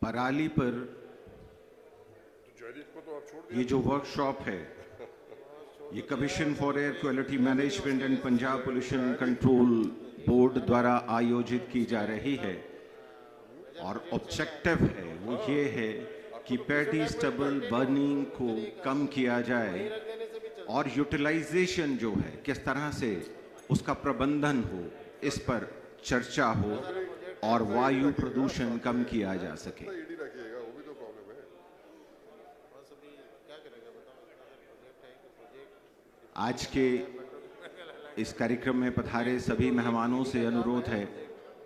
पराली पर ये जो वर्कशॉप है, ये commission for air quality management and Punjab pollution control board द्वारा आयोजित की जा रही है और ऑब्जेक्टिव है वो ये है कि पैडी स्टबल बर्निंग को कम किया जाए और यूटिलाइजेशन जो है किस तरह से उसका प्रबंधन हो, इस पर चर्चा हो और वायु प्रदूषण कम किया जा सके। आज के इस कार्यक्रम में पधारे सभी मेहमानों से अनुरोध है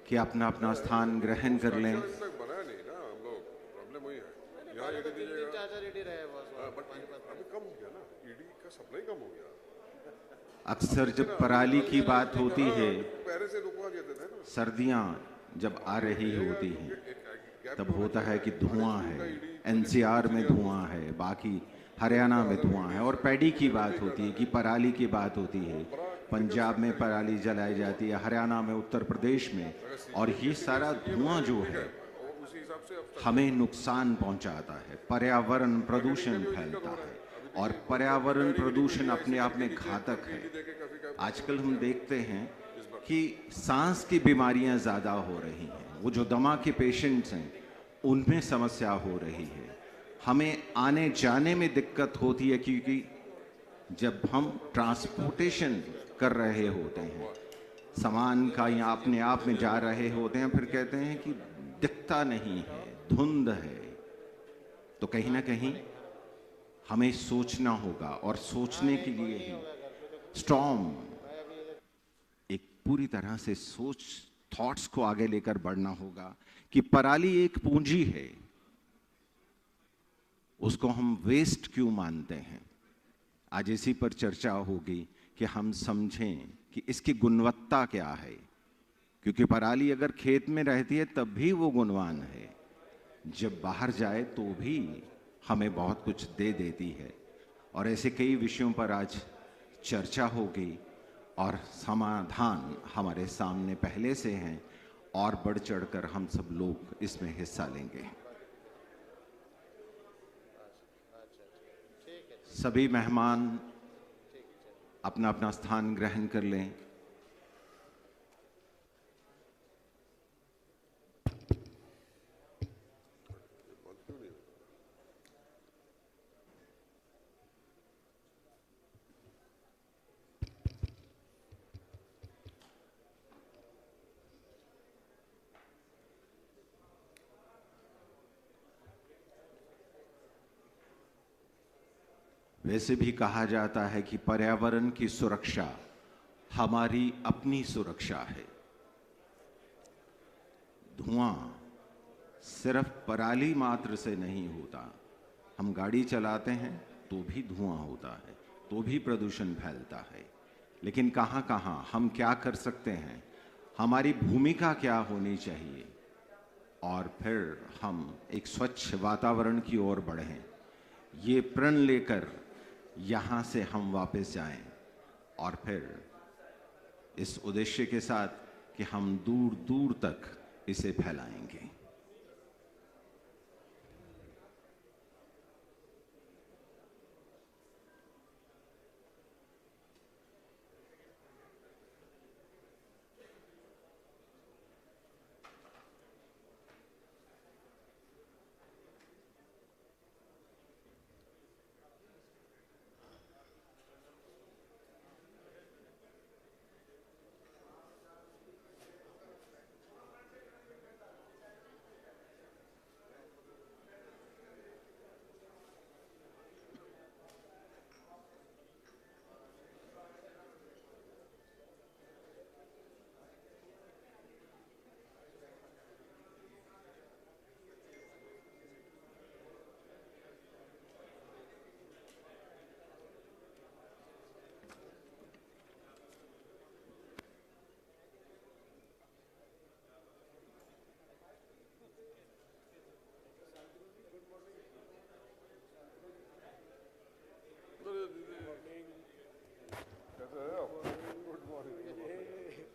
कि अपना अपना स्थान ग्रहण कर लें। अक्सर जब पराली की बात होती है, सर्दियां जब आ रही होती हैं, तब होता है कि धुआं है, एनसीआर में धुआं है, बाकी हरियाणा में धुआं है, और पैडी की बात होती है कि पराली की बात होती है, पंजाब में पराली जलाई जाती है, हरियाणा में, उत्तर प्रदेश में, और ये सारा धुआं जो है हमें नुकसान पहुंचाता है, पर्यावरण प्रदूषण फैलता है और पर्यावरण प्रदूषण अपने आप में घातक है। आजकल हम देखते हैं कि सांस की बीमारियां ज़्यादा हो रही हैं, वो जो दमा के पेशेंट्स हैं उनमें समस्या हो रही है, हमें आने जाने में दिक्कत होती है क्योंकि जब हम ट्रांसपोर्टेशन कर रहे होते हैं सामान का या अपने आप में जा रहे होते हैं, फिर कहते हैं कि दिखता नहीं है, धुंध है, तो कहीं ना कहीं हमें सोचना होगा और सोचने के लिए ही स्टॉर्म एक पूरी तरह से सोच थॉट्स को आगे लेकर बढ़ना होगा कि पराली एक पूंजी है, उसको हम वेस्ट क्यों मानते हैं। आज इसी पर चर्चा होगी कि हम समझें कि इसकी गुणवत्ता क्या है, क्योंकि पराली अगर खेत में रहती है तब भी वो गुणवान है, जब बाहर जाए तो भी हमें बहुत कुछ दे देती है। और ऐसे कई विषयों पर आज चर्चा होगी और समाधान हमारे सामने पहले से हैं और बढ़ चढ़कर हम सब लोग इसमें हिस्सा लेंगे। सभी मेहमान अपना अपना स्थान ग्रहण कर लें। वैसे भी कहा जाता है कि पर्यावरण की सुरक्षा हमारी अपनी सुरक्षा है। धुआं सिर्फ पराली मात्र से नहीं होता, हम गाड़ी चलाते हैं तो भी धुआं होता है, तो भी प्रदूषण फैलता है। लेकिन कहाँ कहाँ हम क्या कर सकते हैं, हमारी भूमिका क्या होनी चाहिए, और फिर हम एक स्वच्छ वातावरण की ओर बढ़ें, ये प्रण लेकर यहाँ से हम वापस जाएं और फिर इस उद्देश्य के साथ कि हम दूर दूर तक इसे फैलाएंगे।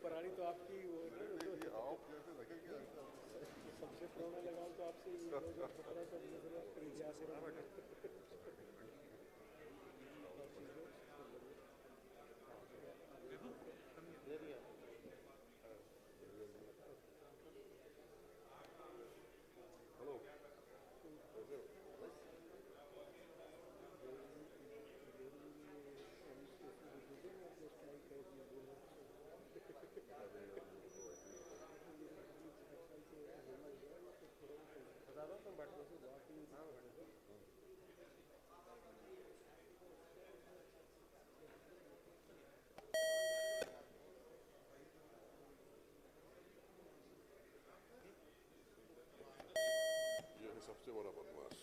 पराली तो आपकी वो सबसे पुराना लगाओ तो सबसे बड़ा बदमाश,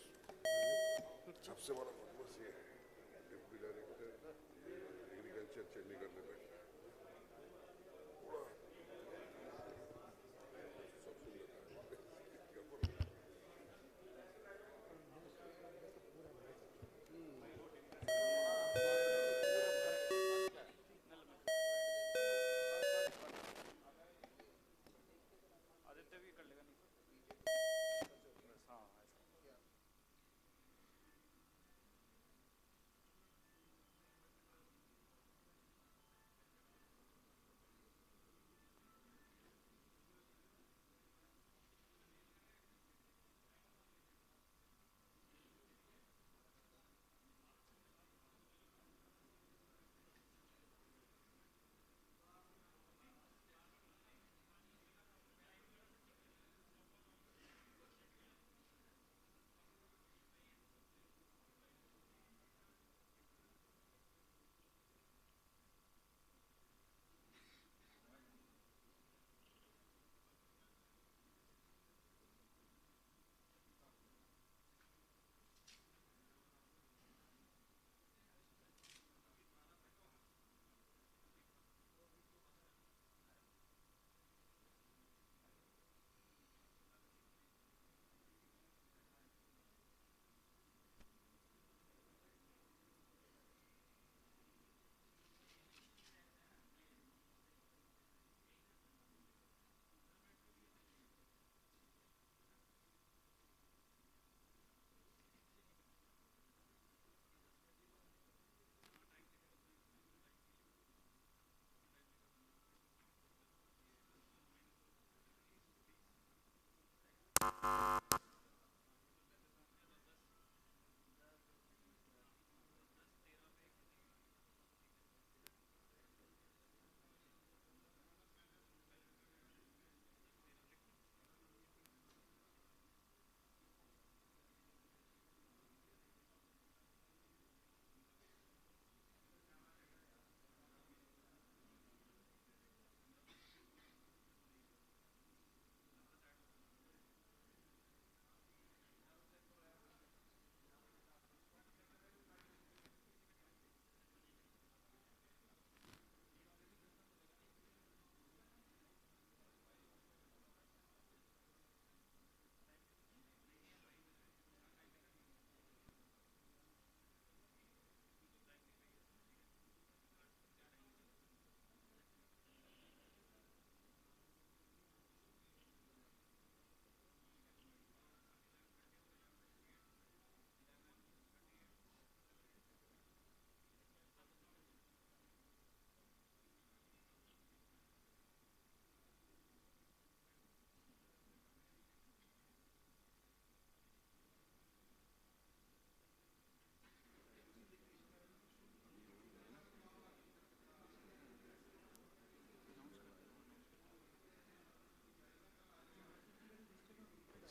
सबसे बड़ा बदमाश ये है डिप्टी डायरेक्टर एग्रीकल्चर चंडीगढ़ में बैठा है, पूरा सब सुन लेता है।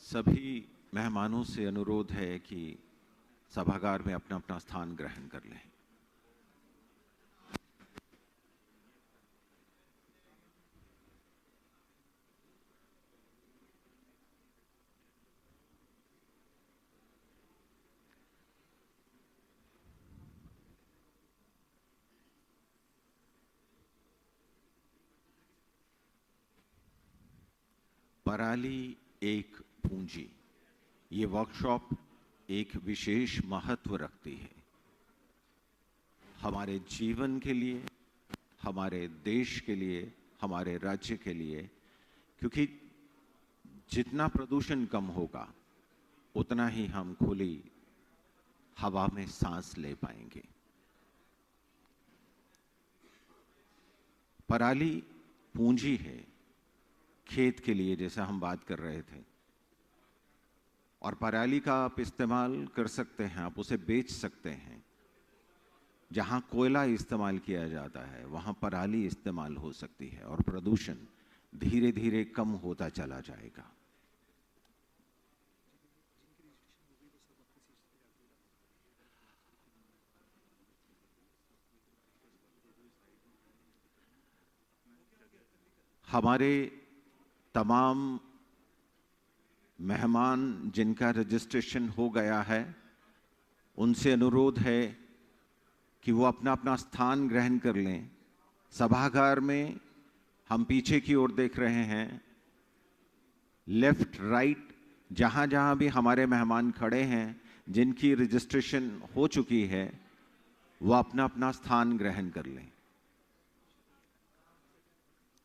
सभी मेहमानों से अनुरोध है कि सभागार में अपना अपना स्थान ग्रहण कर लें। पराली एक पूंजी, ये वर्कशॉप एक विशेष महत्व रखती है हमारे जीवन के लिए, हमारे देश के लिए, हमारे राज्य के लिए, क्योंकि जितना प्रदूषण कम होगा उतना ही हम खुली हवा में सांस ले पाएंगे। पराली पूंजी है खेत के लिए, जैसा हम बात कर रहे थे, और पराली का आप इस्तेमाल कर सकते हैं, आप उसे बेच सकते हैं। जहां कोयला इस्तेमाल किया जाता है वहां पराली इस्तेमाल हो सकती है और प्रदूषण धीरे धीरे कम होता चला जाएगा। हमारे तमाम मेहमान जिनका रजिस्ट्रेशन हो गया है, उनसे अनुरोध है कि वो अपना अपना स्थान ग्रहण कर लें। सभागार में हम पीछे की ओर देख रहे हैं, लेफ्ट राइट जहां जहां भी हमारे मेहमान खड़े हैं जिनकी रजिस्ट्रेशन हो चुकी है, वो अपना अपना स्थान ग्रहण कर लें।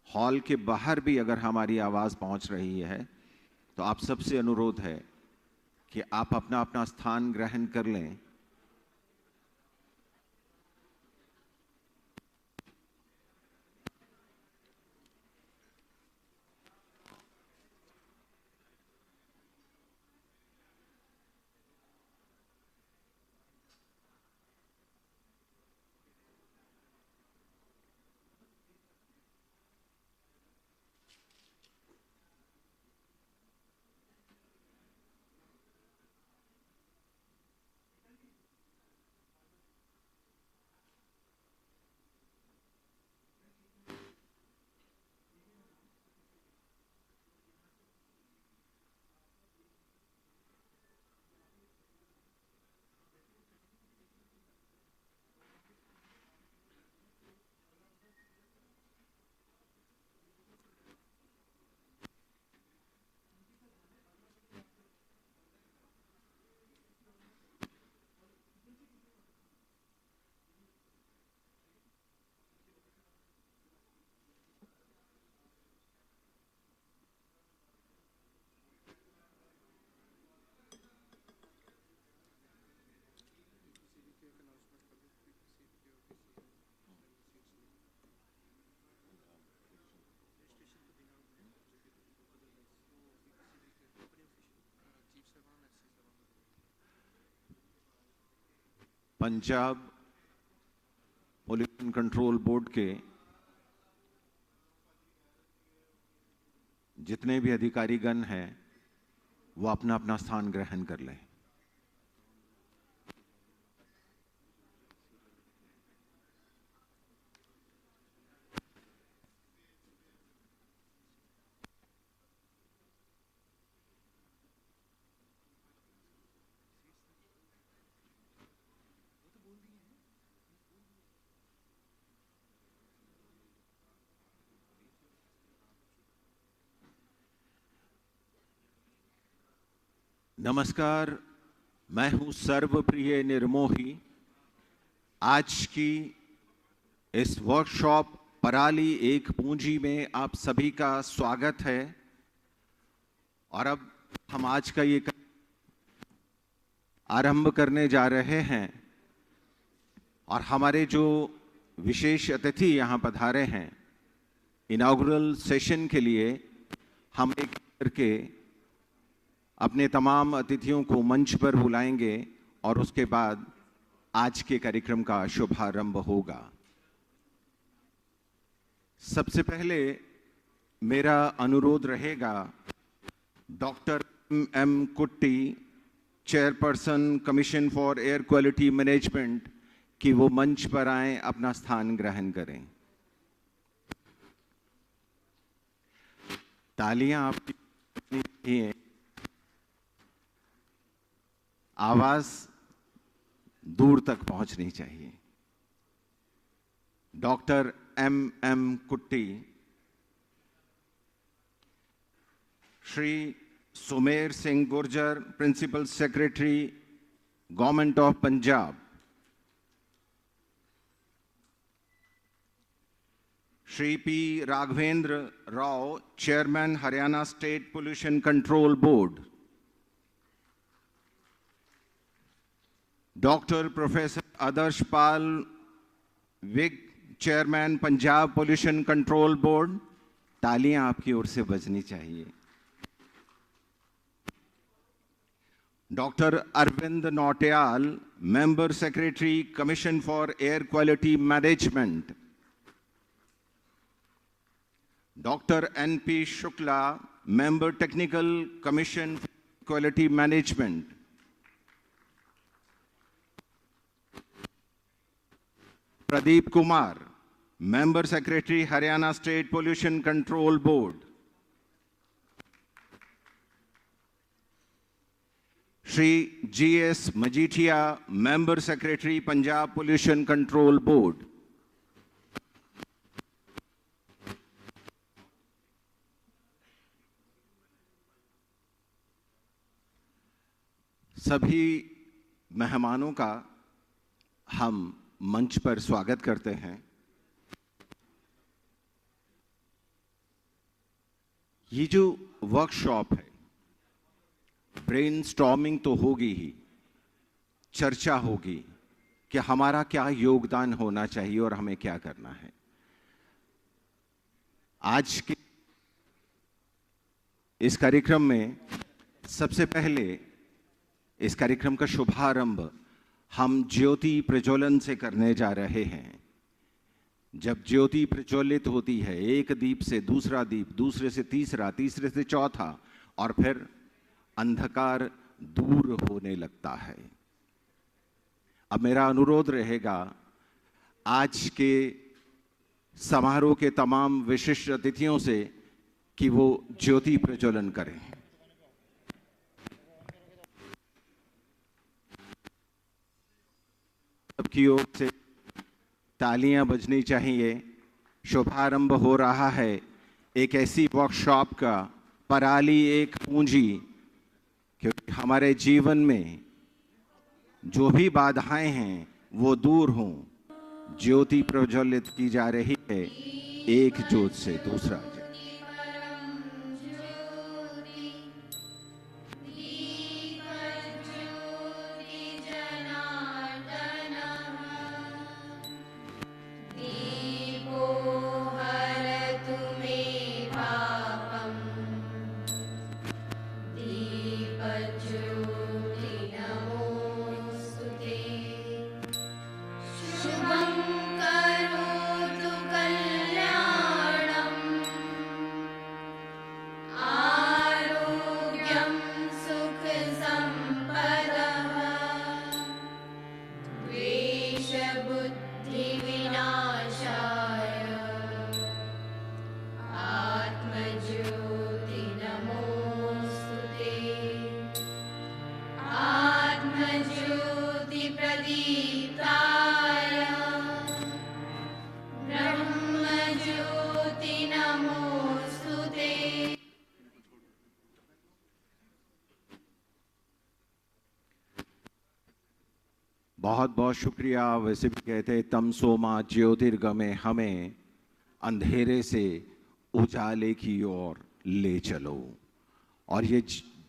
हॉल के बाहर भी अगर हमारी आवाज पहुंच रही है तो आप सबसे अनुरोध है कि आप अपना अपना स्थान ग्रहण कर लें। पंजाब पोल्यूशन कंट्रोल बोर्ड के जितने भी अधिकारीगण हैं वो अपना अपना स्थान ग्रहण कर लें। नमस्कार, मैं हूं सर्वप्रिय निर्मोही। आज की इस वर्कशॉप पराली एक पूंजी में आप सभी का स्वागत है। और अब हम आज का ये आरंभ करने जा रहे हैं और हमारे जो विशेष अतिथि यहाँ पधारे हैं, इनॉग्रल सेशन के लिए हम एक करके अपने तमाम अतिथियों को मंच पर बुलाएंगे और उसके बाद आज के कार्यक्रम का शुभारंभ होगा। सबसे पहले मेरा अनुरोध रहेगा doctor M Kutty, chairperson commission for air quality management, कि वो मंच पर आए, अपना स्थान ग्रहण करें। तालियां आपकी हैं, आवाज दूर तक पहुंचनी चाहिए। Doctor M Kutty, Shri Sumer Singh Gurjar, principal secretary government of Punjab, Shri P Raghavendra Rao, chairman Haryana state pollution control board, doctor professor Adarsh Pal Vig, chairman Punjab pollution control board, तालियां आपकी ओर से बजनी चाहिए। Doctor Arvind Nautiyal, member secretary commission for air quality management. Doctor NP Shukla, member technical commission for quality management. Pradeep Kumar, member secretary Haryana state pollution control board. Shri G.S. Majithia, member secretary Punjab pollution control board. सभी मेहमानों का हम मंच पर स्वागत करते हैं। ये जो वर्कशॉप है, ब्रेनस्टॉर्मिंग तो होगी ही, चर्चा होगी कि हमारा क्या योगदान होना चाहिए और हमें क्या करना है। आज के इस कार्यक्रम में सबसे पहले इस कार्यक्रम का शुभारंभ हम ज्योति प्रज्वलन से करने जा रहे हैं। जब ज्योति प्रज्वलित होती है, एक दीप से दूसरा दीप, दूसरे से तीसरा, तीसरे से चौथा, और फिर अंधकार दूर होने लगता है। अब मेरा अनुरोध रहेगा आज के समारोह के तमाम विशिष्ट अतिथियों से कि वो ज्योति प्रज्वलन करें। सबकी ओर से तालियां बजनी चाहिए। शुभारंभ हो रहा है एक ऐसी वर्कशॉप का, पराली एक पूंजी, क्योंकि हमारे जीवन में जो भी बाधाएं हैं वो दूर हों। ज्योति प्रज्वलित की जा रही है, एक ज्योत से दूसरा ज्योत। बहुत बहुत शुक्रिया। वैसे भी कहते हैं तमसोमा ज्योतिर्गमय, हमें अंधेरे से उजाले की ओर ले चलो। और ये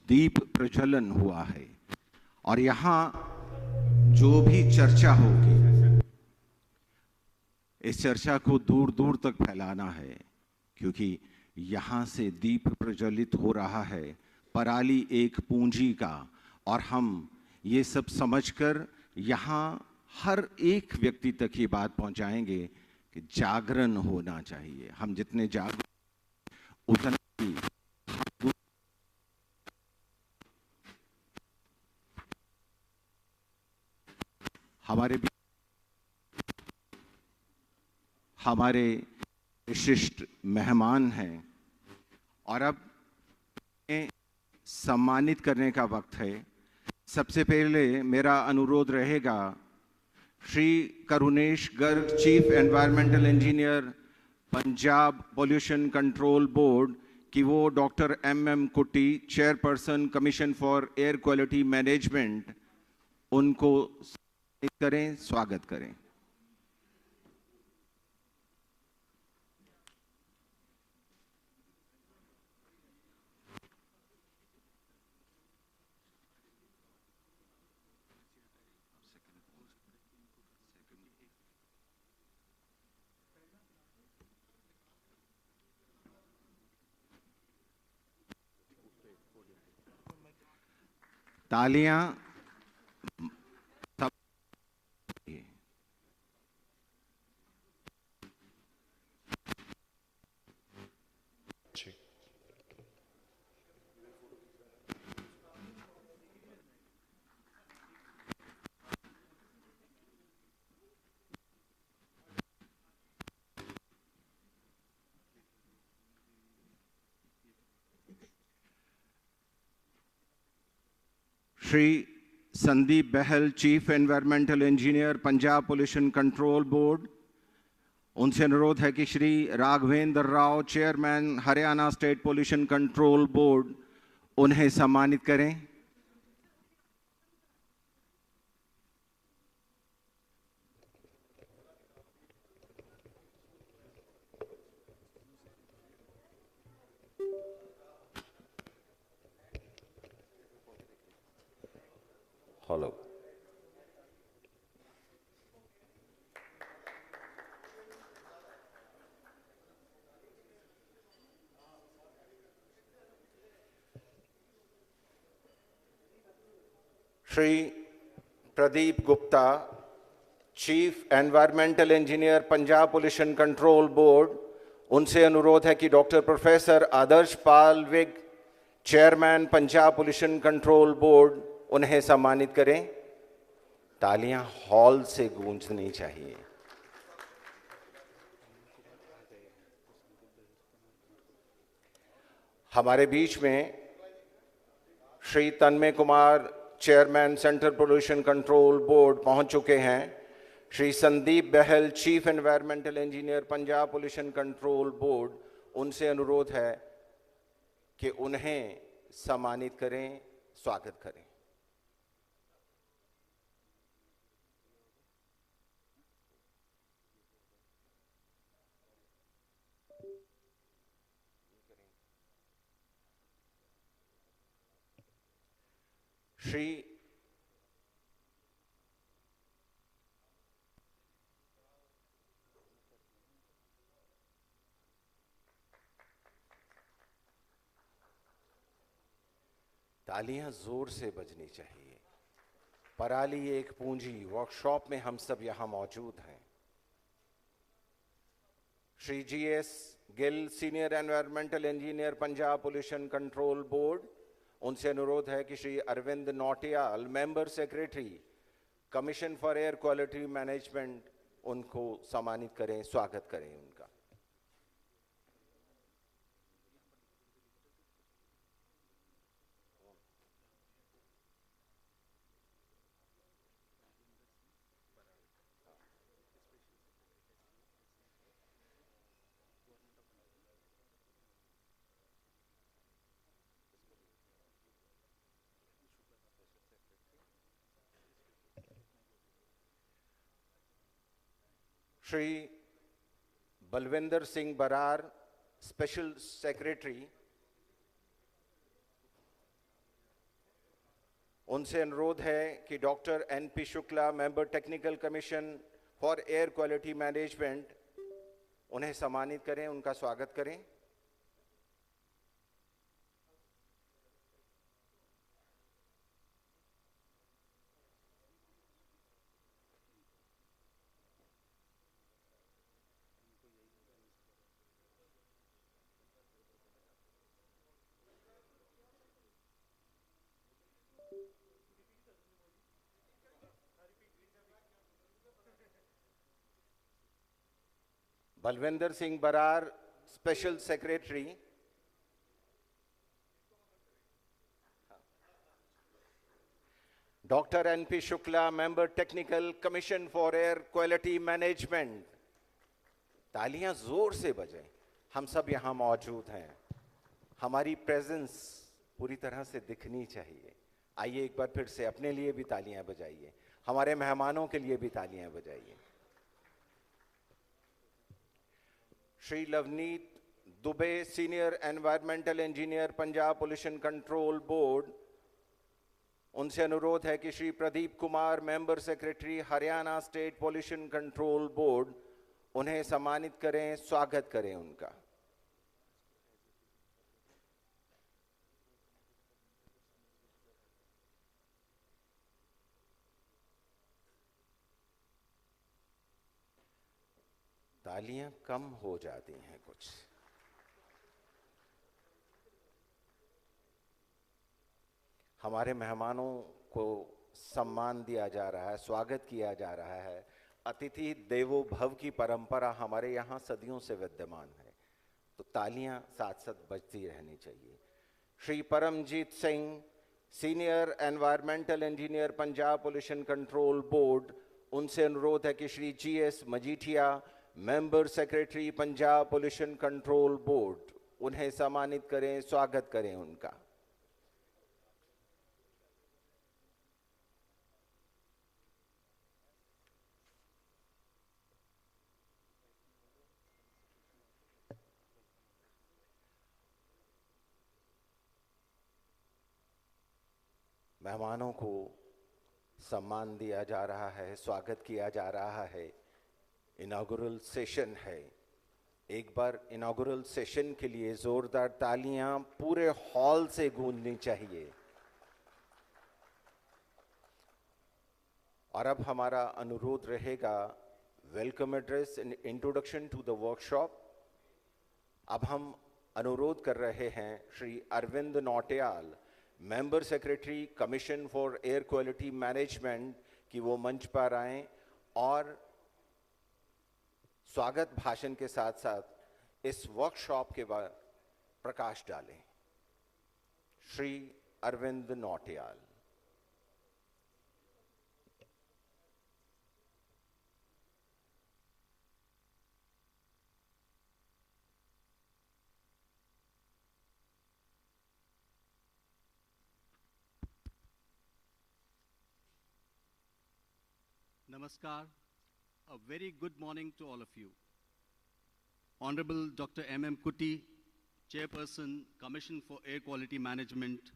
दीप प्रज्वलन हुआ है, और यहाँ जो भी चर्चा होगी, इस चर्चा को दूर दूर तक फैलाना है, क्योंकि यहाँ से दीप प्रज्वलित हो रहा है पराली एक पूंजी का। और हम ये सब समझकर यहाँ हर एक व्यक्ति तक ये बात पहुंचाएंगे कि जागरण होना चाहिए। हम जितने जागरूक उतना ही हमारे विशिष्ट मेहमान हैं। और अब सम्मानित करने का वक्त है। सबसे पहले मेरा अनुरोध रहेगा Shri Karunesh Garg, chief environmental engineer Punjab pollution control board, कि वो doctor M.M. Kutty, chairperson commission for air quality management, उनको करें, स्वागत करें। तालियां सब। Shri Sandeep Bahl, chief environmental engineer, Punjab pollution control board, उनसे अनुरोध है कि Shri Raghavendra Rao, chairman Haryana state pollution control board, उन्हें सम्मानित करें। Hello. Shri Pradeep Gupta, chief environmental engineer, Punjab pollution control board, उनसे अनुरोध है कि doctor professor Adarsh Pal Vig, chairman Punjab pollution control board, उन्हें सम्मानित करें। तालियां हॉल से गूंजनी चाहिए। हमारे बीच में Shri Tanmay Kumar, chairman central pollution control board, पहुंच चुके हैं। Shri Sandeep Bahl, chief environmental engineer, Punjab pollution control board, उनसे अनुरोध है कि उन्हें सम्मानित करें, स्वागत करें। श्री तालियां जोर से बजनी चाहिए। पराली एक पूंजी वर्कशॉप में हम सब यहां मौजूद हैं। Shri S.A.S Gill, senior environmental engineer, Punjab pollution control board, उनसे अनुरोध है कि Shri Arvind Nautiyal, member secretary, commission for air quality management, उनको सम्मानित करें, स्वागत करें उनका। श्री बलविंदर सिंह बरार, स्पेशल सेक्रेटरी, उनसे अनुरोध है कि doctor N.P. Shukla, member technical commission for air quality management, उन्हें सम्मानित करें, उनका स्वागत करें। Balvinder Singh Brar, special secretary, doctor N.P. Shukla, member technical commission for air quality management. तालियां जोर से बजें, हम सब यहां मौजूद हैं। हमारी प्रेजेंस पूरी तरह से दिखनी चाहिए। आइए एक बार फिर से अपने लिए भी तालियां बजाइए, हमारे मेहमानों के लिए भी तालियां बजाइए। Shri Lavneet Dubey, senior environmental engineer, Punjab pollution control board, उनसे अनुरोध है कि Shri Pradeep Kumar, member secretary, Haryana state pollution control board, उन्हें सम्मानित करें, स्वागत करें उनका। तालियां कम हो जाती हैं कुछ। हमारे मेहमानों को सम्मान दिया जा रहा है, स्वागत किया जा रहा है। अतिथि देवो भव की परंपरा हमारे यहाँ सदियों से विद्यमान है, तो तालियां साथ साथ बजती रहनी चाहिए। Shri Paramjit Singh, senior environmental engineer Punjab pollution control board, उनसे अनुरोध है कि Shri G.S. Majithia, member secretary Punjab pollution control board, उन्हें सम्मानित करें, स्वागत करें उनका। मेहमानों को सम्मान दिया जा रहा है, स्वागत किया जा रहा है। इनॉग्रेल सेशन है। एक बार इनॉग्रेल सेशन के लिए जोरदार तालियां पूरे हॉल से गूंजनी चाहिए। और अब हमारा अनुरोध रहेगा welcome address in introduction to the workshop. अब हम अनुरोध कर रहे हैं Shri Arvind Nautiyal, member secretary commission for air quality management, कि वो मंच पर आएं और स्वागत भाषण के साथ साथ इस वर्कशॉप के बाद प्रकाश डालें। Shri Arvind Nautiyal. Namaskar. A very good morning to all of you. Honorable Dr. M.M. Kuti, Chairperson, Commission for Air Quality Management.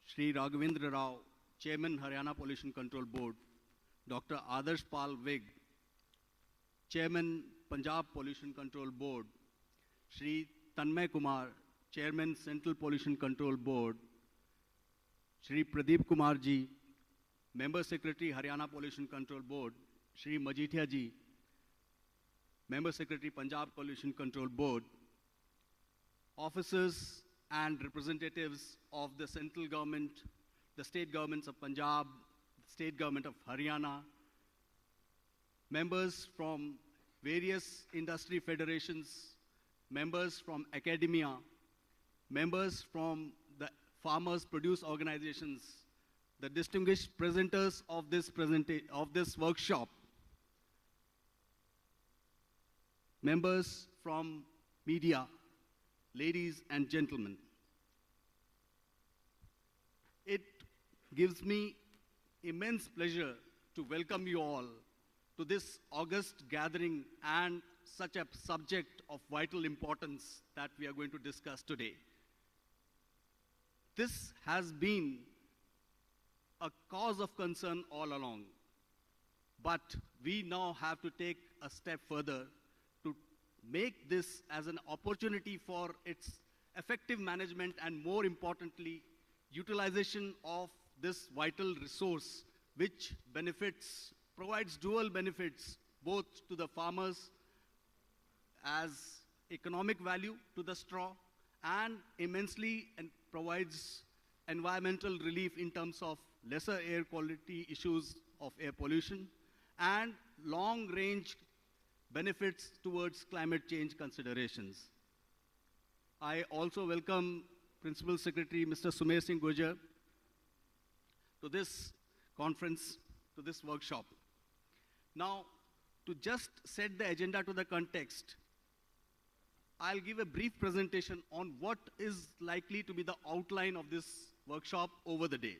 Shri Raghavendra Rao, Chairman, Haryana Pollution Control Board. Dr. Adarsh Pal Vig, Chairman, Punjab Pollution Control Board. Shri Tanmay Kumar, Chairman, Central Pollution Control Board. Shri Pradeep Kumar Ji, Member Secretary, Haryana Pollution Control Board, Shri Majithia Ji, Member Secretary, Punjab Pollution Control Board, officers and representatives of the central government, the state governments of Punjab, the state government of Haryana, members from various industry federations, members from academia, members from the farmers' produce organizations, the distinguished presenters of this workshop, members from media, ladies and gentlemen. It gives me immense pleasure to welcome you all to this august gathering and such a subject of vital importance that we are going to discuss today. This has been a cause of concern all along. But we now have to take a step further to make this as an opportunity for its effective management and, more importantly, utilization of this vital resource, which provides dual benefits both to the farmers as economic value to the straw and immensely and provides environmental relief in terms of lesser air quality issues of air pollution and long-range benefits towards climate change considerations. I also welcome Principal Secretary Mr. Sumer Singh Gurjar to this conference, to this workshop. Now, to just set the agenda to the context, I'll give a brief presentation on what is likely to be the outline of this workshop over the day.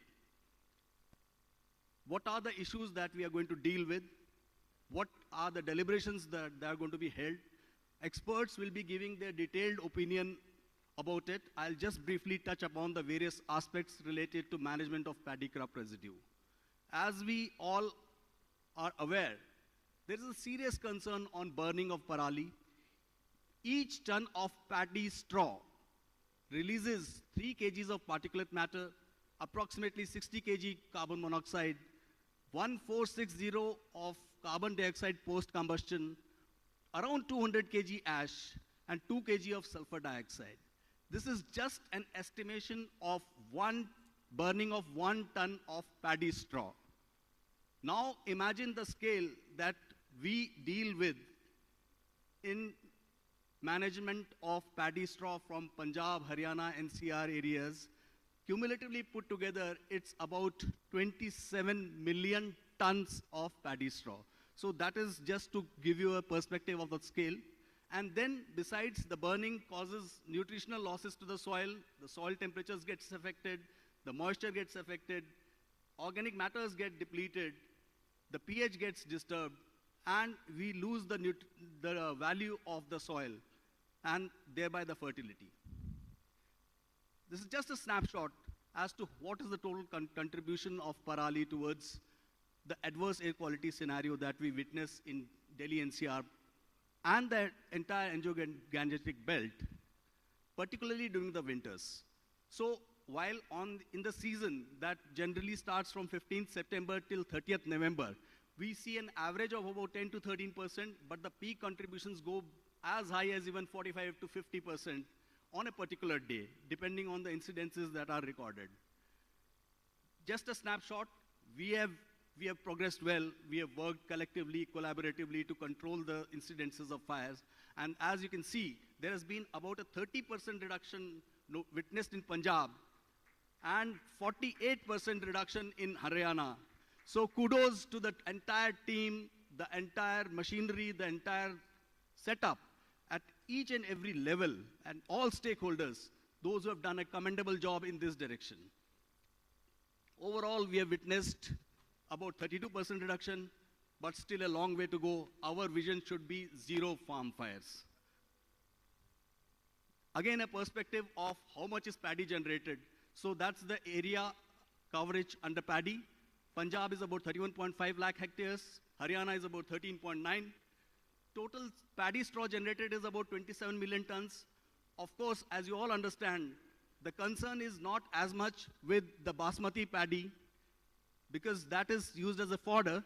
What are the issues that we are going to deal with? What are the deliberations that are going to be held? Experts will be giving their detailed opinion about it. I'll just briefly touch upon the various aspects related to management of paddy crop residue. As we all are aware, there is a serious concern on burning of Parali. Each ton of paddy straw releases 3 kgs of particulate matter, approximately 60 kg carbon monoxide, 1460 of carbon dioxide post-combustion, around 200 kg ash, and 2 kg of sulfur dioxide. This is just an estimation of burning of 1 ton of paddy straw. Now imagine the scale that we deal with in management of paddy straw from Punjab, Haryana, NCR areas. Cumulatively put together, it's about 27 million tons of paddy straw. So that is just to give you a perspective of the scale. And then besides, the burning causes nutritional losses to the soil temperatures gets affected, the moisture gets affected, organic matters get depleted, the pH gets disturbed, and we lose the value of the soil, and thereby the fertility. This is just a snapshot as to what is the total contribution of Parali towards the adverse air quality scenario that we witness in Delhi NCR and the entire Anglo-Gangetic belt, particularly during the winters. So while in the season that generally starts from 15th September till 30th November, we see an average of about 10 to 13%, but the peak contributions go as high as even 45 to 50% on a particular day, depending on the incidences that are recorded. Just a snapshot, we have progressed well. We have worked collectively, collaboratively to control the incidences of fires. And as you can see, there has been about a 30% reduction witnessed in Punjab and 48% reduction in Haryana. So kudos to the entire team, the entire machinery, the entire setup at each and every level, and all stakeholders, those who have done a commendable job in this direction. Overall, we have witnessed about 32% reduction, but still a long way to go. Our vision should be zero farm fires. Again, a perspective of how much is paddy generated. So that's the area coverage under paddy. Punjab is about 31.5 lakh hectares. Haryana is about 13.9. Total paddy straw generated is about 27 million tons. Of course, as you all understand, the concern is not as much with the basmati paddy, because that is used as a fodder,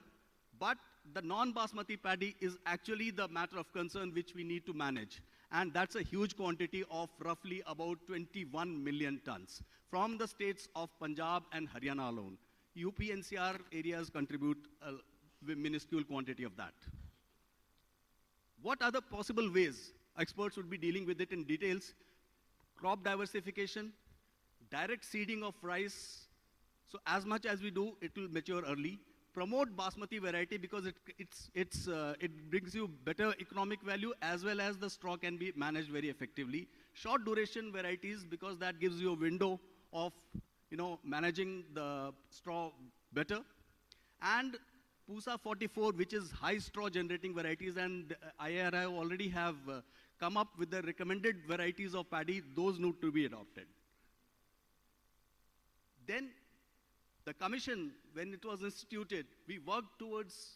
but the non-basmati paddy is actually the matter of concern which we need to manage. And that's a huge quantity of roughly about 21 million tons from the states of Punjab and Haryana alone. UP NCR areas contribute a minuscule quantity of that. What other possible ways? Experts would be dealing with it in details. Crop diversification, direct seeding of rice. So as much as we do, it will mature early. Promote basmati variety because it brings you better economic value, as well as the straw can be managed very effectively. Short duration varieties, because that gives you a window of managing the straw better. And Pusa 44, which is high straw generating varieties, and IRI already have come up with the recommended varieties of paddy. Those need to be adopted. Then the commission, when it was instituted, we worked towards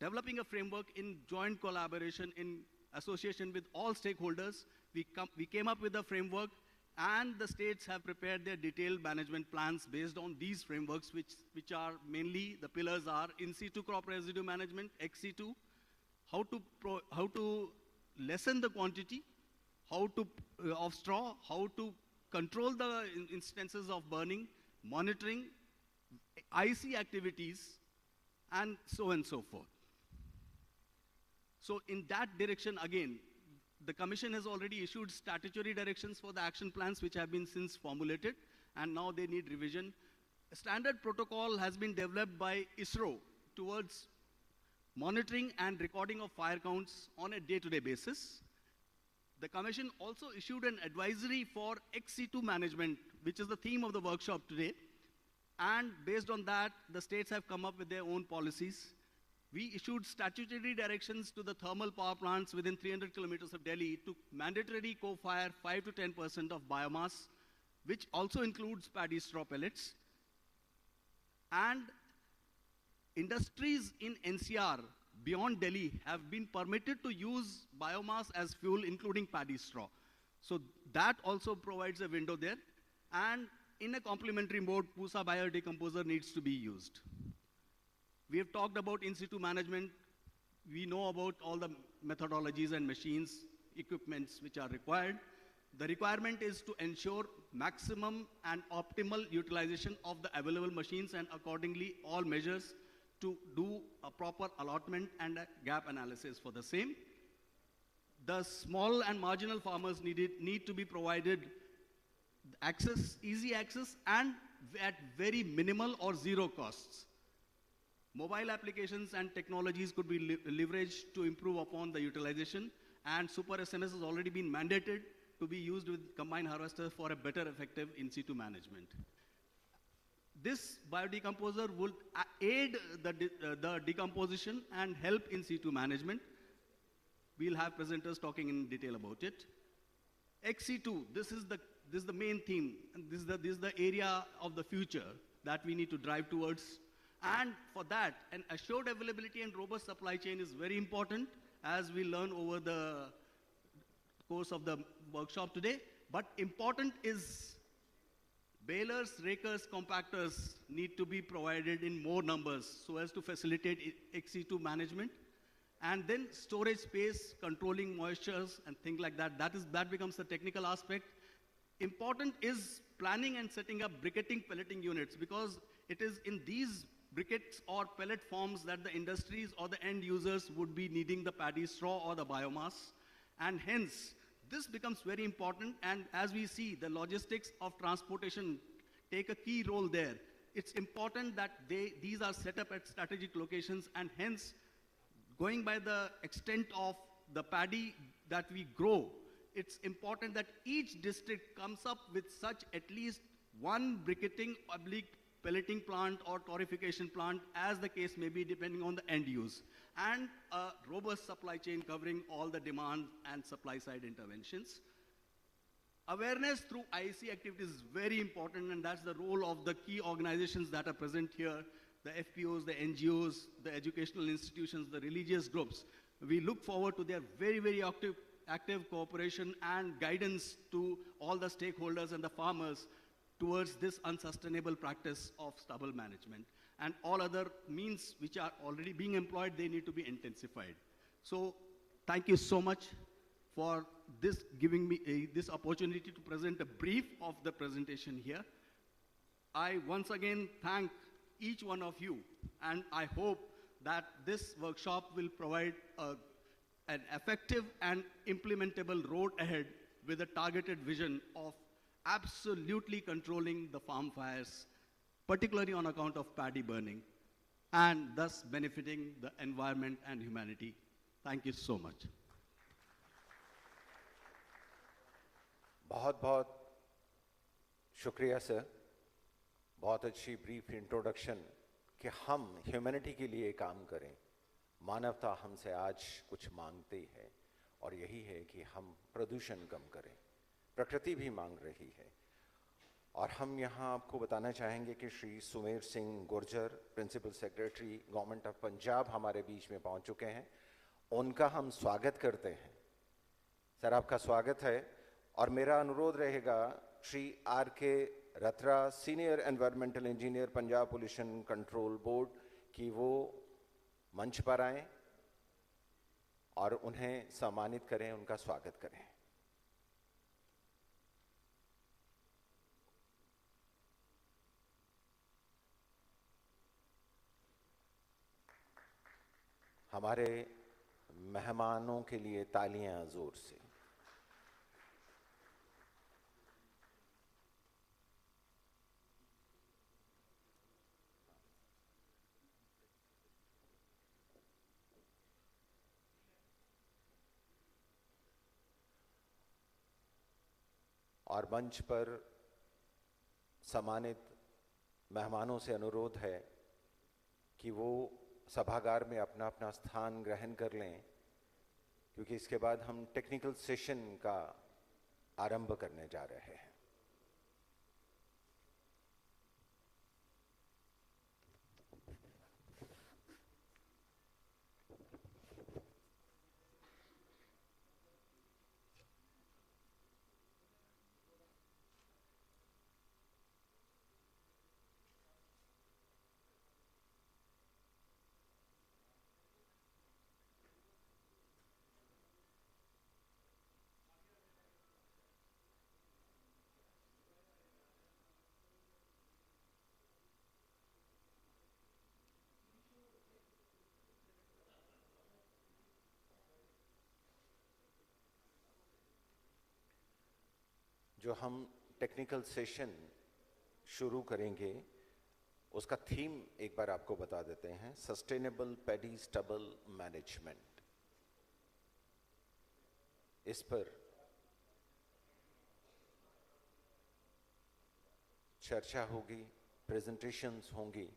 developing a framework in joint collaboration, in association with all stakeholders. We came up with a framework, and the states have prepared their detailed management plans based on these frameworks, which are mainly, the pillars are in situ crop residue management, ex situ, how to lessen the quantity, of straw, how to control the instances of burning, monitoring, IC activities, and so on and so forth. So in that direction, again, the Commission has already issued statutory directions for the action plans, which have been since formulated, and now they need revision. A standard protocol has been developed by ISRO towards monitoring and recording of fire counts on a day-to-day basis. The Commission also issued an advisory for ex situ management, which is the theme of the workshop today. And based on that, the states have come up with their own policies. We issued statutory directions to the thermal power plants within 300 kilometers of Delhi to mandatorily co-fire 5 to 10% of biomass, which also includes paddy straw pellets. And industries in NCR beyond Delhi have been permitted to use biomass as fuel, including paddy straw. So that also provides a window there. And in a complementary mode, Pusa biodecomposer needs to be used. We have talked about in situ management. We know about all the methodologies and machines, equipments which are required. The requirement is to ensure maximum and optimal utilization of the available machines and accordingly all measures to do a proper allotment and a gap analysis for the same. The small and marginal farmers need to be provided access, easy access, and at very minimal or zero costs. Mobile applications and technologies could be leveraged to improve upon the utilization, and Super SMS has already been mandated to be used with combined harvester for a better effective in situ management. This biodecomposer would aid the decomposition and help in situ management. We'll have presenters talking in detail about it. XC2, this is the main theme, and this is the area of the future that we need to drive towards. And for that, an assured availability and robust supply chain is very important, as we learn over the course of the workshop today. But important is balers, rakers, compactors need to be provided in more numbers so as to facilitate XC2 management. And then storage space, controlling moistures and things like that. That becomes the technical aspect. Important is planning and setting up briquetting pelleting units, because it is in these briquettes or pellet forms that the industries or the end users would be needing the paddy straw or the biomass. And hence, this becomes very important. And as we see, the logistics of transportation take a key role there. It's important that these are set up at strategic locations, and hence, going by the extent of the paddy that we grow, it's important that each district comes up with such at least one briquetting, pelleting plant or torrefication plant, as the case may be, depending on the end use, and a robust supply chain covering all the demand and supply side interventions. Awareness through IEC activities is very important, and that's the role of the key organizations that are present here, the FPOs, the NGOs, the educational institutions, the religious groups. We look forward to their very, very active cooperation and guidance to all the stakeholders and the farmers towards this unsustainable practice of stubble management. And all other means which are already being employed, they need to be intensified. So thank you so much for this, giving me this opportunity to present a brief of the presentation here. I once again thank each one of you, and I hope that this workshop will provide an effective and implementable road ahead with a targeted vision of absolutely controlling the farm fires, particularly on account of paddy burning, and thus benefiting the environment and humanity. Thank you so much. बहुत बहुत शुक्रिया sir, बहुत अच्छी brief introduction कि हम humanity के लिए काम करें। मानवता हमसे आज कुछ मांगती है, और यही है कि हम प्रदूषण कम करें। प्रकृति भी मांग रही है। और हम यहाँ आपको बताना चाहेंगे कि Shri Sumer Singh Gurjar, principal secretary government of Punjab, हमारे बीच में पहुँच चुके हैं। उनका हम स्वागत करते हैं। सर, आपका स्वागत है। और मेरा अनुरोध रहेगा Shri R.K. Ratra, senior environmental engineer, Punjab pollution control board, कि वो मंच पर आएं और उन्हें सम्मानित करें, उनका स्वागत करें। हमारे मेहमानों के लिए तालियां जोर से। और मंच पर सम्मानित मेहमानों से अनुरोध है कि वो सभागार में अपना अपना स्थान ग्रहण कर लें, क्योंकि इसके बाद हम टेक्निकल सेशन का आरंभ करने जा रहे हैं। जो हम टेक्निकल सेशन शुरू करेंगे उसका थीम एक बार आपको बता देते हैं, सस्टेनेबल पैडी स्टबल मैनेजमेंट। इस पर चर्चा होगी, प्रेजेंटेशंस होंगी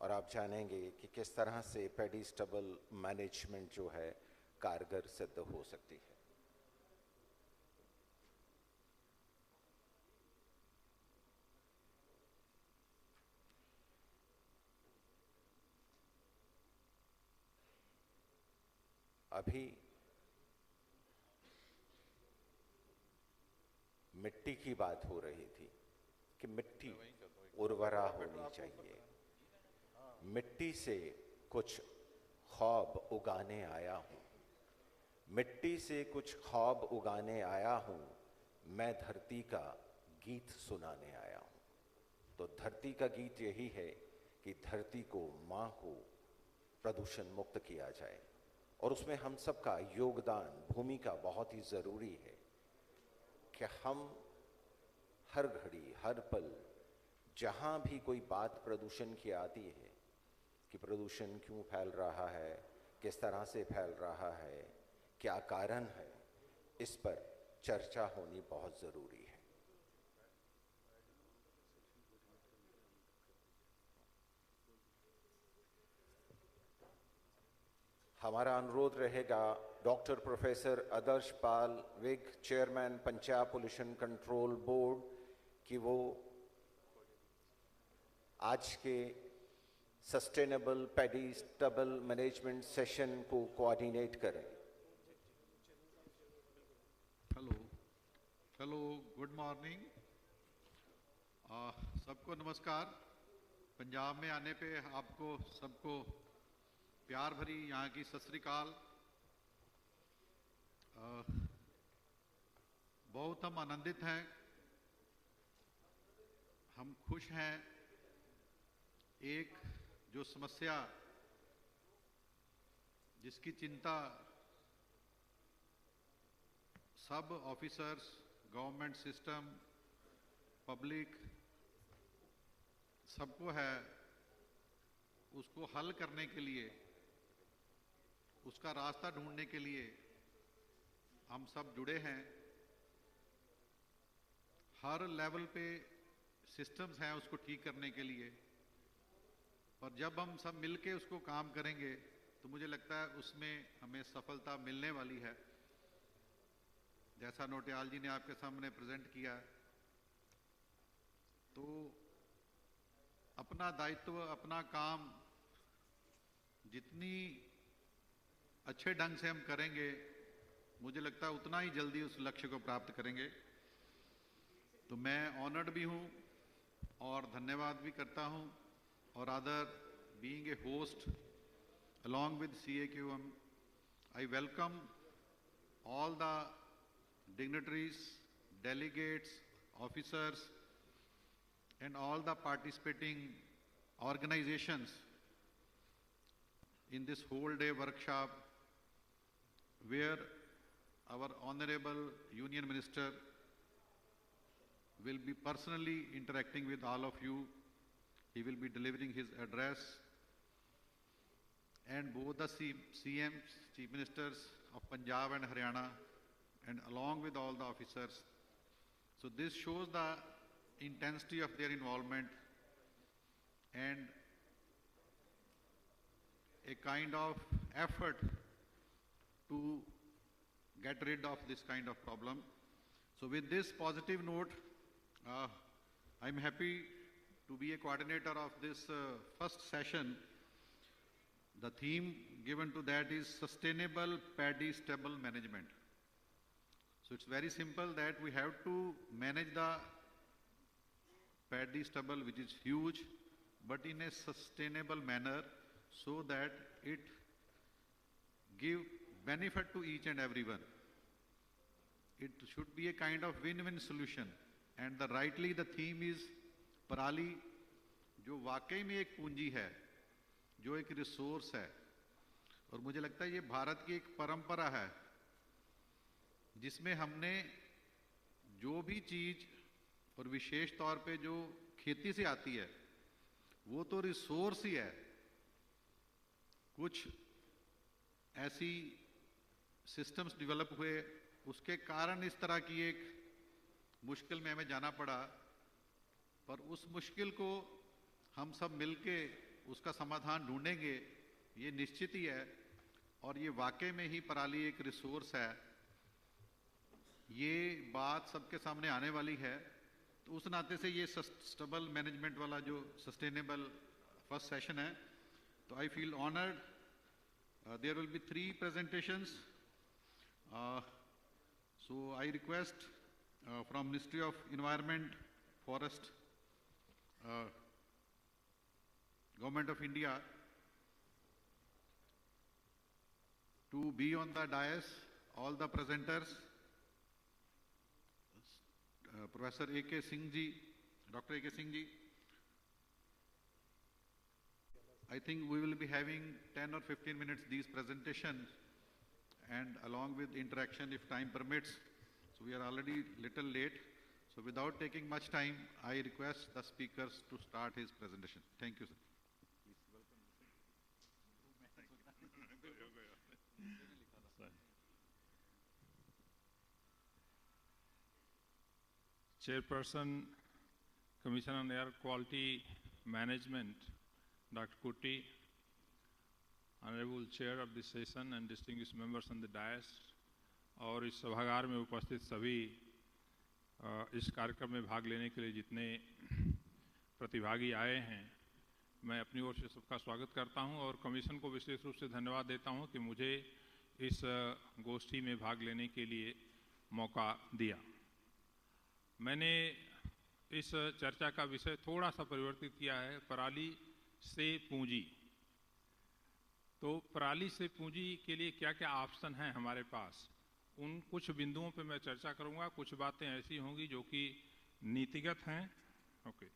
और आप जानेंगे कि किस तरह से पैडी स्टबल मैनेजमेंट जो है कारगर सिद्ध हो सकती है। अभी मिट्टी की बात हो रही थी कि मिट्टी उर्वरा होनी चाहिए। मिट्टी से कुछ ख्वाब उगाने आया हूं, मिट्टी से कुछ ख्वाब उगाने आया हूं, मैं धरती का गीत सुनाने आया हूं। तो धरती का गीत यही है कि धरती को, मां को प्रदूषण मुक्त किया जाए और उसमें हम सबका योगदान, भूमिका बहुत ही जरूरी है कि हम हर घड़ी, हर पल, जहां भी कोई बात प्रदूषण की आती है कि प्रदूषण क्यों फैल रहा है, किस तरह से फैल रहा है, क्या कारण है, इस पर चर्चा होनी बहुत जरूरी है। हमारा अनुरोध रहेगा doctor professor Adarsh Pal Vig, chairman Punjab pollution control board, कि वो आज के sustainable paddy stubble management session को कोऑर्डिनेट करें। Hello, good morning. सबको नमस्कार। पंजाब में आने पे आपको सबको प्यार भरी यहाँ की सत श्री अकाल। बहुत हम आनंदित हैं, हम खुश हैं। एक जो समस्या जिसकी चिंता सब ऑफिसर्स, गवर्नमेंट सिस्टम, पब्लिक सबको है, उसको हल करने के लिए, उसका रास्ता ढूंढने के लिए हम सब जुड़े हैं। हर लेवल पे सिस्टम्स हैं उसको ठीक करने के लिए, और जब हम सब मिलके उसको काम करेंगे तो मुझे लगता है उसमें हमें सफलता मिलने वाली है। जैसा नोटियाल जी ने आपके सामने प्रेजेंट किया, तो अपना दायित्व, अपना काम जितनी अच्छे ढंग से हम करेंगे, मुझे लगता है उतना ही जल्दी उस लक्ष्य को प्राप्त करेंगे। तो मैं ऑनर्ड भी हूँ और धन्यवाद भी करता हूँ। और rather being a host along with CAQM, I welcome all the dignitaries, delegates, officers and all the participating organizations in this whole day workshop, where our Honorable Union Minister will be personally interacting with all of you. He will be delivering his address, and both the CMs, Chief Ministers of Punjab and Haryana, and along with all the officers. So this shows the intensity of their involvement and a kind of effort to get rid of this kind of problem. So with this positive note, I'm happy to be a coordinator of this first session. The theme given to that is Sustainable Paddy Stubble Management. So it's very simple that we have to manage the paddy stubble, which is huge, but in a sustainable manner, so that it give benefit to each and everyone. It should be a kind of win-win solution. And rightly the theme is Parali, जो वाकई में एक पूंजी है, जो एक resource है। और मुझे लगता है ये भारत की एक परंपरा है जिसमें हमने जो भी चीज और विशेष तौर पे जो खेती से आती है वो तो रिसोर्स ही है। कुछ ऐसी सिस्टम्स डेवलप हुए, उसके कारण इस तरह की एक मुश्किल में हमें जाना पड़ा, पर उस मुश्किल को हम सब मिलके उसका समाधान ढूंढेंगे, ये निश्चित ही है। और ये वाकई में ही पराली एक रिसोर्स है, ये बात सबके सामने आने वाली है। तो उस नाते से ये स्टबल मैनेजमेंट वाला जो सस्टेनेबल फर्स्ट सेशन है, तो I feel honoured. There will be 3 presentations. So I request from Ministry of Environment, Forest, Government of India to be on the dais, all the presenters, Professor A.K. Singh ji, Dr. A.K. Singh ji. I think we will be having 10 or 15 minutes these presentations, and along with interaction if time permits. So we are already little late. So without taking much time, I request the speakers to start his presentation. Thank you, sir. Chairperson, Commission on Air Quality Management, Dr. Kuti, Honorable Chair of this session and distinguished members on the dais, और इस सभागार में उपस्थित सभी इस कार्यक्रम में भाग लेने के लिए जितने प्रतिभागी आए हैं, मैं अपनी ओर से सबका स्वागत करता हूं और कमीशन को विशेष रूप से धन्यवाद देता हूं कि मुझे इस गोष्ठी में भाग लेने के लिए मौका दिया। मैंने इस चर्चा का विषय थोड़ा सा परिवर्तित किया है, पराली से पूंजी। तो पराली से पूंजी के लिए क्या क्या ऑप्शन हैं हमारे पास, उन कुछ बिंदुओं पे मैं चर्चा करूंगा। कुछ बातें ऐसी होंगी जो कि नीतिगत हैं, ओके,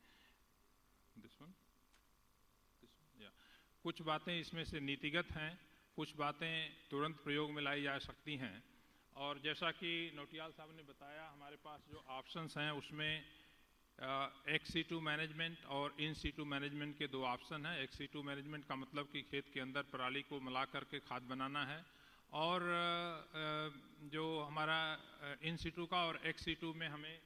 कुछ बातें इसमें से नीतिगत हैं, कुछ बातें तुरंत प्रयोग में लाई जा सकती हैं। और जैसा कि नोटियाल साहब ने बताया, हमारे पास जो ऑप्शंस हैं उसमें ex-situ मैनेजमेंट और in-situ मैनेजमेंट के 2 ऑप्शन हैं। ex-situ मैनेजमेंट का मतलब कि खेत के अंदर पराली को मिला करके खाद बनाना है, और जो हमारा in-situ का और ex-situ में हमें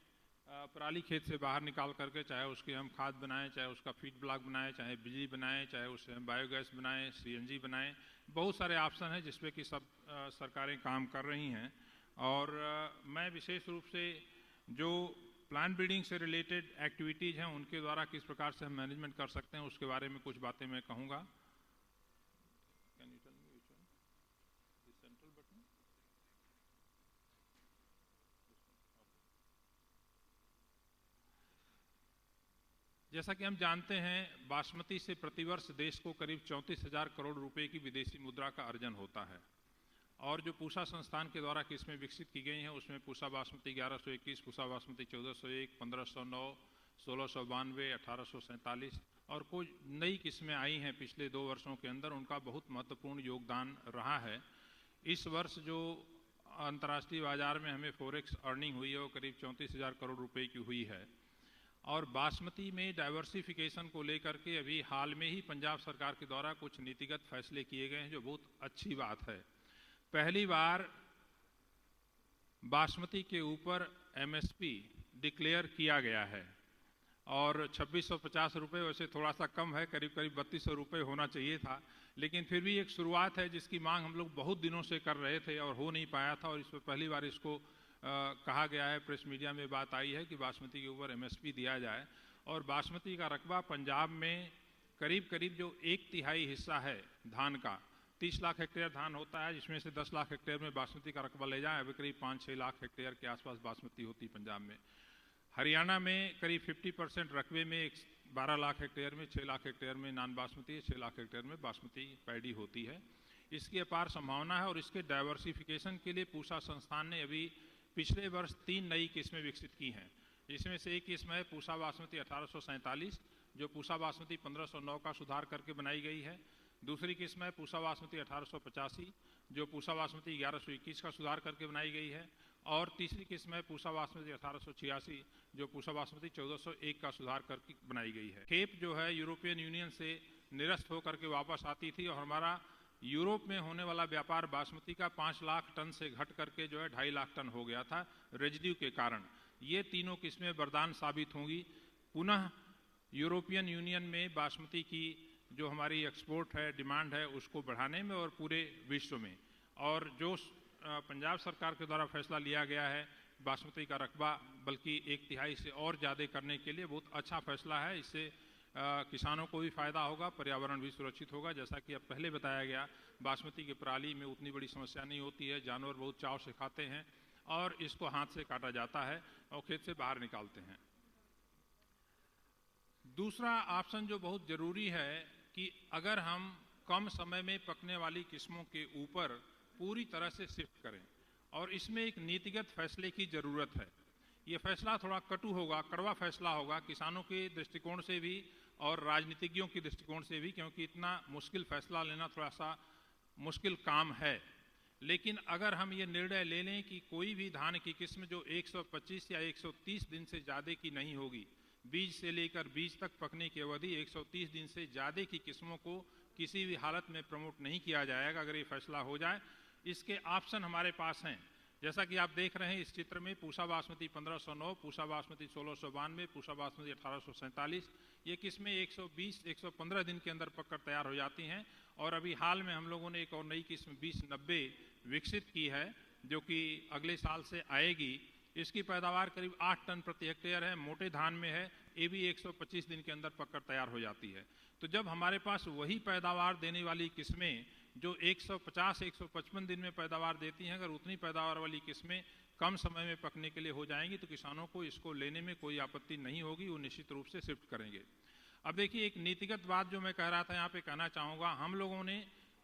पराली खेत से बाहर निकाल करके चाहे उसकी हम खाद बनाएं, चाहे उसका फीड ब्लॉक बनाएं, चाहे बिजली बनाएं, चाहे उससे हम बायोगैस बनाएं, CNG बनाएं, बहुत सारे ऑप्शन हैं जिसपे कि सब सरकारें काम कर रही हैं। और मैं विशेष रूप से जो प्लान बिल्डिंग से रिलेटेड एक्टिविटीज़ हैं उनके द्वारा किस प्रकार से हम मैनेजमेंट कर सकते हैं उसके बारे में कुछ बातें मैं कहूँगा। Can you tell me which one this central button? जैसा कि हम जानते हैं, बासमती से प्रतिवर्ष देश को करीब 34,000 करोड़ रुपए की विदेशी मुद्रा का अर्जन होता है। और जो पूसा संस्थान के द्वारा किस्में विकसित की गई हैं उसमें पूसा बासमती 1121, पूसा बासमती 1401, 1509, 1692, 1847 और कुछ नई किस्में आई हैं पिछले 2 वर्षों के अंदर, उनका बहुत महत्वपूर्ण योगदान रहा है। इस वर्ष जो अंतर्राष्ट्रीय बाजार में हमें फॉरेक्स अर्निंग हुई है वो करीब 34,000 करोड़ रुपए की हुई है। और बासमती में डाइवर्सिफिकेशन को लेकर के अभी हाल में ही पंजाब सरकार के द्वारा कुछ नीतिगत फैसले किए गए हैं जो बहुत अच्छी बात है। पहली बार बासमती के ऊपर MSP डिक्लेयर किया गया है और 2650 रुपये, वैसे थोड़ा सा कम है, करीब करीब 3200 रुपये होना चाहिए था, लेकिन फिर भी एक शुरुआत है जिसकी मांग हम लोग बहुत दिनों से कर रहे थे और हो नहीं पाया था। और इस पर पहली बार इसको कहा गया है, प्रेस मीडिया में बात आई है कि बासमती के ऊपर MSP दिया जाए। और बासमती का रकबा पंजाब में करीब करीब जो 1/3 हिस्सा है धान का, 30 लाख हेक्टेयर धान होता है जिसमें से 10 लाख हेक्टेयर में बासमती का रकबा ले जाए, अभी करीब 5-6 लाख हेक्टेयर के आसपास बासमती होती पंजाब में। हरियाणा में करीब 50% रकबे में 12 लाख हेक्टेयर में 6 लाख हेक्टेयर में नॉन बासमती, 6 लाख हेक्टेयर में बासमती पैडी होती है। इसकी अपार संभावना है और इसके डाइवर्सिफिकेशन के लिए पूसा संस्थान ने अभी पिछले वर्ष 3 नई किस्में विकसित की हैं, जिसमें से एक किस्म है पूसा बासमती 1847 जो पूसा बासमती 1509 का सुधार करके बनाई गई है। दूसरी किस्म है पूसा बासमती 1885 जो पूसा बासमती 1121 का सुधार करके बनाई गई है। और तीसरी किस्म है पूसा बासमती 1886, जो पूसा बासमती 1401 का सुधार करके बनाई गई है। खेप जो है यूरोपियन यूनियन से निरस्त होकर के वापस आती थी और हमारा यूरोप में होने वाला व्यापार बासमती का 5 लाख टन से घट करके जो है 2.5 लाख टन हो गया था रेजिड्यू के कारण। ये तीनों किस्में वरदान साबित होंगी पुनः यूरोपियन यूनियन में बासमती की जो हमारी एक्सपोर्ट है, डिमांड है, उसको बढ़ाने में और पूरे विश्व में। और जो पंजाब सरकार के द्वारा फैसला लिया गया है बासमती का रकबा बल्कि 1/3 से और ज़्यादा करने के लिए, बहुत अच्छा फैसला है। इससे किसानों को भी फ़ायदा होगा, पर्यावरण भी सुरक्षित होगा। जैसा कि अब पहले बताया गया, बासमती की पराली में उतनी बड़ी समस्या नहीं होती है, जानवर बहुत चाव से खाते हैं और इसको हाथ से काटा जाता है और खेत से बाहर निकालते हैं। दूसरा ऑप्शन जो बहुत ज़रूरी है कि अगर हम कम समय में पकने वाली किस्मों के ऊपर पूरी तरह से शिफ्ट करें, और इसमें एक नीतिगत फैसले की ज़रूरत है। ये फैसला थोड़ा कटु होगा, कड़वा फैसला होगा किसानों के दृष्टिकोण से भी और राजनीतिज्ञों के दृष्टिकोण से भी, क्योंकि इतना मुश्किल फैसला लेना थोड़ा सा मुश्किल काम है। लेकिन अगर हम ये निर्णय ले लें कि कोई भी धान की किस्म जो 125 या 130 दिन से ज़्यादा की नहीं होगी, बीज से लेकर बीज तक पकने की अवधि 130 दिन से ज़्यादा की किस्मों को किसी भी हालत में प्रमोट नहीं किया जाएगा। अगर ये फैसला हो जाए, इसके ऑप्शन हमारे पास हैं। जैसा कि आप देख रहे हैं इस चित्र में, पूसा बासमती 1509, पूसा बासमती 1692, पूसा बासमती 1847, ये किस्में 120-115 दिन के अंदर पककर तैयार हो जाती हैं। और अभी हाल में हम लोगों ने एक और नई किस्म 2090 विकसित की है जो कि अगले साल से आएगी। इसकी पैदावार करीब 8 टन प्रति हेक्टेयर है, मोटे धान में है, ये भी 125 दिन के अंदर पककर तैयार हो जाती है। तो जब हमारे पास वही पैदावार देने वाली किस्में जो 150-155 दिन में पैदावार देती हैं, अगर उतनी पैदावार वाली किस्में कम समय में पकने के लिए हो जाएंगी तो किसानों को इसको लेने में कोई आपत्ति नहीं होगी, वो निश्चित रूप से शिफ्ट करेंगे। अब देखिए, एक नीतिगत बात जो मैं कह रहा था यहाँ पे कहना चाहूँगा, हम लोगों ने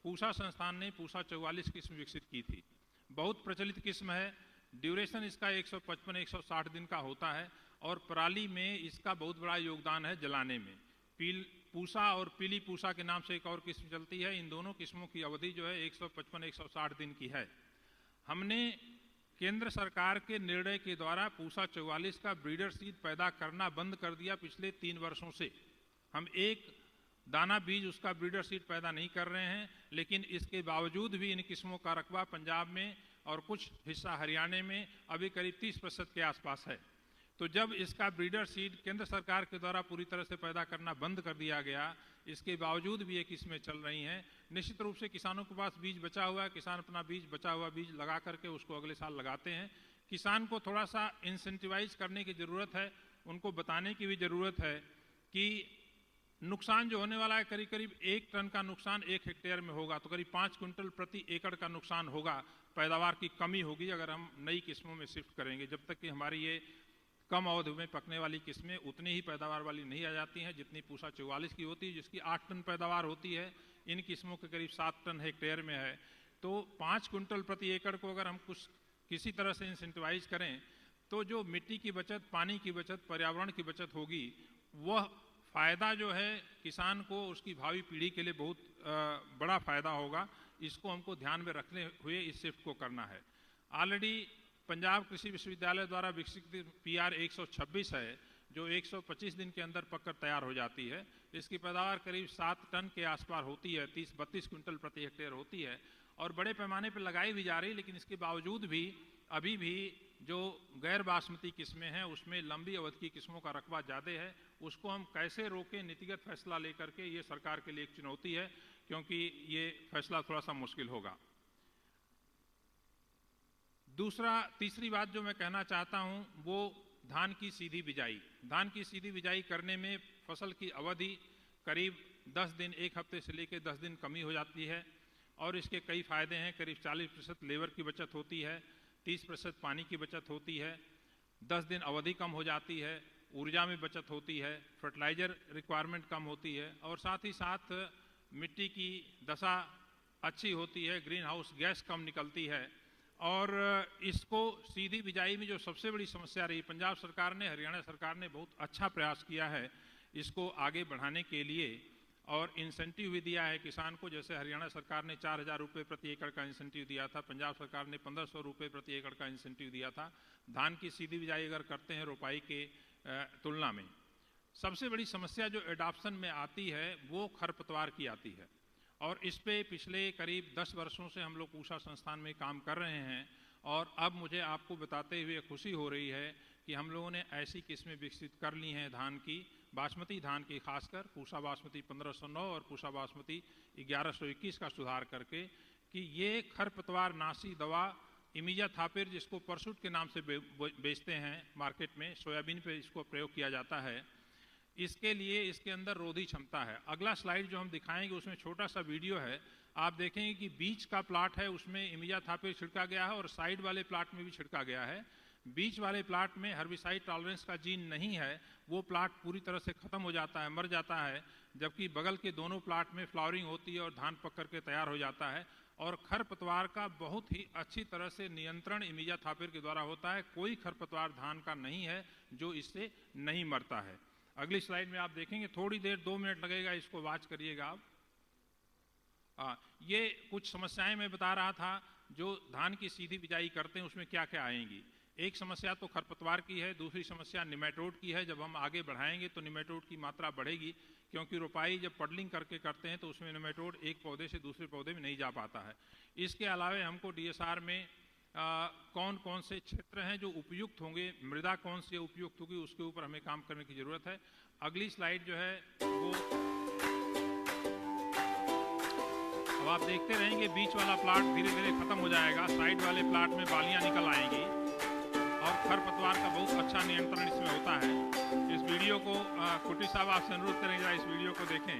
पूसा संस्थान ने पूसा 44 किस्म विकसित की थी। बहुत प्रचलित किस्म है, ड्यूरेशन इसका 155-160 दिन का होता है और पराली में इसका बहुत बड़ा योगदान है जलाने में। पूसा और पीली पूसा के नाम से एक और किस्म चलती है। इन दोनों किस्मों की अवधि जो है 155-160 दिन की है। हमने केंद्र सरकार के निर्णय के द्वारा पूसा 44 का ब्रीडर सीड पैदा करना बंद कर दिया पिछले 3 वर्षों से। हम एक दाना बीज उसका ब्रीडर सीड पैदा नहीं कर रहे हैं, लेकिन इसके बावजूद भी इन किस्मों का रकबा पंजाब में और कुछ हिस्सा हरियाणा में अभी करीब 30% के आसपास है। तो जब इसका ब्रीडर सीड केंद्र सरकार के द्वारा पूरी तरह से पैदा करना बंद कर दिया गया, इसके बावजूद भी ये किस्में चल रही हैं। निश्चित रूप से किसानों के पास बीज बचा हुआ है, किसान अपना बीज बचा हुआ बीज लगा करके उसको अगले साल लगाते हैं। किसान को थोड़ा सा इंसेंटिवाइज करने की ज़रूरत है, उनको बताने की भी ज़रूरत है कि नुकसान जो होने वाला है करीब करीब 1 टन का नुकसान 1 हेक्टेयर में होगा, तो करीब 5 क्विंटल प्रति एकड़ का नुकसान होगा। पैदावार की कमी होगी अगर हम नई किस्मों में शिफ्ट करेंगे। जब तक कि हमारी ये कम अवधि में पकने वाली किस्में उतनी ही पैदावार वाली नहीं आ जाती हैं जितनी पूसा 44 की होती है, जिसकी 8 टन पैदावार होती है। इन किस्मों के करीब 7 टन हेक्टेयर में है। तो 5 क्विंटल प्रति एकड़ को अगर हम कुछ किसी तरह से इंसेंटिवाइज करें तो जो मिट्टी की बचत, पानी की बचत, पर्यावरण की बचत होगी, वह फ़ायदा जो है किसान को उसकी भावी पीढ़ी के लिए बहुत बड़ा फ़ायदा होगा। इसको हमको ध्यान में रखते हुए इस शिफ्ट को करना है। ऑलरेडी पंजाब कृषि विश्वविद्यालय द्वारा विकसित PR 126 है जो 125 दिन के अंदर पककर तैयार हो जाती है। इसकी पैदावार करीब 7 टन के आसपास होती है, 30-32 क्विंटल प्रति हेक्टेयर होती है और बड़े पैमाने पर लगाई भी जा रही है। लेकिन इसके बावजूद भी अभी भी जो गैर बासमती किस्में हैं उसमें लंबी अवधि की किस्मों का रकबा ज़्यादा है। उसको हम कैसे रोकें, नीतिगत फैसला लेकर के, ये सरकार के लिए एक चुनौती है, क्योंकि ये फैसला थोड़ा सा मुश्किल होगा। तीसरी बात जो मैं कहना चाहता हूं वो धान की सीधी बिजाई। धान की सीधी बिजाई करने में फसल की अवधि करीब 10 दिन, 1 हफ्ते से लेकर 10 दिन कमी हो जाती है और इसके कई फायदे हैं। करीब 40% लेबर की बचत होती है, 30% पानी की बचत होती है, 10 दिन अवधि कम हो जाती है, ऊर्जा में बचत होती है, फर्टिलाइजर रिक्वायरमेंट कम होती है और साथ ही साथ मिट्टी की दशा अच्छी होती है, ग्रीन हाउस गैस कम निकलती है। और इसको सीधी बिजाई में जो सबसे बड़ी समस्या रही, पंजाब सरकार ने, हरियाणा सरकार ने बहुत अच्छा प्रयास किया है इसको आगे बढ़ाने के लिए। और इंसेंटिव भी दिया है किसान को। जैसे हरियाणा सरकार ने 4,000 रुपये प्रति एकड़ का इंसेंटिव दिया था, पंजाब सरकार ने 1,500 रुपये प्रति एकड़ का इंसेंटिव दिया था धान की सीधी बिजाई अगर करते हैं रोपाई के तुलना में। सबसे बड़ी समस्या जो एडॉप्शन में आती है वो खरपतवार की आती है, और इस पे पिछले करीब 10 वर्षों से हम लोग पूषा संस्थान में काम कर रहे हैं। और अब मुझे आपको बताते हुए खुशी हो रही है कि हम लोगों ने ऐसी किस्में विकसित कर ली हैं धान की, बासमती धान की खासकर, पूषा बासमती 1509 और पूषा बासमती 1121 का सुधार करके, कि ये खरपतवार नाशी दवा इमिजा थापिर, जिसको परसूट के नाम से बेचते हैं मार्केट में, सोयाबीन पे इसको प्रयोग किया जाता है, इसके लिए इसके अंदर रोधी क्षमता है। अगला स्लाइड जो हम दिखाएंगे उसमें छोटा सा वीडियो है, आप देखेंगे कि बीच का प्लाट है उसमें इमिजा थापिर छिड़का गया है और साइड वाले प्लाट में भी छिड़का गया है। बीच वाले प्लाट में हर्बिसाइड टॉलरेंस का जीन नहीं है, वो प्लाट पूरी तरह से खत्म हो जाता है, मर जाता है, जबकि बगल के दोनों प्लाट में फ्लावरिंग होती है और धान पक करके तैयार हो जाता है। और खरपतवार का बहुत ही अच्छी तरह से नियंत्रण इमिजा थापिर के द्वारा होता है। कोई खरपतवार धान का नहीं है जो इससे नहीं मरता है। अगली स्लाइड में आप देखेंगे, थोड़ी देर 2 मिनट लगेगा, इसको वॉच करिएगा आप। ये कुछ समस्याएं मैं बता रहा था जो धान की सीधी बिजाई करते हैं उसमें क्या क्या आएंगी। एक समस्या तो खरपतवार की है, दूसरी समस्या निमेटोड की है। जब हम आगे बढ़ाएंगे तो निमेटोड की मात्रा बढ़ेगी, क्योंकि रोपाई जब पडलिंग करके करते हैं तो उसमें निमेटोड एक पौधे से दूसरे पौधे में नहीं जा पाता है। इसके अलावा हमको डीएसआर में कौन कौन से क्षेत्र हैं जो उपयुक्त होंगे, मृदा कौन सी उपयुक्त होगी, उसके ऊपर हमें काम करने की जरूरत है। अगली स्लाइड जो है वो अब आप देखते रहेंगे, बीच वाला प्लाट धीरे धीरे खत्म हो जाएगा, साइड वाले प्लाट में बालियां निकल आएंगी और खरपतवार का बहुत अच्छा नियंत्रण इसमें होता है। इस वीडियो को कुटी साहब आपसे अनुरोध करेंगे, इस वीडियो को देखें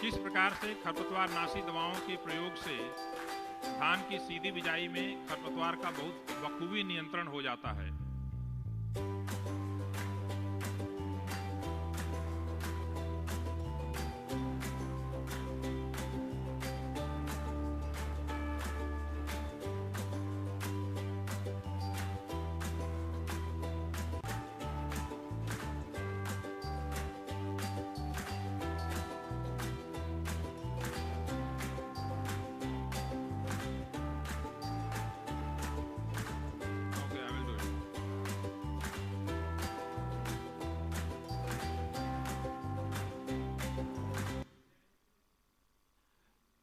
किस प्रकार से खरपतवार नाशी दवाओं के प्रयोग से धान की सीधी बिजाई में खरपतवार का बहुत बखूबी नियंत्रण हो जाता है।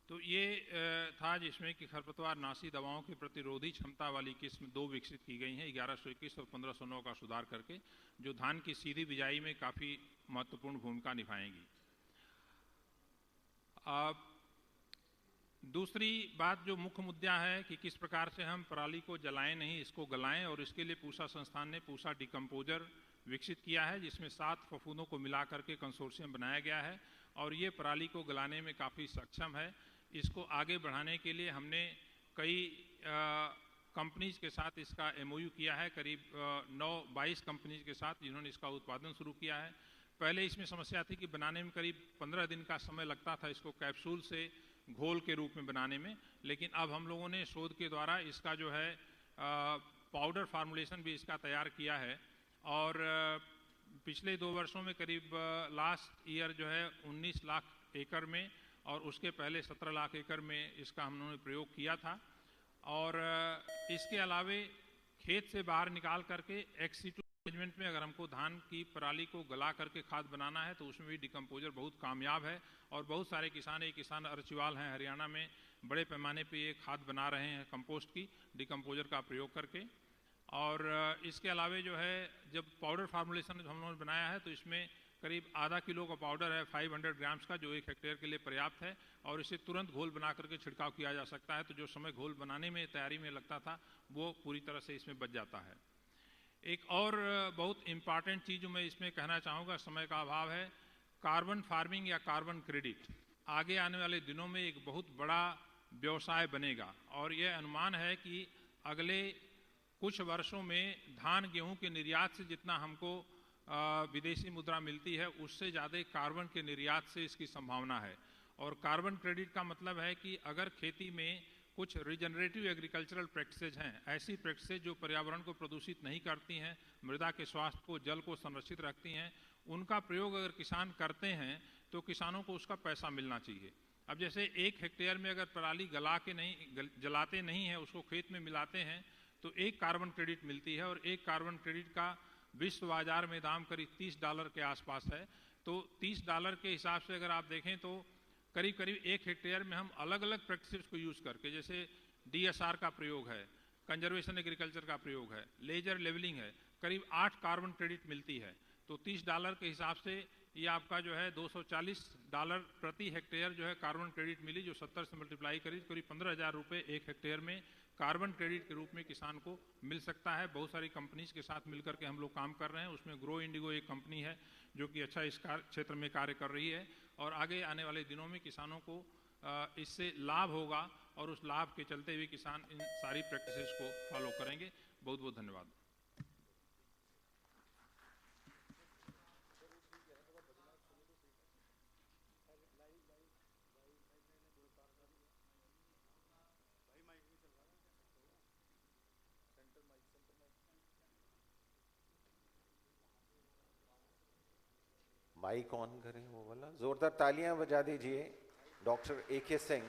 तो ये था जिसमें कि खरपतवार नाशी दवाओं की प्रतिरोधी क्षमता वाली किस्म 2 विकसित की गई हैं 1121 और 1509 का सुधार करके, जो धान की सीधी बिजाई में काफ़ी महत्वपूर्ण भूमिका निभाएंगी। दूसरी बात जो मुख्य मुद्दा है कि किस प्रकार से हम पराली को जलाएं नहीं, इसको गलाएं, और इसके लिए पूषा संस्थान ने पूषा डिकम्पोजर विकसित किया है जिसमें 7 फफूंदों को मिला करके कंसोर्शियम बनाया गया है और ये पराली को गलाने में काफ़ी सक्षम है। इसको आगे बढ़ाने के लिए हमने कई कंपनीज के साथ इसका MOU किया है, करीब 22 कंपनीज के साथ जिन्होंने इसका उत्पादन शुरू किया है। पहले इसमें समस्या थी कि बनाने में करीब 15 दिन का समय लगता था इसको कैप्सूल से घोल के रूप में बनाने में, लेकिन अब हम लोगों ने शोध के द्वारा इसका जो है पाउडर फार्मुलेशन भी इसका तैयार किया है और पिछले 2 वर्षों में करीब लास्ट ईयर जो है 19 लाख एकड़ में और उसके पहले 17 लाख एकड़ में इसका हम लोगों ने प्रयोग किया था। और इसके अलावे खेत से बाहर निकाल करके एक्सीटू मैनेजमेंट में अगर हमको धान की पराली को गला करके खाद बनाना है तो उसमें भी डिकम्पोजर बहुत कामयाब है और बहुत सारे किसान अर्चिवाल हैं हरियाणा में, बड़े पैमाने पे ये खाद बना रहे हैं कंपोस्ट की डिकम्पोजर का प्रयोग करके। और इसके अलावे जो है जब पाउडर फार्मुलेशन हम लोगों ने बनाया है तो इसमें करीब आधा किलो का पाउडर है 500 ग्राम्स का, जो 1 हेक्टेयर के लिए पर्याप्त है और इसे तुरंत घोल बना करके छिड़काव किया जा सकता है। तो जो समय घोल बनाने में तैयारी में लगता था वो पूरी तरह से इसमें बच जाता है। एक और बहुत इम्पॉर्टेंट चीज़ जो मैं इसमें कहना चाहूँगा, समय का अभाव है, कार्बन फार्मिंग या कार्बन क्रेडिट आगे आने वाले दिनों में एक बहुत बड़ा व्यवसाय बनेगा और ये अनुमान है कि अगले कुछ वर्षों में धान गेहूं के निर्यात से जितना हमको विदेशी मुद्रा मिलती है उससे ज़्यादा कार्बन के निर्यात से इसकी संभावना है। और कार्बन क्रेडिट का मतलब है कि अगर खेती में कुछ रिजनरेटिव एग्रीकल्चरल प्रैक्टिसेज हैं, ऐसी प्रैक्टिसेज जो पर्यावरण को प्रदूषित नहीं करती हैं, मृदा के स्वास्थ्य को, जल को संरक्षित रखती हैं, उनका प्रयोग अगर किसान करते हैं तो किसानों को उसका पैसा मिलना चाहिए। अब जैसे 1 हेक्टेयर में अगर पराली जलाते नहीं हैं, उसको खेत में मिलाते हैं तो 1 कार्बन क्रेडिट मिलती है, और 1 कार्बन क्रेडिट का विश्व बाजार में दाम करीब $30 के आसपास है। तो $30 के हिसाब से अगर आप देखें तो करीब करीब 1 हेक्टेयर में हम अलग अलग प्रैक्टिसेस को यूज करके, जैसे DSR का प्रयोग है, कंजर्वेशन एग्रीकल्चर का प्रयोग है, लेजर लेवलिंग है, करीब 8 कार्बन क्रेडिट मिलती है। तो $30 के हिसाब से ये आपका जो है $240 प्रति हेक्टेयर जो है कार्बन क्रेडिट मिली, जो 70 से मल्टीप्लाई करी करीब 15,000 रुपये 1 हेक्टेयर में कार्बन क्रेडिट के रूप में किसान को मिल सकता है। बहुत सारी कंपनीज के साथ मिलकर के हम लोग काम कर रहे हैं, उसमें ग्रो इंडिगो एक कंपनी है जो कि अच्छा इस क्षेत्र में कार्य कर रही है, और आगे आने वाले दिनों में किसानों को इससे लाभ होगा, और उस लाभ के चलते हुए किसान इन सारी प्रैक्टिसेस को फॉलो करेंगे। बहुत बहुत धन्यवाद। माइक ऑन करें वो वाला, जोरदार तालियां बजा दीजिए doctor A.K. Singh.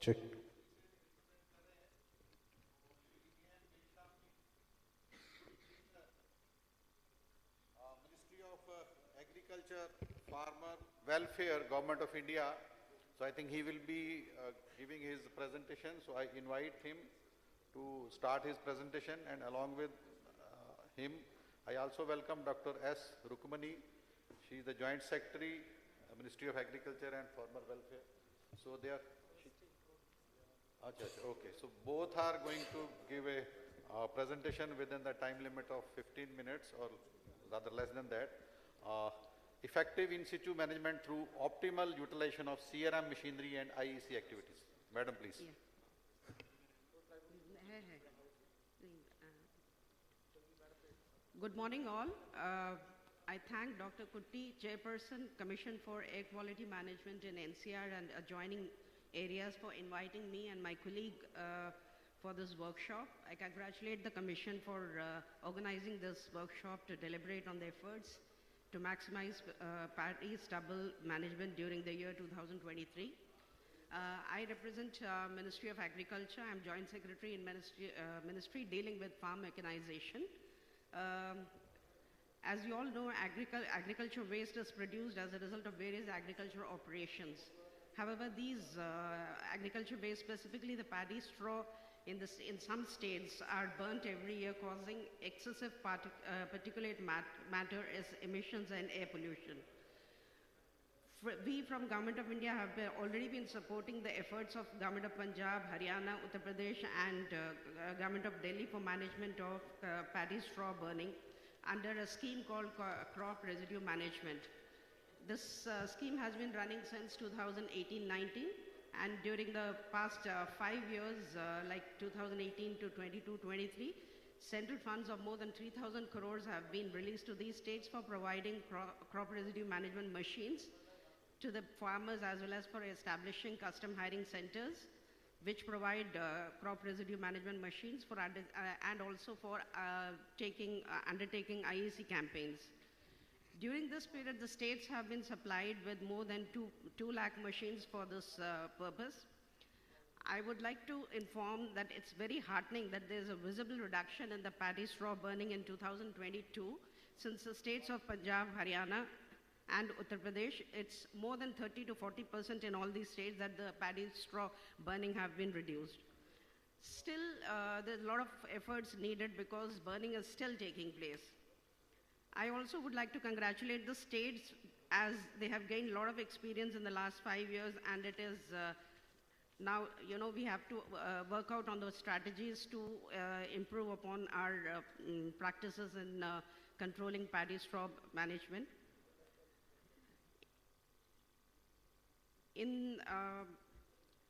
Check. Ministry of Agriculture, Farmer Welfare, Government of India. So I think he will be giving his presentation. So I invite him to start his presentation, and along with him, I also welcome Dr. S. Rukmani. She is the Joint Secretary, Ministry of Agriculture and Farmer Welfare. So they are. Okay, so both are going to give a presentation within the time limit of 15 minutes or rather less than that. Effective in situ management through optimal utilization of CRM machinery and IEC activities. Madam, please. Yeah. Good morning all. I thank Dr. Kutti, Chairperson, Commission for Air Quality Management in NCR and adjoining areas for inviting me and my colleague for this workshop. I congratulate the Commission for organizing this workshop to deliberate on the efforts to maximize Paddy stubble management during the year 2023. I represent Ministry of Agriculture. I'm Joint Secretary in Ministry dealing with farm mechanization. As you all know, agriculture waste is produced as a result of various agricultural operations. However, these agriculture waste, specifically the paddy straw in some states, are burnt every year, causing excessive particulate matter as emissions and air pollution. We from Government of India have already been supporting the efforts of Government of Punjab, Haryana, Uttar Pradesh and Government of Delhi for management of paddy straw burning under a scheme called crop residue management. This scheme has been running since 2018-19, and during the past 5 years, like 2018 to 22-23, central funds of more than 3,000 crores have been released to these states for providing crop residue management machines to the farmers, as well as for establishing custom hiring centers, which provide crop residue management machines for and also for undertaking IEC campaigns. During this period, the states have been supplied with more than 2 lakh machines for this purpose. I would like to inform that it's very heartening that there's a visible reduction in the paddy straw burning in 2022, since the states of Punjab, Haryana, and Uttar Pradesh, it's more than 30 to 40% in all these states that the paddy straw burning have been reduced. Still, there's a lot of efforts needed because burning is still taking place. I also would like to congratulate the states as they have gained a lot of experience in the last 5 years, and it is now, we have to work out on those strategies to improve upon our practices in controlling paddy straw management.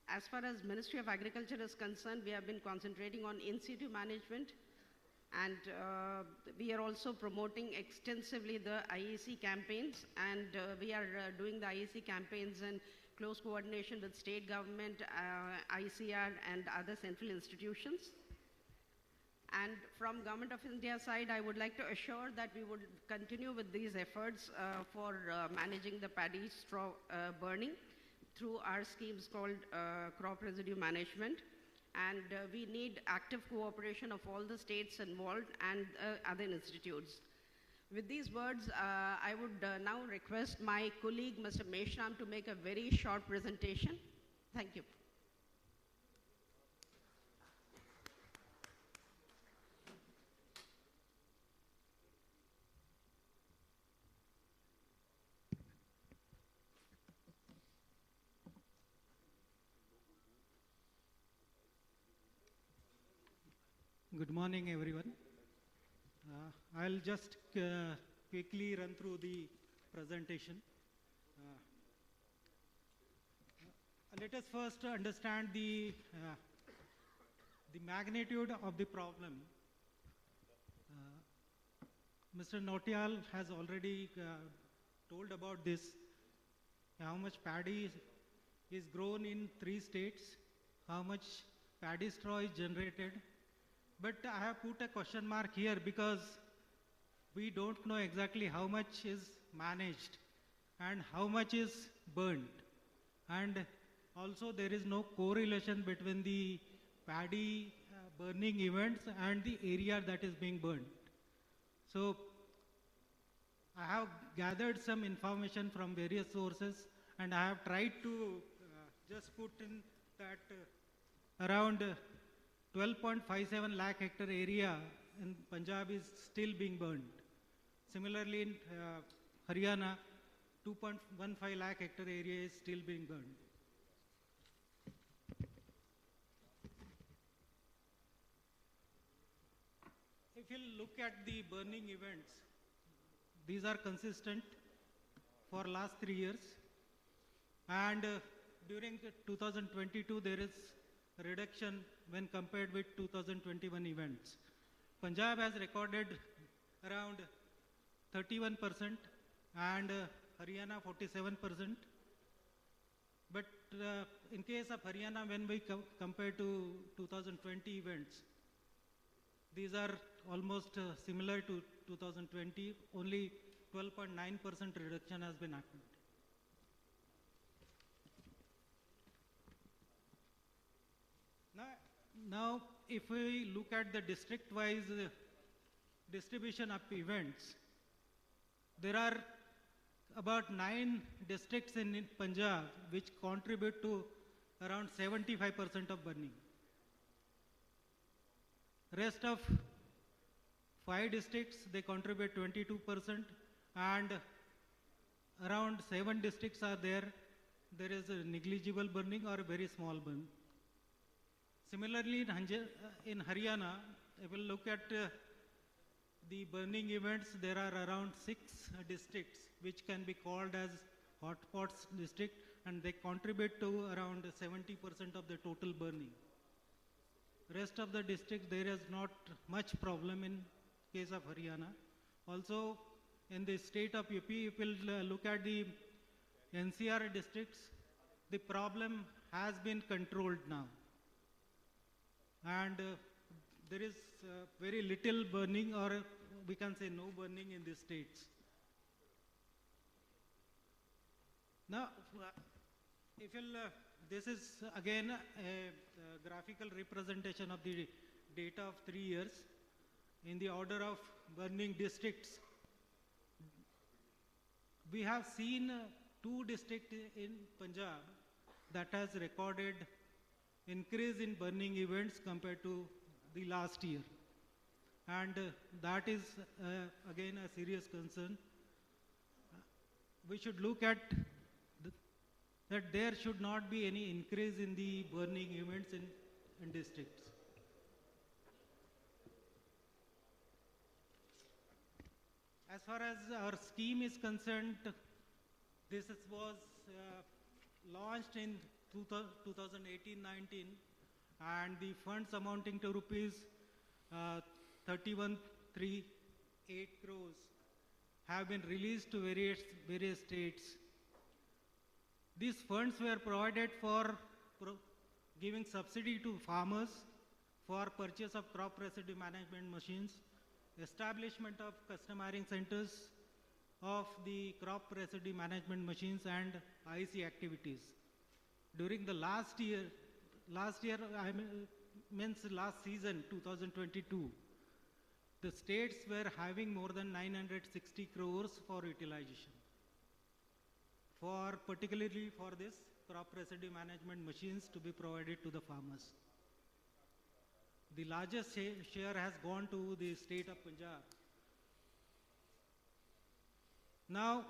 As far as Ministry of Agriculture is concerned, we have been concentrating on in-situ management, and we are also promoting extensively the IEC campaigns, and we are doing the IEC campaigns in close coordination with state government, ICR, and other central institutions. And from Government of India side, I would like to assure that we would continue with these efforts for managing the paddy straw burning through our schemes called crop residue management. And we need active cooperation of all the states involved and other institutes. With these words, I would now request my colleague, Mr. Meshram, to make a very short presentation. Thank you. Good morning, everyone. I'll just quickly run through the presentation. Let us first understand the magnitude of the problem. Mr. Nautiyal has already told about this, how much paddy is grown in 3 states, how much paddy straw is generated. But I have put a question mark here because we don't know exactly how much is managed and how much is burned. And also there is no correlation between the paddy burning events and the area that is being burned. So I have gathered some information from various sources, and I have tried to just put in that around 12.57 lakh hectare area in Punjab is still being burned. Similarly, in Haryana, 2.15 lakh hectare area is still being burned. If you look at the burning events, these are consistent for last 3 years. And during 2022, there is a reduction when compared with 2021 events. Punjab has recorded around 31% and Haryana 47%. But in case of Haryana, when we compare to 2020 events, these are almost similar to 2020, only 12.9% reduction has been happened. Now, if we look at the district-wise distribution of events, there are about 9 districts in Punjab which contribute to around 75% of burning. Rest of 5 districts, they contribute 22%, and around 7 districts are there is a negligible burning or a very small burn. Similarly, in Haryana, if we look at the burning events, there are around 6 districts which can be called as hotspots district, and they contribute to around 70% of the total burning. Rest of the districts, there is not much problem in case of Haryana. Also, in the state of UP, if we look at the NCR districts, the problem has been controlled now. And there is very little burning, or we can say no burning in these states. Now, if you'll, this is again a graphical representation of the data of 3 years in the order of burning districts. We have seen 2 districts in Punjab that has recorded increase in burning events compared to the last year. And that is again a serious concern. we should look at that there should not be any increase in the burning events in districts. As far as our scheme is concerned, was launched in 2018-19, and the funds amounting to rupees 3138 crores have been released to various states. These funds were provided for giving subsidy to farmers for purchase of crop residue management machines, establishment of customizing centers of the crop residue management machines, and IC activities. During the last season 2022, the states were having more than 960 crores for utilization, particularly for this crop residue management machines to be provided to the farmers. The largest share has gone to the state of Punjab. Now,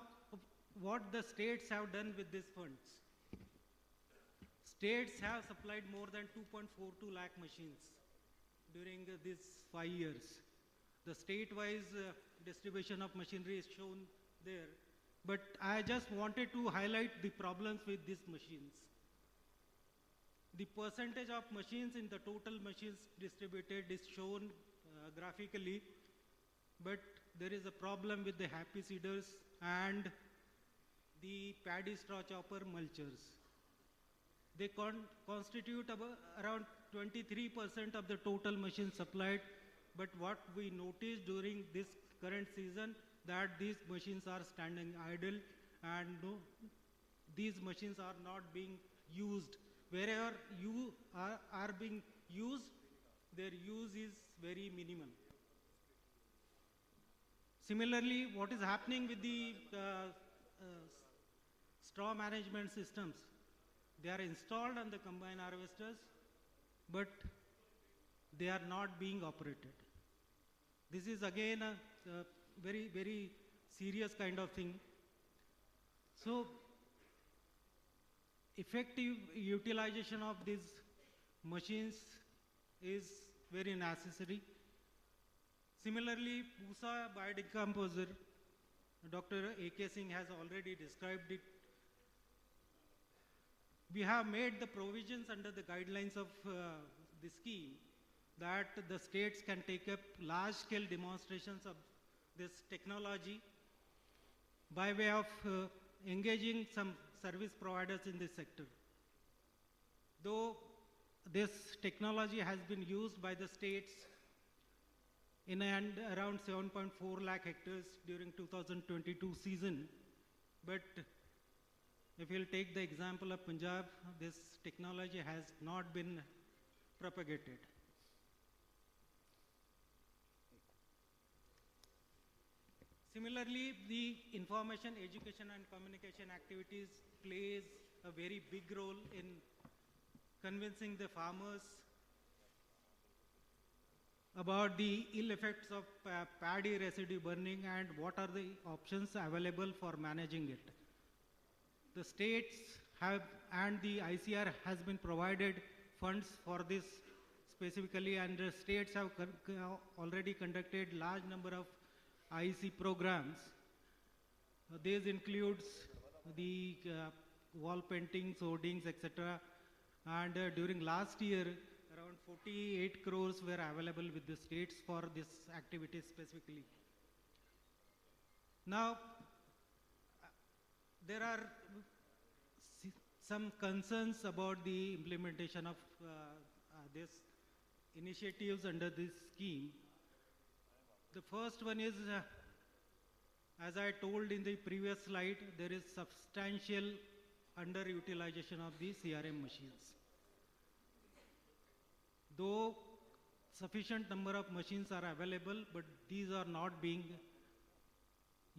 what the states have done with these funds? States have supplied more than 2.42 lakh machines during these 5 years. The state-wise distribution of machinery is shown there. But I just wanted to highlight the problems with these machines. The percentage of machines in the total machines distributed is shown graphically, but there is a problem with the happy seeders and the paddy straw chopper mulchers. They constitute around 23% of the total machines supplied, but what we noticed during this current season that these machines are standing idle and these machines are not being used. Wherever you are being used, their use is very minimal. Similarly, what is happening with the straw management systems? They are installed on the combine harvesters, but they are not being operated. This is again a very, very serious kind of thing. So, effective utilization of these machines is very necessary. Similarly, PUSA biodecomposer, Dr. A.K. Singh has already described it. We have made the provisions under the guidelines of the scheme that the states can take up large-scale demonstrations of this technology by way of engaging some service providers in this sector. Though this technology has been used by the states in around 7.4 lakh hectares during 2022 season, but if you'll take the example of Punjab, this technology has not been propagated. Similarly, the information, education and communication activities plays a very big role in convincing the farmers about the ill effects of paddy residue burning and what are the options available for managing it. The states have and the ICR has been provided funds for this specifically, and the states have already conducted large number of IC programs. These includes the wall paintings, hoardings, etc. And during last year, around 48 crores were available with the states for this activity specifically. Now, there are some concerns about the implementation of these initiatives under this scheme. The first one is, as I told in the previous slide, there is substantial underutilization of the CRM machines. Though sufficient number of machines are available, but these are not being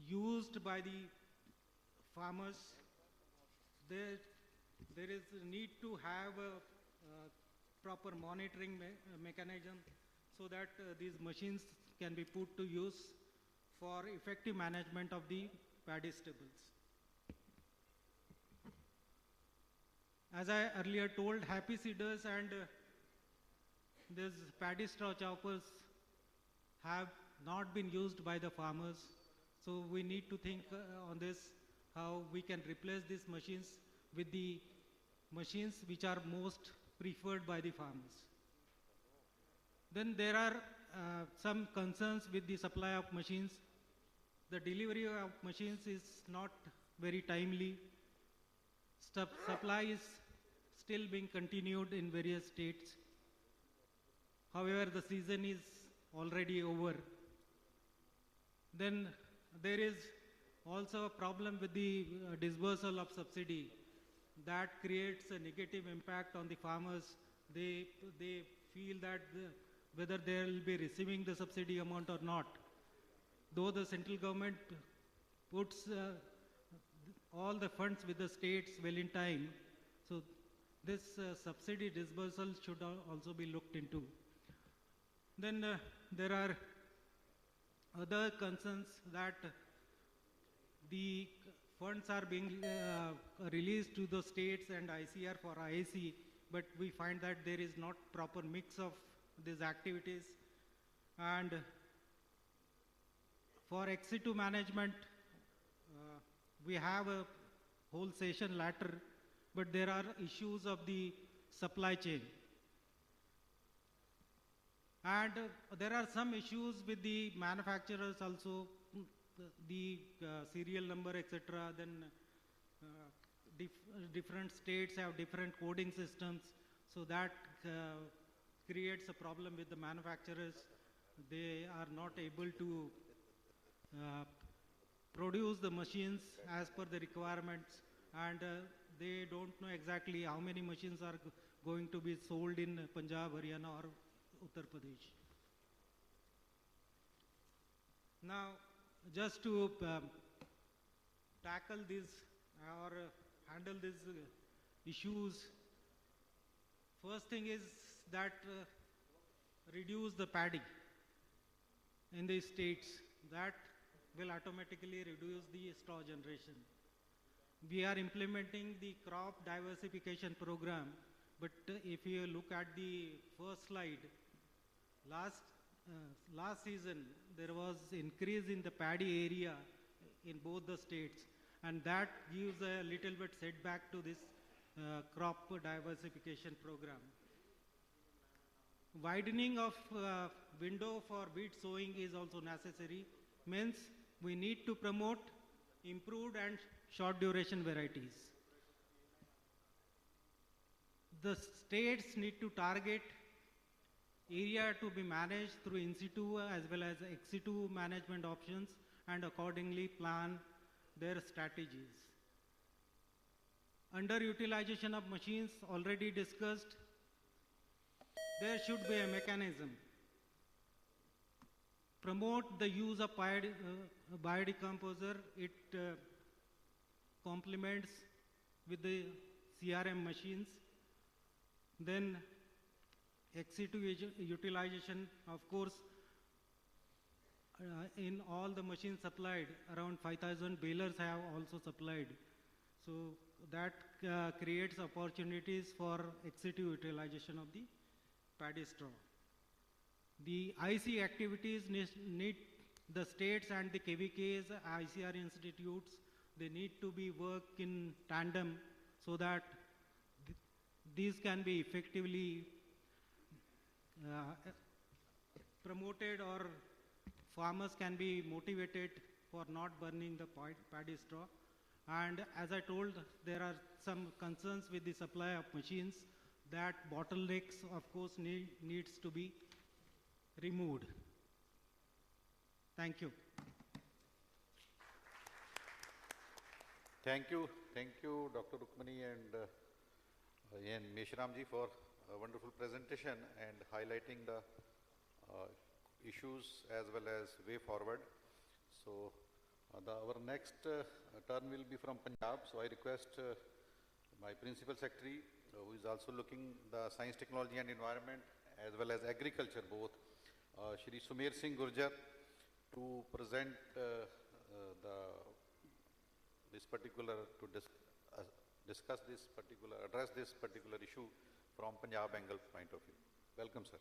used by the farmers. There is a need to have a proper monitoring mechanism so that these machines can be put to use for effective management of the paddy stubbles. as I earlier told, happy seeders and these paddy straw choppers have not been used by the farmers. So we need to think on this, how we can replace these machines with the machines which are most preferred by the farmers. Then there are some concerns with the supply of machines. The delivery of machines is not very timely. Supply is still being continued in various states. However, the season is already over. Then there is also a problem with the disbursal of subsidy. That creates a negative impact on the farmers. They feel that whether they will be receiving the subsidy amount or not. Though the central government puts all the funds with the states well in time, so this subsidy disbursal should also be looked into. Then there are other concerns that the funds are being released to the states and ICR for IAC, but we find that there is not proper mix of these activities. And for ex-situ management, we have a whole session later, but there are issues of the supply chain. And there are some issues with the manufacturers also, the serial number, etc. Then different states have different coding systems, so that creates a problem with the manufacturers. They are not able to produce the machines as per the requirements, and they don't know exactly how many machines are going to be sold in Punjab, Haryana or Uttar Pradesh. Now, just to tackle this or handle these issues, first thing is that reduce the paddy in the states. That will automatically reduce the straw generation. We are implementing the crop diversification program, but if you look at the first slide, last season there was increase in the paddy area in both the states, and that gives a little bit setback to this crop diversification program. Widening of window for wheat sowing is also necessary. Means we need to promote improved and short duration varieties. The states need to target area to be managed through in situ as well as ex situ management options, and accordingly plan their strategies. Underutilization of machines already discussed. There should be a mechanism. Promote the use of biodecomposer. It complements with the CRM machines. Then ex situ utilization, of course, in all the machines supplied, around 5,000 balers have also supplied. So that creates opportunities for ex situ utilization of the paddy straw. The IC activities need the states and the KVKs, ICR institutes, they need to be work in tandem so that these can be effectively promoted, or farmers can be motivated for not burning the paddy straw. And as I told, there are some concerns with the supply of machines. That bottlenecks, of course, needs to be removed. Thank you. Thank you, Dr. Rukmani and Meshram ji for a wonderful presentation and highlighting the issues as well as way forward. So our next turn will be from Punjab. So I request my Principal Secretary, who is also looking the Science, Technology and Environment as well as Agriculture both, Shri Sumer Singh Gurjar, to present this particular address this particular issue from Punjab angle point of view. Welcome, sir.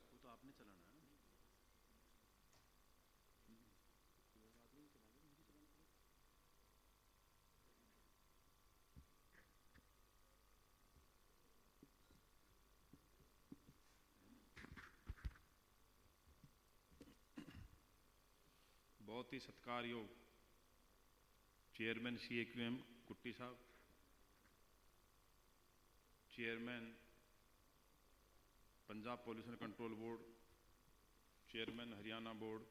बहुत ही सत्कारयोग chairman CAQM कुट्टी साहब, chairman Punjab pollution control board, chairman Haryana board,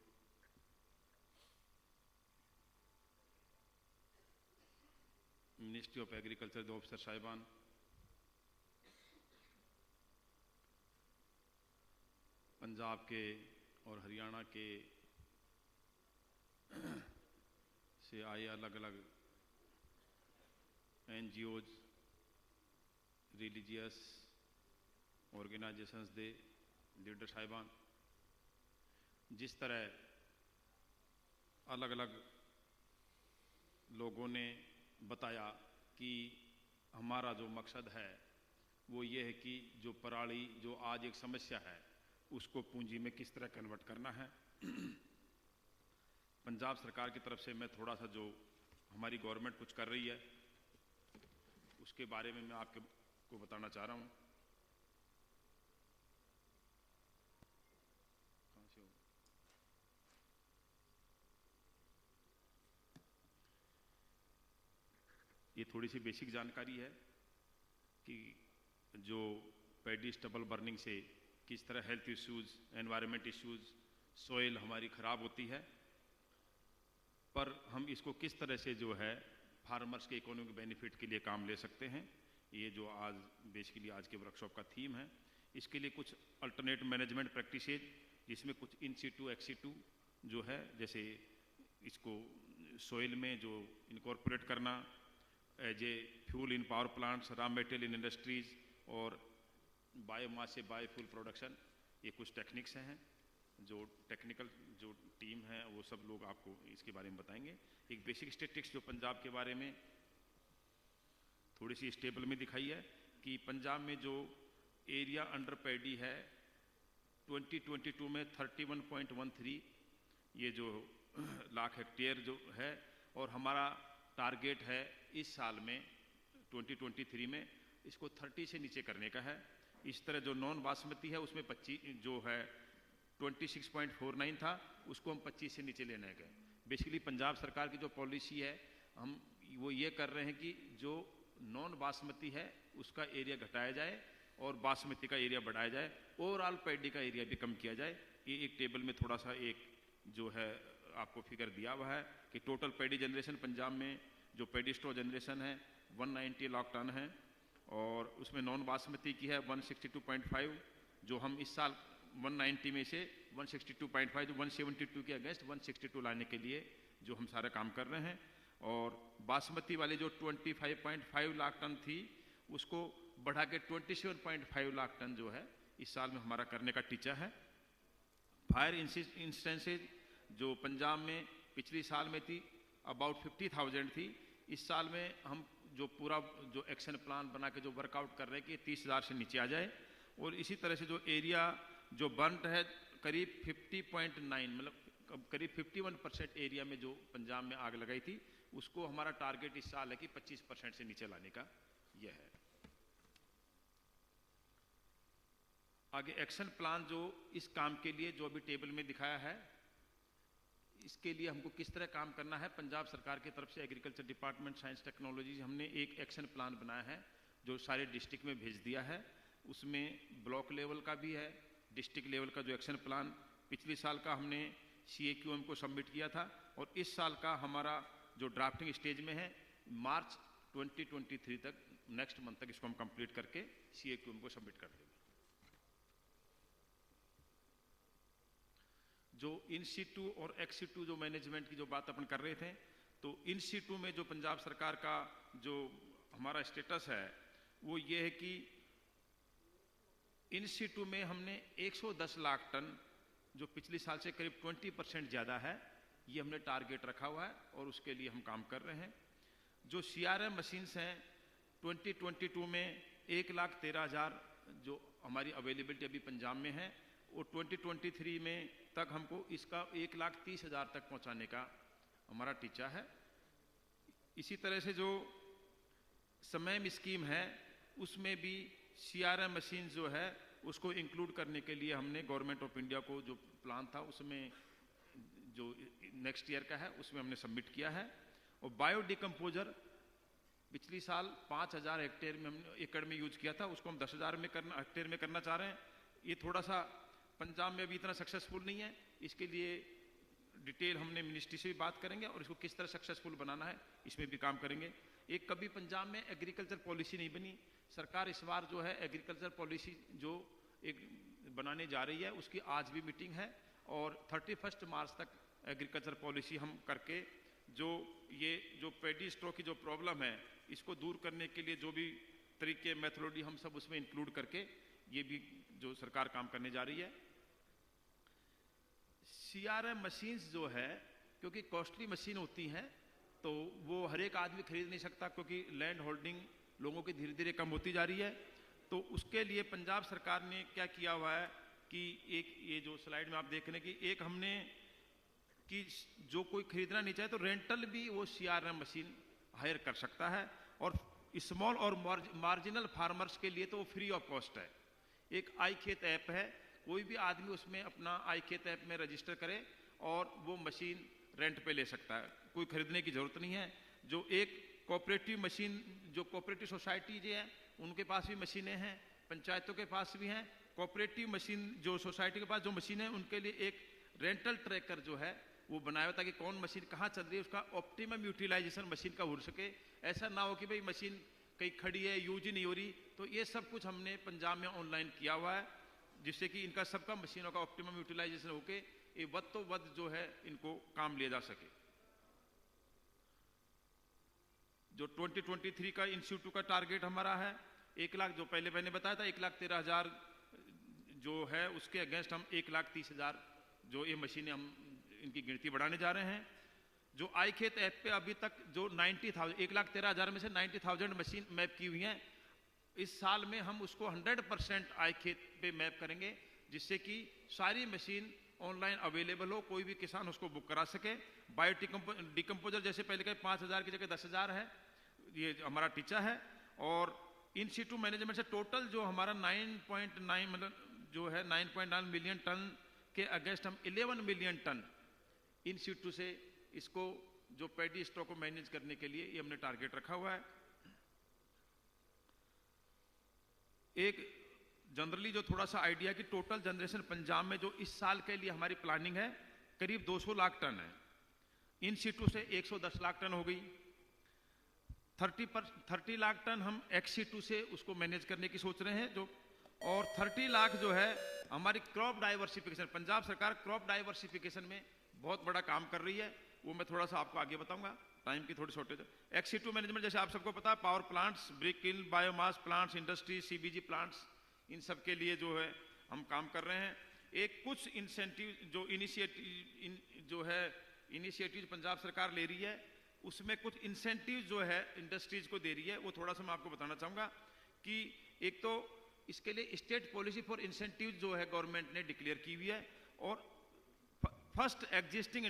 ministry of agriculture के officer साहिबान, पंजाब के और हरियाणा के से आए अलग अलग NGOs, रिलीजियस ऑर्गेनाइजेशंस दे लीडर साहिबान, जिस तरह अलग अलग लोगों ने बताया कि हमारा जो मकसद है वो ये है कि जो पराली जो आज एक समस्या है उसको पूंजी में किस तरह कन्वर्ट करना है। पंजाब सरकार की तरफ से मैं थोड़ा सा जो हमारी गवर्नमेंट कुछ कर रही है उसके बारे में मैं आपको बताना चाह रहा हूँ। कहाँ से हो? ये थोड़ी सी बेसिक जानकारी है कि जो पैडी स्टबल बर्निंग से किस तरह health issues, environment issues, soil हमारी ख़राब होती है, पर हम इसको किस तरह से जो है फार्मर्स के इकोनॉमिक बेनिफिट के लिए काम ले सकते हैं। ये जो आज बेसिकली आज के वर्कशॉप का थीम है। इसके लिए कुछ अल्टरनेट मैनेजमेंट प्रैक्टिसेज, जिसमें कुछ इन सीटू एक्स सीटू जो है, जैसे इसको सॉइल में जो इनकॉर्पोरेट करना, as a fuel in power plants, raw material in industries और बायोमास से बायोफ्यूल प्रोडक्शन, ये कुछ टेक्निक्स हैं जो टेक्निकल जो टीम है वो सब लोग आपको इसके बारे में बताएंगे। एक बेसिक स्टेटिस्टिक्स जो पंजाब के बारे में थोड़ी सी स्टेबल में दिखाई है कि पंजाब में जो एरिया अंडर पैडी है 2022 में 31.13 ये जो लाख हेक्टेयर जो है, और हमारा टारगेट है इस साल में 2023 में इसको 30 से नीचे करने का है। इस तरह जो नॉन बासमती है उसमें 25 जो है 26.49 था, उसको हम 25 से नीचे लेने गए। बेसिकली पंजाब सरकार की जो पॉलिसी है हम वो ये कर रहे हैं कि जो नॉन बासमती है उसका एरिया घटाया जाए और बासमती का एरिया बढ़ाया जाए, ओवरऑल पैडी का एरिया भी कम किया जाए। ये एक टेबल में थोड़ा सा एक जो है आपको फिगर दिया हुआ है कि टोटल पैडी जनरेशन पंजाब में जो पैडी स्टोर जनरेशन है 190 लाख टन है, और उसमें नॉन बासमती की है 162.5, जो हम इस साल 190 में से 162.5 जो 172 के अगेंस्ट 162 लाने के लिए जो हम सारा काम कर रहे हैं। और बासमती वाली जो 25.5 लाख टन थी उसको बढ़ा के 27.5 लाख टन जो है इस साल में हमारा करने का टीचा है। फायर इंस्टेंसेज जो पंजाब में पिछली साल में थी अबाउट 50,000 थी, इस साल में हम जो पूरा जो एक्शन प्लान बना के जो वर्कआउट कर रहे हैं कि 30,000 से नीचे आ जाए। और इसी तरह से जो एरिया जो बर्न्ट है करीब 50.9 मतलब करीब 51% एरिया में जो पंजाब में आग लगाई थी उसको हमारा टारगेट इस साल है कि 25% से नीचे लाने का यह है। आगे एक्शन प्लान जो इस काम के लिए जो अभी टेबल में दिखाया है, इसके लिए हमको किस तरह काम करना है। पंजाब सरकार की तरफ से एग्रीकल्चर डिपार्टमेंट साइंस टेक्नोलॉजी हमने एक एक्शन प्लान बनाया है जो सारे डिस्ट्रिक्ट में भेज दिया है। उसमें ब्लॉक लेवल का भी है, डिस्ट्रिक्ट लेवल का जो एक्शन प्लान पिछले साल का हमने CAQM को सबमिट किया था, और इस साल का हमारा जो ड्राफ्टिंग स्टेज में है मार्च 2023 तक, नेक्स्ट मंथ तक इसको हम कंप्लीट करके CAQM को सबमिट कर देंगे। जो इन सीटू और एक्स सीटू जो मैनेजमेंट की जो बात अपन कर रहे थे, तो इन सीटू में जो पंजाब सरकार का जो हमारा स्टेटस है वो ये है कि इन सीटू में हमने 110 लाख टन जो पिछले साल से करीब 20% ज़्यादा है, ये हमने टारगेट रखा हुआ है और उसके लिए हम काम कर रहे हैं। जो CRM मशीन्स हैं 2022 में 1,13,000 जो हमारी अवेलेबिलिटी अभी पंजाब में है, वो 2023 में तक हमको इसका 1,30,000 तक पहुंचाने का हमारा टीचा है। इसी तरह से जो समय स्कीम है उसमें भी CRM मशीन जो है उसको इंक्लूड करने के लिए हमने गवर्नमेंट ऑफ इंडिया को जो प्लान था उसमें जो नेक्स्ट ईयर का है उसमें हमने सबमिट किया है। और बायो डिकम्पोजर पिछली साल 5,000 एकड़ में यूज किया था, उसको हम 10,000 हेक्टेयर में करना चाह रहे हैं। ये थोड़ा सा पंजाब में अभी इतना सक्सेसफुल नहीं है, इसके लिए डिटेल हमने मिनिस्ट्री से भी बात करेंगे और इसको किस तरह सक्सेसफुल बनाना है इसमें भी काम करेंगे। एक कभी पंजाब में एग्रीकल्चर पॉलिसी नहीं बनी, सरकार इस बार जो है एग्रीकल्चर पॉलिसी जो एक बनाने जा रही है उसकी आज भी मीटिंग है और 31 मार्च तक एग्रीकल्चर पॉलिसी हम करके जो पैडी स्ट्रो की जो प्रॉब्लम है इसको दूर करने के लिए जो भी तरीके मेथोडोलॉजी हम सब उसमें इंक्लूड करके ये भी जो सरकार काम करने जा रही है। CRM मशीन्स जो है क्योंकि कॉस्टली मशीन होती हैं तो वो हर एक आदमी खरीद नहीं सकता क्योंकि लैंड होल्डिंग लोगों की धीरे धीरे कम होती जा रही है। तो उसके लिए पंजाब सरकार ने क्या किया हुआ है कि एक ये जो स्लाइड में आप देख रहे हैं कि एक हमने कि जो कोई खरीदना नहीं चाहे तो रेंटल भी वो CRM मशीन हायर कर सकता है और स्मॉल और मार्जिनल फार्मर्स के लिए तो वो फ्री ऑफ कॉस्ट है। एक आई खेत ऐप है, कोई भी आदमी उसमें अपना आई खेत ऐप में रजिस्टर करे और वो मशीन रेंट पे ले सकता है, कोई खरीदने की जरूरत नहीं है। जो एक कोऑपरेटिव मशीन जो कोऑपरेटिव सोसाइटी जो है उनके पास भी मशीनें हैं, पंचायतों के पास भी हैं। कोऑपरेटिव मशीन जो सोसाइटी के पास जो मशीन है उनके लिए एक रेंटल ट्रैकर जो है वो बनाया हुआ ताकि कौन मशीन कहाँ चल रही है उसका ऑप्टिमम यूटिलाइजेशन मशीन का हो सके। ऐसा ना हो कि भाई मशीन कहीं खड़ी है यूज ही नहीं हो रही। तो ये सब कुछ हमने पंजाब में ऑनलाइन किया हुआ है जिससे कि इनका सबका मशीनों का ऑप्टिमम यूटिलाइजेशन होके ये वध तो वध जो है इनको काम लिया जा सके। जो 2023 का इंस्टीट्यूट का टारगेट हमारा है 1 लाख, जो पहले मैंने बताया था 1,13,000 जो है उसके अगेंस्ट हम 1,30,000 जो ये मशीनें हम इनकी गिनती बढ़ाने जा रहे हैं। जो आई खेत ऐप पे अभी तक जो 90,000 1,13,000 में से 90,000 मशीन मैप की हुई हैं, इस साल में हम उसको 100% आई खेत पे मैप करेंगे जिससे कि सारी मशीन ऑनलाइन अवेलेबल हो, कोई भी किसान उसको बुक करा सके। बायो डिकम्पोजर जैसे पहले कहे 5,000 की जगह 10,000 है, ये हमारा टीचा है। और इन सीटू मैनेजमेंट से टोटल जो हमारा 9.9 मतलब जो है 9.9 मिलियन टन के अगेंस्ट हम 11 मिलियन टन इन सीटू से इसको जो पैडी स्टॉक को मैनेज करने के लिए ये हमने टारगेट रखा हुआ है। एक जनरली जो थोड़ा सा आइडिया कि टोटल जनरेशन पंजाब में जो इस साल के लिए हमारी प्लानिंग है करीब 200 लाख टन है। इन सीटू से 110 लाख टन हो गई। 30 लाख टन हम एक्स सीटू से उसको मैनेज करने की सोच रहे हैं जो, और 30 लाख जो है हमारी क्रॉप डाइवर्सिफिकेशन, पंजाब सरकार क्रॉप डाइवर्सिफिकेशन में बहुत बड़ा काम कर रही है, वो मैं थोड़ा सा आपको आगे बताऊंगा, टाइम की थोड़ी शॉर्टेज है। एक्स सीटू मैनेजमेंट जैसे आप सबको पता है power plants, brick kiln, biomass plants, industry, CBG plants, इन सब के लिए जो है हम काम कर रहे हैं। एक कुछ इंसेंटिव जो इनिशिएटिव पंजाब सरकार ले रही है उसमें कुछ इंसेंटिव जो है इंडस्ट्रीज को दे रही है, वो थोड़ा सा मैं आपको बताना चाहूंगा कि एक तो इसके लिए स्टेट पॉलिसी फॉर इंसेंटिव जो है गवर्नमेंट ने डिक्लेयर की हुई है और first 50 existing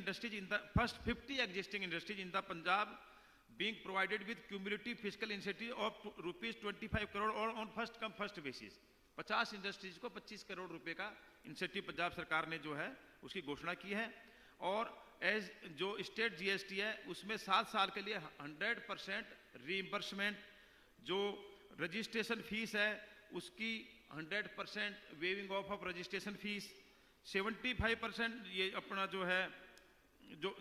industries in the Punjab being provided with cumulative fiscal incentive of ₹25 crore और on first come first basis 50 industries को 25 करोड़ रुपए का इंसेंटिव पंजाब सरकार ने जो है उसकी घोषणा की है। और एज जो स्टेट GST है उसमें 7 साल के लिए 100% रीइंबर्समेंट, जो रजिस्ट्रेशन फीस है उसकी 100% वेविंग ऑफ रजिस्ट्रेशन फीस, 75% ये अपना जो है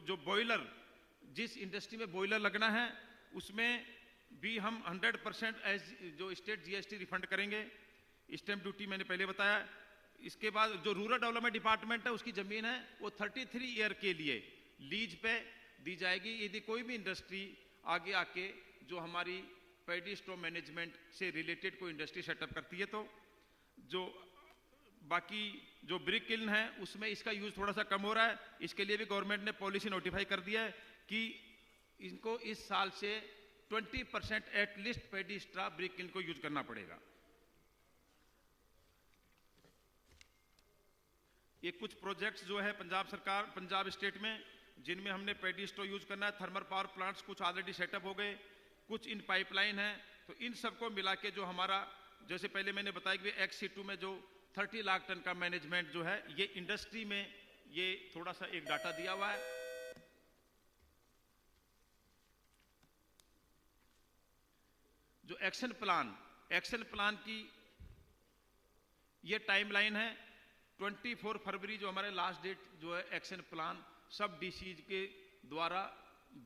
जो बॉयलर जिस इंडस्ट्री में बॉयलर लगना है उसमें भी हम 100% एज जो स्टेट GST रिफंड करेंगे। स्टैंप ड्यूटी मैंने पहले बताया। इसके बाद जो रूरल डेवलपमेंट डिपार्टमेंट है उसकी जमीन है वो 33 ईयर के लिए लीज पे दी जाएगी। यदि कोई भी इंडस्ट्री आगे आके जो हमारी पैडी स्टॉक मैनेजमेंट से रिलेटेड कोई इंडस्ट्री सेटअप करती है तो जो बाकी जो ब्रिक किल्न है उसमें इसका यूज थोड़ा सा कम हो रहा है। इसके लिए भी गवर्नमेंट ने पॉलिसी नोटिफाई कर दिया है कि इनको इस साल से 20% एटलीस्ट पैडी स्ट्रा ब्रिक इनको यूज करना पड़ेगा। ये कुछ प्रोजेक्ट्स जो है पंजाब सरकार, पंजाब स्टेट में, जिनमें हमने पैडी स्ट्रॉ यूज करना है। थर्मल पावर प्लांट्स कुछ ऑलरेडी सेटअप हो गए, कुछ इन पाइपलाइन है। तो इन सबको मिला के जो हमारा, जैसे पहले मैंने बताया कि XC2 में जो 30 लाख टन का मैनेजमेंट जो है, ये इंडस्ट्री में ये थोड़ा सा एक डाटा दिया हुआ है। जो एक्शन प्लान की ये टाइमलाइन है। 24 फरवरी जो हमारे लास्ट डेट जो है एक्शन प्लान, सब डीसीज के द्वारा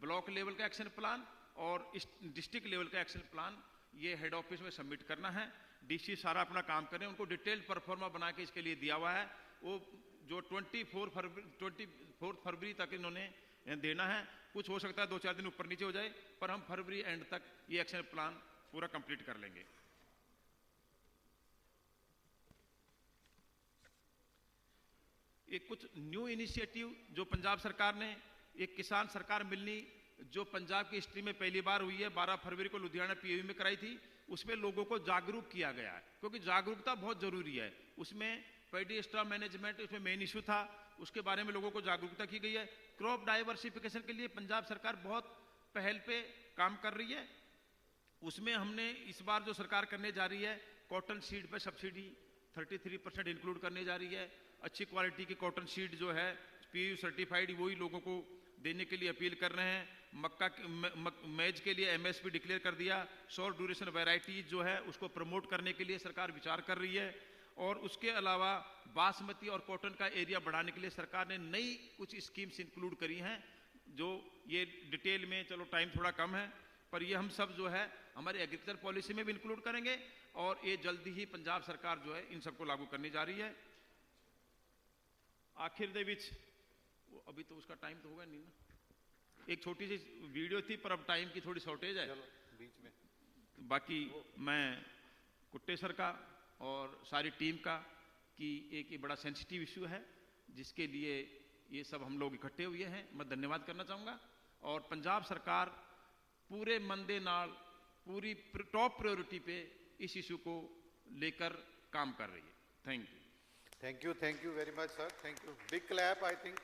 ब्लॉक लेवल का एक्शन प्लान और डिस्ट्रिक्ट लेवल का एक्शन प्लान ये हेड ऑफिस में सबमिट करना है। डीसी सारा अपना काम करें, उनको डिटेल परफॉर्मा बना के इसके लिए दिया हुआ है। वो जो 24 फरवरी तक इन्होंने देना है। कुछ हो सकता है 2-4 दिन ऊपर नीचे हो जाए, पर हम फरवरी एंड तक ये एक्शन प्लान पूरा कंप्लीट कर लेंगे। एक कुछ न्यू इनिशिएटिव जो पंजाब सरकार ने, एक किसान सरकार मिलनी जो पंजाब की हिस्ट्री में पहली बार हुई है, 12 फरवरी को लुधियाना PAV में कराई थी। उसमें लोगों को जागरूक किया गया है, क्योंकि जागरूकता बहुत जरूरी है। उसमें पैडी स्ट्रा मैनेजमेंट उसमें मेन इशू था, उसके बारे में लोगों को जागरूकता की गई है। क्रॉप डाइवर्सिफिकेशन के लिए पंजाब सरकार बहुत पहल पे काम कर रही है। उसमें हमने इस बार जो सरकार करने जा रही है, कॉटन सीड पे सब्सिडी 33% इंक्लूड करने जा रही है। अच्छी क्वालिटी की कॉटन सीड जो है PAU सर्टिफाइड, वही लोगों को देने के लिए अपील कर रहे हैं। मैज के लिए MSP डिक्लेयर कर दिया। शॉर्ट ड्यूरेशन वैरायटीज जो है उसको प्रमोट करने के लिए सरकार विचार कर रही है। और उसके अलावा बासमती और कॉटन का एरिया बढ़ाने के लिए सरकार ने नई कुछ स्कीम्स इंक्लूड करी हैं, जो ये डिटेल में, चलो टाइम थोड़ा कम है, पर ये हम सब जो है हमारी एग्रीकल्चर पॉलिसी में भी इंक्लूड करेंगे और ये जल्दी ही पंजाब सरकार जो है इन सबको लागू करने जा रही है। आखिर दे विच अभी तो उसका टाइम तो होगा नहीं ना, एक छोटी सी वीडियो थी, पर अब टाइम की थोड़ी शॉर्टेज है बीच में। बाकी मैं कुट्टे सर का और सारी टीम का कि एक ये बड़ा सेंसिटिव इशू है, जिसके लिए ये सब हम लोग इकट्ठे हुए हैं, मैं धन्यवाद करना चाहूँगा। और पंजाब सरकार पूरे मंदे नाल, पूरी टॉप प्रायोरिटी पे इस इशू को लेकर काम कर रही है। Thank you. Thank you very much sir, thank you. Big clap. I think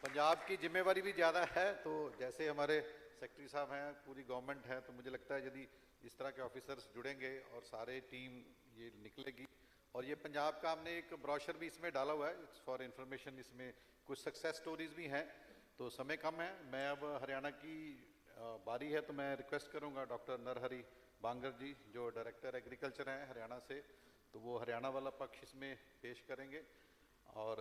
Punjab की जिम्मेवारी भी ज़्यादा है, तो जैसे हमारे सेक्रेटरी साहब हैं, पूरी गवर्नमेंट है, तो मुझे लगता है यदि इस तरह के ऑफिसर्स जुड़ेंगे और सारे टीम ये निकलेगी। और ये पंजाब का हमने एक ब्रोशर भी इसमें डाला हुआ है, इट्स फॉर इन्फॉर्मेशन। इसमें कुछ सक्सेस स्टोरीज भी हैं, तो समय कम है। मैं अब हरियाणा की बारी है, तो मैं रिक्वेस्ट करूँगा डॉक्टर नरहरि बांगर जी, जो डायरेक्टर एग्रीकल्चर हैं हरियाणा से, तो वो हरियाणा वाला पक्ष इसमें पेश करेंगे। और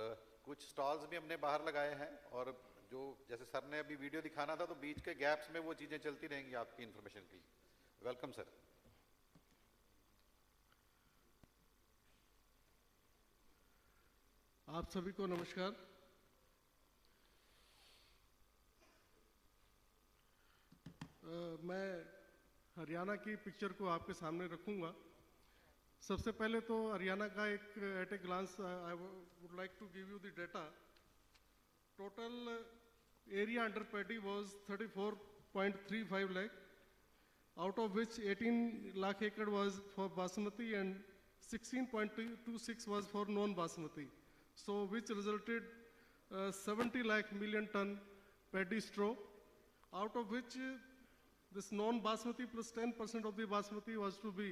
कुछ स्टॉल्स भी हमने बाहर लगाए हैं, और जो जैसे सर ने अभी वीडियो दिखाना था, तो बीच के गैप्स में वो चीज़ें चलती रहेंगी आपकी इन्फॉर्मेशन की। Welcome sir. आप सभी को नमस्कार। मैं हरियाणा की पिक्चर को आपके सामने रखूंगा। सबसे पहले तो हरियाणा का एक at a glance I would like to give you the data. Total area under paddy was 34.35 lakh, out of which 18 lakh acre was for basmati and 16.26 was for non-basmati. So which resulted 70 lakh million ton paddy straw, out of which this non-basmati plus 10% of the basmati was to be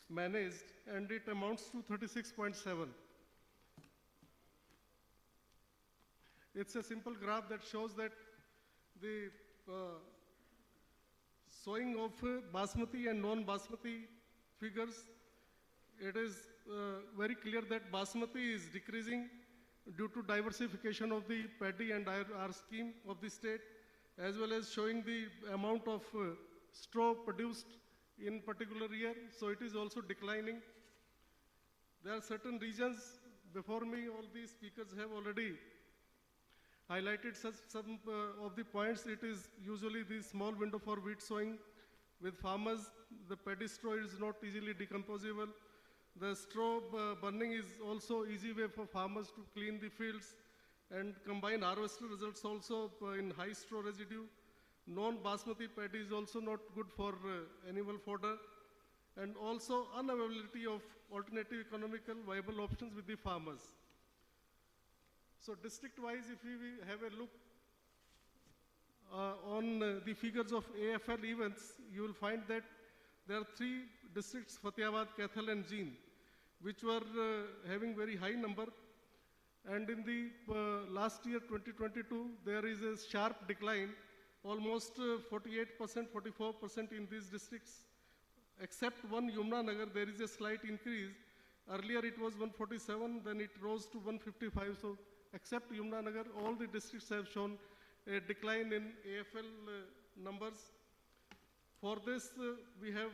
managed, and it amounts to 36.7. It's a simple graph that shows that the sowing of basmati and non-basmati figures, it is very clear that basmati is decreasing due to diversification of the paddy and our scheme of the state, as well as showing the amount of straw produced in particular year, so it is also declining. There are certain regions, before me all the speakers have already highlighted some of the points. It is usually the small window for wheat sowing. With farmers, the paddy straw is not easily decomposable. The straw burning is also easy way for farmers to clean the fields, and combined harvester results also in high straw residue. Non-basmati paddy is also not good for animal fodder, and also unavailability of alternative economical viable options with the farmers. So district-wise, if we have a look on the figures of AFL events, you will find that there are 3 districts, Fatehabad, Kaithal and Jeend, which were having very high number. And in the last year, 2022, there is a sharp decline, almost 48%, 44% in these districts. Except one, Nagar, there is a slight increase. Earlier it was 147, then it rose to 155. So except Nagar, all the districts have shown a decline in AFL numbers. For this, we have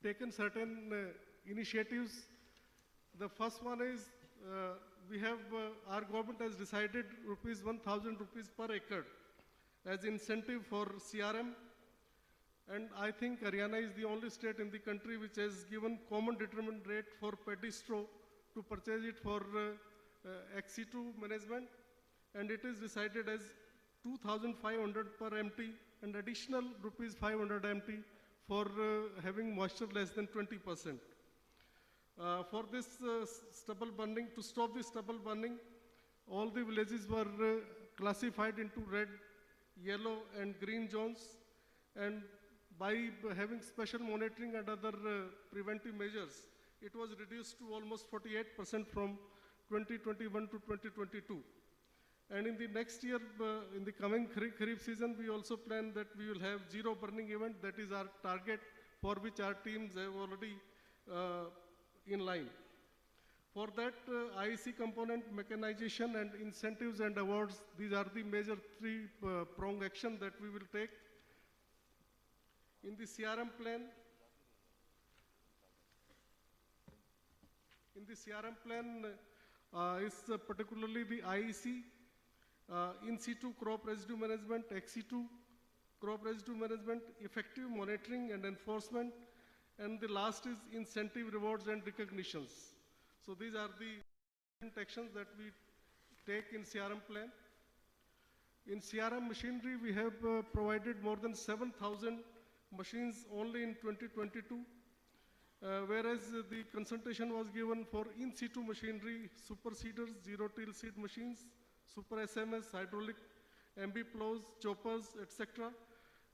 taken certain initiatives. The first one is our government has decided 1,000 rupees per acre as incentive for CRM. And I think Haryana is the only state in the country which has given common determined rate for paddy straw to purchase it for XC2 management. And it is decided as 2,500 per MT and additional rupees 500 MT for having moisture less than 20%. For this stubble burning, to stop the stubble burning, all the villages were classified into red, yellow and green zones, and by having special monitoring and other preventive measures, it was reduced to almost 48% from 2021 to 2022. And in the next year, in the coming Kharif season, we also plan that we will have zero burning event. That is our target, for which our teams have already in line. For that, IEC component, mechanization and incentives and awards, these are the major 3-pronged action that we will take. In the CRM plan, is particularly the IEC, in situ crop residue management, XC2 crop residue management, effective monitoring and enforcement, and the last is incentive rewards and recognitions. So these are the actions that we take in CRM plan. In CRM machinery, we have provided more than 7,000 machines only in 2022, whereas the concentration was given for in situ machinery, super seeders, zero-till seed machines, super SMS, hydraulic, MB plows, choppers, etc.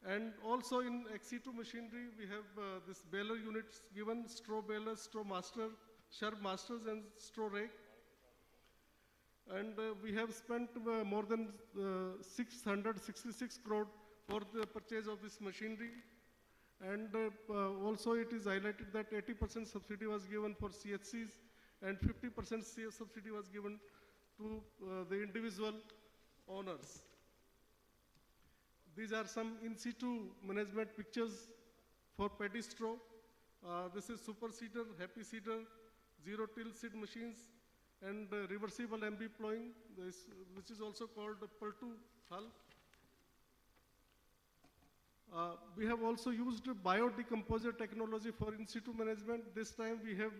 And also in XC2 machinery, we have this baler units given, straw baler, straw master, sherb masters and straw rake. And we have spent more than 666 crore for the purchase of this machinery. And also it is highlighted that 80% subsidy was given for CHCs and 50% subsidy was given to the individual owners. These are some in situ management pictures for paddy straw. This is super seeder, happy seeder, zero-till seed machines, and reversible MB plowing, which is also called Paltu hull. We have also used biodecomposer technology for in situ management. This time we have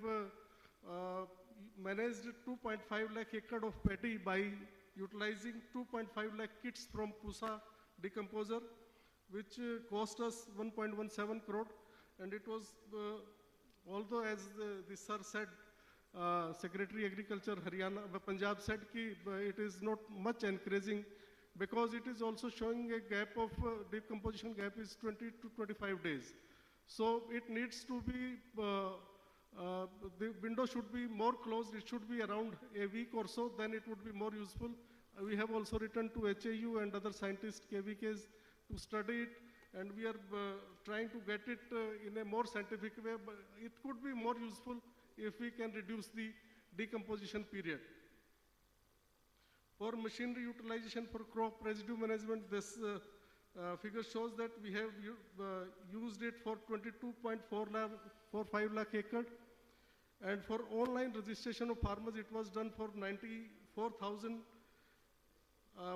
managed 2.5 lakh acre of paddy by utilizing 2.5 lakh kits from Pusa decomposer, which cost us 1.17 crore. And it was, although as the sir said, Secretary Agriculture Haryana, Punjab said it is not much encouraging, because it is also showing a gap of decomposition gap is 20 to 25 days. So it needs to be, the window should be more closed. It should be around a week or so, then it would be more useful. We have also written to HAU and other scientists, KVKs, to study it, and we are trying to get it in a more scientific way. But it could be more useful if we can reduce the decomposition period. For machinery utilization for crop residue management, this figure shows that we have used it for 22.45 lakh acre. And for online registration of farmers, it was done for 94,000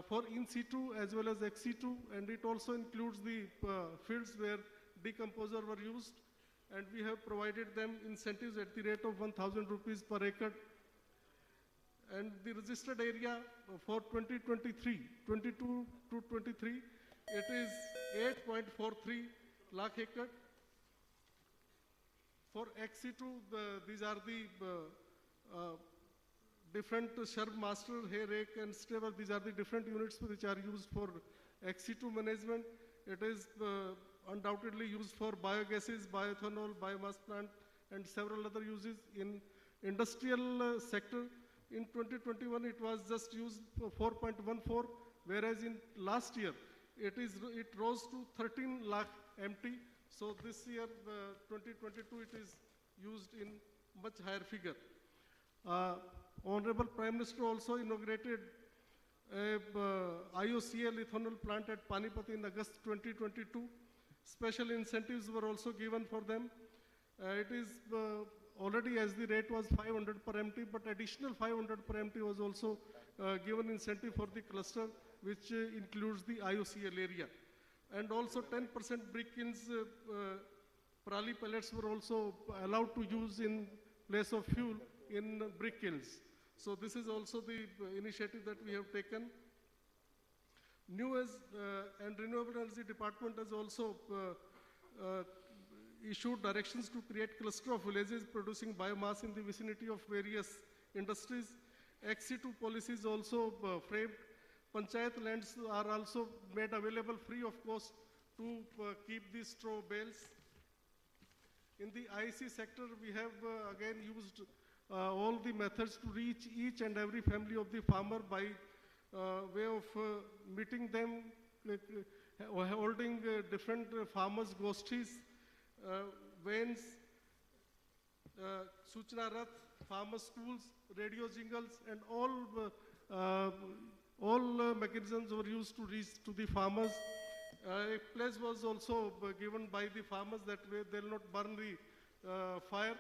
for in situ as well as XC2, and it also includes the fields where decomposer were used, and we have provided them incentives at the rate of 1,000 rupees per acre. And the registered area for 2023, 22 to 23, it is 8.43 lakh acre. For XC2, these are the different shrub master, hay rake and stable. These are the different units which are used for XC2 management. It is undoubtedly used for biogases, bioethanol, biomass plant, and several other uses. In industrial sector, in 2021, it was just used for 4.14, whereas in last year, it rose to 13 lakh MT. So this year, 2022, it is used in much higher figure. Honorable Prime Minister also inaugurated a IOCL ethanol plant at Panipat in August 2022. Special incentives were also given for them. It is already, as the rate was 500 per MT, but additional 500 per MT was also given incentive for the cluster, which includes the IOCL area. And also 10% brick kilns, Parali pellets were also allowed to use in place of fuel in brick kilns. So this is also the initiative that we have taken. New and Renewable Energy Department has also issued directions to create cluster of villages producing biomass in the vicinity of various industries. XC2 policies also framed. Panchayat lands are also made available free of cost to keep these straw bales. In the IC sector, we have again used all the methods to reach each and every family of the farmer by way of meeting them, holding different farmers' gostis, vans, Suchna Rath, farmer schools, radio jingles, and all mechanisms were used to reach to the farmers. A pledge was also given by the farmers that they will not burn the fire.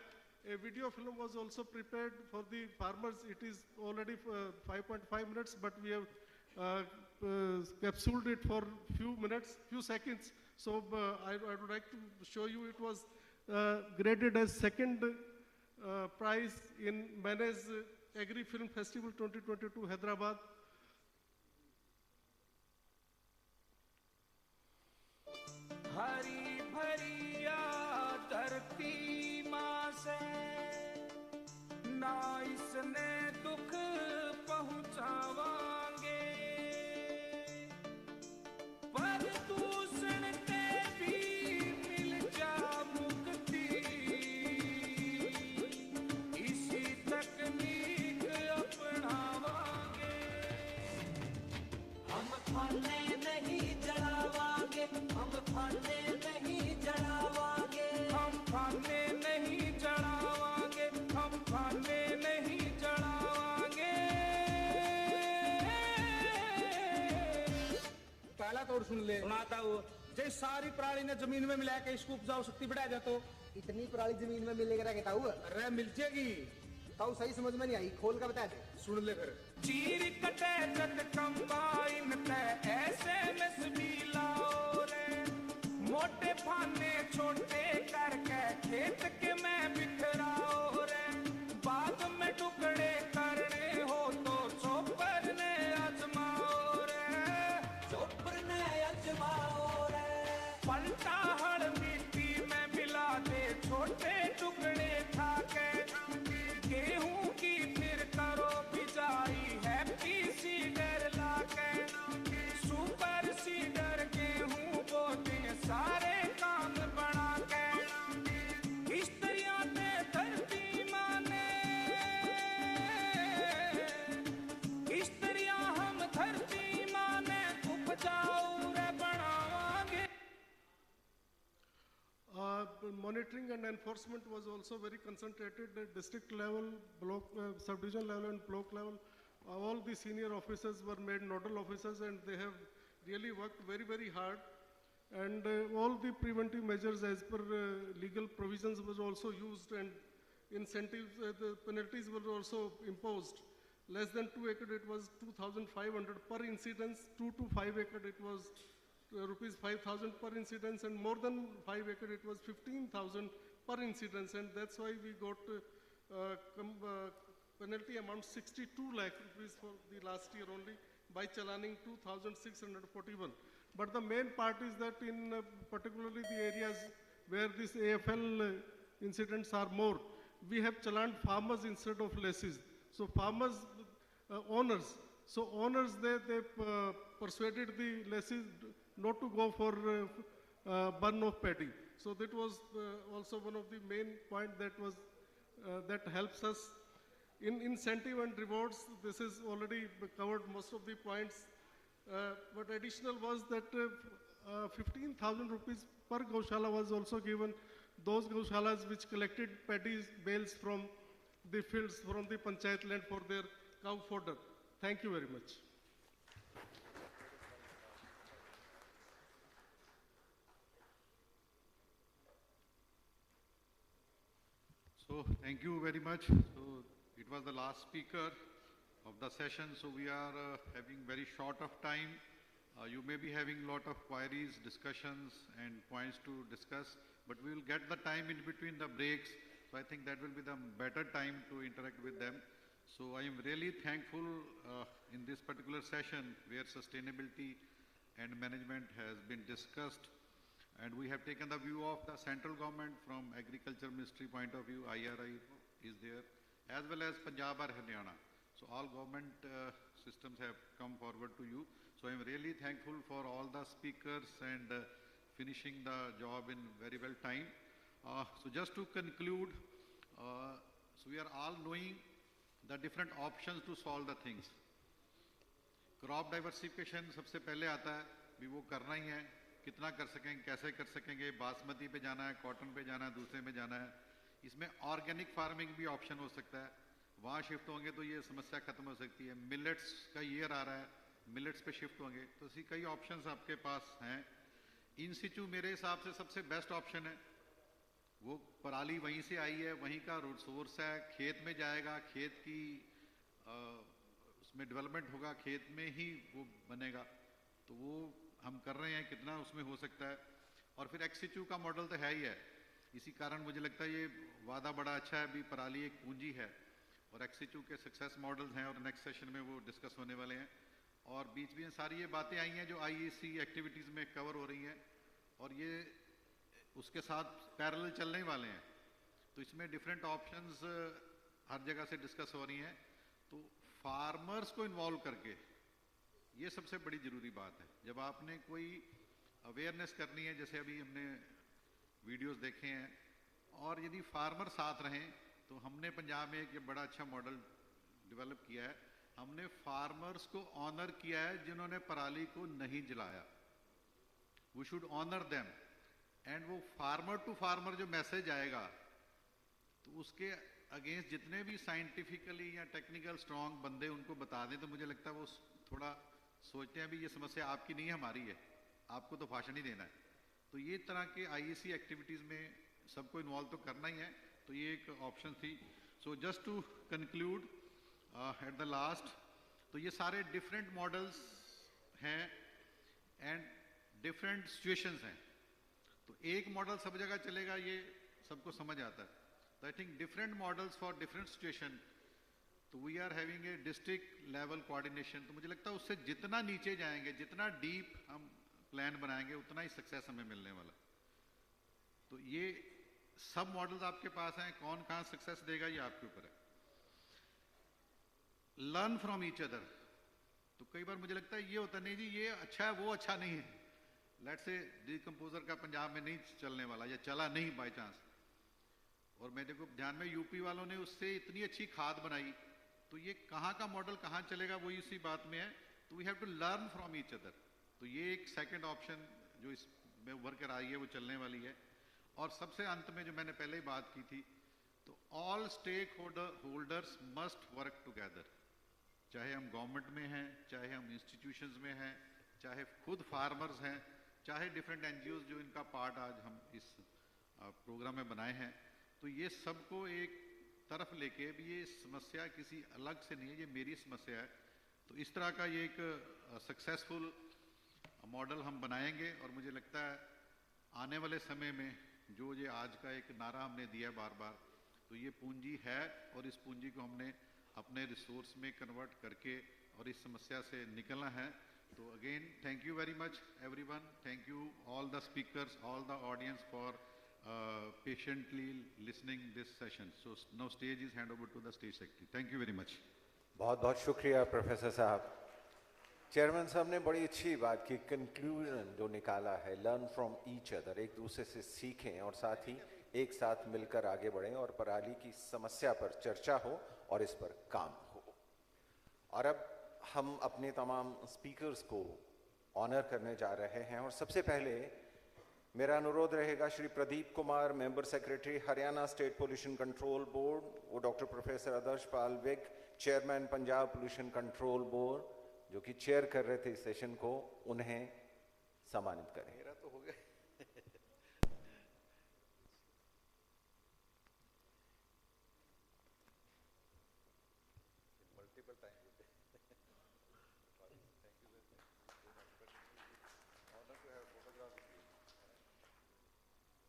A video film was also prepared for the farmers. It is already 5.5 minutes, but we have capsuled it for few seconds. So I would like to show you. It was graded as second prize in Mane's Agri Film Festival 2022, Hyderabad. हरी भरिया धरती माँ से ना इसने दुख पहुँचावांगे पर दूषण के भी मिल जा मुक्ति इसी तकनीक अपनावांगे हम खाने नहीं जलावांगे हम खाने नहीं जलावांगे हम खाने नहीं जलावांगे हम खाने नहीं जलावांगे पहला तोड़ सुन ले सुनाता हूँ जे सारी पराली ने जमीन में मिला के इसको उपजाऊ शक्ति बढ़ा दे तो इतनी पराली जमीन में मिलेगा कहता हूँ अरे मिल जाएगी ताऊ सही समझ में नहीं आई खोल का बता दे सुन ले फिर चीर कटे जट कंबाइन ते एसएमएस भी लाओ रे मोटे फाने छोटे करके खेत के मैं बिखराओ रे बाद में टुकड़े करने हो तो चोपर ने आजमाओ रे पलटा हड़ मिट्टी में मिला दे छोटे टुकड़े खा के गेहूं की फिर करो बिजाई हैप्पी सीडर लाके सुपर सीडर गेहूं बोते सारे काम बना के स्त्रियां ने धरती माने स्त्रियां हम धरती माने उपजाऊ रे बनावांगे. Monitoring and enforcement was also very concentrated at district level, block, sub-division level and block level. All the senior officers were made nodal officers and they have really worked very, very hard. And all the preventive measures as per legal provisions was also used and incentives, the penalties were also imposed. Less than 2 acre it was 2,500 per incidence, 2 to 5 acre it was rupees 5,000 per incidence, and more than 5 acre it was 15,000 per incidence, and that's why we got penalty amount 62 lakh rupees for the last year only. by chalaning 2,641. But the main part is that in particularly the areas where these AFL incidents are more, we have challaned farmers instead of lessees. So farmers, owners, they persuaded the lessees not to go for burn of paddy. So that was also one of the main point that was that helps us. In incentive and rewards, this is already covered most of the points. But additional was that 15,000 rupees per Gaushala was also given those Gaushalas which collected paddy bales from the fields, from the panchayat land for their cow fodder. Thank you very much. So thank you very much. So it was the last speaker of the session. So we are having very short of time. You may be having a lot of queries, discussions and points to discuss, but we will get the time in between the breaks. So I think that will be the better time to interact with them. So I am really thankful in this particular session where sustainability and management has been discussed. And we have taken the view of the central government from Agriculture Ministry point of view, IRI is there, as well as Punjab or Haryana. So all government systems have come forward to you. So I am really thankful for all the speakers and finishing the job in very well time. So just to conclude, so we are all knowing the different options to solve the things. Crop diversification सबसे पहले आता है, भी वो करना ही है, कितना कर सकेंगे, कैसे कर सकेंगे, बासमती पे जाना है, कॉटन पे जाना है, दूसरे में जाना है. इसमें ऑर्गेनिक फार्मिंग भी ऑप्शन हो सकता है, वहाँ शिफ्ट होंगे तो ये समस्या खत्म हो सकती है. मिलेट्स का ईयर आ रहा है, मिलेट्स पे शिफ्ट होंगे तो ऐसी कई ऑप्शंस आपके पास हैं. इन सिचू मेरे हिसाब से सबसे बेस्ट ऑप्शन है, वो पराली वहीं से आई है, वहीं का सोर्स है, खेत में जाएगा, खेत की उसमें डेवलपमेंट होगा, खेत में ही वो बनेगा. तो वो हम कर रहे हैं, कितना उसमें हो सकता है. और फिर एक्सिचू का मॉडल तो है ही है, इसी कारण मुझे लगता है ये वादा बड़ा अच्छा है. अभी पराली एक पूंजी है और एक्सिचू के सक्सेस मॉडल्स हैं और नेक्स्ट सेशन में वो डिस्कस होने वाले हैं. और बीच में सारी ये बातें आई हैं जो IEC एक्टिविटीज़ में कवर हो रही हैं और ये उसके साथ पैरेलल चलने वाले हैं. तो इसमें डिफरेंट ऑप्शंस हर जगह से डिस्कस हो रही हैं. तो फार्मर्स को इन्वॉल्व करके ये सबसे बड़ी ज़रूरी बात है. जब आपने कोई अवेयरनेस करनी है, जैसे अभी हमने वीडियोस देखे हैं, और यदि फार्मर साथ रहें तो हमने पंजाब में एक बड़ा अच्छा मॉडल डेवलप किया है. हमने फार्मर्स को ऑनर किया है जिन्होंने पराली को नहीं जलाया. We should honour them. And वो फार्मर टू फार्मर जो मैसेज आएगा तो उसके अगेंस्ट जितने भी साइंटिफिकली या टेक्निकल स्ट्रॉन्ग बंदे उनको बता दें तो मुझे लगता है वो थोड़ा सोचते हैं भी ये समस्या आपकी नहीं है, हमारी है, आपको तो भाषण ही देना है. तो ये तरह के IEC एक्टिविटीज़ में सबको इन्वॉल्व तो करना ही है. तो ये एक ऑप्शन थी. So just to conclude at the last, तो ये सारे डिफरेंट मॉडल्स हैं एंड डिफरेंट सिचुएशंस हैं. तो एक मॉडल सब जगह चलेगा ये सबको समझ आता है. तो I think different models for different situation. तो we are having a district level coordination. तो मुझे लगता है उससे जितना नीचे जाएंगे, जितना डीप हम प्लान बनाएंगे, उतना ही सक्सेस हमें मिलने वाला. तो ये सब मॉडल्स आपके पास हैं, कौन कहाँ सक्सेस देगा ये आपके ऊपर है. Learn from each other. तो कई बार मुझे लगता है ये होता नहीं जी ये अच्छा है वो अच्छा नहीं है. लेट्स से डिकम्पोजर का पंजाब में नहीं चलने वाला या चला नहीं बाय चांस, और मेरे को ध्यान में यूपी वालों ने उससे इतनी अच्छी खाद बनाई, तो ये कहाँ का मॉडल कहाँ चलेगा वो इसी बात में है. तो we have to learn from each other. तो ये एक सेकंड ऑप्शन जो इसमें उभर कर आई है वो चलने वाली है. और सबसे अंत में जो मैंने पहले ही बात की थी, तो all stakeholders must work together. चाहे हम गवर्नमेंट में हैं, चाहे हम इंस्टीट्यूशंस में हैं, चाहे खुद फार्मर्स हैं, चाहे डिफरेंट NGOs जो इनका पार्ट आज हम इस प्रोग्राम में बनाए हैं. तो ये सबको एक तरफ लेके भी ये समस्या किसी अलग से नहीं है, ये मेरी समस्या है. तो इस तरह का ये एक सक्सेसफुल मॉडल हम बनाएंगे. और मुझे लगता है आने वाले समय में जो ये आज का एक नारा हमने दिया है बार बार, तो ये पूंजी है और इस पूंजी को हमने अपने रिसोर्स में कन्वर्ट करके और इस समस्या से निकलना है। तो again thank you very much everyone, thank you all the speakers, all the audience for patiently listening this session. So now stage is hand over to the stage secretary. Thank you very much. बहुत बहुत शुक्रिया professor साहब। Chairman साहब ने बड़ी अच्छी बात की, कंक्लूजन जो निकाला है, लर्न फ्रॉम ईच अदर, एक दूसरे से सीखें और साथ ही एक साथ मिलकर आगे बढ़ें और पराली की समस्या पर चर्चा हो और इस पर काम हो। और अब हम अपने तमाम स्पीकर्स को ऑनर करने जा रहे हैं और सबसे पहले मेरा अनुरोध रहेगा Shri Pradeep Kumar, member secretary Haryana state pollution control board, वो doctor professor Adarsh Pal Vig, chairman Punjab pollution control board, जो कि चेयर कर रहे थे इस सेशन को, उन्हें सम्मानित करें। मेरा तो हो गया।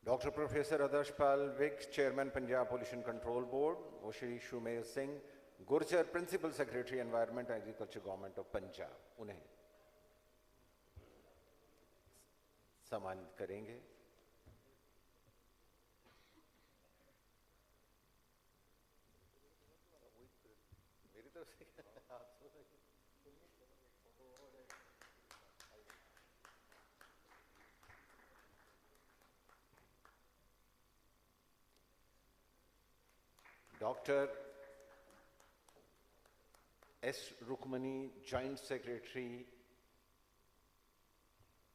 Doctor professor Adarsh Pal Vig, chairman Punjab pollution control board, वो Shri Shumer Singh Gurjar, principal secretary environment agriculture government of Punjab, उन्हें सम्मानित करेंगे। मेरी तरफ से doctor S. Rukmani, joint secretary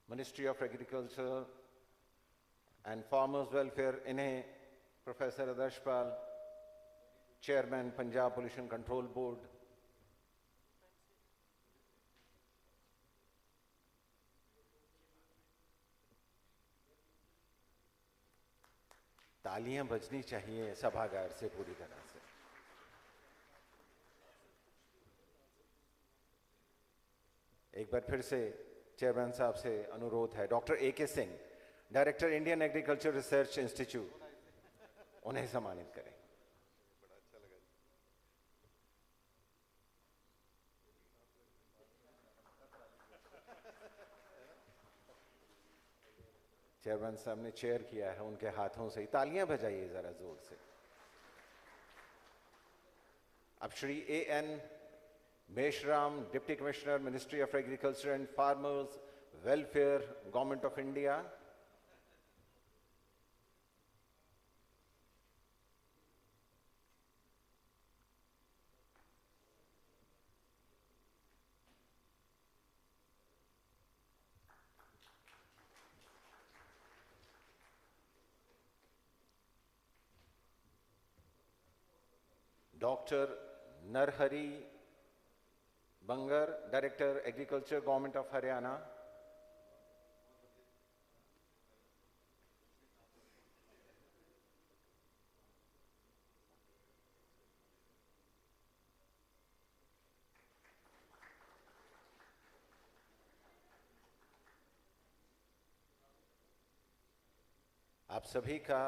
ministry of agriculture and farmers welfare, इन्हें professor Adarsh Pal, chairman Punjab pollution control board, तालियां बजनी चाहिए सभागार से पूरी तरह से। एक बार फिर से चेयरमैन साहब से अनुरोध है, doctor A.K. Singh, director Indian agriculture research institute, उन्हें सम्मानित करें। चेयरमैन साहब ने चेयर किया है, उनके हाथों से ही तालियां बजाइए जरा जोर से। अब Shri A.N. Meshram, deputy commissioner, ministry of agriculture and farmers welfare, government of India, doctor Narhari Bangar, director agriculture government of Haryana, आप सभी का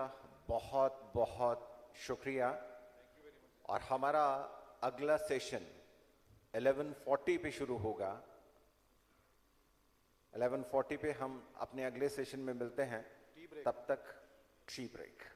बहुत बहुत शुक्रिया। और हमारा अगला सेशन 11:40 पे शुरू होगा। 11:40 पे हम अपने अगले सेशन में मिलते हैं, तब तक टी ब्रेक।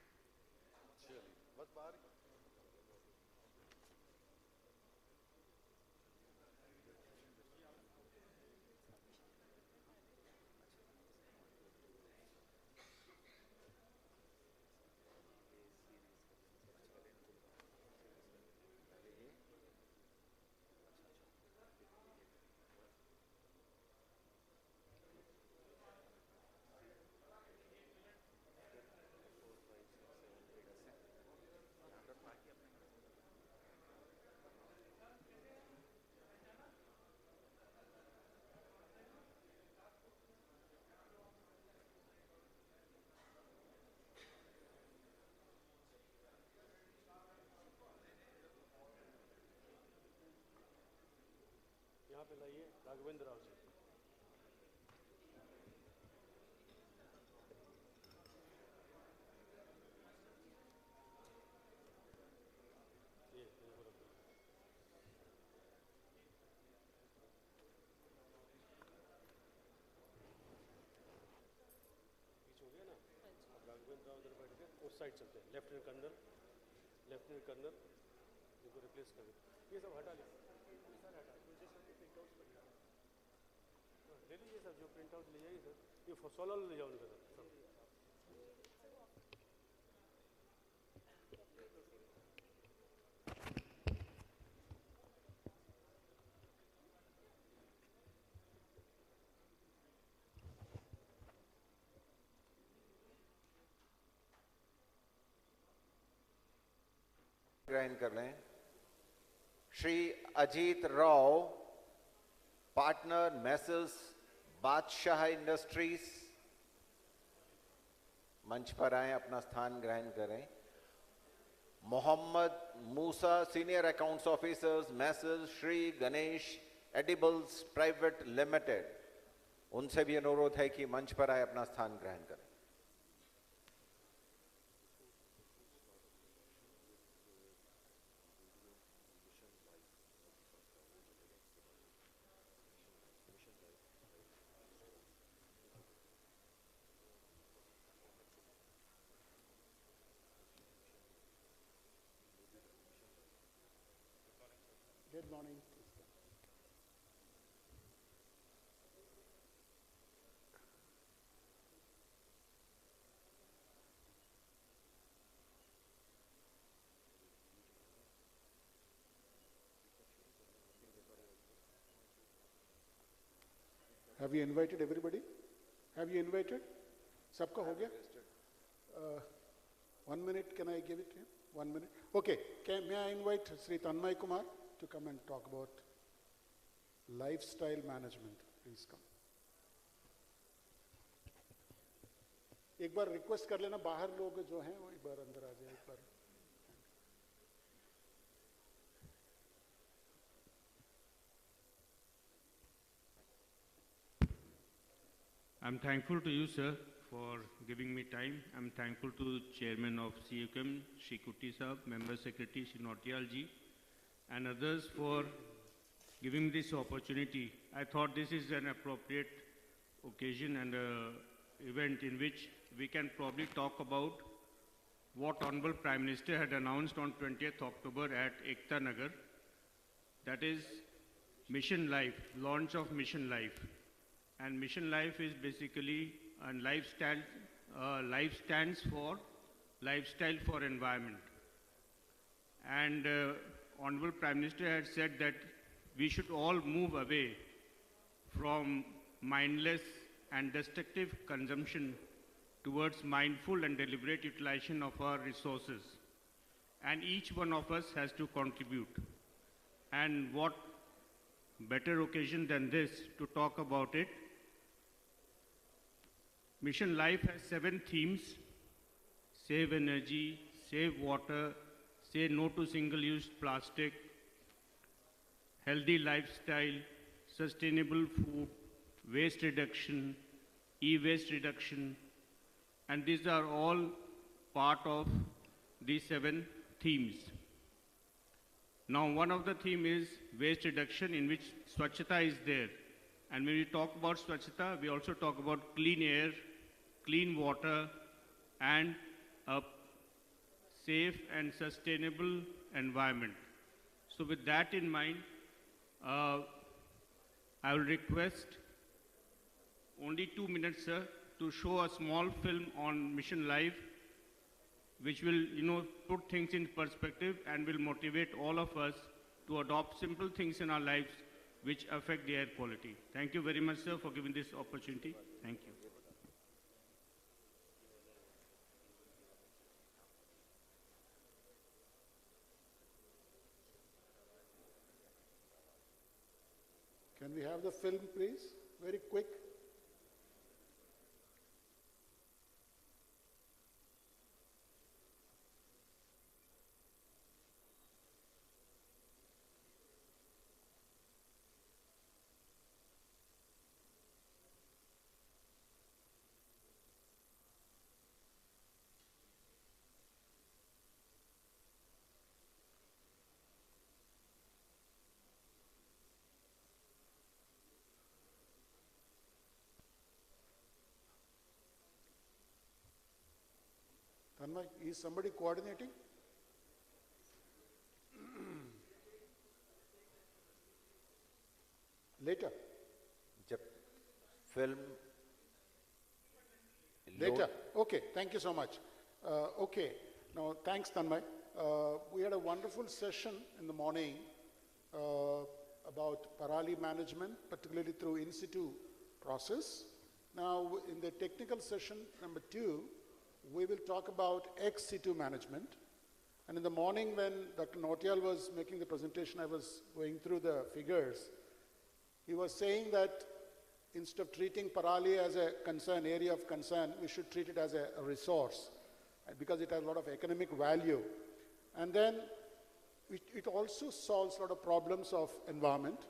यहाँ पे लाइए राघवेंद्र राव जी। उस साइड चलते हैं, लेफ्टिनेंट कर्नल इनको रिप्लेस कर दो, ये सब हटा लीजिए, ये सारे हटा लीजिए सर, प्रिंट आउट ले लीजिए सर, जो प्रिंट आउट ले जाइए सर, ये 16 ले जाओ उनका सर सब। ग्रहण कर लें। Shri Ajit Rao, partner messes Badshah industries, मंच पर आए, अपना स्थान ग्रहण करें। Mohammad Musa, senior accounts officers Messrs Shri Ganesh edibles private limited, उनसे भी अनुरोध है कि मंच पर आए, अपना स्थान ग्रहण करें। Good morning. Have you invited everybody? Have you invited? सबका हो गया? 1 minute, can I give it to him? 1 minute. Okay, may I invite Sri Tanmay Kumar to come and talk about lifestyle management. Please come. एक बार request कर लेना, बाहर लोग जो हैं वो एक बार अंदर आ जाए एक बार. I'm thankful to you, sir, for giving me time. I'm thankful to Chairman of CUCM, Shri Kutti Sahab, Member Secretary, Shri Nautiyal ji, and others for giving this opportunity. I thought this is an appropriate occasion and event in which we can probably talk about what Honorable Prime Minister had announced on 20th October at Ekta Nagar, that is Mission Life, launch of Mission Life. And Mission Life is basically a lifestyle, life stands for lifestyle for environment. And Honorable Prime Minister had said that we should all move away from mindless and destructive consumption towards mindful and deliberate utilization of our resources. And each one of us has to contribute. And what better occasion than this to talk about it. Mission Life has 7 themes: save energy, save water, say no to single-use plastic, healthy lifestyle, sustainable food, waste reduction, e-waste reduction, and these are all part of these 7 themes. Now, one of the theme is waste reduction, in which Swachhata is there. And when we talk about Swachhata, we also talk about clean air, clean water, and a safe and sustainable environment. So with that in mind, I will request only 2 minutes, sir, to show a small film on Mission Life, which will, put things in perspective and will motivate all of us to adopt simple things in our lives which affect the air quality. Thank you very much, sir, for giving this opportunity. Thank you. Can we have the film, please? Very quick. Tanmay, is somebody coordinating? Later. Film. Later. Okay, thank you so much. Okay, now thanks Tanmay. We had a wonderful session in the morning about Parali management, particularly through in situ process. Now in the technical session number 2, we will talk about ex situ management. And in the morning when Dr. Nautiyal was making the presentation, I was going through the figures. He was saying that instead of treating Parali as a concern, area of concern, we should treat it as a resource because it has a lot of economic value. And then it also solves a lot of problems of environment,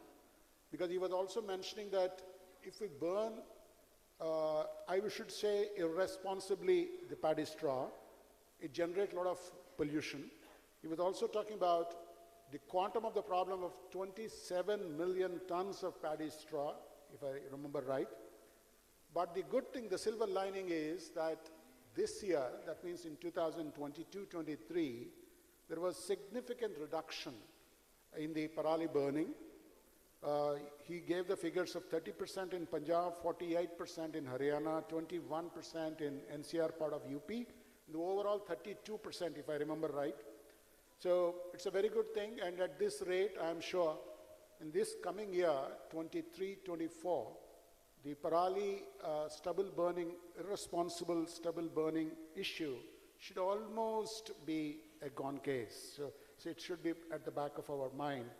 because he was also mentioning that if we burn, I should say irresponsibly, the paddy straw, it generates a lot of pollution. He was also talking about the quantum of the problem of 27 million tons of paddy straw, if I remember right. But the good thing, the silver lining is that this year, that means in 2022-23, there was significant reduction in the Parali burning. He gave the figures of 30% in Punjab, 48% in Haryana, 21% in NCR part of UP, the overall 32%, if I remember right. So it's a very good thing, and at this rate, I'm sure in this coming year, 23-24, the Parali stubble burning, irresponsible stubble burning issue should almost be a gone case. So it should be at the back of our mind.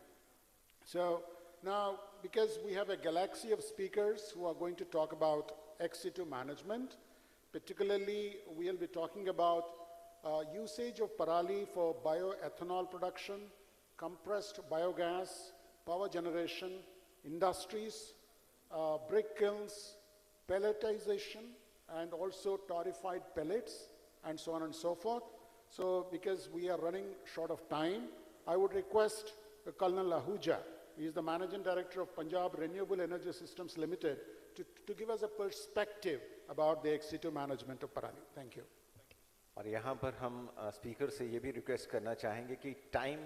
So now, because we have a galaxy of speakers who are going to talk about ex situ management, particularly we'll be talking about usage of Parali for bioethanol production, compressed biogas, power generation, industries, brick kilns, pelletization, and also torrefied pellets, and so on and so forth. So because we are running short of time, I would request Colonel Ahuja, he is the Managing Director of Punjab Renewable Energy Systems Limited, to give us a perspective about the ex situ management of Parali. Thank you. और यहाँ पर हम speaker से ये भी request करना चाहेंगे कि टाइम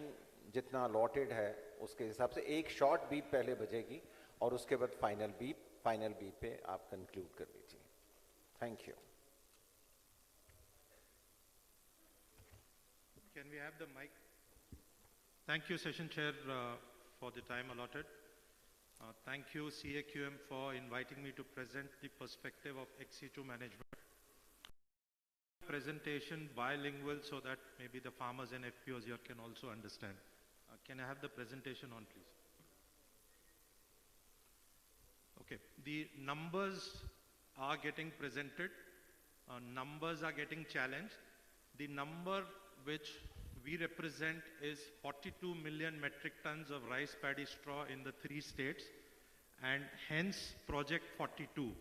जितना अलॉटेड है उसके हिसाब से एक शॉर्ट बीप पहले बजेगी और उसके बाद फाइनल बीप पे आप कंक्लूड कर लीजिए. Thank you. Can we have the mic? Thank you, Session Chair, for the time allotted. Thank you, CAQM, for inviting me to present the perspective of ex situ management. Presentation bilingual so that maybe the farmers and FPOs here can also understand. Can I have the presentation on, please? Okay, the numbers are getting presented. Numbers are getting challenged. The number which we represent is 42 million metric tons of rice paddy straw in the 3 states, and hence Project 42.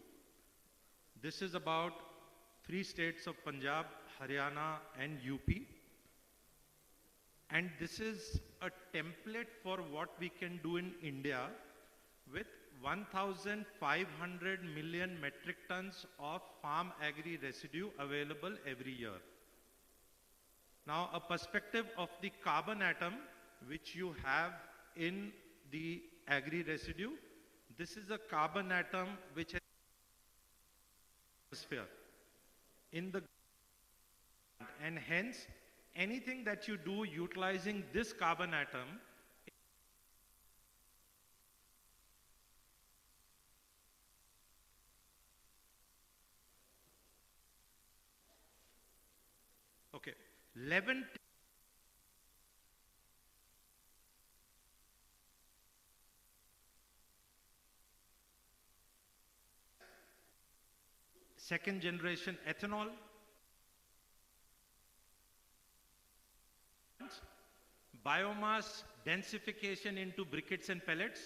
This is about 3 states of Punjab, Haryana, and UP. And this is a template for what we can do in India with 1,500 million metric tons of farm agri residue available every year. Now, a perspective of the carbon atom which you have in the agri residue. This is a carbon atom which has atmosphere in the, and hence anything that you do utilizing this carbon atom okay 11 second generation ethanol, biomass densification into briquettes and pellets,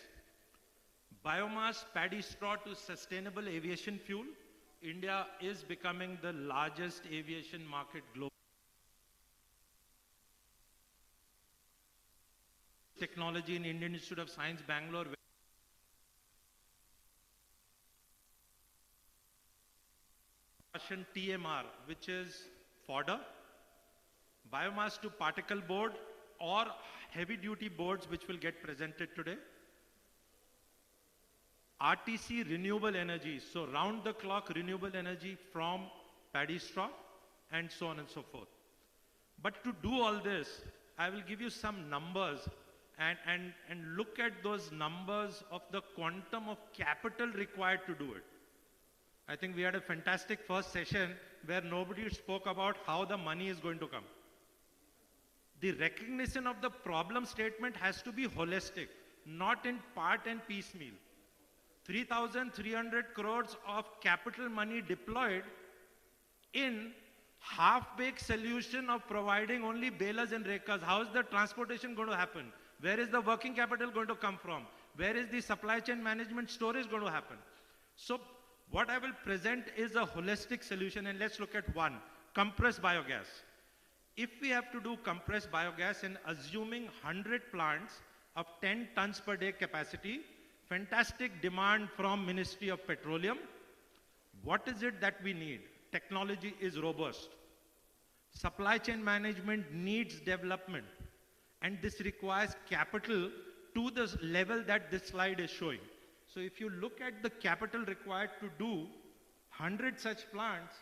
biomass paddy straw to sustainable aviation fuel. India is becoming the largest aviation market globally. Technology in Indian Institute of Science, Bangalore. TMR, which is fodder, biomass to particle board or heavy duty boards which will get presented today. RTC renewable energy, so round the clock renewable energy from paddy straw and so on and so forth. But to do all this, I will give you some numbers and look at those numbers of the quantum of capital required to do it. I think we had a fantastic first session where nobody spoke about how the money is going to come. The recognition of the problem statement has to be holistic, not in part and piecemeal. 3,300 crores of capital money deployed in half-baked solution of providing only balers and rakers. How is the transportation going to happen? Where is the working capital going to come from? Where is the supply chain management storage going to happen? So what I will present is a holistic solution, and let's look at one, compressed biogas. If we have to do compressed biogas and assuming 100 plants of 10 tons per day capacity, fantastic demand from Ministry of Petroleum, what is it that we need? Technology is robust. Supply chain management needs development, and this requires capital to the level that this slide is showing. So if you look at the capital required to do 100 such plants,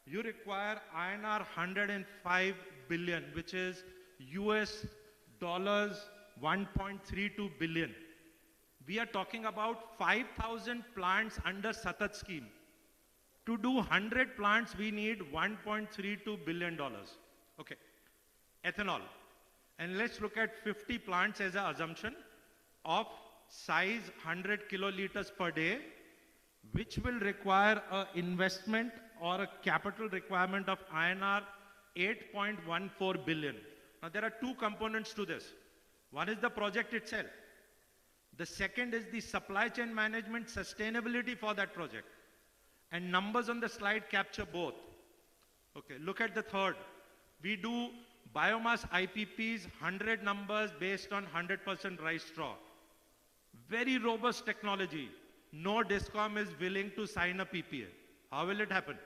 you require INR 105 billion, which is US dollars 1.32 billion. We are talking about 5,000 plants under Satat scheme. To do 100 plants, we need $1.32 billion. Okay. Ethanol. And let's look at 50 plants as an assumption of size 100 kiloliters per day, which will require an investment or a capital requirement of INR 8.14 billion. Now there are two components to this. One is the project itself. The second is the supply chain management sustainability for that project. And numbers on the slide capture both. Okay, look at the third. We do biomass IPPs, 100 numbers based on 100% rice straw. Very robust technology. No DISCOM is willing to sign a PPA. How will it happen?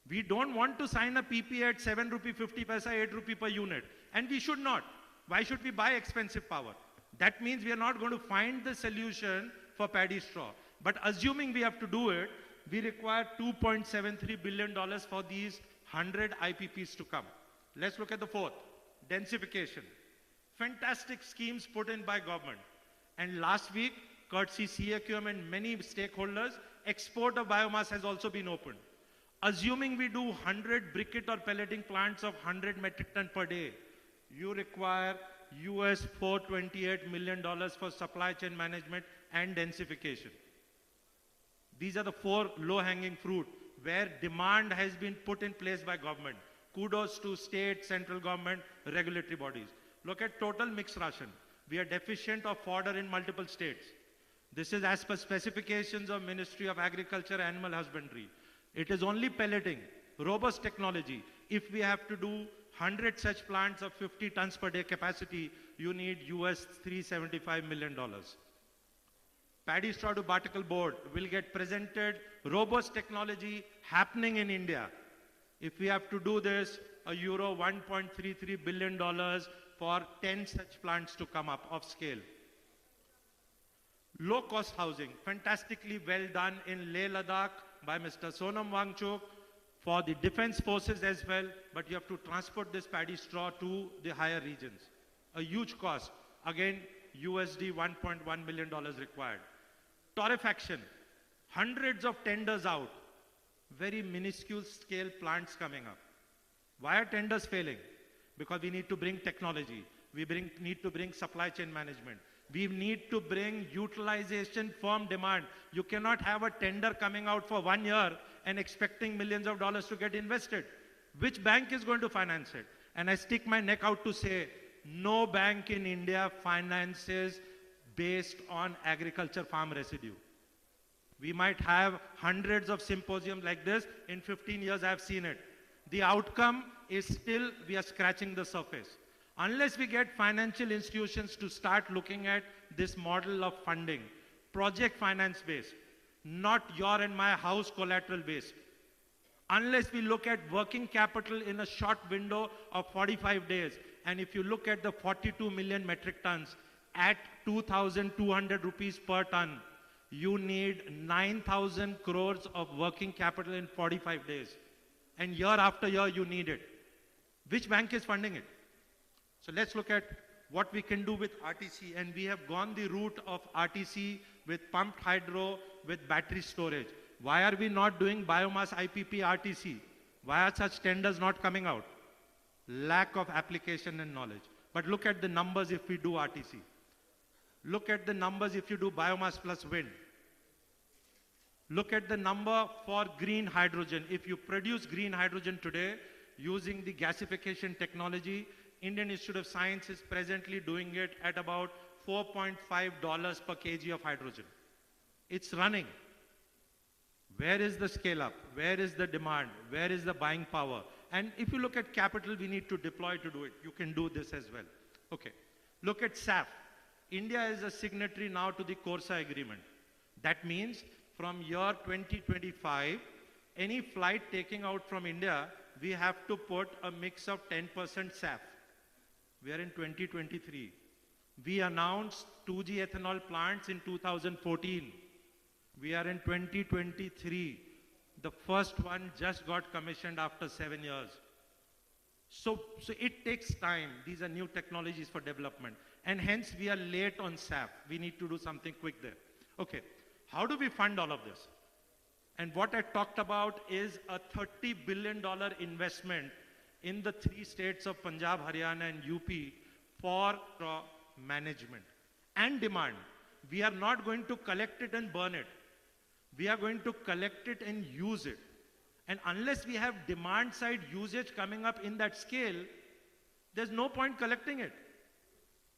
We don't want to sign a PPA at 7 rupee 50 paisa, 8 rupee per unit. And we should not. Why should we buy expensive power? That means we are not going to find the solution for paddy straw. But assuming we have to do it, we require $2.73 billion for these 100 IPPs to come. Let's look at the fourth, densification. Fantastic schemes put in by government. And last week, courtesy CAQM and many stakeholders, export of biomass has also been opened. Assuming we do 100 briquette or pelleting plants of 100 metric ton per day, you require US $428 million for supply chain management and densification. These are the four low-hanging fruit where demand has been put in place by government. Kudos to state, central government, regulatory bodies. Look at total mixed ration. We are deficient of fodder in multiple states. This is as per specifications of Ministry of Agriculture, Animal Husbandry. It is only pelleting, robust technology. If we have to do 100 such plants of 50 tons per day capacity, you need US $375 million. Paddy straw to particle board will get presented, robust technology happening in India. If we have to do this, a euro $1.33 billion for 10 such plants to come up of scale. Low cost housing, fantastically well done in Leh Ladakh by Mr. Sonam Wangchuk for the defense forces as well, but you have to transport this paddy straw to the higher regions. A huge cost, again USD $1.1 million required. Torrefaction, hundreds of tenders out, very minuscule scale plants coming up. Why are tenders failing? Because we need to bring technology. We need to bring supply chain management. We need to bring utilization firm demand. You cannot have a tender coming out for 1 year and expecting millions of dollars to get invested. Which bank is going to finance it? And I stick my neck out to say, no bank in India finances based on agriculture farm residue. We might have hundreds of symposiums like this. In 15 years, I've seen it. The outcome is still, we are scratching the surface. Unless we get financial institutions to start looking at this model of funding, project finance based, not your and my house collateral based. unless we look at working capital in a short window of 45 days. And if you look at the 42 million metric tons at 2,200 rupees per ton, you need 9,000 crores of working capital in 45 days. And year after year, you need it. Which bank is funding it? So let's look at what we can do with RTC. And we have gone the route of RTC with pumped hydro, with battery storage. Why are we not doing biomass IPP RTC? Why are such tenders not coming out? Lack of application and knowledge. But look at the numbers if we do RTC. Look at the numbers if you do biomass plus wind. Look at the number for green hydrogen. If you produce green hydrogen today using the gasification technology, Indian Institute of Science is presently doing it at about $4.5 per kg of hydrogen. It's running. Where is the scale up? Where is the demand? Where is the buying power? And if you look at capital we need to deploy to do it, you can do this as well. Okay. Look at SAF. India is a signatory now to the Corsa agreement. That means from year 2025, any flight taking out from India, we have to put a mix of 10% SAF. We are in 2023. We announced 2G ethanol plants in 2014. We are in 2023. The first one just got commissioned after 7 years. So it takes time. These are new technologies for development. And hence we are late on SAF. We need to do something quick there. Okay, how do we fund all of this? And what I talked about is a $30 billion investment in the 3 states of Punjab, Haryana and UP for management and demand. We are not going to collect it and burn it. We are going to collect it and use it. And unless we have demand side usage coming up in that scale, there's no point collecting it.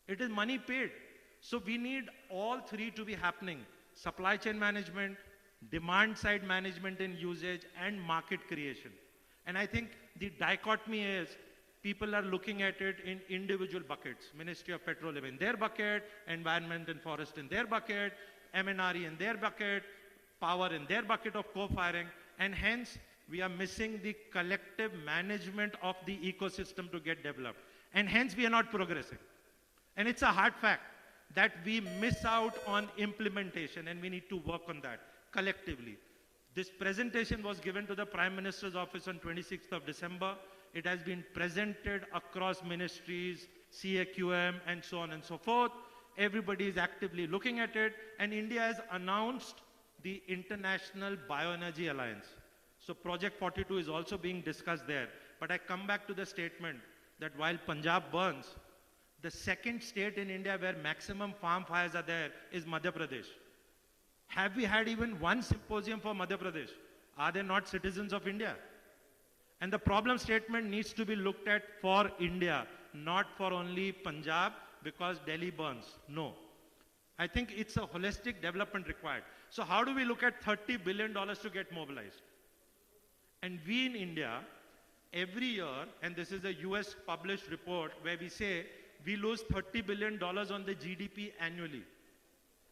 It is money paid. So we need all 3 to be happening. Supply chain management, demand side management and usage, and market creation. And I think the dichotomy is people are looking at it in individual buckets. Ministry of Petroleum in their bucket, Environment and Forest in their bucket, MNRE in their bucket, power in their bucket of co-firing, and hence we are missing the collective management of the ecosystem to get developed. And hence we are not progressing. And it's a hard fact that we miss out on implementation, and we need to work on that collectively. This presentation was given to the Prime Minister's office on 26th of December. It has been presented across ministries, CAQM, and so on and so forth. Everybody is actively looking at it, and India has announced the International Bioenergy Alliance. So Project 42 is also being discussed there. But I come back to the statement that while Punjab burns, the second state in India where maximum farm fires are there is Madhya Pradesh. Have we had even one symposium for Madhya Pradesh? Are they not citizens of India? And the problem statement needs to be looked at for India, not for only Punjab because Delhi burns. No. I think it's a holistic development required. So how do we look at $30 billion to get mobilized? And we in India, every year, and this is a US published report where we say we lose $30 billion on the GDP annually.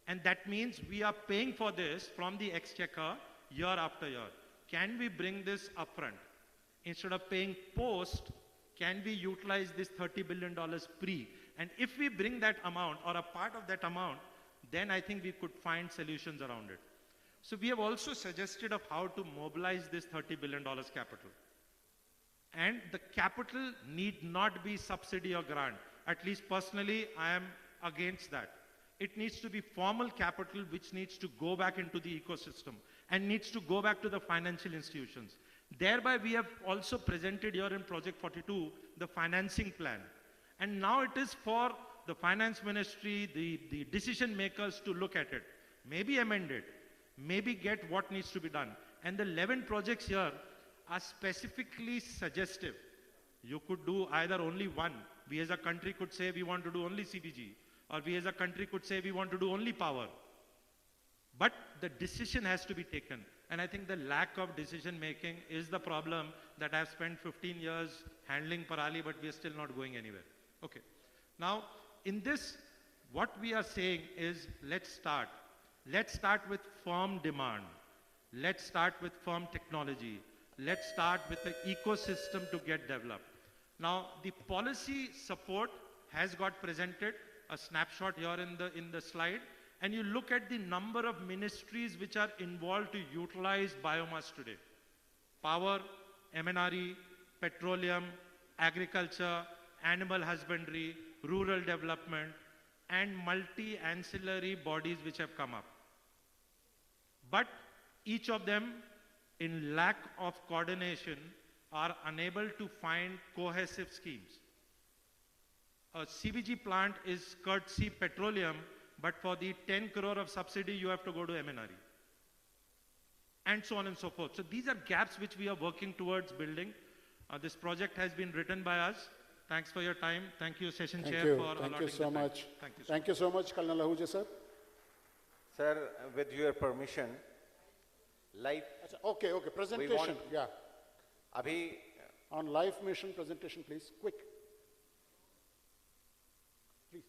And that means we are paying for this from the exchequer year after year. Can we bring this upfront? Instead of paying post, can we utilize this $30 billion pre? And if we bring that amount or a part of that amount, then I think we could find solutions around it. So we have also suggested of how to mobilize this $30 billion capital. And the capital need not be subsidy or grant. At least personally, I am against that. It needs to be formal capital which needs to go back into the ecosystem and needs to go back to the financial institutions. Thereby, we have also presented here in Project 42 the financing plan. And now it is for the finance ministry, the decision makers to look at it, maybe amend it, maybe get what needs to be done. And the 11 projects here are specifically suggestive. You could do either only one. We as a country could say we want to do only CBG, or we as a country could say we want to do only power. But the decision has to be taken. And I think the lack of decision making is the problem that I've spent 15 years handling Parali, but we are still not going anywhere. Okay. Now, in this, what we are saying is let's start. Let's start with firm demand. Let's start with firm technology. let's start with the ecosystem to get developed. Now, the policy support has got presented, a snapshot here in the slide, and you look at the number of ministries which are involved to utilize biomass today. Power, MNRE, petroleum, agriculture, animal husbandry, rural development, and multi-ancillary bodies which have come up. But each of them, in lack of coordination, are unable to find cohesive schemes. A CBG plant is courtesy petroleum, but for the 10 crore of subsidy, you have to go to MNRE. And so on and so forth. So these are gaps which we are working towards building. This project has been written by us. Thanks for your time. Thank you, Session Chair, for allotting the time. Thank you so much. Thank you so much, Colonel Ahuja, sir. Sir, with your permission, live. Okay, presentation, yeah. Abhi, on live mission presentation, please, quick. Please.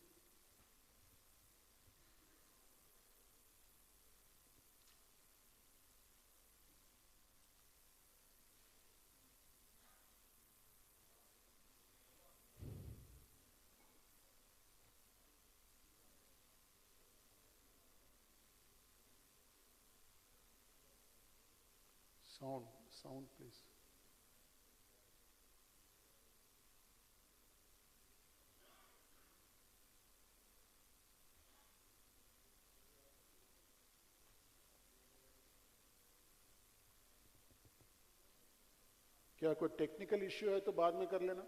Sound, please. क्या कोई technical issue है तो बाद में कर लेना.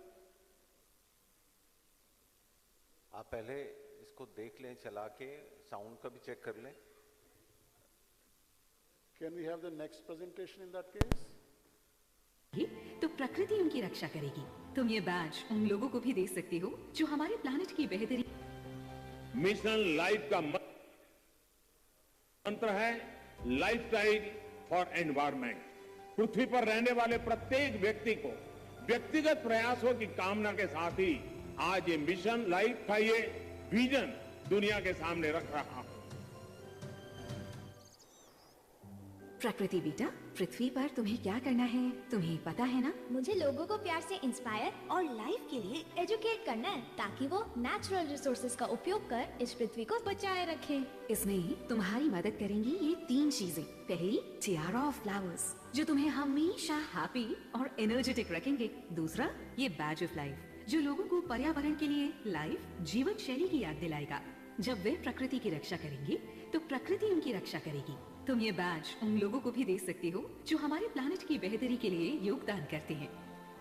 आप पहले इसको देख लें, चला के साउंड का भी चेक कर लें. Can we have the next presentation in that case? तो प्रकृति उनकी रक्षा करेगी. तुम ये बैज उन लोगों को भी दे सकते हो जो हमारे प्लैनेट की बेहतरी. मिशन लाइफ का मंत्र है लाइफस्टाइल फॉर एनवायरमेंट. पृथ्वी पर रहने वाले प्रत्येक व्यक्ति को व्यक्तिगत प्रयासों की कामना के साथ ही आज ये मिशन लाइफ का ये विजन दुनिया के सामने रख रहा हूं. प्रकृति बेटा, पृथ्वी पर तुम्हें क्या करना है तुम्हें पता है ना. मुझे लोगों को प्यार से इंस्पायर और लाइफ के लिए एजुकेट करना है ताकि वो नेचुरल रिसोर्सेज का उपयोग कर इस पृथ्वी को बचाए रखें. इसमें तुम्हारी मदद करेंगी ये 3 चीजें. पहली, टियारा ऑफ फ्लावर्स जो तुम्हें हमेशा हैप्पी और एनर्जेटिक रखेंगे. दूसरा, ये बैज ऑफ लाइफ जो लोगों को पर्यावरण के लिए लाइफ जीवन शैली की याद दिलाएगा. जब वे प्रकृति की रक्षा करेंगे तो प्रकृति उनकी रक्षा करेगी. तुम ये बैज उन लोगों को भी दे सकते हो जो हमारे प्लैनेट की बेहतरी के लिए योगदान करते हैं.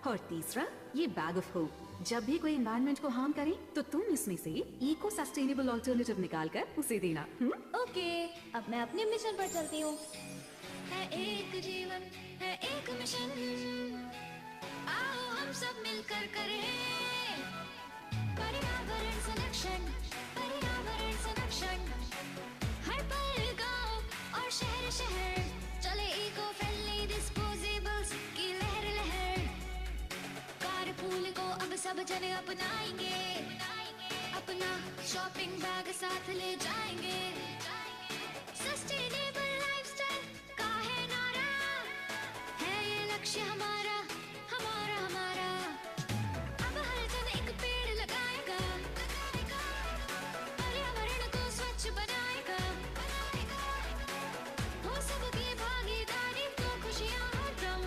और तीसरा, ये बैग ऑफ होप. जब भी कोई एनवायरनमेंट को हार्म करे तो तुम इसमें से इको सस्टेनेबल ऑल्टरनेटिव निकाल कर उसे देना. ओके, अब मैं अपने मिशन पर चलती हूँ. है एक जीवन, है एक मिशन, आओ हम सब मिलकर करें पर्यावरण संरक्षण. पर्यावरण संरक्षण हर पल गांव और शहर शहर चले इको फ्रेंडली डिस्पोजेबल्स की लहर लहर. कारपूल को अब सब जने अपनाएंगे, अपना शॉपिंग बैग साथ ले जाएंगे. सस्टेनेबल लाइफस्टाइल का है नारा, है ये लक्ष्य हमारा हमारा हमारा. अब हर जन एक पेड़ लगाएगा, पर्यावरण को स्वच्छ बनाएगा. हो सबकी भागीदारी तो खुशियां हरदम.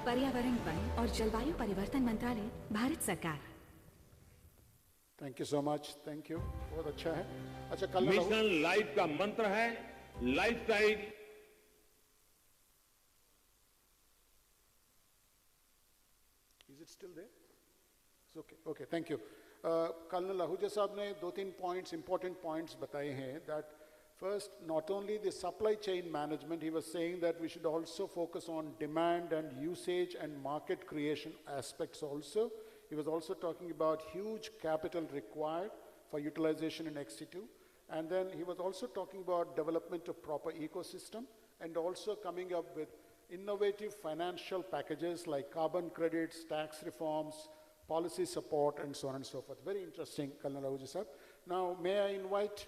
पर्यावरण, वन और जलवायु परिवर्तन मंत्रालय, भारत सरकार. Thank you so much. Thank you, बहुत अच्छा है. अच्छा, कल मिशन लाइफ का मंत्र है lifestyle. Is it still there? It's okay. Okay, thank you. Colonel Ahuja साहब ने 2-3 points, important points बताए हैं. That first, not only the supply chain management, he was saying that we should also focus on demand and usage and market creation aspects also. He was also talking about huge capital required for utilization in XC2. And then he was also talking about development of proper ecosystem and also coming up with innovative financial packages like carbon credits, tax reforms, policy support, and so on and so forth. Very interesting, Colonel Ahuja sir. Now, may I invite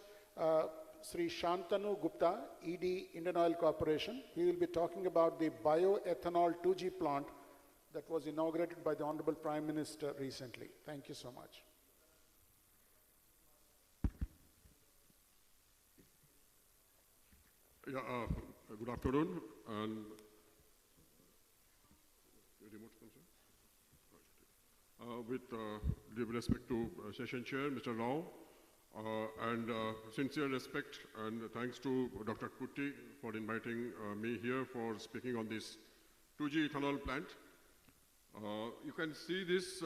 Sri Shantanu Gupta, ED, Indian Oil Corporation. He will be talking about the bioethanol 2G plant that was inaugurated by the Honorable Prime Minister recently. Thank you so much. Yeah, good afternoon. And remote control. With due respect to Session Chair, Mr. Rao, and sincere respect and thanks to Dr. Kutty for inviting me here for speaking on this 2G ethanol plant. You can see this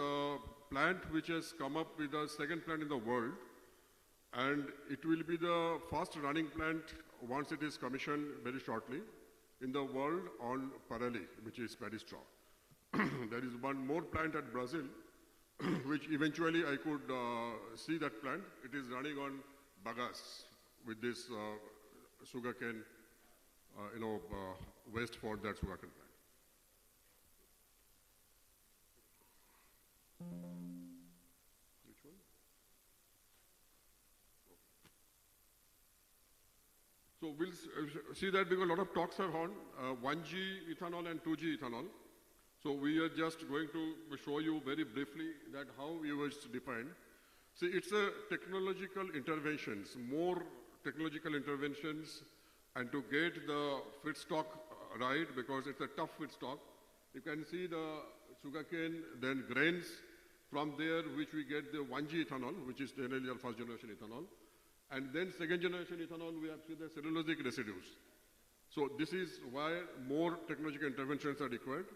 plant which has come up with the second plant in the world, and it will be the fast running plant once it is commissioned very shortly in the world on Parali, which is paddy straw. There is one more plant at Brazil, which eventually I could see that plant. It is running on bagasse with this sugarcane, waste for that sugarcane plant. Which one? So we'll see that because a lot of talks are on 1G ethanol and 2G ethanol. So we are just going to show you very briefly that how it was defined. See, it's a technological interventions, more technological interventions, and to get the feedstock right, because it's a tough feedstock. You can see the sugarcane, then grains, from there which we get the 1G ethanol, which is generally our first generation ethanol. And then second generation ethanol, we have seen the cellulosic residues. So this is why more technological interventions are required.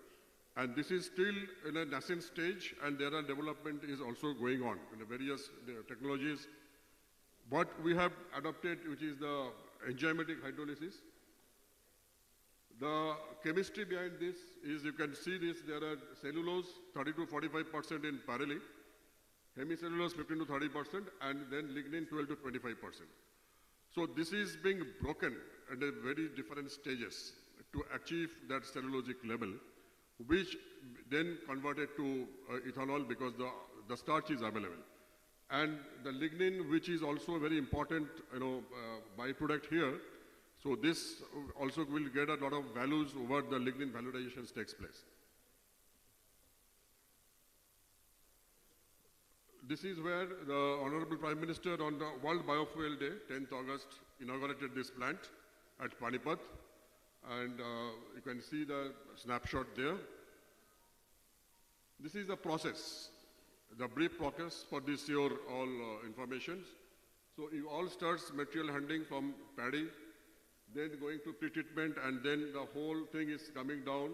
And this is still in a nascent stage, and there are development is also going on in the various technologies. What we have adopted, which is the enzymatic hydrolysis. The chemistry behind this is, you can see this, there are cellulose 30 to 45% in Parali, hemicellulose 15 to 30%, and then lignin 12 to 25%. So this is being broken at a very different stages to achieve that cellulosic level, which then converted to ethanol because the starch is available. And the lignin, which is also a very important byproduct here, so this also will get a lot of values over the lignin valorizations takes place. This is where the Honorable Prime Minister on the World Biofuel Day, 10th August, inaugurated this plant at Panipat. And you can see the snapshot there. This is the process, the brief process for this your all information. So it all starts material handling from paddy, then going to pre-treatment, and then the whole thing is coming down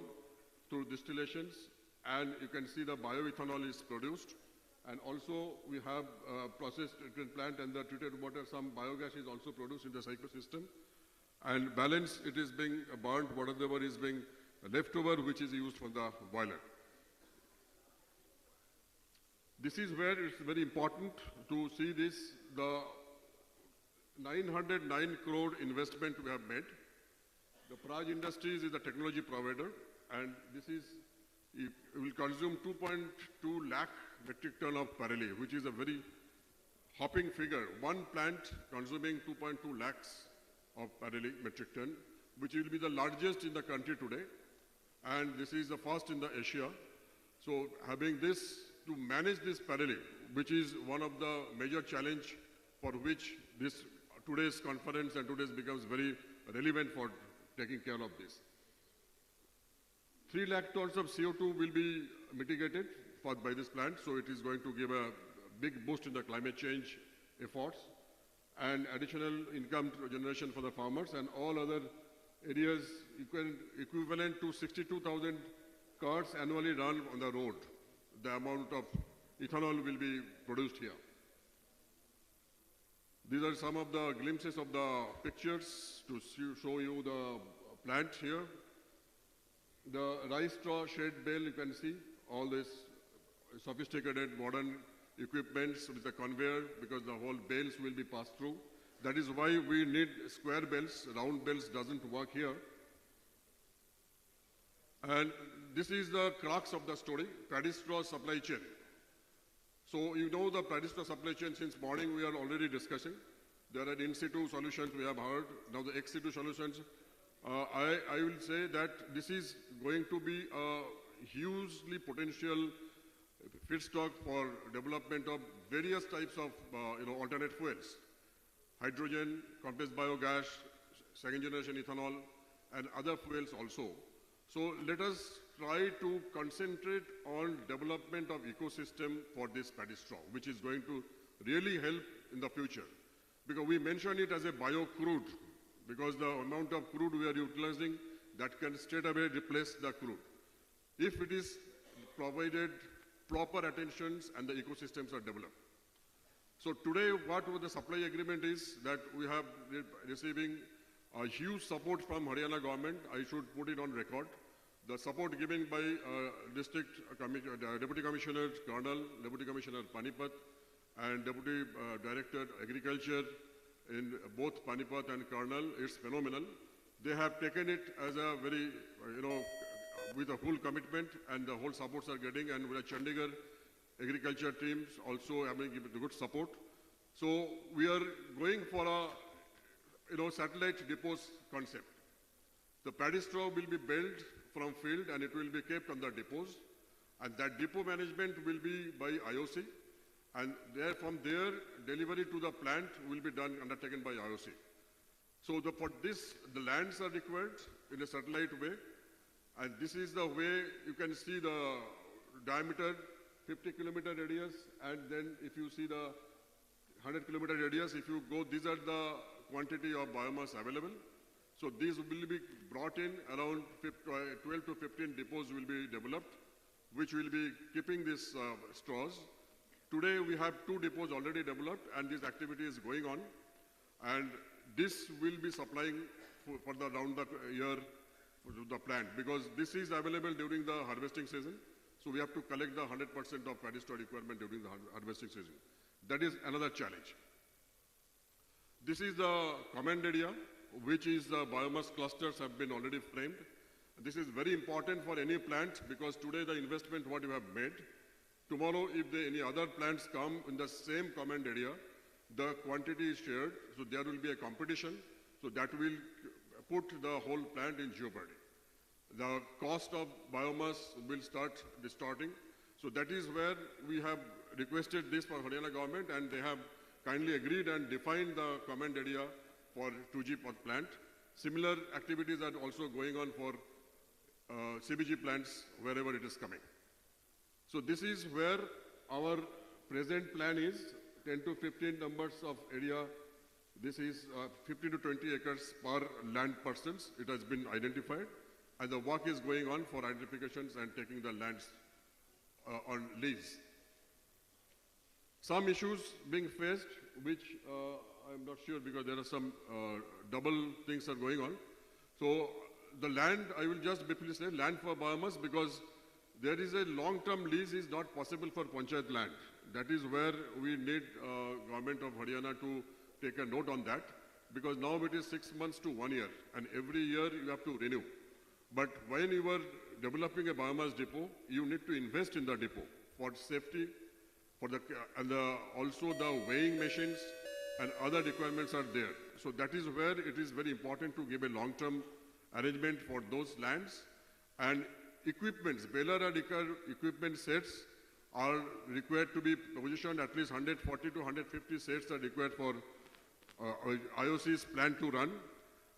through distillations, and you can see the bioethanol is produced. And also we have processed treatment plant, and the treated water, some biogas is also produced in the cycle system. And balance, it is being burnt, whatever is being left over, which is used for the boiler. This is where it's very important to see this, the 909 crore investment we have made. The Praj Industries is the technology provider, and this is, it will consume 2.2 lakh metric ton of Parali, which is a very hopping figure. One plant consuming 2.2 lakhs of Parali metric ton, which will be the largest in the country today, and this is the first in the Asia. So having this, to manage this Parali, which is one of the major challenge for which this today's conference and today's becomes very relevant for taking care of this. 3 lakh tons of CO2 will be mitigated by this plant, so it is going to give a big boost in the climate change efforts, and additional income generation for the farmers, and all other areas equivalent to 62,000 cars annually run on the road. The amount of ethanol will be produced here. These are some of the glimpses of the pictures to show you the plant here. The rice straw shed bale, you can see all this sophisticated modern equipments with the conveyor, because the whole bales will be passed through. That is why we need square bales. Round bales doesn't work here. And this is the crux of the story, paddy straw supply chain. So you know the paddy straw supply chain since morning we are already discussing. There are in-situ solutions we have heard. Now the ex-situ solutions, I will say that this is going to be a hugely potential feedstock for development of various types of alternate fuels. Hydrogen, compressed biogas, second generation ethanol, and other fuels also. So let us try to concentrate on development of ecosystem for this paddy straw, which is going to really help in the future. Because we mention it as a bio-crude, because the amount of crude we are utilizing, that can straight away replace the crude. If it is provided proper attentions and the ecosystems are developed. So today, what the supply agreement is that we have receiving a huge support from Haryana government. I should put it on record. The support given by Deputy Commissioner Colonel, Deputy Commissioner Panipat, and Deputy Director Agriculture in both Panipat and Colonel, it's phenomenal. They have taken it as a very, with a full commitment, and the whole supports are getting, and with the Chandigarh agriculture teams also having given good support. So we are going for a, satellite depots concept. The paddy straw will be built from field and it will be kept on the depots, and that depot management will be by IOC, and from there delivery to the plant will be done undertaken by IOC. So for this, the lands are required in a satellite way, and this is the way you can see the diameter, 50-kilometer radius, and then if you see the 100-kilometer radius, if you go, these are the quantity of biomass available. So these will be brought in, around 12 to 15 depots will be developed, which will be keeping these straws. Today we have 2 depots already developed, and this activity is going on. And this will be supplying for the round the year to the plant, because this is available during the harvesting season. So we have to collect the 100% of paddy straw requirement during the harvesting season. That is another challenge. This is the command area, which is the biomass clusters have been already framed. This is very important for any plant, because today the investment what you have made, tomorrow if any other plants come in the same command area, the quantity is shared, so there will be a competition, so that will put the whole plant in jeopardy. The cost of biomass will start distorting, so that is where we have requested this for Haryana government, and they have kindly agreed and defined the command area for 2G plant. Similar activities are also going on for CBG plants wherever it is coming. So this is where our present plan is 10 to 15 numbers of area. This is 15 to 20 acres per land parcels. It has been identified, and the work is going on for identifications and taking the lands on lease. Some issues being faced, which I'm not sure, because there are some double things are going on. So the land, I will just briefly say, land for biomass, because there is a long-term lease is not possible for Panchayat land. That is where we need government of Haryana to take a note on that, because now it is 6 months to 1 year, and every year you have to renew. But when you are developing a biomass depot, you need to invest in the depot for safety, for also the weighing machines and other requirements are there. So that is where it is very important to give a long-term arrangement for those lands. And equipments, baler and equipment sets are required to be positioned. At least 140 to 150 sets are required for IOC's plan to run.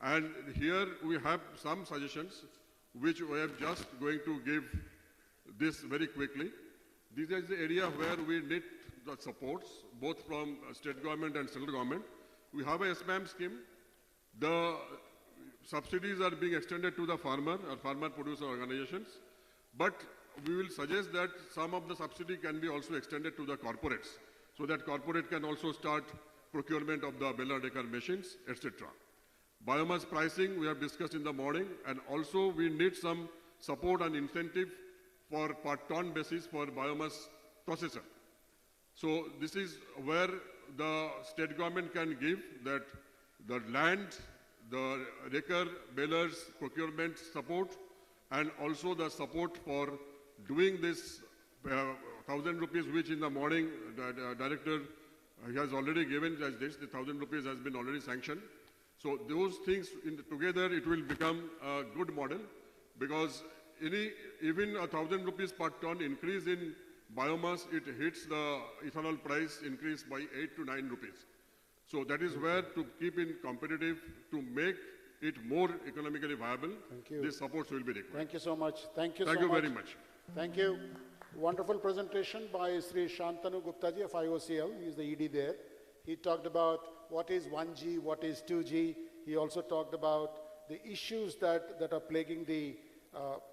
And here we have some suggestions which we are just going to give this very quickly. This is the area where we need the supports, both from state government and central government. We have a S.A.S scheme. The subsidies are being extended to the farmer or farmer producer organizations, but we will suggest that some of the subsidy can be also extended to the corporates, so that corporate can also start procurement of the baler decker machines, etc. Biomass pricing we have discussed in the morning, and also we need some support and incentive for per ton basis for biomass processor. So this is where the state government can give that the land, the wrecker, balers, procurement support, and also the support for doing this 1,000 rupees, which in the morning the director he has already given as this, the 1,000 rupees has been already sanctioned. So those things together, it will become a good model, because even 1,000 rupees per ton increase in biomass, it hits the ethanol price increase by 8 to 9 rupees. So that is where, to keep it competitive, to make it more economically viable, these supports will be required. Thank you so much. Thank you Thank so you much. very much. Thank you. Wonderful presentation by Sri Shantanu Gupta ji of IOCL. He is the ED there. He talked about what is 1G, what is 2G. He also talked about the issues that are plaguing the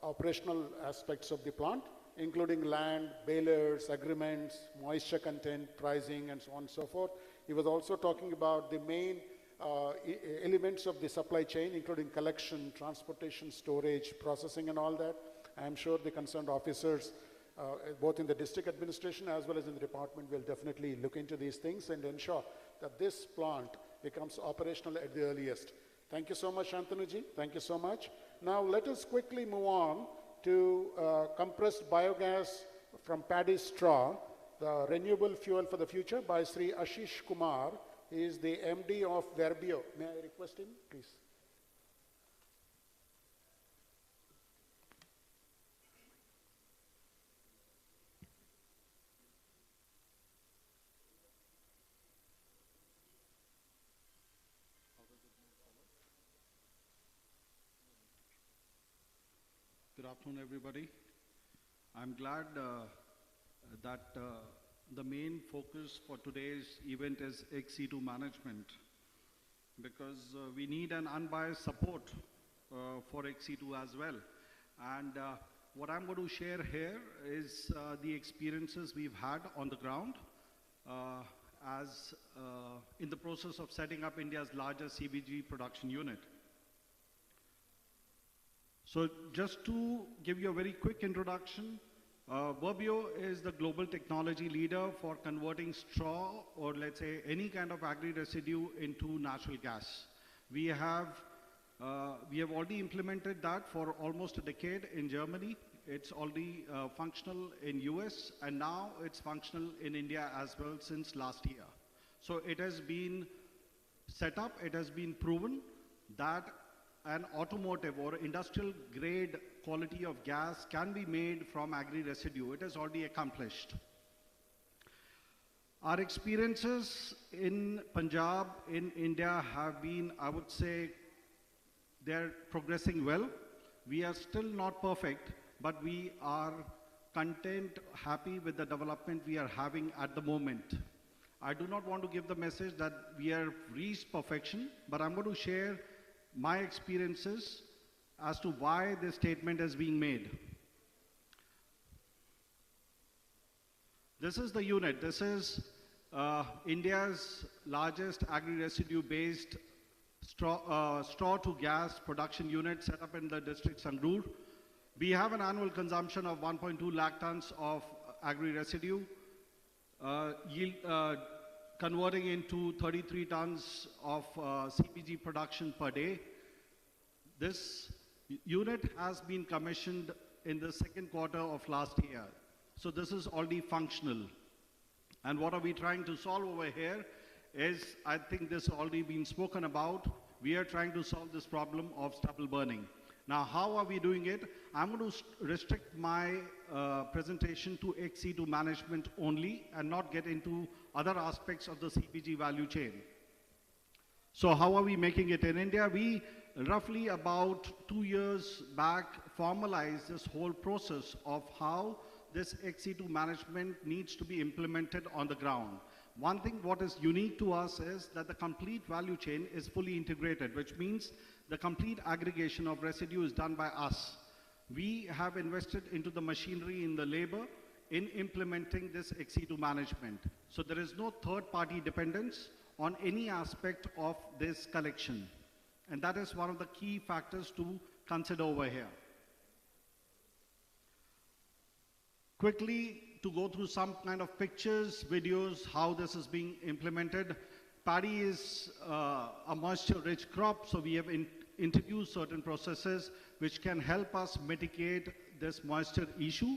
operational aspects of the plant, including land, balers, agreements, moisture content, pricing, and so on and so forth. He was also talking about the main elements of the supply chain, including collection, transportation, storage, processing, and all that. I am sure the concerned officers, both in the district administration as well as in the department, will definitely look into these things and ensure that this plant becomes operational at the earliest. Thank you so much, Shantanuji. Thank you so much. Now let us quickly move on to compressed biogas from paddy straw, the renewable fuel for the future, by Sri Ashish Kumar. He is the MD of Verbio. May I request him, please? Good afternoon, everybody. I'm glad that the main focus for today's event is XC2 management, because we need an unbiased support for XC2 as well. And what I'm going to share here is the experiences we've had on the ground as in the process of setting up India's largest CBG production unit. So just to give you a very quick introduction, Verbio is the global technology leader for converting straw, or let's say any kind of agri-residue, into natural gas. We have already implemented that for almost a decade in Germany. It's already functional in US, and now it's functional in India as well since last year. So it has been set up, it has been proven that an automotive or industrial grade quality of gas can be made from agri-residue. It is already accomplished. Our experiences in Punjab, in India, have been, I would say, they're progressing well. We are still not perfect, but we are content, happy with the development we are having at the moment. I do not want to give the message that we have reached perfection, but I'm going to share my experiences as to why this statement is being made. This is the unit. This is India's largest agri-residue based straw to gas production unit set up in the district Sangrur. We have an annual consumption of 1.2 lakh tons of agri-residue, converting into 33 tons of CPG production per day. This unit has been commissioned in the second quarter of last year. So this is already functional. And what are we trying to solve over here is, I think this has already been spoken about, we are trying to solve this problem of stubble burning. Now, how are we doing it? I'm going to restrict my presentation to XC2 management only and not get into other aspects of the CPG value chain. So how are we making it in India? We roughly about 2 years back formalized this whole process of how this XC2 management needs to be implemented on the ground. One thing what is unique to us is that the complete value chain is fully integrated, which means the complete aggregation of residue is done by us. We have invested into the machinery, in the labor, in implementing this XC2 management. So there is no third-party dependence on any aspect of this collection. And that is one of the key factors to consider over here. Quickly, to go through some kind of pictures, videos, how this is being implemented. Paddy is a moisture-rich crop, so we have introduced certain processes which can help us mitigate this moisture issue,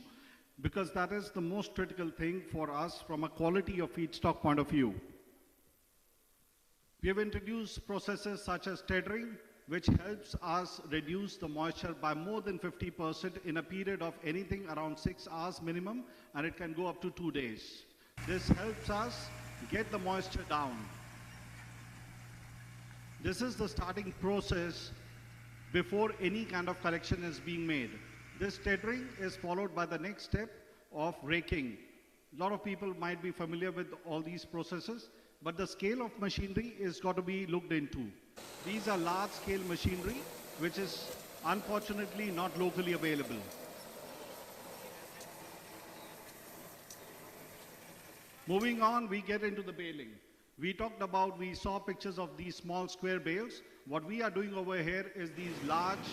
because that is the most critical thing for us from a quality of feedstock point of view. We have introduced processes such as tethering, which helps us reduce the moisture by more than 50% in a period of anything around 6 hours minimum, and it can go up to 2 days. This helps us get the moisture down. This is the starting process before any kind of collection is being made. This tethering is followed by the next step of raking. A lot of people might be familiar with all these processes, but the scale of machinery is got to be looked into. These are large-scale machinery, which is unfortunately not locally available. Moving on, we get into the baling. We saw pictures of these small square bales. What we are doing over here is these large,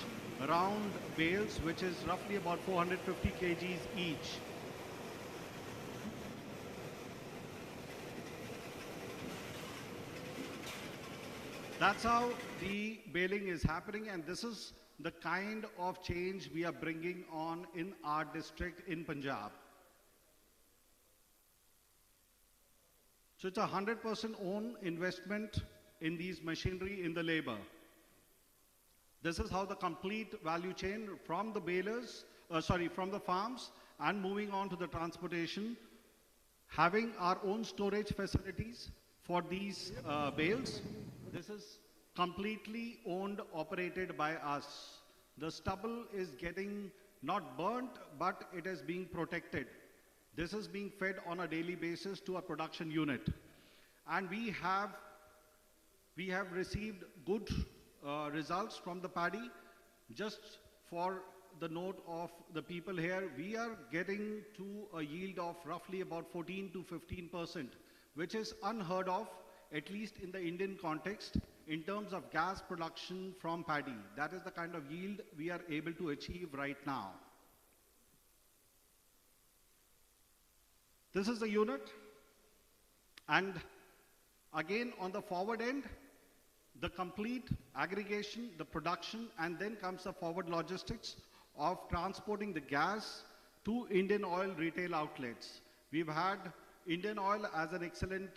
round bales, which is roughly about 450 kgs each. That's how the baling is happening, and this is the kind of change we are bringing on in our district in Punjab. So it's a 100% own investment in these machinery, in the labor. This is how the complete value chain from the balers, from the farms and moving on to the transportation, having our own storage facilities for these bales. This is completely owned, operated by us. The stubble is getting not burnt, but it is being protected. This is being fed on a daily basis to a production unit. And we have received good results from the paddy. Just for the note of the people here, we are getting to a yield of roughly about 14 to 15%, which is unheard of, at least in the Indian context, in terms of gas production from paddy. That is the kind of yield we are able to achieve right now. This is the unit, and again on the forward end, the complete aggregation, the production, and then comes the forward logistics of transporting the gas to Indian Oil retail outlets. We've had Indian Oil as an excellent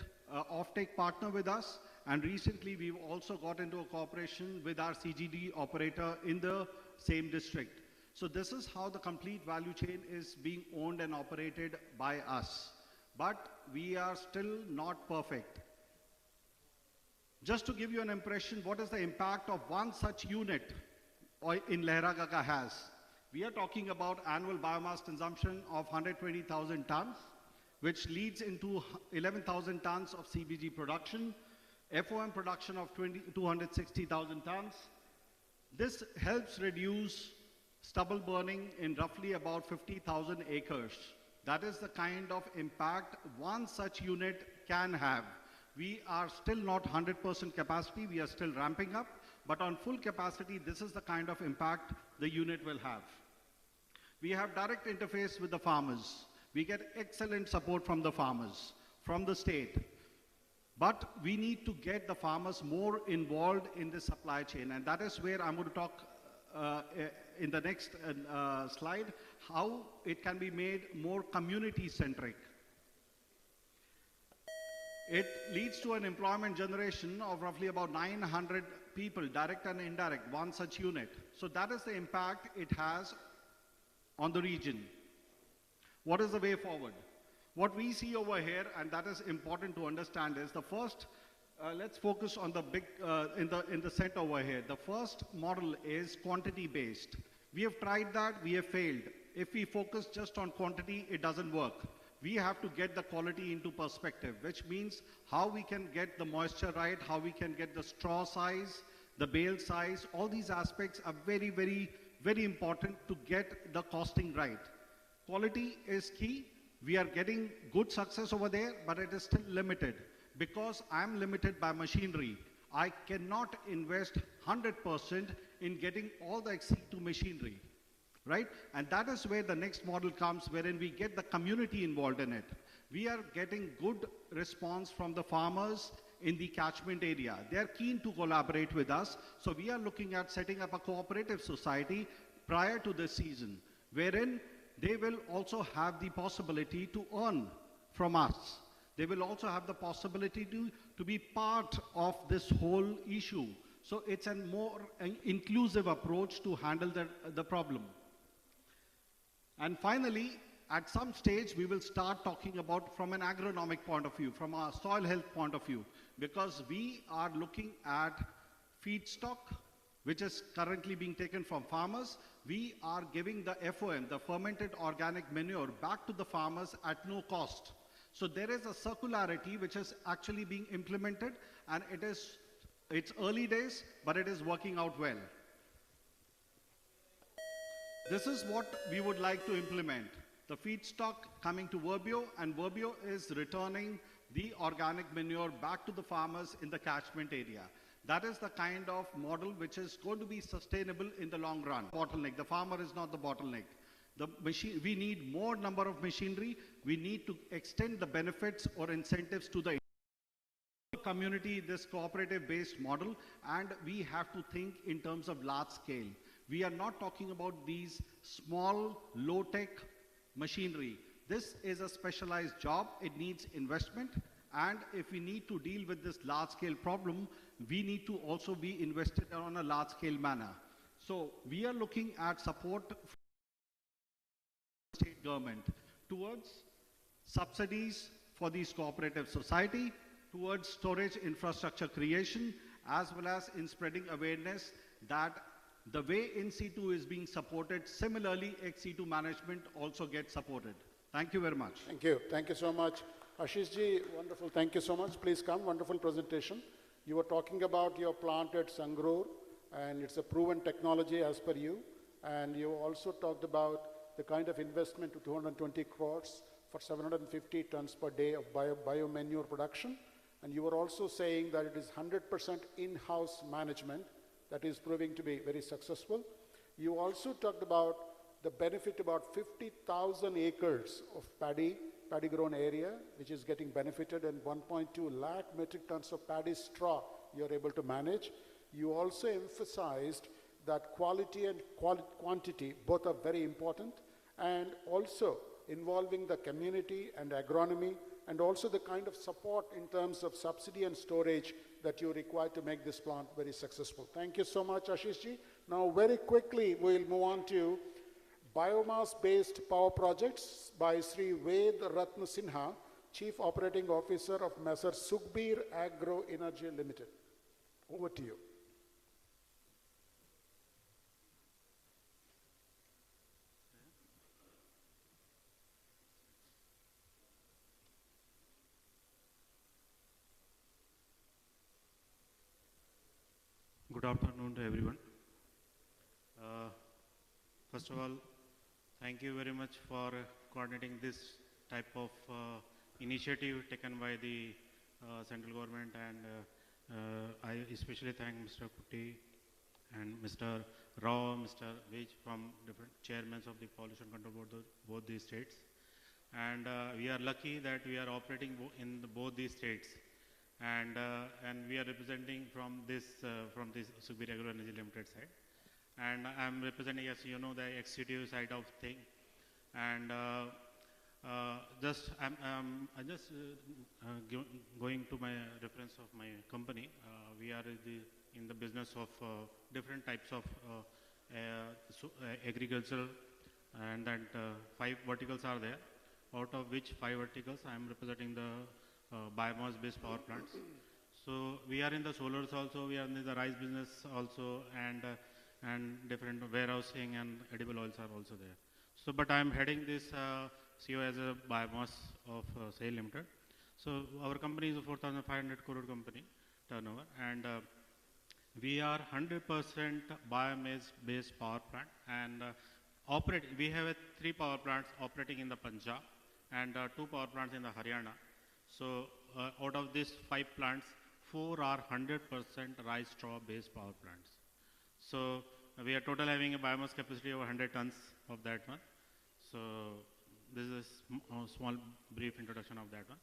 offtake partner with us, and recently we've also got into a cooperation with our CGD operator in the same district. So this is how the complete value chain is being owned and operated by us. But we are still not perfect. Just to give you an impression, what is the impact of one such unit in Lehragaga has? We are talking about annual biomass consumption of 120,000 tons, which leads into 11,000 tons of CBG production, FOM production of 260,000 tons. This helps reduce stubble burning in roughly about 50,000 acres. That is the kind of impact one such unit can have. We are still not 100% capacity, we are still ramping up, but on full capacity, this is the kind of impact the unit will have. We have direct interface with the farmers. We get excellent support from the farmers, from the state. But we need to get the farmers more involved in the supply chain, and that is where I'm going to talk in the next slide, how it can be made more community-centric. It leads to an employment generation of roughly about 900 people, direct and indirect, one such unit. So that is the impact it has on the region. What is the way forward? What we see over here, and that is important to understand, is the first, let's focus on the big, in the center over here. The first model is quantity-based. We have tried that, we have failed. If we focus just on quantity, it doesn't work. We have to get the quality into perspective, which means how we can get the moisture right, how we can get the straw size, the bale size. All these aspects are very, very, very important to get the costing right. Quality is key. We are getting good success over there, but it is still limited. Because I'm limited by machinery, I cannot invest 100% in getting all the XC2 machinery. Right? And that is where the next model comes, wherein we get the community involved in it. We are getting good response from the farmers in the catchment area. They are keen to collaborate with us. So we are looking at setting up a cooperative society prior to this season, wherein they will also have the possibility to earn from us. they will also have the possibility to be part of this whole issue. So it's a more inclusive approach to handle the problem. And finally, at some stage, we will start talking about from an agronomic point of view, from a soil health point of view, because we are looking at feedstock, which is currently being taken from farmers. We are giving the FOM, the fermented organic manure, back to the farmers at no cost. So there is a circularity which is actually being implemented, and it's early days, but it is working out well. This is what we would like to implement. The feedstock coming to Verbio, and Verbio is returning the organic manure back to the farmers in the catchment area. That is the kind of model which is going to be sustainable in the long run. Bottleneck, the farmer is not the bottleneck. We need more number of machinery. We need to extend the benefits or incentives to the community, this cooperative-based model, and we have to think in terms of large scale. We are not talking about these small, low-tech machinery. This is a specialized job. It needs investment, and if we need to deal with this large-scale problem, we need to also be invested on a large-scale manner. So we are looking at support from the state government towards subsidies for these cooperative society, towards storage infrastructure creation, as well as in spreading awareness that the way in situ is being supported, similarly ex situ management also gets supported. Thank you very much. Thank you. Thank you so much. Ashish ji, wonderful. Thank you so much. Please come. Wonderful presentation. You were talking about your plant at Sangrur, and it's a proven technology as per you. And you also talked about the kind of investment to 220 crores for 750 tons per day of biomanure production. And you were also saying that it is 100% in-house management that is proving to be very successful. You also talked about the benefit about 50,000 acres of paddy grown area, which is getting benefited, and 1.2 lakh metric tons of paddy straw you're able to manage. You also emphasized that quality and quantity, both are very important, and also involving the community and agronomy, and also the kind of support in terms of subsidy and storage that you require to make this plant very successful. Thank you so much, Ashish ji. Now, very quickly, we'll move on to biomass-based power projects by Sri Ved Ratna Sinha, Chief Operating Officer of Messer Sukhbir Agro Energy Limited. Over to you. Good afternoon to everyone. First of all, thank you very much for coordinating this type of initiative taken by the central government, and I especially thank Mr. Putti and Mr. Rao, Mr. Vij from different chairmen of the Pollution Control Board, both these states. And we are lucky that we are operating in both these states. And we are representing from this Sukhbir Agro Energy Limited side, and I am representing, as you know, the executive side of thing. And going to my reference of my company. We are in the business of different types of agriculture, and that 5 verticals are there. Out of which 5 verticals I am representing the biomass-based power plants. So we are in the solars also, we are in the rice business also, and different warehousing and edible oils are also there. So, but I am heading this CO as a biomass of SAIL Limited. So our company is a 4,500 crore company turnover, and we are 100% biomass-based power plant, and we have 3 power plants operating in the Punjab and 2 power plants in the Haryana. So out of these 5 plants, 4 are 100% rice straw based power plants. So we are total having a biomass capacity of 100 tons of that one. So this is a small brief introduction of that one.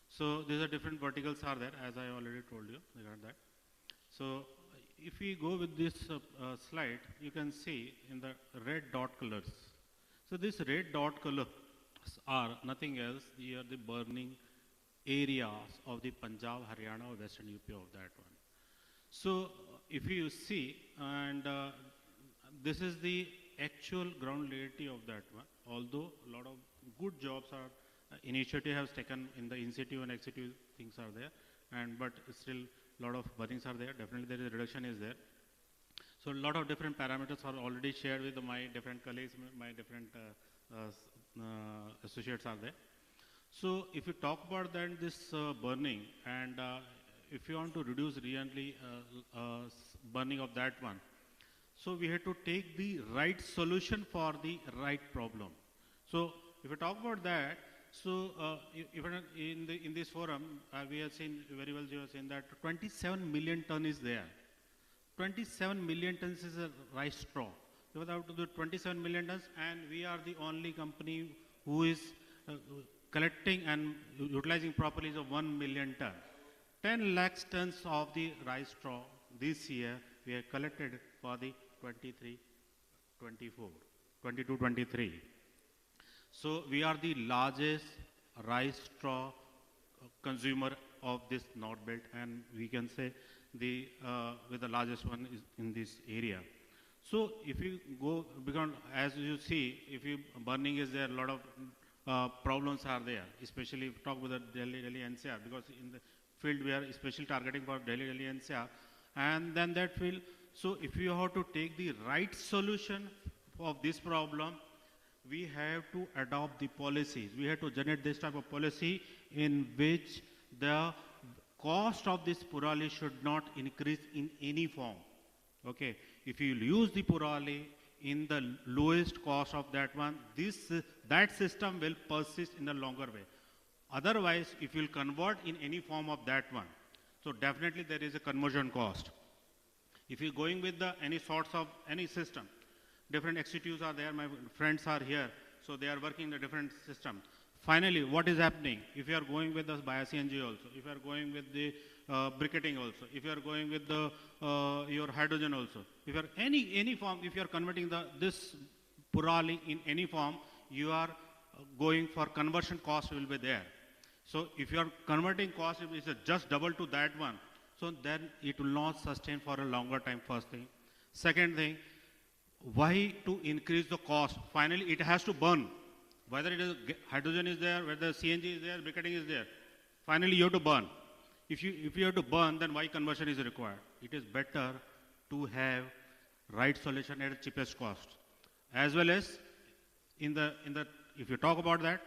So these are different verticals are there, as I already told you regarding that. So if we go with this slide, you can see in the red dot colors. So this red dot color are nothing else, they are the burning areas of the Punjab, Haryana, or Western UP of that one. So if you see, and this is the actual ground reality of that one, although a lot of good jobs are, initiative has taken in the initiative and executive things are there, and but still a lot of burnings are there, definitely there is a reduction is there. So a lot of different parameters are already shared with my different colleagues, my different associates are there. So if you talk about then this burning, and if you want to reduce really burning of that one, so we have to take the right solution for the right problem. So if you talk about that, so even in this forum, we have seen very well, you have seen that 27 million ton is there. 27 million tons is a rice straw. So without the 27 million tons, and we are the only company who is collecting and utilizing properly of 1 million ton. 10 lakhs tons of the rice straw this year we have collected for the 22-23. So we are the largest rice straw consumer of this North Belt, and we can say the with the largest one is in this area. So if you go, because as you see, if you burning is there, a lot of problems are there, especially if you talk with the Delhi NCR, because in the field we are especially targeting for Delhi NCR, and then that field. So if you have to take the right solution of this problem, we have to adopt the policies. We have to generate this type of policy in which the cost of this Parali should not increase in any form. Okay, if you use the Parali in the lowest cost of that one, that system will persist in a longer way. Otherwise, if you will convert in any form of that one, so definitely there is a conversion cost. If you are going with any sorts of any system, different executives are there, my friends are here, so they are working the different systems. Finally, what is happening? If you are going with the bio-CNG also, if you are going with the briquetting also, if you are going with the your hydrogen also, if you are any form, if you are converting this Parali in any form, you are going for conversion cost will be there. So if you are converting cost, if it's just double to that one, so then it will not sustain for a longer time, first thing. Second thing, why to increase the cost? Finally, it has to burn. Whether it is hydrogen is there, whether CNG is there, briquetting is there. Finally, you have to burn. If you have to burn, then why conversion is required? It is better to have right solution at the cheapest cost. As well as if you talk about that,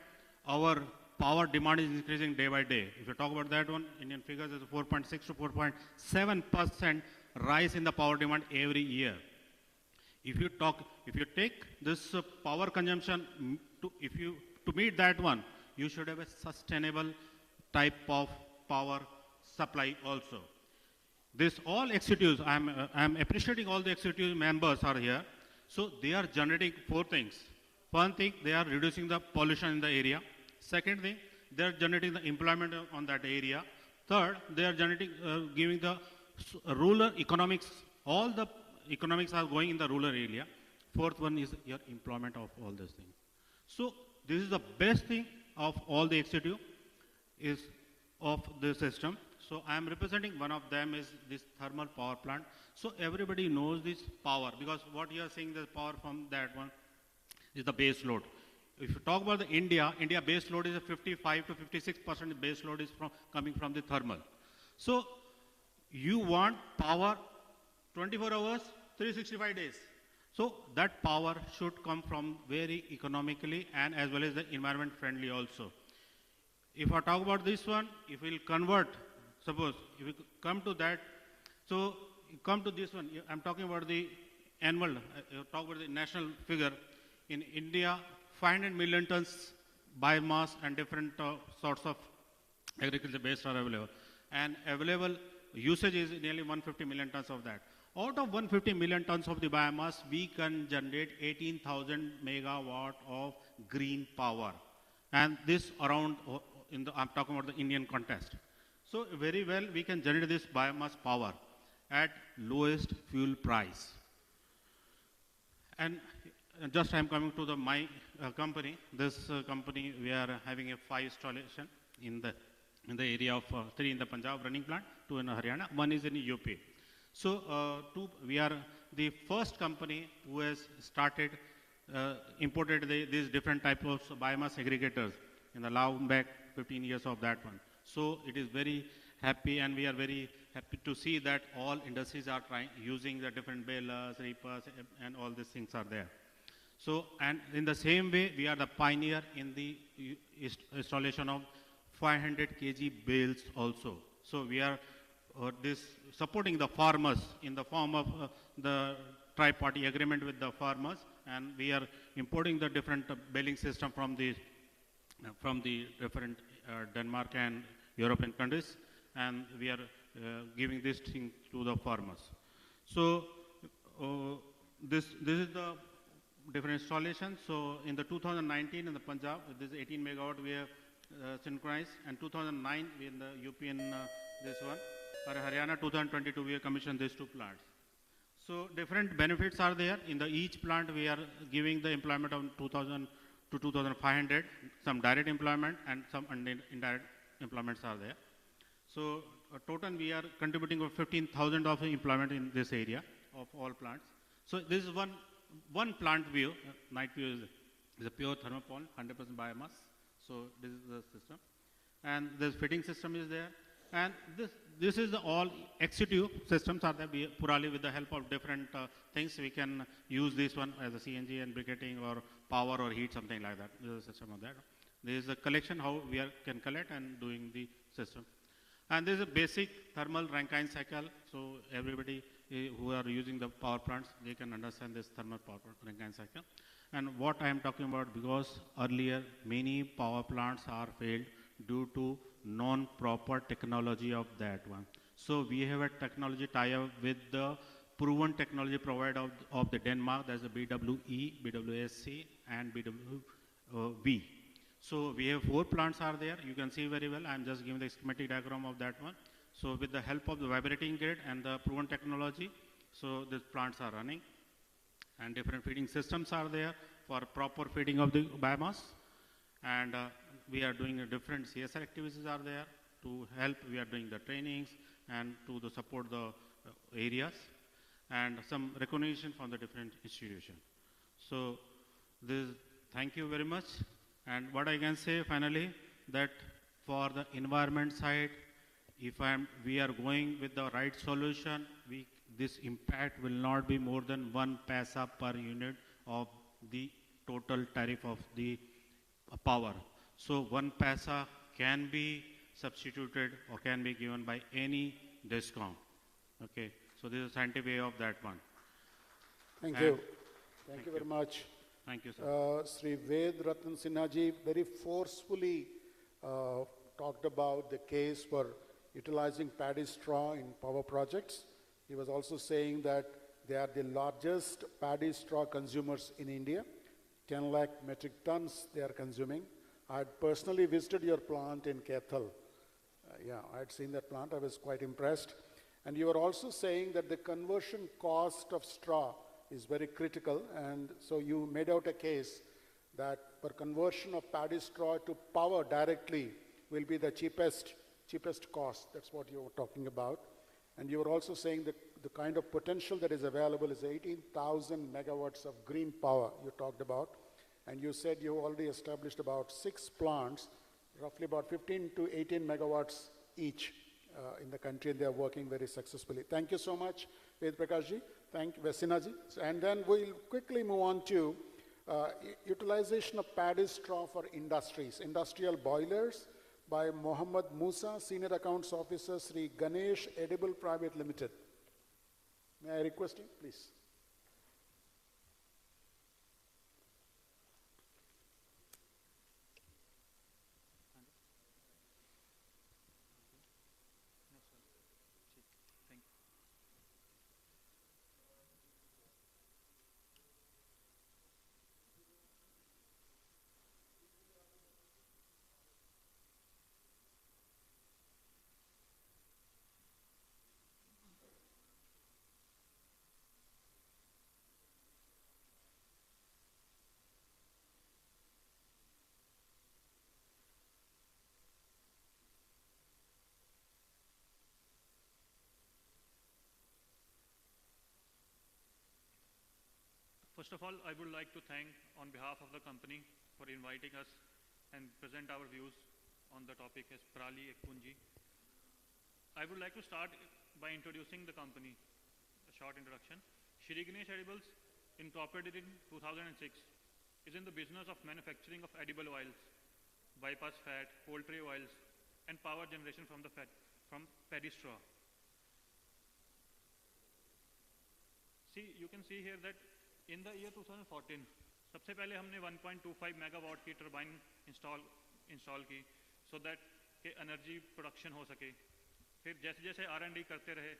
our power demand is increasing day by day. If you talk about that one, Indian figures is 4.6 to 4.7% rise in the power demand every year. If you take this power consumption to meet that one, you should have a sustainable type of power supply also. This all executives, I am appreciating all the executive members are here. So they are generating four things. One thing, they are reducing the pollution in the area. Second thing, they are generating the employment on that area. Third, they are generating, giving the rural economics. All the economics are going in the rural area. Fourth one is your employment of all these things. So this is the best thing of all the executive is of the system. So I am representing one of them is this thermal power plant. So everybody knows this power, because what you are seeing the power from that one is the base load. If you talk about the India base load is a 55 to 56% base load is coming from the thermal. So you want power 24 hours, 365 days. So that power should come from very economically and as well as the environment friendly also. If I talk about this one, if we'll convert, suppose if we come to that, so you come to this one, I'm talking about the annual, talk about the national figure. In India, 500 million tons biomass and different sorts of agriculture based are available. And available usage is nearly 150 million tons of that. Out of 150 million tons of the biomass, we can generate 18,000 megawatt of green power. And this around, I'm talking about the Indian context. So very well, we can generate this biomass power at lowest fuel price. And just I'm coming to my company. This company, we are having a 5 installation in the in the area of 3 in the Punjab running plant, 2 in Haryana, 1 is in UP. So we are the first company who has started imported these different types of biomass aggregators in the long back 15 years of that one. So it is very happy, and we are very happy to see that all industries are using the different balers, reapers, and all these things are there. So, and in the same way, we are the pioneer in the installation of 500 kg bales also. So we are supporting the farmers in the form of the tri-party agreement with the farmers, and we are importing the different baling system from the different Denmark and European countries, and we are giving this thing to the farmers. So this is the different installations. So in the 2019 in the Punjab, this 18 megawatt we have synchronized, and 2009 we in the UP in this one. For Haryana 2022 we have commissioned these 2 plants. So different benefits are there. In the each plant we are giving the employment of 2,000 to 2,500, some direct employment and some indirect employments are there. So total we are contributing 15,000 of employment in this area of all plants. So this is one plant view. Night view is a pure thermopole, 100% biomass. So this is the system, and this fitting system is there, and this is the all ex-situ systems are there. Parali, with the help of different things, we can use this one as a CNG and briquetting or power or heat, something like that. This is a system of that. There is a collection how we can collect and doing the system, and this is a basic thermal Rankine cycle. So everybody who are using the power plants, they can understand this thermal power Rankine cycle. And what I am talking about, because earlier many power plants are failed due to non-proper technology of that one. So we have a technology tie-up with the proven technology provider of the Denmark, that's the BWE, BWSC, and BWV. So we have 4 plants are there. You can see very well. I'm just giving the schematic diagram of that one. So with the help of the vibrating grid and the proven technology, so these plants are running. And different feeding systems are there for proper feeding of the biomass. And we are doing different CSR activities are there to help. We are doing the trainings and to support the areas, and some recognition from the different institutions. So thank you very much. And what I can say finally, that for the environment side, if we are going with the right solution, this impact will not be more than 1 paisa per unit of the total tariff of the power. So 1 paisa can be substituted or can be given by any discount. Okay, so this is a scientific way of that one. Thank you. Thank you very much. Thank you, sir. Sri Ved Ratan Sinha ji very forcefully talked about the case for utilizing paddy straw in power projects. He was also saying that they are the largest paddy straw consumers in India. 10 lakh metric tons they are consuming. I had personally visited your plant in Kaithal. I had seen that plant. I was quite impressed. And you were also saying that the conversion cost of straw is very critical. And so you made out a case that for conversion of paddy straw to power directly will be the cheapest cost. That's what you were talking about. And you were also saying that the kind of potential that is available is 18,000 megawatts of green power you talked about. And you said you already established about 6 plants, roughly about 15 to 18 megawatts each in the country, and they are working very successfully. Thank you so much, Ved Prakashji. Thank you, Vesinaji. And then we'll quickly move on to utilization of paddy straw for industries, industrial boilers, by Mohammad Musa, Senior Accounts Officer, Sri Ganesh Edible Private Limited. May I request you, please? First of all, I would like to thank on behalf of the company for inviting us and present our views on the topic as Parali Punji. I would like to start by introducing the company, a short introduction. Shri Ganesh Edibles, incorporated in 2006, is in the business of manufacturing of edible oils, bypass fat, poultry oils, and power generation from paddy straw. See, you can see here that in the year 2014, सबसे पहले हमने 1.25 megawatt की turbine install की so that के energy production हो सके। फिर जैसे जैसे R&D करते रहे,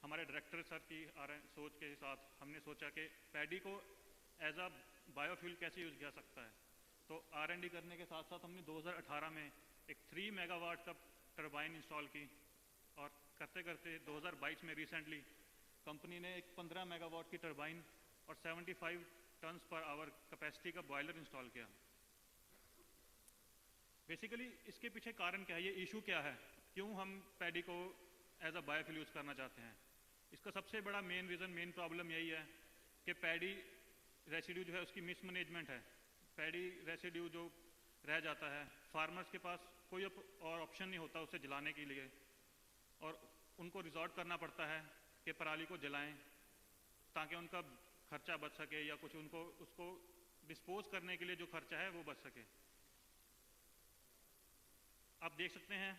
हमारे डायरेक्टर सर की सोच के साथ हमने सोचा कि पैडी को एज अ बायोफ्यूल कैसे यूज़ किया सकता है। तो R&D करने के साथ साथ हमने 2018 में एक 3 मेगावाट का टरबाइन इंस्टॉल की और करते करते 2022 में रिसेंटली कंपनी ने एक 15 मेगावाट की टरबाइन और 75 टन्स पर आवर कैपेसिटी का बॉयलर इंस्टॉल किया। बेसिकली इसके पीछे कारण क्या है, ये इशू क्या है, क्यों हम पैडी को एज अ बायोफ्यूल यूज़ करना चाहते हैं। इसका सबसे बड़ा मेन प्रॉब्लम यही है कि पैडी रेसिड्यू जो है उसकी मिसमैनेजमेंट है। पैडी रेसिड्यू जो रह जाता है, फार्मर्स के पास कोई और ऑप्शन नहीं होता उसे जलाने के लिए और उनको रिजॉर्ट करना पड़ता है कि पराली को जलाएं ताकि उनका खर्चा बच सके या कुछ उनको उसको डिस्पोज करने के लिए जो खर्चा है वो बच सके। आप देख सकते हैं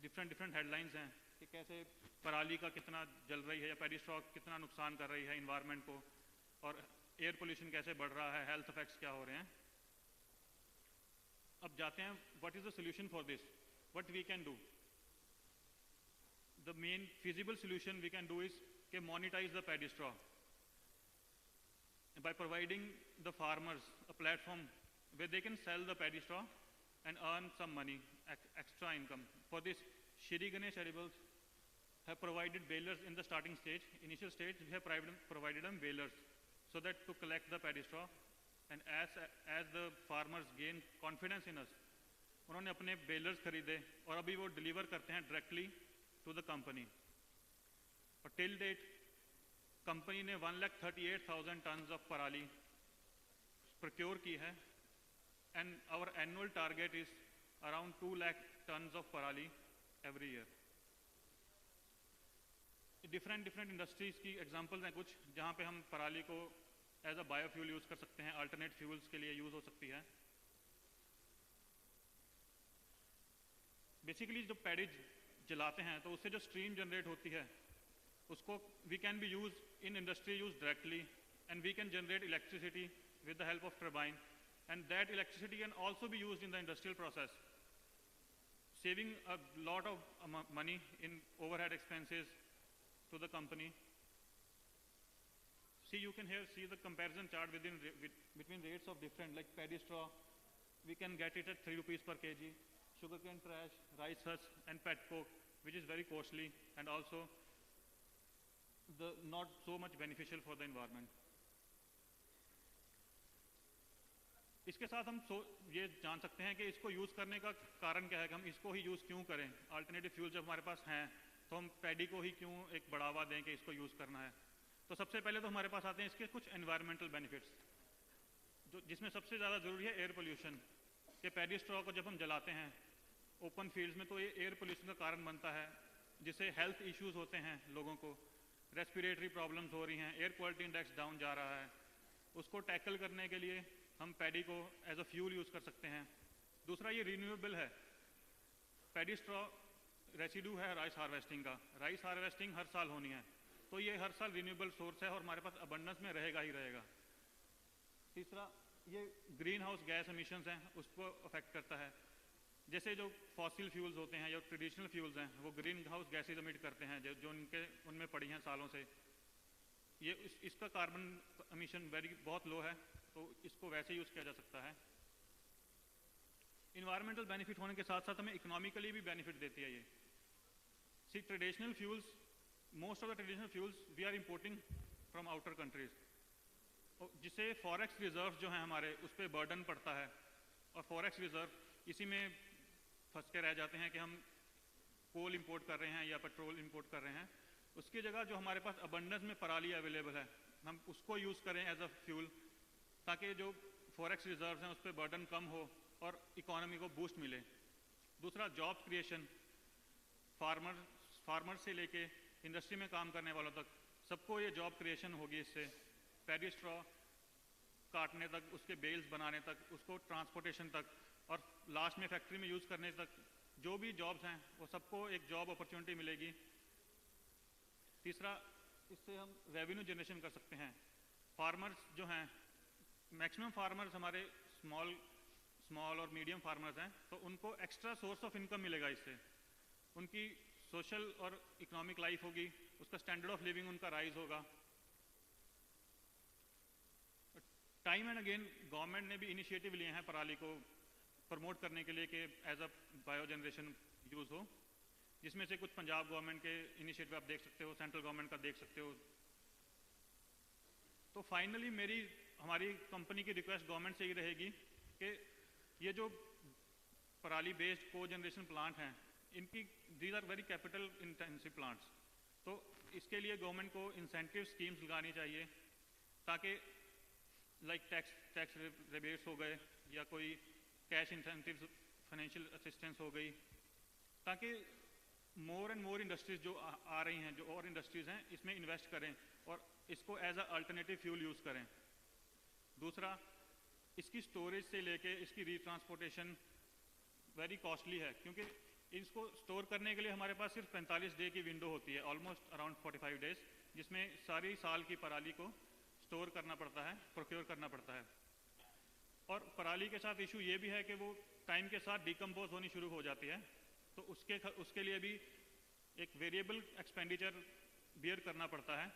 डिफरेंट हेडलाइंस हैं कि कैसे पराली का कितना जल रही है या पैडी स्ट्रॉ कितना नुकसान कर रही है इन्वायरमेंट को और एयर पोल्यूशन कैसे बढ़ रहा है, हेल्थ इफेक्ट्स क्या हो रहे हैं। अब जाते हैं what is the solution for this, what we can do. The main feasible solution we can do is के monetize the paddy straw by providing the farmers a platform where they can sell the paddy straw and earn some money, extra income. For this, Shri Ganesh Edibles have provided balers in the starting stage. Initial stage, we have provided them balers so that to collect the paddy straw, and as the farmers gain confidence in us, उन्होंने अपने balers खरीदे और अभी वो deliver करते हैं directly to the company. और till date, company ने 1,38,000 टन्स ऑफ पराली प्रोक्योर की है and our annual target is around 2 lakh tons of पराली एवरी ईयर। डिफरेंट इंडस्ट्रीज की एग्जांपल्स हैं कुछ जहां पे हम पराली को एज अ बायोफ्यूल यूज कर सकते हैं, अल्टरनेट फ्यूल्स के लिए यूज हो सकती है। बेसिकली जो पैडी जलाते हैं तो उससे जो स्ट्रीम जनरेट होती है उसको we can be used in industry use directly and we can generate electricity with the help of turbine and that electricity can also be used in the industrial process, saving a lot of money in overhead expenses to the company. See, you can here see the comparison chart between rates of different, like paddy straw, we can get it at 3 rupees per kg, sugarcane trash, rice husk and pet coke, which is very costly and also not so much beneficial for the environment. इसके साथ हम ये जान सकते हैं कि इसको use करने का कारण क्या है कि हम इसको ही यूज़ क्यों करें। अल्टरनेटिव फ्यूल जब हमारे पास हैं तो हम पैडी को ही क्यों एक बढ़ावा दें कि इसको यूज़ करना है। तो सबसे पहले तो हमारे पास आते हैं इसके कुछ एनवायरमेंटल बेनिफिट्स, जिसमें सबसे ज़्यादा ज़रूरी है एयर पोल्यूशन। कि पैडी स्ट्रॉ को जब हम जलाते हैं ओपन फील्ड्स में तो ये एयर पोल्यूशन का कारण बनता है जिससे हेल्थ इश्यूज़ होते हैं, लोगों को रेस्पिरेटरी प्रॉब्लम्स हो रही हैं, एयर क्वालिटी इंडेक्स डाउन जा रहा है। उसको टैकल करने के लिए हम पैडी को एज अ फ्यूल यूज़ कर सकते हैं। दूसरा, ये रिन्यूएबल है। पैडी स्ट्रॉ रेसिड्यू है राइस हार्वेस्टिंग का, राइस हार्वेस्टिंग हर साल होनी है तो ये हर साल रिन्यूएबल सोर्स है और हमारे पास अबंडेंस में रहेगा ही रहेगा। तीसरा, ये ग्रीन हाउस गैस एमिशंस हैं उसको अफेक्ट करता है। जैसे जो फॉसिल फ्यूल्स होते हैं या ट्रेडिशनल फ्यूल्स हैं वो ग्रीन हाउस गैसेज एमिट करते हैं जो उनमें पड़ी हैं सालों से। ये इसका कार्बन एमिशन बहुत लो है तो इसको वैसे यूज़ किया जा सकता है। इन्वायरमेंटल बेनिफिट होने के साथ साथ हमें इकोनॉमिकली भी बेनिफिट देती है ये। C, traditional fuels, most of the traditional fuels we are importing from outer countries, जिससे फॉरेक्स रिजर्व जो हैं हमारे उस पर बर्डन पड़ता है और फॉरेक्स रिजर्व इसी में फंस के रह जाते हैं कि हम कोल इंपोर्ट कर रहे हैं या पेट्रोल इंपोर्ट कर रहे हैं। उसकी जगह जो हमारे पास अबंडेंस में पराली अवेलेबल है हम उसको यूज़ करें एज अ फ्यूल ताकि जो फॉरेक्स रिजर्व्स हैं उस पर बर्डन कम हो और इकोनॉमी को बूस्ट मिले। दूसरा जॉब क्रिएशन, फार्मर से लेके इंडस्ट्री में काम करने वालों तक सबको ये जॉब क्रिएशन होगी इससे। पैडी स्ट्रॉ काटने तक, उसके बेल्स बनाने तक, उसको ट्रांसपोर्टेशन तक और लास्ट में फैक्ट्री में यूज़ करने तक जो भी जॉब्स हैं वो सबको एक जॉब अपॉर्चुनिटी मिलेगी। तीसरा, इससे हम रेवेन्यू जनरेशन कर सकते हैं। फार्मर्स जो हैं, मैक्सिमम फार्मर्स हमारे स्मॉल और मीडियम फार्मर्स हैं, तो उनको एक्स्ट्रा सोर्स ऑफ इनकम मिलेगा इससे। उनकी सोशल और इकोनॉमिक लाइफ होगी, उसका स्टैंडर्ड ऑफ लिविंग उनका राइज होगा। टाइम एंड अगेन गवर्नमेंट ने भी इनिशिएटिव लिए हैं पराली को प्रमोट करने के लिए कि as a bio generation use हो, जिसमें से कुछ पंजाब गवर्नमेंट के इनिशिएटिव आप देख सकते हो, सेंट्रल गवर्नमेंट का देख सकते हो। तो फाइनली हमारी कंपनी की रिक्वेस्ट गवर्नमेंट से ही रहेगी कि ये जो पराली बेस्ड को जनरेशन प्लांट हैं, इनकी these are very capital intensive plants, तो इसके लिए गवर्नमेंट को इंसेंटिव स्कीम्स लगानी चाहिए ताकि लाइक टैक्स रिबेट्स हो गए या कोई कैश इंसेंटिव फाइनेंशियल असिस्टेंस हो गई, ताकि मोर एंड मोर इंडस्ट्रीज जो आ रही हैं, जो और इंडस्ट्रीज हैं, इसमें इन्वेस्ट करें और इसको as a alternative fuel use करें। दूसरा, इसकी स्टोरेज से लेके इसकी रीट्रांसपोर्टेशन वेरी कॉस्टली है, क्योंकि इसको स्टोर करने के लिए हमारे पास सिर्फ 45 डे की विंडो होती है, ऑलमोस्ट अराउंड 45 डेज, जिसमें सारी साल की पराली को स्टोर करना पड़ता है, प्रोक्योर करना पड़ता है। और पराली के साथ इशू ये भी है कि वो टाइम के साथ डिकम्पोज होनी शुरू हो जाती है, तो उसके लिए भी एक वेरिएबल एक्सपेंडिचर बियर करना पड़ता है।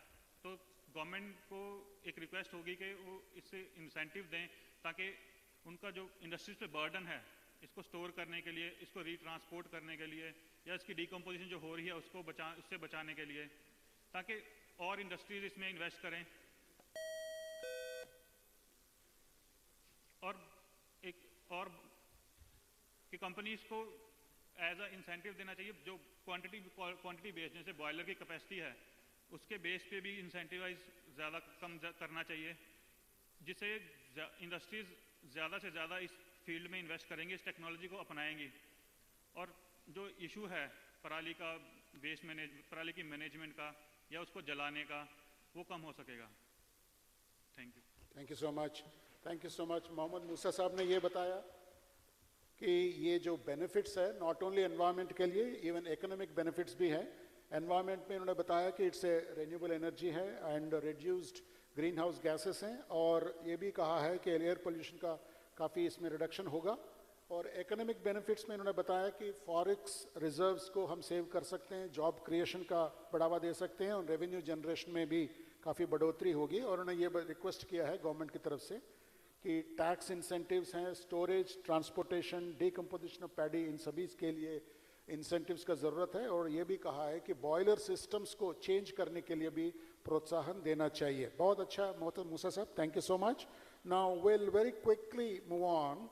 तो गवर्नमेंट को एक रिक्वेस्ट होगी कि वो इससे इंसेंटिव दें ताकि उनका जो इंडस्ट्रीज पे बर्डन है इसको स्टोर करने के लिए, इसको रीट्रांसपोर्ट करने के लिए या इसकी डिकम्पोजिशन जो हो रही है उससे बचाने के लिए, ताकि और इंडस्ट्रीज इसमें इन्वेस्ट करें। और कि कंपनीज को एज अ इंसेंटिव देना चाहिए, जो क्वांटिटी बेस्ड, जैसे बॉयलर की कैपेसिटी है उसके बेस पे भी इंसेंटिवाइज ज़्यादा कम करना चाहिए, जिससे इंडस्ट्रीज ज़्यादा से ज़्यादा इस फील्ड में इन्वेस्ट करेंगी, इस टेक्नोलॉजी को अपनाएंगी और जो इशू है पराली का पराली की मैनेजमेंट का या उसको जलाने का, वो कम हो सकेगा। Thank you. Thank you so much. Thank you so much. Mohammad Musa sahab ने ये बताया कि ये जो बेनिफिट्स है नॉट ओनली एनवायरनमेंट के लिए, इवन इकोनॉमिक बेनिफिट्स भी है। एनवायरनमेंट में उन्होंने बताया कि इट्स ए रिन्यूएबल एनर्जी है and reduced green house gases हैं, और ये भी कहा है कि एयर पोल्यूशन का काफ़ी इसमें रिडक्शन होगा। और इकोनॉमिक बेनिफिट्स में उन्होंने बताया कि फॉरेक्स रिजर्व्स को हम सेव कर सकते हैं, जॉब क्रिएशन का बढ़ावा दे सकते हैं और रेवेन्यू जनरेशन में भी काफ़ी बढ़ोतरी होगी। और उन्होंने ये रिक्वेस्ट किया है गवर्नमेंट की तरफ से कि टैक्स इंसेंटिव्स हैं, storage, transportation, decomposition of paddy, इन सभी के लिए इंसेंटिव्स का ज़रूरत है। और ये भी कहा है कि बॉयलर सिस्टम्स को चेंज करने के लिए भी प्रोत्साहन देना चाहिए। बहुत अच्छा मोहम्मद मूसा साहब, thank you so much. Now will very quickly move on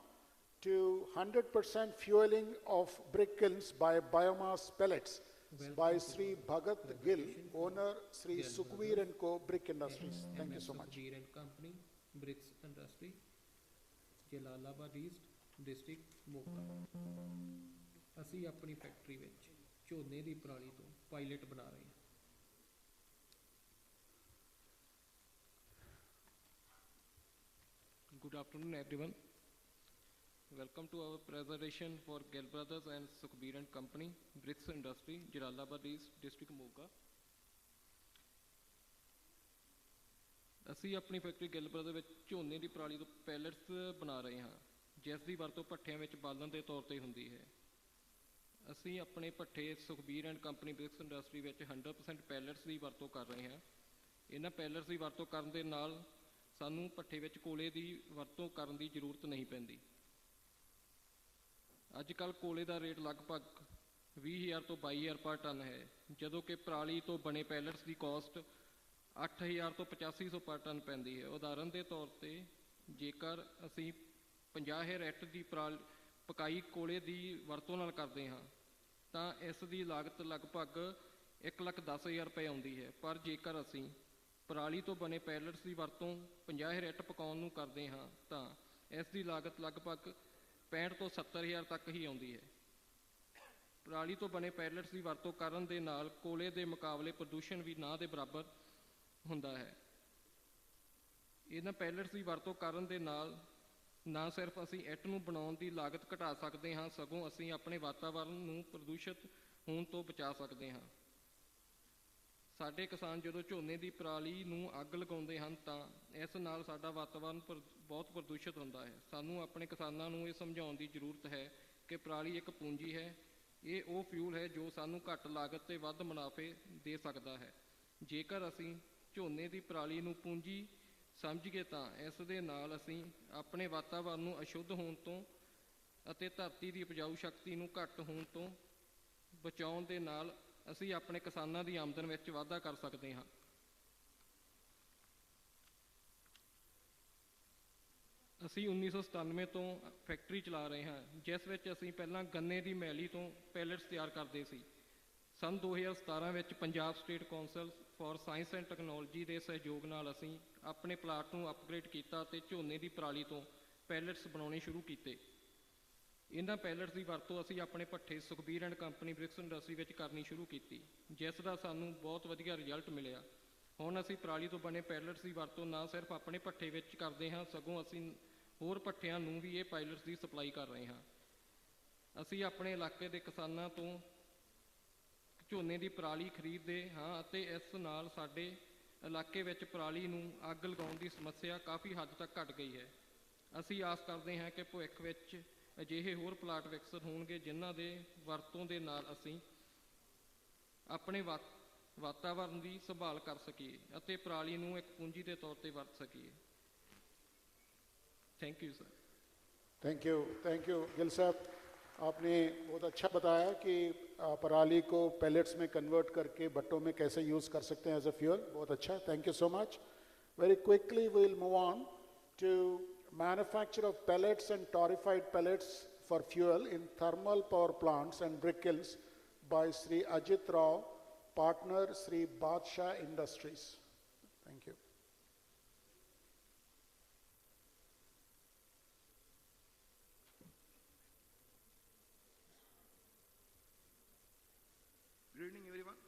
to 100% fueling of brick kilns by biomass pellets by Sri Bhagat Gill, owner Sri Sukhveer and Co. Brick Industries. Thank you so much. Sukhveer and Company, Bricks Industry, Jalalabad East, District Mohali। ਅਸੀਂ ਆਪਣੀ factory ਵਿੱਚ ਝੋਨੇ ਦੀ ਪਰਾਲੀ ਤੋਂ pilot ਬਣਾ ਰਹੇ ਹਾਂ। Good afternoon everyone. Welcome to our presentation for Gill Brothers and Sukhveer and Company, Bricks Industry, Jalalabad East, District Moga। ਅਸੀਂ ਆਪਣੀ ਫੈਕਟਰੀ ਗਿੱਲ ਬ੍ਰਦਰ ਵਿੱਚ ਝੋਨੇ ਦੀ ਪਰਾਲੀ ਤੋਂ ਪੈਲਟਸ ਬਣਾ ਰਹੇ ਹਾਂ, ਜਿਸ ਦੀ ਵਰਤੋਂ ਭੱਠਿਆਂ ਵਿੱਚ ਬਾਲਣ ਦੇ ਤੌਰ ਤੇ ਹੁੰਦੀ ਹੈ। ਅਸੀਂ ਆਪਣੇ ਭੱਠੇ Sukhbir and company bricks industry ਵਿੱਚ 100% ਪੈਲਟਸ ਦੀ ਵਰਤੋਂ ਕਰ ਰਹੇ ਹਾਂ। ਇਹਨਾਂ ਪੈਲਟਸ ਦੀ ਵਰਤੋਂ ਕਰਨ ਦੇ ਨਾਲ ਸਾਨੂੰ ਭੱਠੇ ਵਿੱਚ ਕੋਲੇ ਦੀ ਵਰਤੋਂ ਕਰਨ ਦੀ ਜ਼ਰੂਰਤ ਨਹੀਂ ਪੈਂਦੀ। ਅੱਜ ਕੱਲ੍ਹ ਕੋਲੇ ਦਾ ਰੇਟ ਲਗਭਗ 20,000 ਤੋਂ 22,000 ਪਰ ਟਨ ਹੈ, ਜਦੋਂ ਕਿ ਪਰਾਲੀ ਤੋਂ ਬਣੇ ਪੈਲਟਸ ਦੀ ਕੋਸਟ 8,000 ਤੋਂ 8500 ਪਰ ਟਨ ਪੈਂਦੀ ਹੈ। ਉਦਾਹਰਨ ਦੇ ਤੌਰ 'ਤੇ ਜੇਕਰ ਅਸੀਂ 50,000 ਐਟ ਦੀ ਪਕਾਈ ਕੋਲੇ ਦੀ ਵਰਤੋਂ ਨਾਲ ਕਰਦੇ ਹਾਂ ਤਾਂ ਇਸ ਦੀ ਲਾਗਤ ਲਗਭਗ 1,10,000 ਰੁਪਏ ਆਉਂਦੀ ਹੈ। ਪਰ ਜੇਕਰ ਅਸੀਂ ਪਰਾਲੀ ਤੋਂ ਬਣੇ ਪੈਲਟਸ ਦੀ ਵਰਤੋਂ 50 ਰਿੱਟ ਪਕਾਉਣ ਨੂੰ ਕਰਦੇ ਹਾਂ ਤਾਂ ਇਸ ਦੀ ਲਾਗਤ ਲਗਭਗ 65 ਤੋਂ 70 ਹਜ਼ਾਰ ਤੱਕ ਹੀ ਆਉਂਦੀ ਹੈ। ਪਰਾਲੀ ਤੋਂ ਬਣੇ ਪੈਲਟਸ ਦੀ ਵਰਤੋਂ ਕਰਨ ਦੇ ਨਾਲ ਕੋਲੇ ਦੇ ਮੁਕਾਬਲੇ ਪ੍ਰਦੂਸ਼ਣ ਵੀ ਨਾ ਦੇ ਬਰਾਬਰ ਹੁੰਦਾ ਹੈ। ਇਹਨਾਂ ਪੈਲਟਸ ਦੀ ਵਰਤੋਂ ਕਰਨ ਦੇ ਨਾਲ ਨਾ ਸਿਰਫ ਅਸੀਂ ਇੱਟ ਨੂੰ ਬਣਾਉਣ ਦੀ ਲਾਗਤ ਘਟਾ ਸਕਦੇ ਹਾਂ, ਸਗੋਂ ਅਸੀਂ ਆਪਣੇ ਵਾਤਾਵਰਣ ਨੂੰ ਪ੍ਰਦੂਸ਼ਿਤ ਹੋਣ ਤੋਂ ਬਚਾ ਸਕਦੇ ਹਾਂ। ਸਾਡੇ ਕਿਸਾਨ ਜਦੋਂ ਝੋਨੇ ਦੀ ਪਰਾਲੀ ਨੂੰ ਅੱਗ ਲਗਾਉਂਦੇ ਹਨ ਤਾਂ ਇਸ ਨਾਲ ਸਾਡਾ ਵਾਤਾਵਰਣ ਬਹੁਤ ਪ੍ਰਦੂਸ਼ਿਤ ਹੁੰਦਾ ਹੈ। ਸਾਨੂੰ ਆਪਣੇ ਕਿਸਾਨਾਂ ਨੂੰ ਇਹ ਸਮਝਾਉਣ ਦੀ ਜ਼ਰੂਰਤ ਹੈ ਕਿ ਪਰਾਲੀ ਇੱਕ ਪੂੰਜੀ ਹੈ। ਇਹ ਉਹ ਫਿਊਲ ਹੈ ਜੋ ਸਾਨੂੰ ਘੱਟ ਲਾਗਤ ਤੇ ਵੱਧ ਮੁਨਾਫੇ ਦੇ ਸਕਦਾ ਹੈ। ਜੇਕਰ ਅਸੀਂ ਝੋਨੇ ਦੀ ਪਰਾਲੀ ਨੂੰ ਪੂੰਜੀ ਸਮਝੀਏ ਤਾਂ ਇਸ ਦੇ ਨਾਲ ਅਸੀਂ ਆਪਣੇ ਵਾਤਾਵਰਣ ਨੂੰ ਅਸ਼ੁੱਧ ਹੋਣ ਤੋਂ ਅਤੇ ਧਰਤੀ ਦੀ ਉਪਜਾਊ ਸ਼ਕਤੀ ਨੂੰ ਘੱਟ ਹੋਣ ਤੋਂ ਬਚਾਉਣ ਦੇ ਨਾਲ ਅਸੀਂ ਆਪਣੇ ਕਿਸਾਨਾਂ ਦੀ ਆਮਦਨ ਵਿੱਚ ਵਾਧਾ ਕਰ ਸਕਦੇ ਹਾਂ। ਅਸੀਂ 1997 ਤੋਂ ਫੈਕਟਰੀ ਚਲਾ ਰਹੇ ਹਾਂ, ਜਿਸ ਵਿੱਚ ਅਸੀਂ ਪਹਿਲਾਂ ਗੰਨੇ ਦੀ ਮੈਲੀ ਤੋਂ ਪੈਲਟਸ ਤਿਆਰ ਕਰਦੇ ਸੀ। ਸੰਨ 2017 ਵਿੱਚ Punjab state council for science and technology ਦੇ ਸਹਿਯੋਗ ਨਾਲ ਅਸੀਂ ਆਪਣੇ ਪਲਾਟ ਨੂੰ ਅਪਗ੍ਰੇਡ ਕੀਤਾ ਅਤੇ ਝੋਨੇ ਦੀ ਪਰਾਲੀ ਤੋਂ ਪੈਲਟਸ ਬਣਾਉਣੇ ਸ਼ੁਰੂ ਕੀਤੇ। ਇਹਨਾਂ ਪੈਲਟਸ ਦੀ ਵਰਤੋਂ ਅਸੀਂ ਆਪਣੇ ਭੱਠੇ Sukhbir and company bricks industry ਵਿੱਚ ਕਰਨੀ ਸ਼ੁਰੂ ਕੀਤੀ, ਜਿਸ ਦਾ ਸਾਨੂੰ ਬਹੁਤ ਵਧੀਆ ਰਿਜ਼ਲਟ ਮਿਲਿਆ। ਹੁਣ ਅਸੀਂ ਪਰਾਲੀ ਤੋਂ ਬਣੇ ਪੈਲਟਸ ਦੀ ਵਰਤੋਂ ਨਾ ਸਿਰਫ ਆਪਣੇ ਭੱਠੇ ਵਿੱਚ ਕਰਦੇ ਹਾਂ, ਸਗੋਂ ਅਸੀਂ ਹੋਰ ਭੱਠਿਆਂ ਨੂੰ ਵੀ ਇਹ ਪੈਲਟਸ ਦੀ ਸਪਲਾਈ ਕਰ ਰਹੇ ਹਾਂ। ਅਸੀਂ ਆਪਣੇ ਇਲਾਕੇ ਦੇ ਕਿਸਾਨਾਂ ਤੋਂ ਝੋਨੇ ਦੀ ਪਰਾਲੀ ਖਰੀਦਦੇ ਹਾਂ ਅਤੇ ਇਸ ਨਾਲ ਸਾਡੇ ਇਲਾਕੇ ਵਿੱਚ ਪਰਾਲੀ ਨੂੰ ਅੱਗ ਲਗਾਉਣ ਦੀ ਸਮੱਸਿਆ ਕਾਫੀ ਹੱਦ ਤੱਕ ਘਟ ਗਈ ਹੈ। ਅਸੀਂ ਆਸ ਕਰਦੇ ਹਾਂ ਕਿ ਭਵਿੱਖ ਵਿੱਚ ਅਜਿਹੇ ਹੋਰ ਪਲਾਟ ਵਿਕਸਿਤ ਹੋਣਗੇ ਜਿਨ੍ਹਾਂ ਦੇ ਵਰਤੋਂ ਦੇ ਨਾਲ ਅਸੀਂ ਆਪਣੇ ਵਾਤਾਵਰਣ ਦੀ ਸੰਭਾਲ ਕਰ ਸਕੀਏ ਅਤੇ ਪਰਾਲੀ ਨੂੰ ਇੱਕ ਪੂੰਜੀ ਦੇ ਤੌਰ ਤੇ ਵਰਤ ਸਕੀਏ। Thank you sir. Thank you Gill साहब, आपने बहुत अच्छा बताया कि पराली को पैलेट्स में कन्वर्ट करके भट्टों में कैसे यूज़ कर सकते हैं एज अ फ्यूल। बहुत अच्छा, thank you so much. Very quickly we will move on to manufacture of pellets and torrefied pellets for fuel in thermal power plants and brick kilns by Sri Ajit Rao, partner Sri Badshah Industries. Thank you. Good evening, everyone.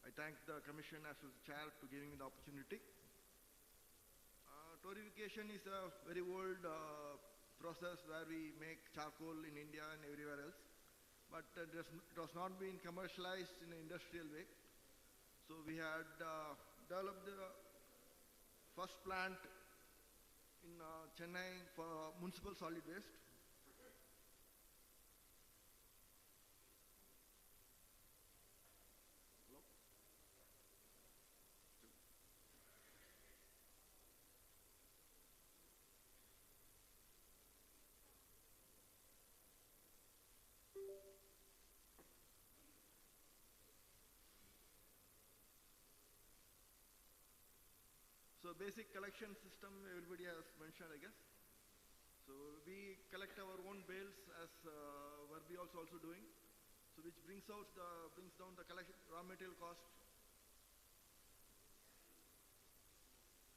I thank the Commission as well as the Chair to giving me the opportunity. Torrefication is a very old process where we make charcoal in India and everywhere else, but it was not being commercialized in an industrial way. So we had developed the first plant in Chennai for municipal solid waste. So basic collection system everybody has mentioned, I guess. So we collect our own bales as Verbi also doing. So which brings down the collection raw material cost.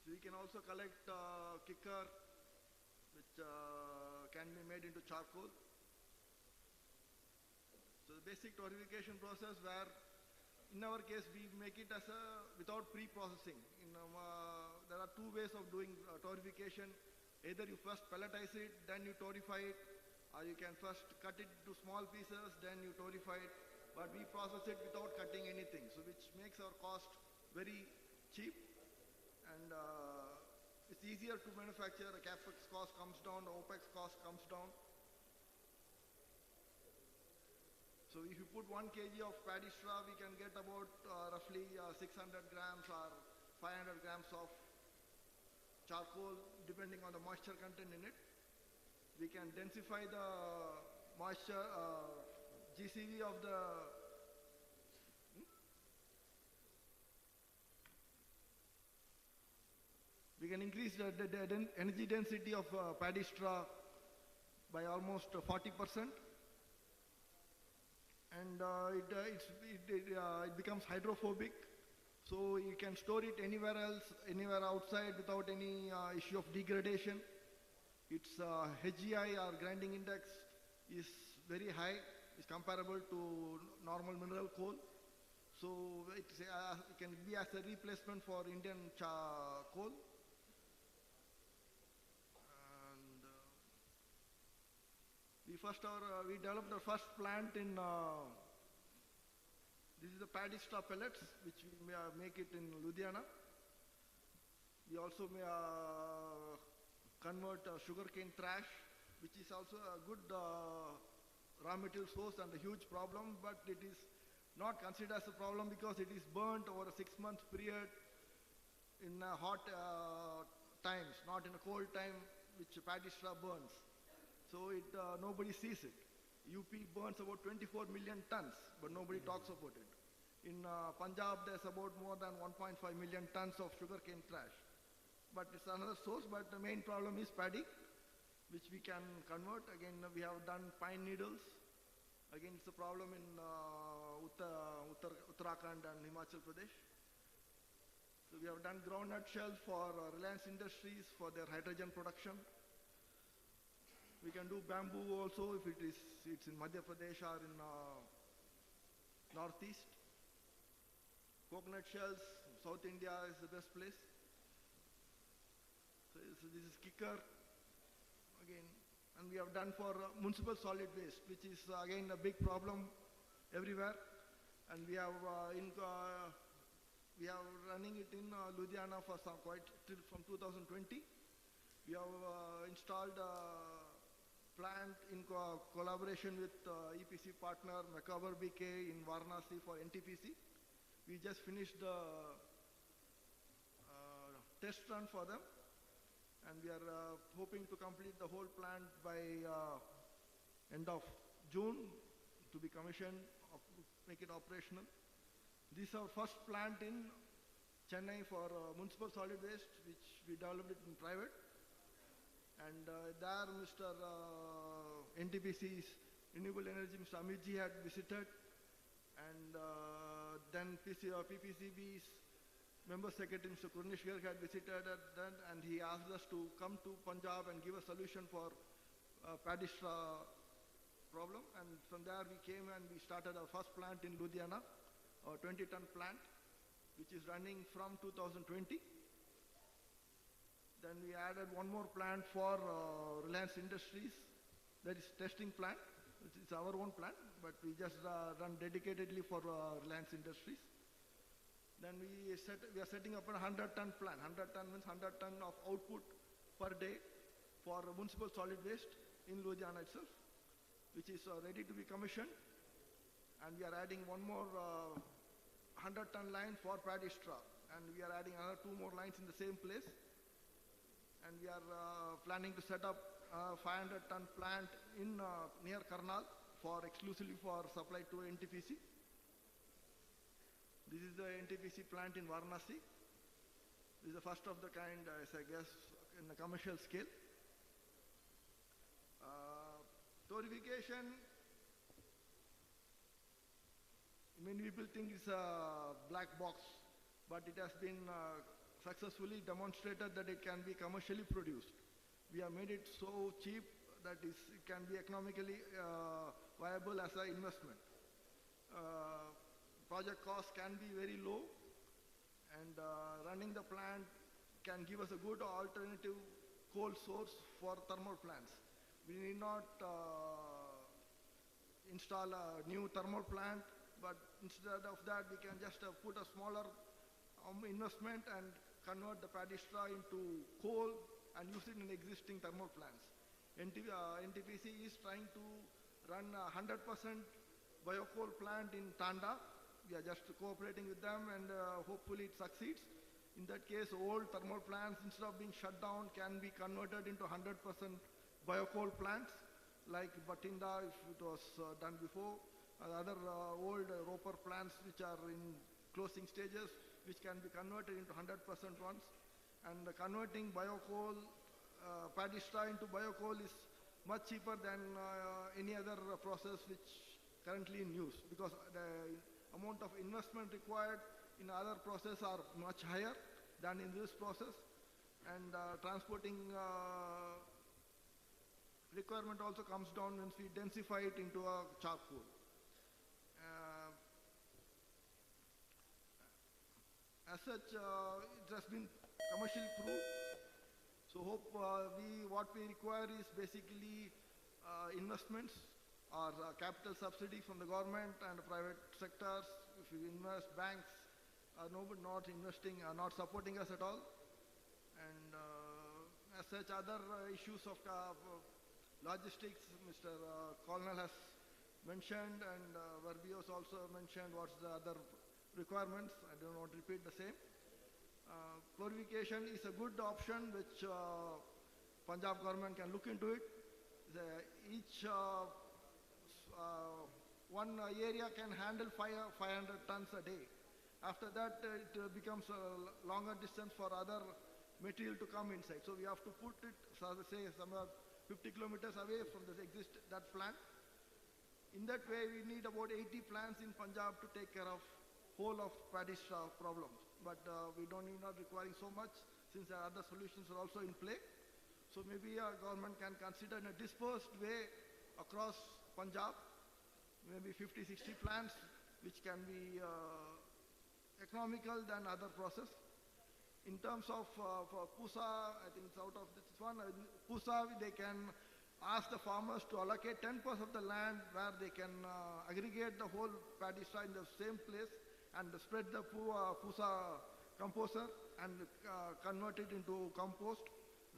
So we can also collect kicker, which can be made into charcoal. So the basic torrefication process, where in our case we make it as without pre-processing. There are two ways of doing torrefication. Either you first pelletize it, then you torrefy it, or you can first cut it to small pieces, then you torrefy it. But we process it without cutting anything, so which makes our cost very cheap, and it's easier to manufacture. The capex cost comes down, the OPEX cost comes down. So if you put 1 kg of paddy straw, we can get about roughly 600 grams or 500 grams of charcoal, depending on the moisture content in it. We can densify the moisture, GCV of the we can increase the energy density of paddy straw by almost 40%. And it becomes hydrophobic, So you can store it anywhere else, anywhere outside without any issue of degradation. Its HGI or grinding index is very high, is comparable to normal mineral coal. So it can be as a replacement for Indian coal. And we developed our first plant in, this is the paddy straw pellets, which we may make it in Ludhiana. We also may convert sugarcane trash, which is also a good raw material source and a huge problem, but it is not considered as a problem because it is burnt over a 6-month period in hot times, not in a cold time, which paddy straw burns. So nobody sees it. UP burns about 24 million tons, but nobody talks about it. In Punjab, there's about more than 1.5 million tons of sugarcane trash. But it's another source, but the main problem is paddy, which we can convert. Again, we have done pine needles. Again, it's a problem in Uttarakhand and Himachal Pradesh. So we have done groundnut shells for Reliance Industries for their hydrogen production. We can do bamboo also if it's in Madhya Pradesh or in Northeast. Coconut shells, South India is the best place. So this is kicker again, and we have done for municipal solid waste, which is again a big problem everywhere. And we have running it in Ludhiana for till from 2020. We have installed plant in collaboration with EPC partner Macabre BK in Varanasi for NTPC. We just finished the test run for them, and we are hoping to complete the whole plant by end of June to be commissioned, make it operational. This is our first plant in Chennai for municipal solid waste, which we developed it in private. And there Mr. NTPC's Renewable Energy, Mr. Amitji had visited, and then PPCB's Member Secretary Mr. Kurnish Garg had visited that, and he asked us to come to Punjab and give a solution for paddy straw problem. And from there we came and we started our first plant in Ludhiana, a 20-ton plant, which is running from 2020. Then we added one more plant for Reliance Industries, that is testing plant. It's our own plant, but we just run dedicatedly for Reliance Industries. Then we are setting up a 100-ton plant. 100 ton means 100 ton of output per day for municipal solid waste in Ludhiana itself, which is ready to be commissioned. And we are adding one more 100-ton line for paddy straw. And we are adding another 2 more lines in the same place. And we are planning to set up a 500-ton plant in near Karnal exclusively for supply to NTPC. This is the NTPC plant in Varanasi. This is the first of the kind, as I guess, in a commercial scale. Torrefication, many people think it's a black box, but it has been successfully demonstrated that it can be commercially produced. We have made it so cheap that it can be economically viable as an investment. Project cost can be very low, and running the plant can give us a good alternative coal source for thermal plants. We need not install a new thermal plant, but instead of that we can just put a smaller investment and convert the paddy straw into coal and use it in existing thermal plants. NTPC is trying to run a 100% biocoal plant in Tanda. We are just cooperating with them, and hopefully it succeeds. In that case, old thermal plants, instead of being shut down, can be converted into 100% biocoal plants, like Batinda, if it was done before, other old Roper plants which are in closing stages, which can be converted into 100% ones. And converting biocoal, paddy straw into biocoal is much cheaper than any other process which currently in use, because the amount of investment required in other process are much higher than in this process, and transporting requirement also comes down once we densify it into a charcoal. As such, it has been commercially proved. So hope what we require is basically investments or capital subsidy from the government and the private sectors. If you invest, banks are not investing, are not supporting us at all. And as such, other issues of logistics, Mr. Colonel has mentioned, and Verbios also mentioned what's the other requirements. I don't want to repeat the same. Glorification is a good option which Punjab government can look into it. Each one area can handle 500 tons a day. After that, it becomes a longer distance for other material to come inside. So we have to put it, say, somewhere 50 kilometers away from that plant. In that way, we need about 80 plants in Punjab to take care of whole of paddy straw problems. But we don't not requiring so much, since there are other solutions are also in play. So maybe our government can consider in a dispersed way across Punjab, maybe 50, 60 plants, which can be economical than other process. In terms of for Pusa, I think it's out of this one. Pusa, they can ask the farmers to allocate 10% of the land where they can aggregate the whole paddy straw in the same place and spread the Pusa composter and convert it into compost,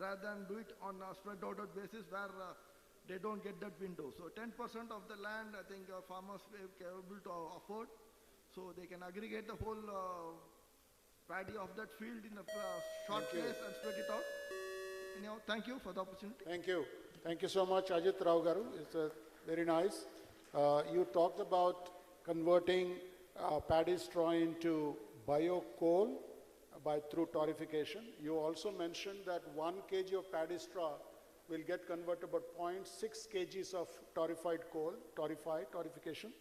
rather than do it on a spread out basis where they don't get that window. So 10% of the land, I think farmers are able to afford, so they can aggregate the whole paddy of that field in a short place and spread it out. Anyhow, thank you for the opportunity. Thank you. Thank you so much, Ajit Rao Garu. It's very nice. You talked about converting paddy straw into bio-coal through torrefication. You also mentioned that 1 kg of paddy straw will get converted about 0.6 kgs of torrefied coal, torrefication.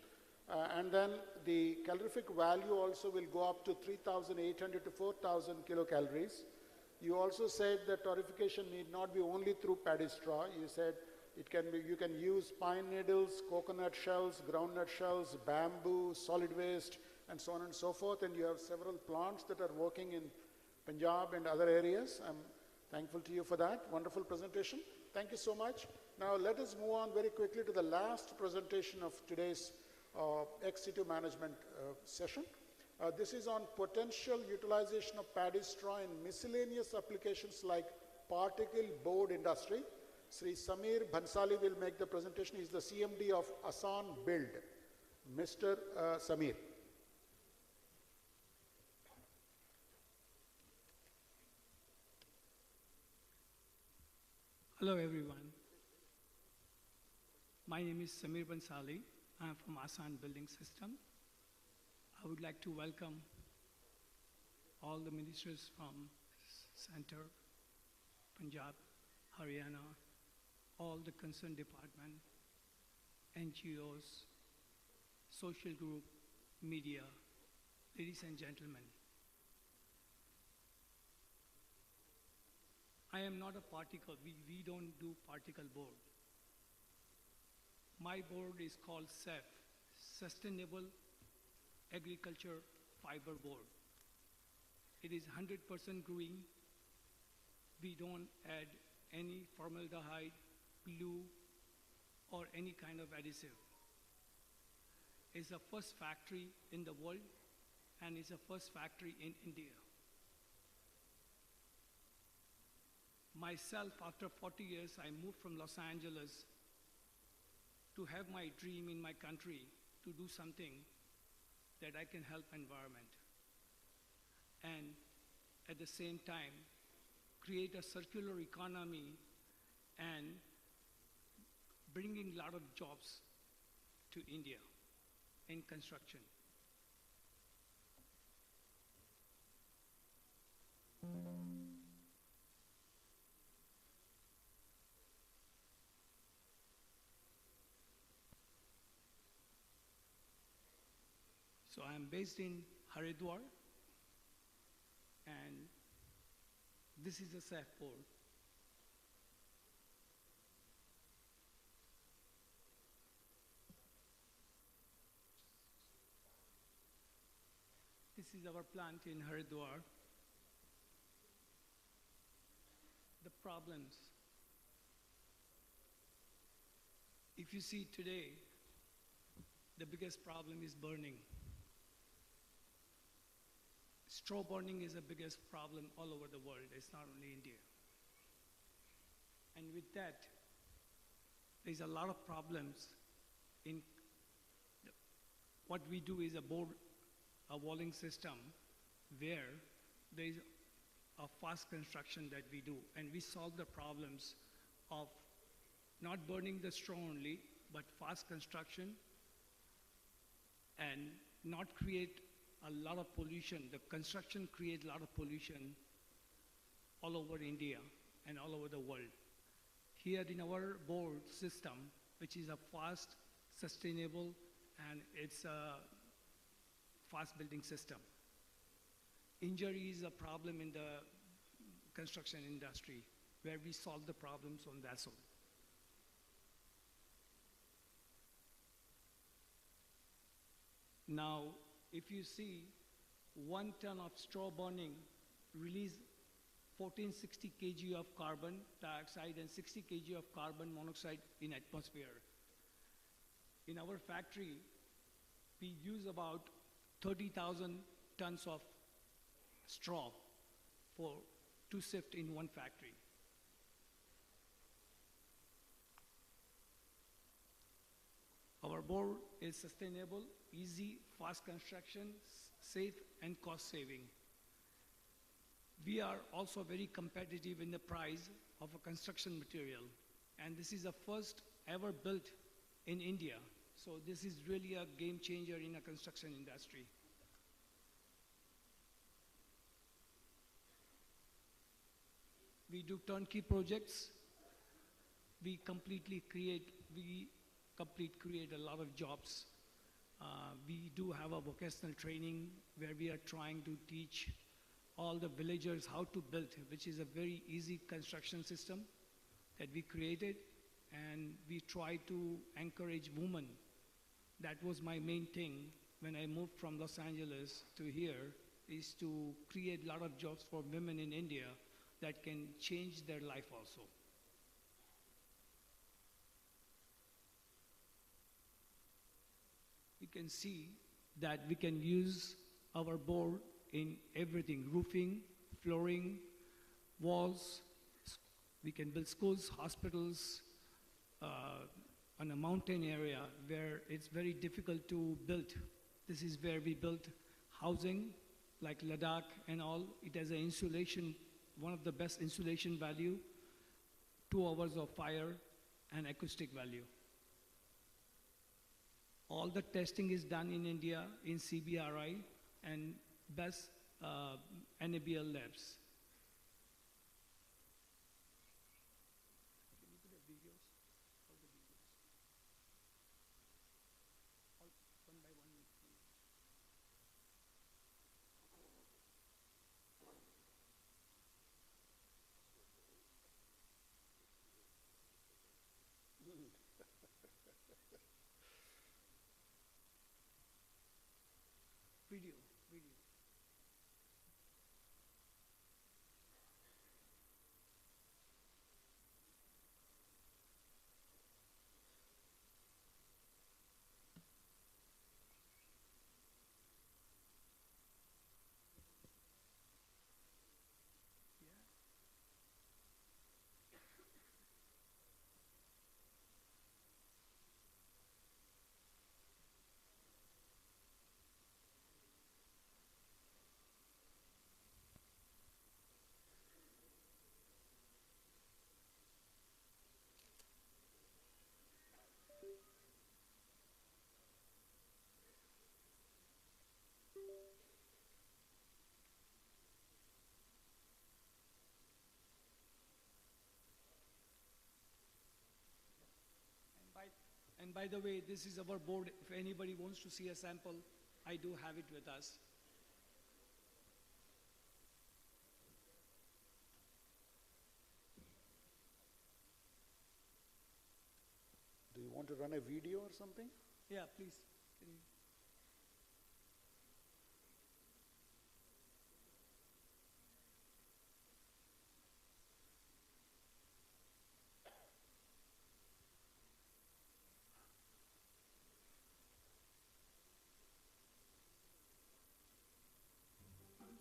And then the calorific value also will go up to 3,800 to 4,000 kilocalories. You also said that torrefication need not be only through paddy straw. You said it can be, you can use pine needles, coconut shells, groundnut shells, bamboo, solid waste, and so on and so forth. And you have several plants that are working in Punjab and other areas. I'm thankful to you for that. Wonderful presentation. Thank you so much. Now let us move on very quickly to the last presentation of today's ex situ management session. This is on potential utilization of paddy straw in miscellaneous applications like particle board industry. Sri Samir Bhansali will make the presentation. He is the CMD of Asan Build. Mr. Samir. Hello everyone. My name is Samir Bhansali. I am from Asan Building System. I would like to welcome all the ministers from Center, Punjab, Haryana, all the concerned department, NGOs, social group, media, ladies and gentlemen. I am not a particle, we don't do particle board. My board is called S.A.S, Sustainable Agriculture Fiber Board. It is 100% green. We don't add any formaldehyde, glue, or any kind of adhesive. It's the first factory in the world, and it's the first factory in India. Myself, after 40 years, I moved from Los Angeles to have my dream in my country to do something that I can help environment. And at the same time, create a circular economy and bringing a lot of jobs to India in construction. So I am based in Haridwar, And this is a SAF board. This is our plant in Haridwar. The problems. If you see today, the biggest problem is burning. Straw burning is the biggest problem all over the world. It's not only India. And with that, there's a lot of problems in what we do is a walling system where there is a fast construction that we do, and we solve the problems of not burning the straw only, but fast construction and not create a lot of pollution. The construction creates a lot of pollution all over India and all over the world. Here in our board system, which is a fast, sustainable, and it's a fast building system. Injury is a problem in the construction industry, where we solve the problems on that side. Now, if you see 1 ton of straw burning release 1460 kg of carbon dioxide and 60 kg of carbon monoxide in atmosphere. In our factory, we use about 30,000 tons of straw to sift in one factory. Our board is sustainable, easy, fast construction, safe, and cost saving. We are also very competitive in the price of a construction material, and this is the first ever built in India. So this is really a game changer in a construction industry. We do turnkey projects. We create a lot of jobs. We do have a vocational training where we are trying to teach all the villagers how to build, which is a very easy construction system that we created, and we try to encourage women. That was my main thing when I moved from Los Angeles to here, is to create a lot of jobs for women in India that can change their life also. You can see that we can use our board in everything: roofing, flooring, walls. We can build schools, hospitals, on a mountain area where it's very difficult to build. This is where we built housing, like Ladakh and all. It has an insulation, one of the best insulation value, 2 hours of fire, and acoustic value. All the testing is done in India in CBRI and best NABL labs. Can you put the videos? All the videos. All one by one. Video. And by the way, this is our board. If anybody wants to see a sample, I do have it with us. Want to run a video or something? Yeah, please. Can you-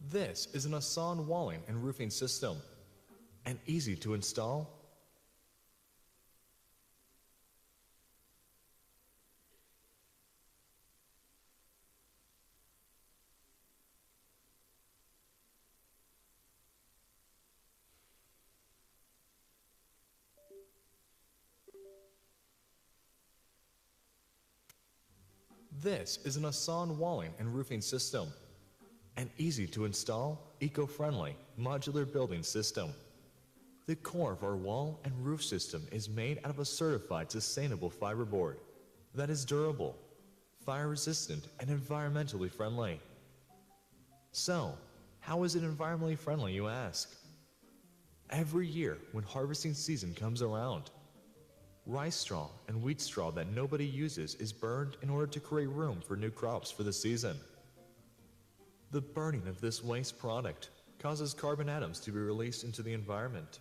This is an S.A.S walling and roofing system, and easy to install. This is an S.A.S walling and roofing system, an easy to install, eco-friendly, modular building system. The core of our wall and roof system is made out of a certified sustainable fiberboard that is durable, fire-resistant, and environmentally friendly. So, how is it environmentally friendly, you ask? Every year when harvesting season comes around, rice straw and wheat straw that nobody uses is burned in order to create room for new crops for the season. The burning of this waste product causes carbon atoms to be released into the environment,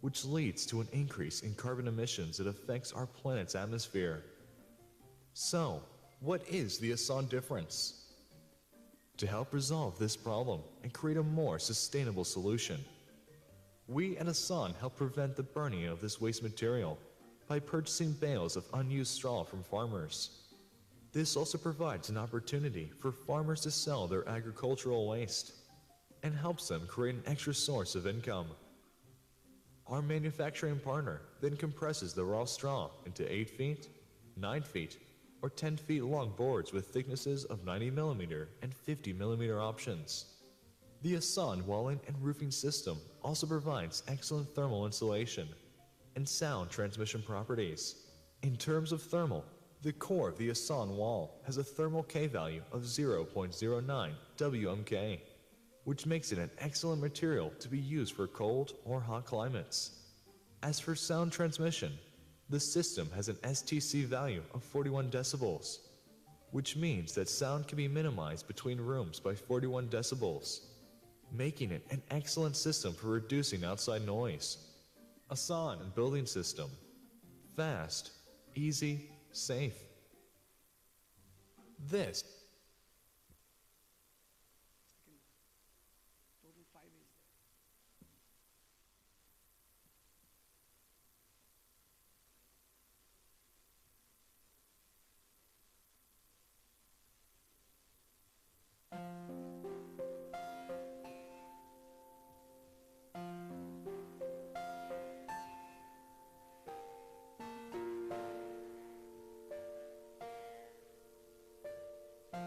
which leads to an increase in carbon emissions that affects our planet's atmosphere. So, what is the S.A.S difference? To help resolve this problem and create a more sustainable solution, we at S.A.S help prevent the burning of this waste material by purchasing bales of unused straw from farmers. This also provides an opportunity for farmers to sell their agricultural waste and helps them create an extra source of income. Our manufacturing partner then compresses the raw straw into 8 feet, 9 feet, or 10 feet long boards with thicknesses of 90 millimeter and 50 millimeter options. The S.A.S walling and roofing system also provides excellent thermal insulation and sound transmission properties. In terms of thermal, the core of the S.A.S wall has a thermal K value of 0.09 WMK, which makes it an excellent material to be used for cold or hot climates. As for sound transmission, the system has an STC value of 41 decibels, which means that sound can be minimized between rooms by 41 decibels, making it an excellent system for reducing outside noise. A S.A.S and building system. Fast, easy, safe. This Total 5 is there.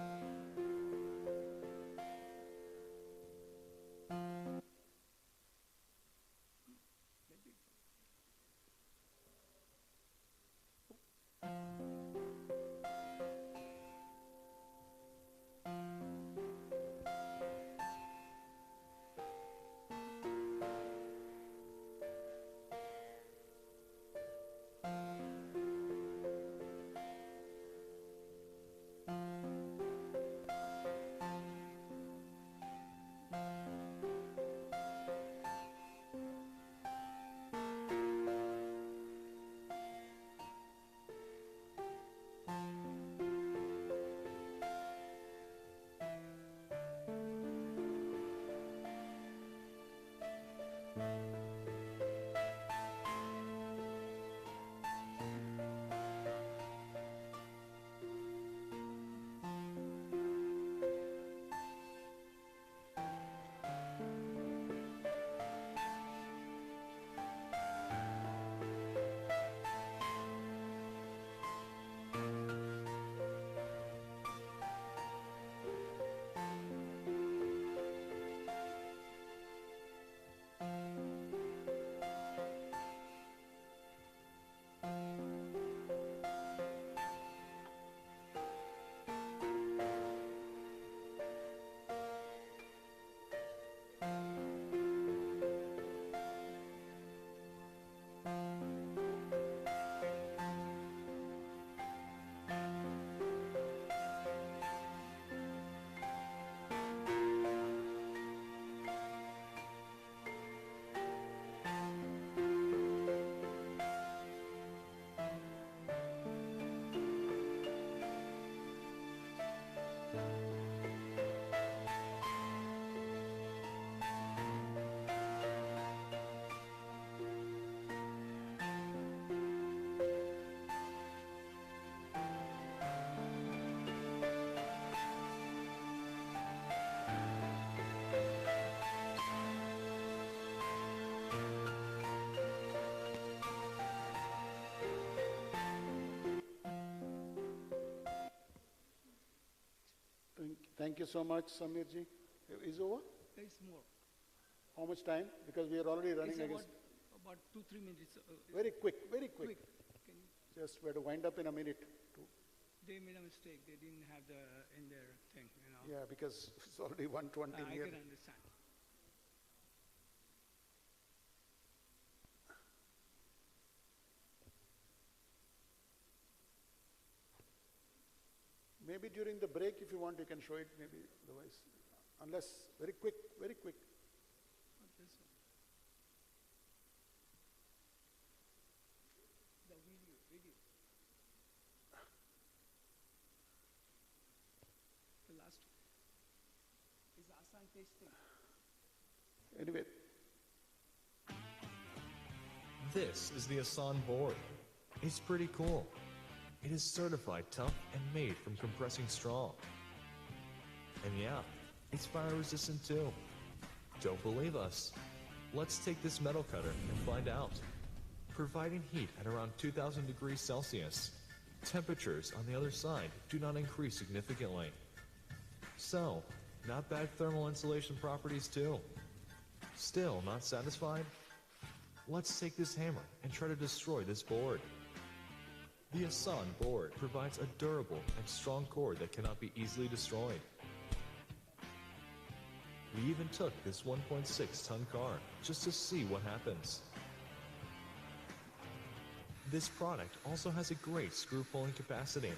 Thank you so much, Samir ji. Is over? There's more. How much time? Because we are already running It's against. about 2-3 minutes. Very quick, very quick. Can you, Just we have to wind up in a minute. they made a mistake. They didn't have the in their thing, you know. Yeah, because it's already 1:20 I here. can understand. Maybe during the break, if you want, you can show it. Maybe otherwise, unless very quick, very quick. Not this one. The video. The last one. Is Asan tasting? Anyway, This is the S.A.S board. It's pretty cool. It is certified tough and made from compressing straw. And yeah, it's fire resistant too. Don't believe us? Let's take this metal cutter and find out. Providing heat at around 2000 degrees Celsius, temperatures on the other side do not increase significantly. So, not bad thermal insulation properties too. Still not satisfied? Let's take this hammer and try to destroy this board. The S.A.S board provides a durable and strong core that cannot be easily destroyed. We even took this 1.6-ton car just to see what happens. This product also has a great screw pulling capacity.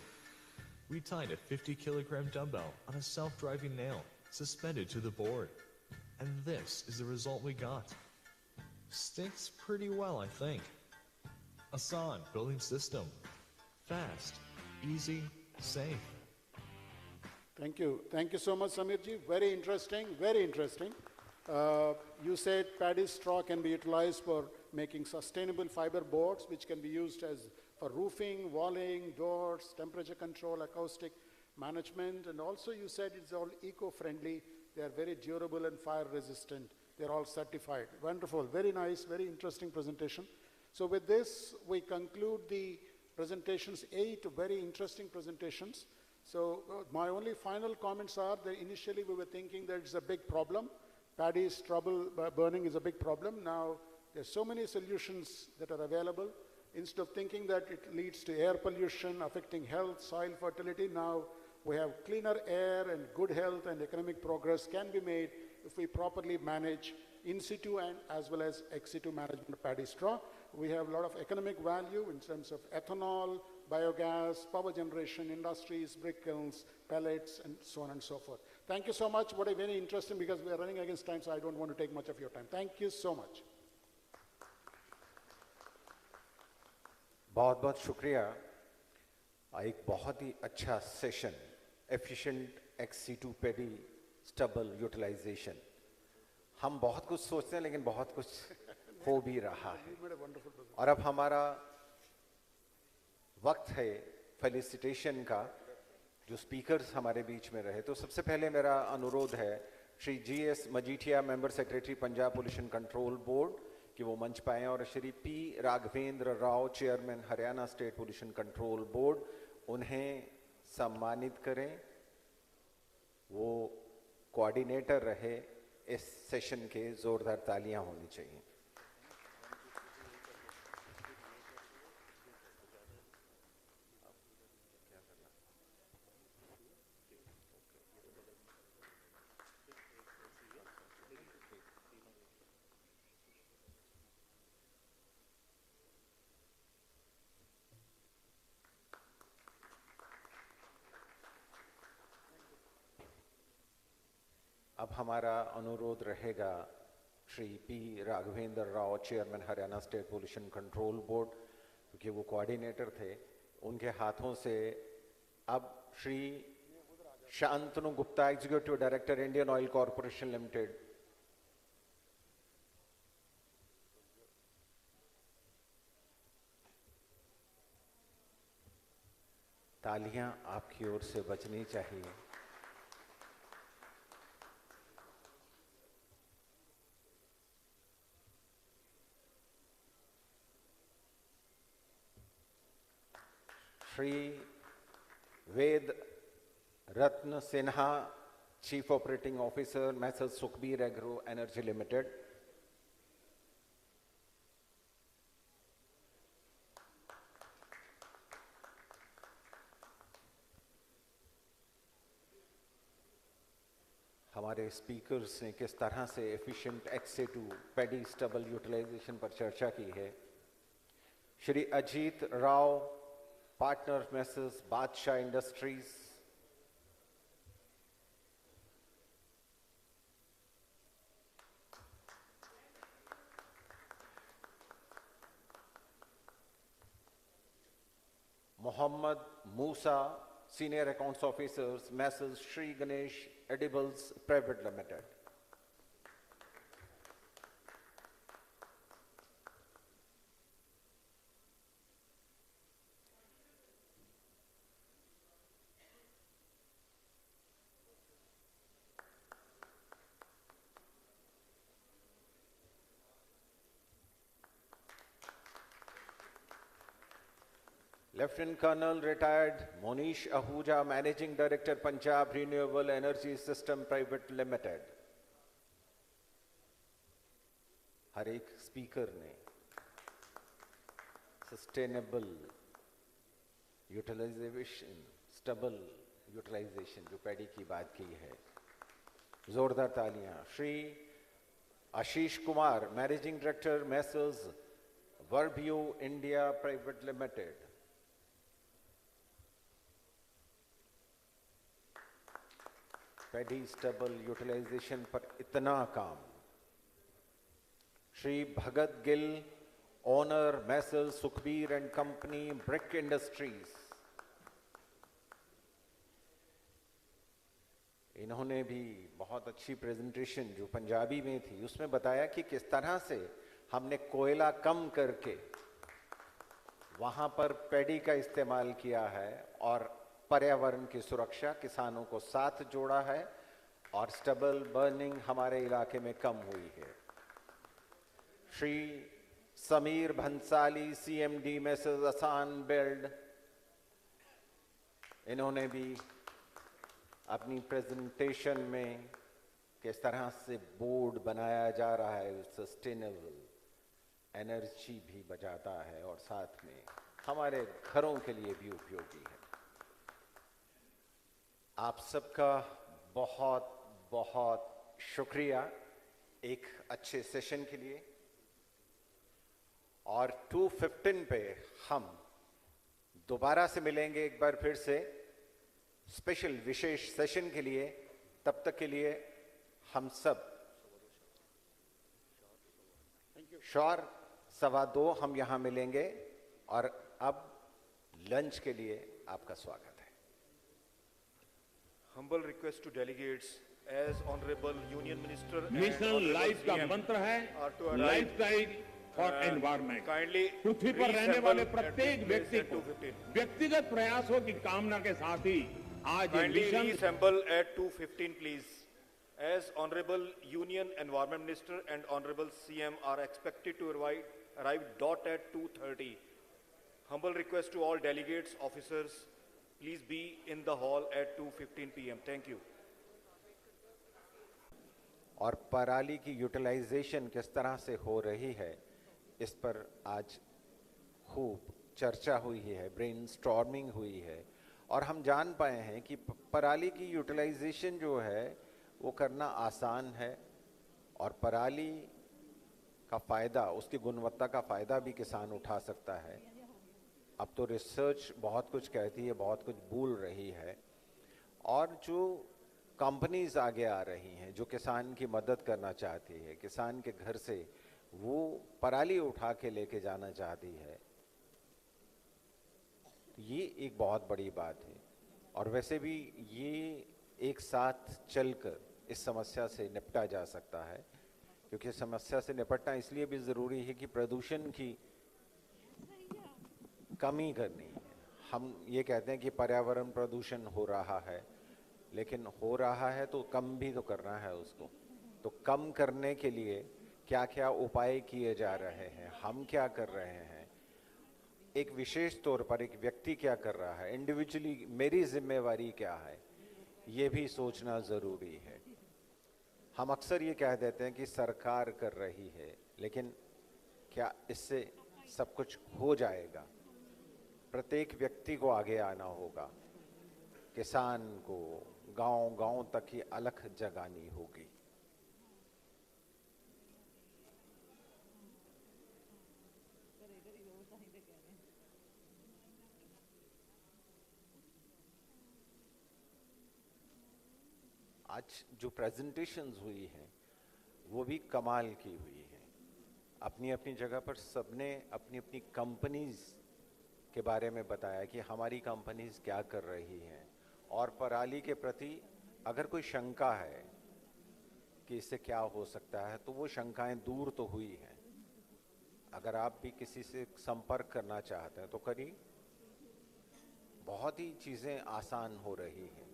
We tied a 50-kilogram dumbbell on a self-driving nail suspended to the board. And this is the result we got. Sticks pretty well, I think. S.A.S building system. Fast, easy, safe. thank you. Thank you so much, Samir ji. Very interesting, very interesting. You said paddy straw can be utilized for making sustainable fiber boards, which can be used as for roofing, walling, doors, temperature control, acoustic management, and also you said it's all eco-friendly. They are very durable and fire resistant. They're all certified. Wonderful, very nice, very interesting presentation. So with this, we conclude the presentations, 8 very interesting presentations. So my only final comments are that initially we were thinking that it's a big problem. Paddy stubble burning is a big problem. Now there's so many solutions that are available. Instead of thinking that it leads to air pollution affecting health, soil fertility, now we have cleaner air and good health and economic progress can be made if we properly manage in situ and as well as ex situ management of paddy straw. We have a lot of economic value in terms of ethanol, biogas, power generation, industries, brick kilns, pellets, and so on and so forth. Thank you so much. What a very interesting, because we are running against time, so I don't want to take much of your time. Thank you so much. बहुत बहुत शुक्रिया. एक बहुत ही अच्छा session, efficient ex situ paddy stubble utilization. हम बहुत कुछ सोचते हैं लेकिन बहुत कुछ हो भी रहा है. और अब हमारा वक्त है फेलिसिटेशन का. जो स्पीकर्स हमारे बीच में रहे, तो सबसे पहले मेरा अनुरोध है Shri G.S. Majithia, member secretary Punjab pollution control board, कि वो मंच पाएं, और Shri P. Raghavendra Rao, chairman Haryana state pollution control board, उन्हें सम्मानित करें. वो कोऑर्डिनेटर रहे इस सेशन के. जोरदार तालियां होनी चाहिए. अब हमारा अनुरोध रहेगा Shri P. Raghavendra Rao, chairman Haryana state pollution control board, क्योंकि वो कोऑर्डिनेटर थे, उनके हाथों से अब Shri Shantanu Gupta, executive director Indian Oil Corporation Limited, तालियां आपकी ओर से बजनी चाहिए. Shri Ved Ratna Sinha, Chief Operating Officer, Messrs. Sukhbir Agro Energy Limited. हमारे स्पीकर्स ने किस तरह से efficient ex situ paddy stubble utilization पर चर्चा की है। Shri Ajit Rao, partner messes Badshah industries, Mohammad Musa, senior accounts officers, Messrs Shri Ganesh Edibles Private Limited. Lieutenant Colonel retired Monish Ahuja, Managing Director, Punjab Renewable Energy System Private Limited. हर एक स्पीकर ने सस्टेनेबल यूटिलाइजेशन, स्टबल यूटिलाइजेशन जो paddy की बात की है, जोरदार तालियां। Shri Ashish Kumar, managing director, messrs Verbio India Private Limited. Paddy stubble utilization पर इतना काम। Shri Bhagat Gill, owner messrs Sukhbir and Company Brick Industries, इन्होंने भी बहुत अच्छी प्रेजेंटेशन जो पंजाबी में थी उसमें बताया कि किस तरह से हमने कोयला कम करके वहां पर पैडी का इस्तेमाल किया है और पर्यावरण की सुरक्षा, किसानों को साथ जोड़ा है और स्टबल बर्निंग हमारे इलाके में कम हुई है। श्री समीर भंसाली, सीएमडी मैसेस आसान बिल्ड, इन्होंने भी अपनी प्रेजेंटेशन में किस तरह से बोर्ड बनाया जा रहा है, सस्टेनेबल एनर्जी भी बचाता है और साथ में हमारे घरों के लिए भी उपयोगी है। आप सबका बहुत बहुत शुक्रिया एक अच्छे सेशन के लिए। और 2:15 पे हम दोबारा से मिलेंगे एक बार फिर से स्पेशल विशेष सेशन के लिए। तब तक के लिए हम सब शॉर 2:15 हम यहां मिलेंगे और अब लंच के लिए आपका स्वागत है। Humble request to delegates as Honorable Union Minister mission life का मंत्र है लाइफस्टाइल फॉर एनवायरमेंट। पृथ्वी पर रहने वाले प्रत्येक व्यक्ति को व्यक्तिगत प्रयासों की कामना के साथ ही आज ये mission assemble at 2:15 please, as Honorable Union Environment Minister and Honorable CM are expected to arrive dot at 2:30. Humble request to all delegates, officers, please be in the hall at 2:15 p.m. Thank you. और पराली की utilisation किस तरह से हो रही है इस पर आज खूब चर्चा हुई है, ब्रेनस्टॉर्मिंग हुई है और हम जान पाए हैं कि पराली की यूटिलाइजेशन जो है वो करना आसान है और पराली का फ़ायदा, उसकी गुणवत्ता का फ़ायदा भी किसान उठा सकता है। अब तो रिसर्च बहुत कुछ कहती है, बहुत कुछ भूल रही है और जो कंपनीज आगे आ रही हैं जो किसान की मदद करना चाहती है, किसान के घर से वो पराली उठा के लेके जाना चाहती है, ये एक बहुत बड़ी बात है। और वैसे भी ये एक साथ चलकर इस समस्या से निपटा जा सकता है, क्योंकि समस्या से निपटना इसलिए भी ज़रूरी है कि प्रदूषण की कमी करनी है। हम ये कहते हैं कि पर्यावरण प्रदूषण हो रहा है, लेकिन हो रहा है तो कम भी तो करना है उसको। तो कम करने के लिए क्या क्या उपाय किए जा रहे हैं, हम क्या कर रहे हैं, एक विशेष तौर पर एक व्यक्ति क्या कर रहा है, इंडिविजुअली मेरी जिम्मेवारी क्या है, ये भी सोचना ज़रूरी है। हम अक्सर ये कह देते हैं कि सरकार कर रही है, लेकिन क्या इससे सब कुछ हो जाएगा? प्रत्येक व्यक्ति को आगे आना होगा, किसान को गांव-गांव तक ही अलख जगानी होगी। आज जो प्रेजेंटेशंस हुई हैं वो भी कमाल की हुई है। अपनी अपनी जगह पर सबने अपनी अपनी कंपनीज के बारे में बताया कि हमारी कंपनीज क्या कर रही हैं, और पराली के प्रति अगर कोई शंका है कि इससे क्या हो सकता है तो वो शंकाएं दूर तो हुई हैं। अगर आप भी किसी से संपर्क करना चाहते हैं तो करिए, बहुत ही चीज़ें आसान हो रही हैं।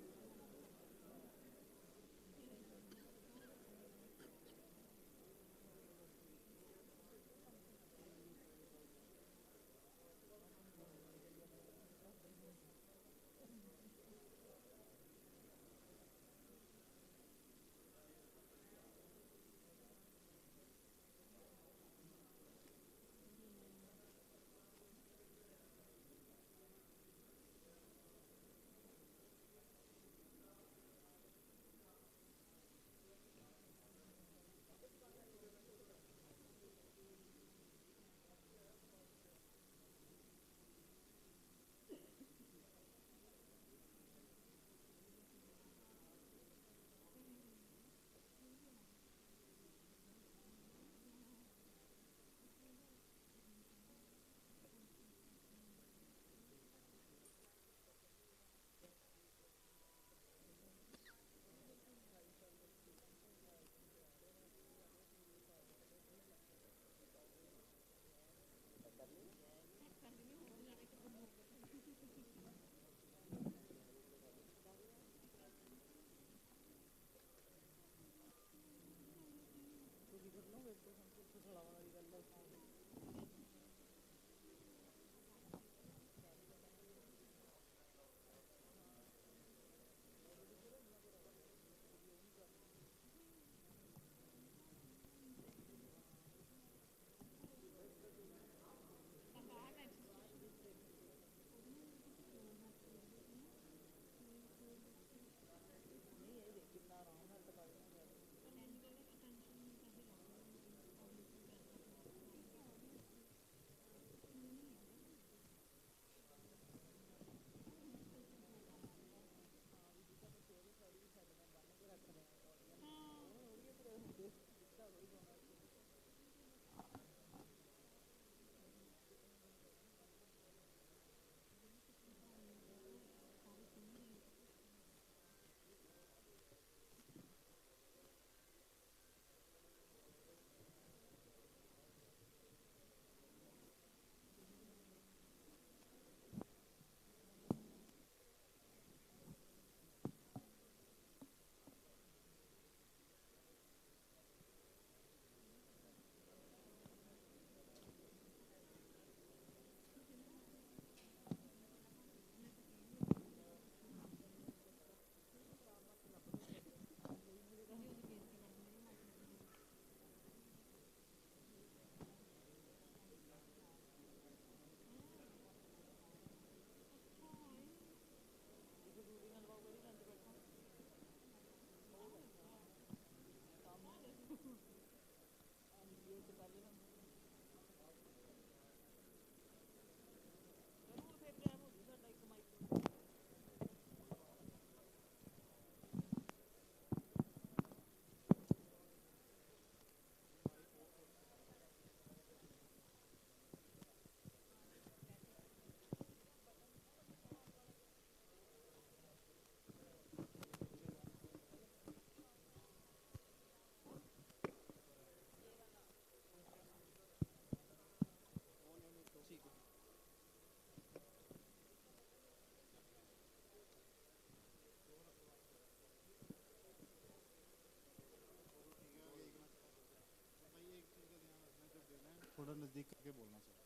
थोड़ा नज़दीक करके बोलना सर।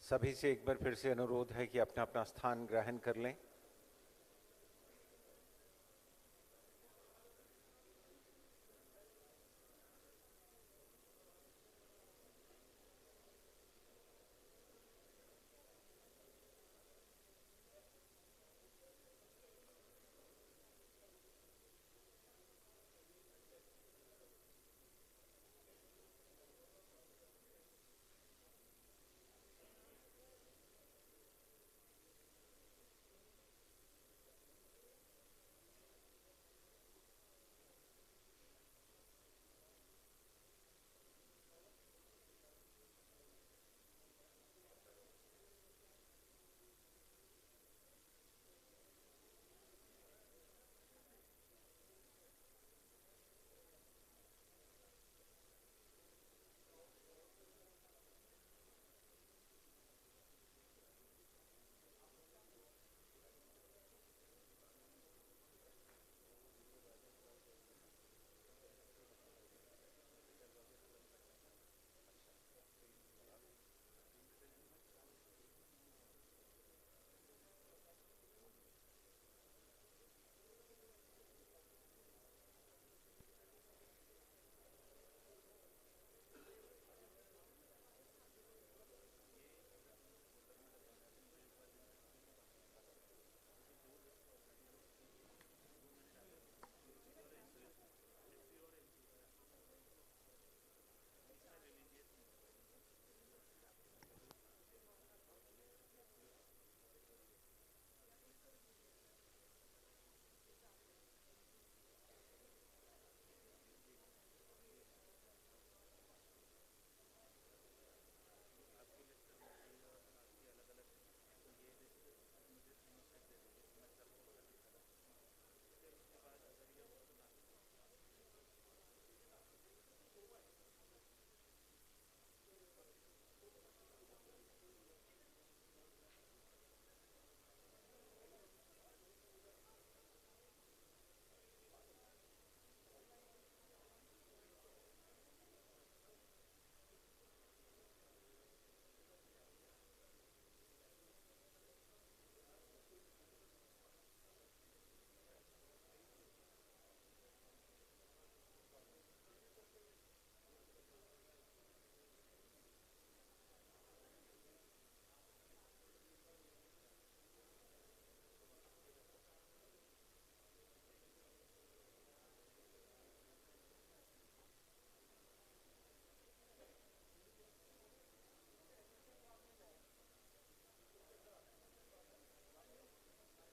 सभी से एक बार फिर से अनुरोध है कि अपना अपना स्थान ग्रहण कर लें।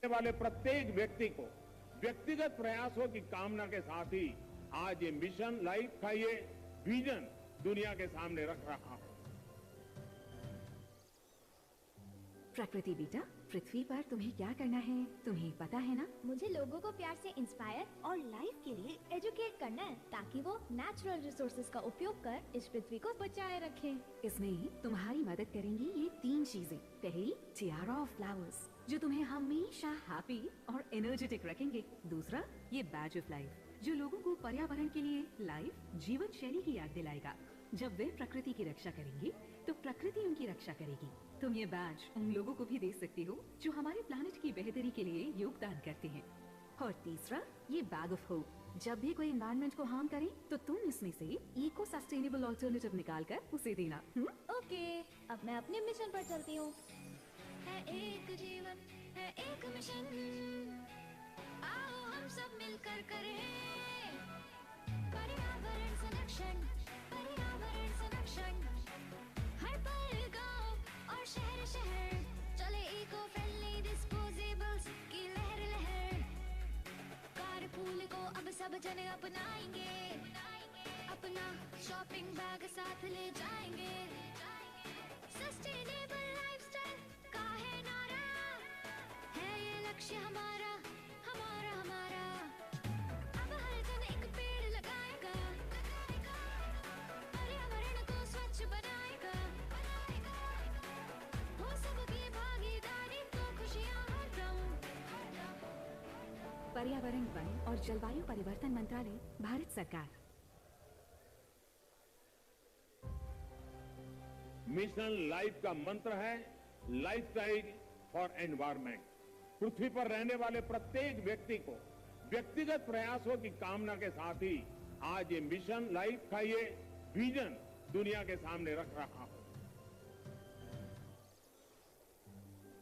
वाले प्रत्येक व्यक्ति को व्यक्तिगत प्रयासों की कामना के साथ ही आज ये मिशन लाइफ का ये विजन दुनिया के सामने रख रहा हूं। प्रकृति बेटा, पृथ्वी पर तुम्हें क्या करना है तुम्हें पता है ना? मुझे लोगों को प्यार से इंस्पायर और लाइफ के लिए एजुकेट करना है ताकि वो नेचुरल रिसोर्सेज का उपयोग कर इस पृथ्वी को बचाए रखें। इसमें तुम्हारी मदद करेंगी ये 3 चीजें। पहली, टियारा ऑफ फ्लावर्स जो तुम्हें हमेशा हैप्पी और एनर्जेटिक रखेंगे। दूसरा, ये बैज ऑफ लाइफ जो लोगों को पर्यावरण के लिए लाइफ जीवन शैली की याद दिलाएगा। जब वे प्रकृति की रक्षा करेंगे तो प्रकृति उनकी रक्षा करेगी। तुम ये बैज उन लोगों को भी दे सकती हो जो हमारे प्लानिट की बेहतरी के लिए योगदान करते हैं। और तीसरा, ये बैग ऑफ होप जब भी कोई एनवायरनमेंट को हार्म करे तो तुम इसमें से इको सस्टेनेबल ऑल्टरनेटिव निकाल कर उसे देना। ओके, अब मैं अपने मिशन पर चलती हूँ। है एक जीवन, है एक मिशन, आओ हम सब मिलकर करें पर्यावरण संरक्षण, पर्यावरण संरक्षण। हर पल गांव और शहर शहर चले इको फ्रेंडली डिस्पोजेबल्स की लहर लहर। कारपूल को अब सब जने अपनाएंगे, अपना शॉपिंग बैग साथ ले जाएंगे। सस्टेनेबल लाइफस्टाइल का है नारा, है ये लक्ष्य हमारा हमारा हमारा। अब हर जन एक पेड़ लगाएगा, पर्यावरण को स्वच्छ बनाएगा। हो सबकी भागीदारी तो खुशियां हरदम। पर्यावरण, वन और जलवायु परिवर्तन मंत्रालय, भारत सरकार। मिशन लाइफ का मंत्र है लाइफस्टाइल फॉर एनवायरमेंट। पृथ्वी पर रहने वाले प्रत्येक व्यक्ति को व्यक्तिगत प्रयासों की कामना के साथ ही आज ये मिशन लाइफ का ये विजन दुनिया के सामने रख रहा हूं।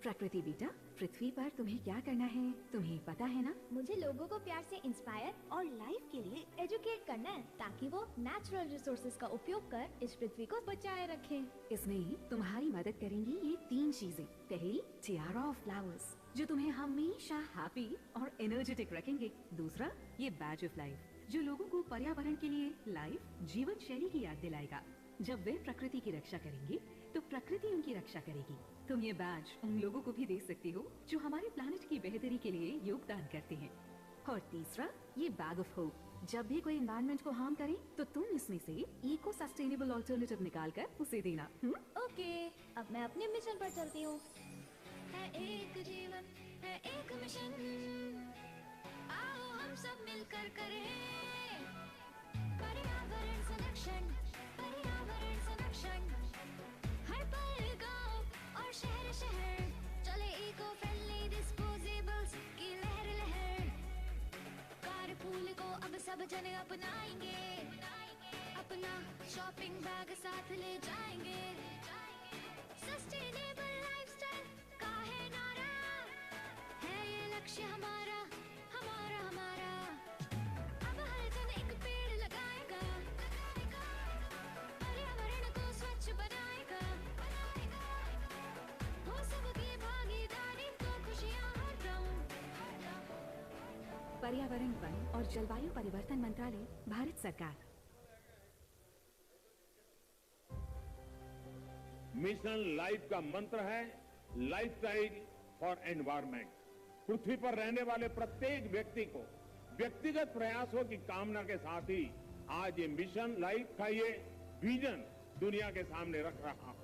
प्रकृति बेटा, पृथ्वी पर तुम्हें क्या करना है तुम्हें पता है ना? मुझे लोगों को प्यार से इंस्पायर और लाइफ के लिए एजुकेट करना है ताकि वो नेचुरल रिसोर्सेज का उपयोग कर इस पृथ्वी को बचाए रखें। इसमें तुम्हारी मदद करेंगी ये 3 चीजें। पहली, टियारा ऑफ फ्लावर्स जो तुम्हें हमेशा हैप्पी और एनर्जेटिक रखेंगे। दूसरा, ये बैज ऑफ लाइफ जो लोगों को पर्यावरण के लिए लाइफ जीवन शैली की याद दिलाएगा। जब वे प्रकृति की रक्षा करेंगे तो प्रकृति उनकी रक्षा करेगी। तुम ये बैज उन लोगों को भी दे सकती हो जो हमारे प्लानिट की बेहतरी के लिए योगदान करते हैं। और तीसरा, ये बैग ऑफ होप जब भी कोई एनवायरनमेंट को हार्म करे तो तुम इसमें से इको सस्टेनेबल ऑल्टरनेटिव निकाल कर उसे देना। ओके, अब मैं अपने मिशन पर चलती हूँ। है एक जीवन, है एक मिशन, आओ हम सब मिलकर करें पर्यावरण संरक्षण, पर्यावरण संरक्षण। हर पल गांव और शहर शहर चले इको फ्रेंडली डिस्पोजेबल्स की लहर लहर। कारपूल को अब सब जने अपनाएंगे, अपना शॉपिंग बैग साथ ले जाएंगे। सस्टेनेबल लाइफस्टाइल का है नारा, है ये लक्ष्य हमारा हमारा हमारा। अब हर जन एक पेड़ लगाएगा, पर्यावरण को स्वच्छ बनाएगा। हो सबकी भागीदारी तो खुशियां हर गाँव। पर्यावरण, वन और जलवायु परिवर्तन मंत्रालय, भारत सरकार। मिशन लाइफ का मंत्र है लाइफस्टाइल फॉर एनवायरमेंट। पृथ्वी पर रहने वाले प्रत्येक व्यक्ति को व्यक्तिगत प्रयासों की कामना के साथ ही आज ये मिशन लाइफ का ये विजन दुनिया के सामने रख रहा हूं।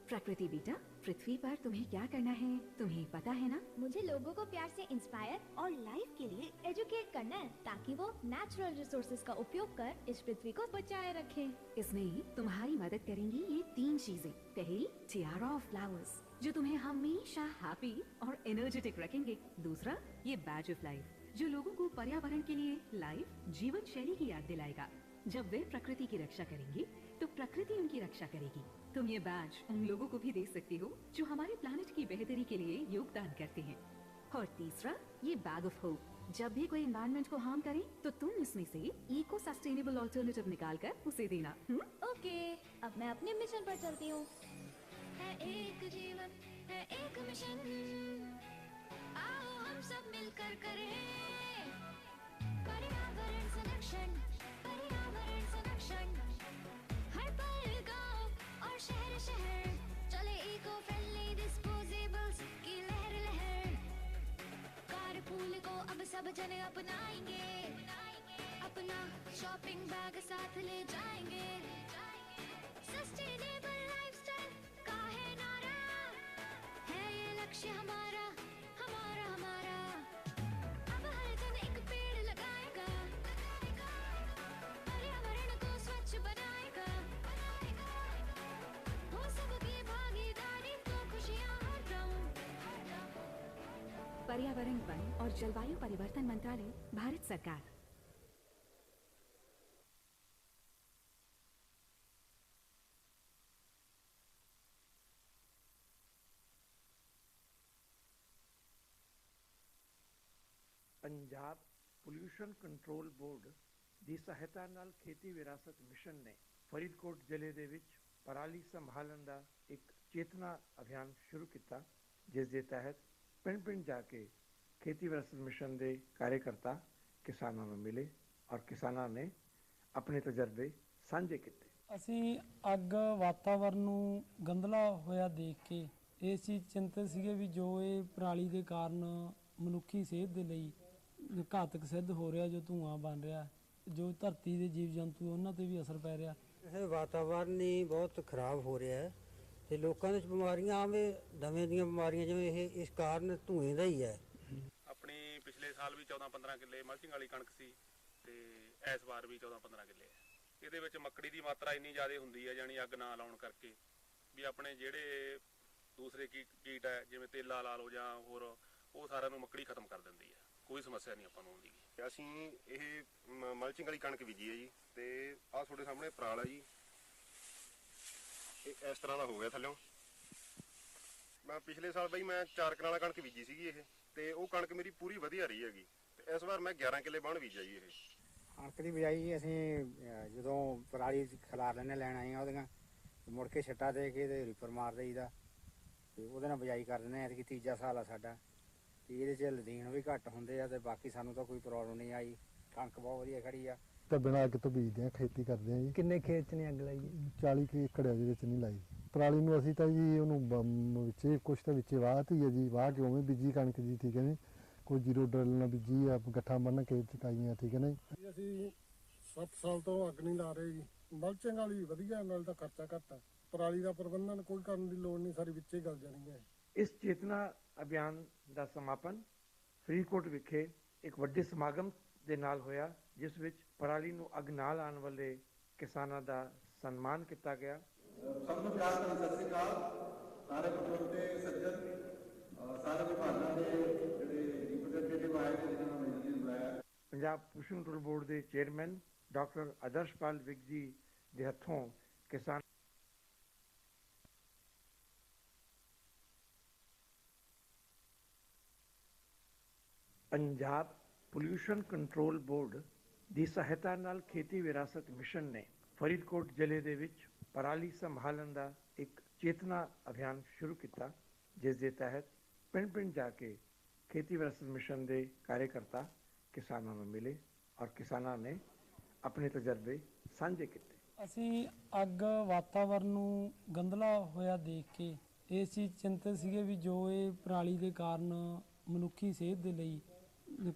प्रकृति बेटा, पृथ्वी पर तुम्हें क्या करना है तुम्हें पता है ना? मुझे लोगों को प्यार से इंस्पायर और लाइफ के लिए एजुकेट करना है ताकि वो नेचुरल रिसोर्सेज का उपयोग कर इस पृथ्वी को बचाए रखें। इसमें तुम्हारी मदद करेंगी ये 3 चीजें। पहली, टियारा ऑफ फ्लावर्स जो तुम्हें हमेशा हैप्पी और एनर्जेटिक रखेंगे। दूसरा, ये बैज ऑफ लाइफ जो लोगों को पर्यावरण के लिए लाइफ जीवन शैली की याद दिलाएगा। जब वे प्रकृति की रक्षा करेंगे तो प्रकृति उनकी रक्षा करेगी। तुम ये बैज उन लोगों को भी दे सकती हो जो हमारे प्लानिट की बेहतरी के लिए योगदान करते हैं। और तीसरा, ये बैग ऑफ होप जब भी कोई एनवायरनमेंट को हार्म करे तो तुम इसमें से इको सस्टेनेबल ऑल्टरनेटिव निकाल कर उसे देना। ओके, अब मैं अपने मिशन पर चलती हूँ। है एक जीवन, है एक मिशन, आओ हम सब मिलकर करें पर्यावरण संरक्षण, पर्यावरण संरक्षण। हर पल गांव और शहर शहर चले इको फ्रेंडली डिस्पोजेबल्स की लहर लहर। कारपूल को अब सब जने अपनाएंगे, अपना शॉपिंग बैग साथ ले जाएंगे। सस्टेनेबल लाइफस्टाइल का है नारा, है ये लक्ष्य हमारा हमारा हमारा। अब हर जन एक पेड़ लगाएगा, पर्यावरण को स्वच्छ बनाएगा। हो सबकी भागीदारी तो खुशियां हर गाँव। पर्यावरण, वन और जलवायु परिवर्तन मंत्रालय, भारत सरकार। ਪੰਜਾਬ ਪੋਲਿਊਸ਼ਨ ਕੰਟਰੋਲ ਬੋਰਡ ਦੀ ਸਹਾਇਤਾ ਨਾਲ ਖੇਤੀ ਵਿਰਾਸਤ ਮਿਸ਼ਨ ਨੇ ਫਰੀਦਕੋਟ ਜ਼ਿਲ੍ਹੇ ਦੇ ਵਿੱਚ ਪਰਾਲੀ ਸੰਭਾਲਣ ਦਾ ਇੱਕ ਚੇਤਨਾ ਅਭਿਆਨ ਸ਼ੁਰੂ ਕੀਤਾ, ਜਿਸ ਦੇ ਤਹਿਤ ਪਿੰਡ ਪਿੰਡ ਜਾ ਕੇ ਖੇਤੀ ਵਿਰਾਸਤ ਮਿਸ਼ਨ ਦੇ ਕਾਰਜਕਰਤਾ ਕਿਸਾਨਾਂ ਨੂੰ ਮਿਲੇ ਔਰ ਕਿਸਾਨਾਂ ਨੇ ਆਪਣੇ ਤਜਰਬੇ ਸਾਂਝੇ ਕੀਤੇ। ਅਸੀਂ ਅੱਗ ਵਾਤਾਵਰਨ ਨੂੰ ਗੰਧਲਾ ਹੋਇਆ ਦੇਖ ਕੇ ਇਹ ਚੀਜ਼ ਚਿੰਤਤ ਸੀਗੇ ਵੀ ਜੋ ਇਹ ਪਰਾਲੀ ਦੇ ਕਾਰਨ ਮਨੁੱਖੀ ਸਿਹਤ ਦੇ ਲਈ ਘਾਤਕ ਸਿੱਧ ਹੋ ਰਿਹਾ, ਜੋ ਧੂਆਂ ਬਣ ਰਿਹਾ, ਜੋ ਧਰਤੀ ਦੇ ਜੀਵ ਜੰਤੂ ਉਹਨਾਂ ਤੇ ਵੀ ਅਸਰ ਪੈ ਰਿਹਾ। ਇਹ ਵਾਤਾਵਰਨ ਹੀ ਬਹੁਤ ਖਰਾਬ ਹੋ ਰਿਹਾ ਹੈ ਤੇ ਲੋਕਾਂ ਦੇ ਬਿਮਾਰੀਆਂ ਆਵੇ, ਦਮੇ ਦੀਆਂ ਬਿਮਾਰੀਆਂ ਜਿਵੇਂ ਇਹ ਇਸ ਕਾਰਨ ਧੂਏ ਦਾ ਹੀ ਹੈ। ਆਪਣੀ ਪਿਛਲੇ ਸਾਲ ਵੀ 14-15 ਕਿੱਲੇ ਮਲਚਿੰਗ ਵਾਲੀ ਕਣਕ ਸੀ ਤੇ ਇਸ ਵਾਰ ਵੀ 14-15 ਕਿੱਲੇ ਹੈ। ਇਹਦੇ ਵਿੱਚ ਮੱਕੜੀ ਦੀ ਮਾਤਰਾ ਇੰਨੀ ਜ਼ਿਆਦਾ ਹੁੰਦੀ ਹੈ ਜਾਣੀ ਅੱਗ ਨਾ ਲਾਉਣ ਕਰਕੇ ਵੀ ਆਪਣੇ ਜਿਹੜੇ ਦੂਸਰੇ ਕੀਟ ਹੈ ਜਿਵੇਂ ਤੇਲਾ ਲਾ ਲਓ ਜਾਂ ਹੋਰ ਉਹ ਸਾਰਿਆਂ ਨੂੰ ਮੱਕੜੀ ਖਤਮ ਕਰ ਦਿੰਦੀ ਹੈ। ਕੋਈ ਸਮੱਸਿਆ ਨਹੀਂ ਆਪਾਂ ਨੂੰ ਆਉਂਦੀ। ਅਸੀਂ ਇਹ ਮਲਚਿੰਗ ਵਾਲੀ ਕਣਕ ਬੀਜੀ ਹੈ ਜੀ ਤੇ ਆਹ ਤੁਹਾਡੇ ਸਾਹਮਣੇ ਪਰਾਲ ਹੈ ਜੀ। ਇਹ ਇਸ ਤਰ੍ਹਾਂ ਦਾ ਹੋ ਗਿਆ ਥੱਲਿਓਂ। ਮੈਂ ਪਿਛਲੇ ਸਾਲ ਬਈ ਮੈਂ 4 ਕਨਾਲਾਂ ਕਣਕ ਬੀਜੀ ਸੀਗੀ ਇਹ ਤੇ ਉਹ ਕਣਕ ਮੇਰੀ ਪੂਰੀ ਵਧੀਆ ਰਹੀ ਹੈਗੀ ਤੇ ਇਸ ਵਾਰ ਮੈਂ 11 ਕਿੱਲੇ ਬਾਣ ਬੀਜਿਆ ਜੀ ਇਹ। ਕਣਕ ਦੀ ਬਿਜਾਈ ਅਸੀਂ ਜਦੋਂ ਪਰਾਲੀ ਖਿਲਾਰ ਲੈਣੇ ਲੈਣ ਆਏ ਆ ਉਹਦੀਆਂ ਮੁੜ ਕੇ ਛੱਟਾ ਦੇ ਕੇ ਤੇ ਰੀਪਰ ਮਾਰ ਦਈਦਾ ਤੇ ਉਹਦੇ ਨਾਲ ਬਿਜਾਈ ਕਰ ਦਿੰਦੇ ਆ। ਐਤਕੀ ਤੀਜਾ ਸਾਲ ਆ ਸਾਡਾ ਤੇ ਇਹਦੇ 'ਚ ਲਦੀਨ ਵੀ ਘੱਟ ਹੁੰਦੇ ਆ ਤੇ ਬਾਕੀ ਸਾਨੂੰ ਤਾਂ ਕੋਈ ਪ੍ਰੋਬਲਮ ਨਹੀਂ ਆਈ। ਕਣਕ ਬਹੁਤ ਵਧੀਆ ਖੜੀ ਆ। ਤਾਂ ਬਿਨਾਂ ਅੱਗ ਤੋਂ ਬੀਜਦੇ ਆ, ਖੇਤੀ ਕਰਦੇ ਆ ਜੀ। ਕਿੰਨੇ ਖੇਤ 'ਚ ਨੇ ਅੱਗ ਲਾਈ? 40 ਏਕੜ ਦੇ ਵਿੱਚ ਨਹੀਂ ਲਾਈ। ਪਰਾਲੀ ਨੂੰ ਅਸੀਂ ਤਾਂ ਜੀ ਉਹਨੂੰ ਵਿੱਚੇ ਕੁਛ ਤਾਂ ਵਿੱਚੇ ਵਾਹਤੀ ਹੈ ਜੀ, ਵਾਹ ਕੇ ਉਵੇਂ ਬੀਜੀ ਕਣਕ ਜੀ, ਠੀਕ ਹੈ ਜੀ। ਕੋਈ ਜ਼ੀਰੋ ਡਰਲ ਨਾਲ ਬੀਜੀ ਆ, ਗੱਠਾਂ ਬੰਨ੍ਹ ਕੇ ਚਕਾਈਆਂ, ਠੀਕ ਹੈ ਨਾ ਜੀ। ਅਸੀਂ 7 ਸਾਲ ਤੋਂ ਅੱਗ ਨਹੀਂ ਲਾ ਰਹੇ ਜੀ। ਮਲਚਿੰਗ ਵਾਲੀ ਵਧੀਆ, ਨਾਲ ਤਾਂ ਖਰਚਾ ਘੱਟ ਆ। ਪਰਾਲੀ ਦਾ ਪ੍ਰਬੰਧਨ ਕੋਈ ਕਰਨ ਦੀ ਲੋੜ ਨਹੀਂ, ਸਾਰੀ ਵਿੱਚੇ ਗਲ ਜਾਣੀ ਹੈ। ਇਸ ਚੇਤਨਾ ਅਭਿਆਨ ਦਾ ਸਮਾਪਨ ਫਰੀਦਕੋਟ ਵਿਖੇ ਇੱਕ ਵੱਡੇ ਸਮਾਗਮ ਦੇ ਨਾਲ ਹੋਇਆ, ਜਿਸ ਵਿੱਚ ਪਰਾਲੀ ਨੂੰ ਅੱਗ ਨਾ ਲਾਉਣ ਵਾਲੇ ਕਿਸਾਨਾਂ ਦਾ ਸਨਮਾਨ ਕੀਤਾ ਗਿਆ। ਸਭ ਨੂੰ ਪਿਆਰ ਭਰੀ ਸਤਿ ਸ੍ਰੀ ਅਕਾਲ। ਸਾਰੇ ਬਜ਼ੁਰਗ ਤੇ ਸੱਜਣ, ਸਾਰੇ ਵਿਭਾਗਾਂ ਦੇ ਜਿਹੜੇ ਰਿਪਰੈਜ਼ੈਂਟੇਟਿਵ ਆਏ ਨੇ ਜਿਨ੍ਹਾਂ ਨੂੰ ਮਿਲਣ ਲਈ ਬੁਲਾਇਆ। ਪੰਜਾਬ ਪੋਲਿਊਸ਼ਨ ਕੰਟਰੋਲ ਬੋਰਡ ਦੇ ਚੇਅਰਮੈਨ ਡਾਕਟਰ ਆਦਰਸ਼ਪਾਲ ਵਿਗ ਜੀ ਦੇ ਹੱਥੋਂ ਕਿਸਾਨ ਪੰਜਾਬ ਪੋਲਿਊਸ਼ਨ ਕੰਟਰੋਲ ਬੋਰਡ ਦੀ ਸਹਾਇਤਾ ਨਾਲ ਖੇਤੀ ਵਿਰਾਸਤ ਮਿਸ਼ਨ ਨੇ ਫਰੀਦਕੋਟ ਜ਼ਿਲ੍ਹੇ ਦੇ ਵਿੱਚ ਪਰਾਲੀ ਸੰਭਾਲਣ ਦਾ ਇੱਕ ਚੇਤਨਾ ਅਭਿਆਨ ਸ਼ੁਰੂ ਕੀਤਾ, ਜਿਸ ਦੇ ਤਹਿਤ ਪਿੰਡ ਪਿੰਡ ਜਾ ਕੇ ਖੇਤੀ ਵਿਰਾਸਤ ਮਿਸ਼ਨ ਦੇ ਕਾਰਜਕਰਤਾ ਕਿਸਾਨਾਂ ਨੂੰ ਮਿਲੇ ਔਰ ਕਿਸਾਨਾਂ ਨੇ ਆਪਣੇ ਤਜਰਬੇ ਸਾਂਝੇ ਕੀਤੇ। ਅਸੀਂ ਅੱਗ ਵਾਤਾਵਰਨ ਨੂੰ ਗੰਧਲਾ ਹੋਇਆ ਦੇਖ ਕੇ ਇਸ ਚੀਜ਼ ਚਿੰਤਤ ਸੀਗੇ ਵੀ ਜੋ ਇਹ ਪਰਾਲੀ ਦੇ ਕਾਰਨ ਮਨੁੱਖੀ ਸਿਹਤ ਦੇ ਲਈ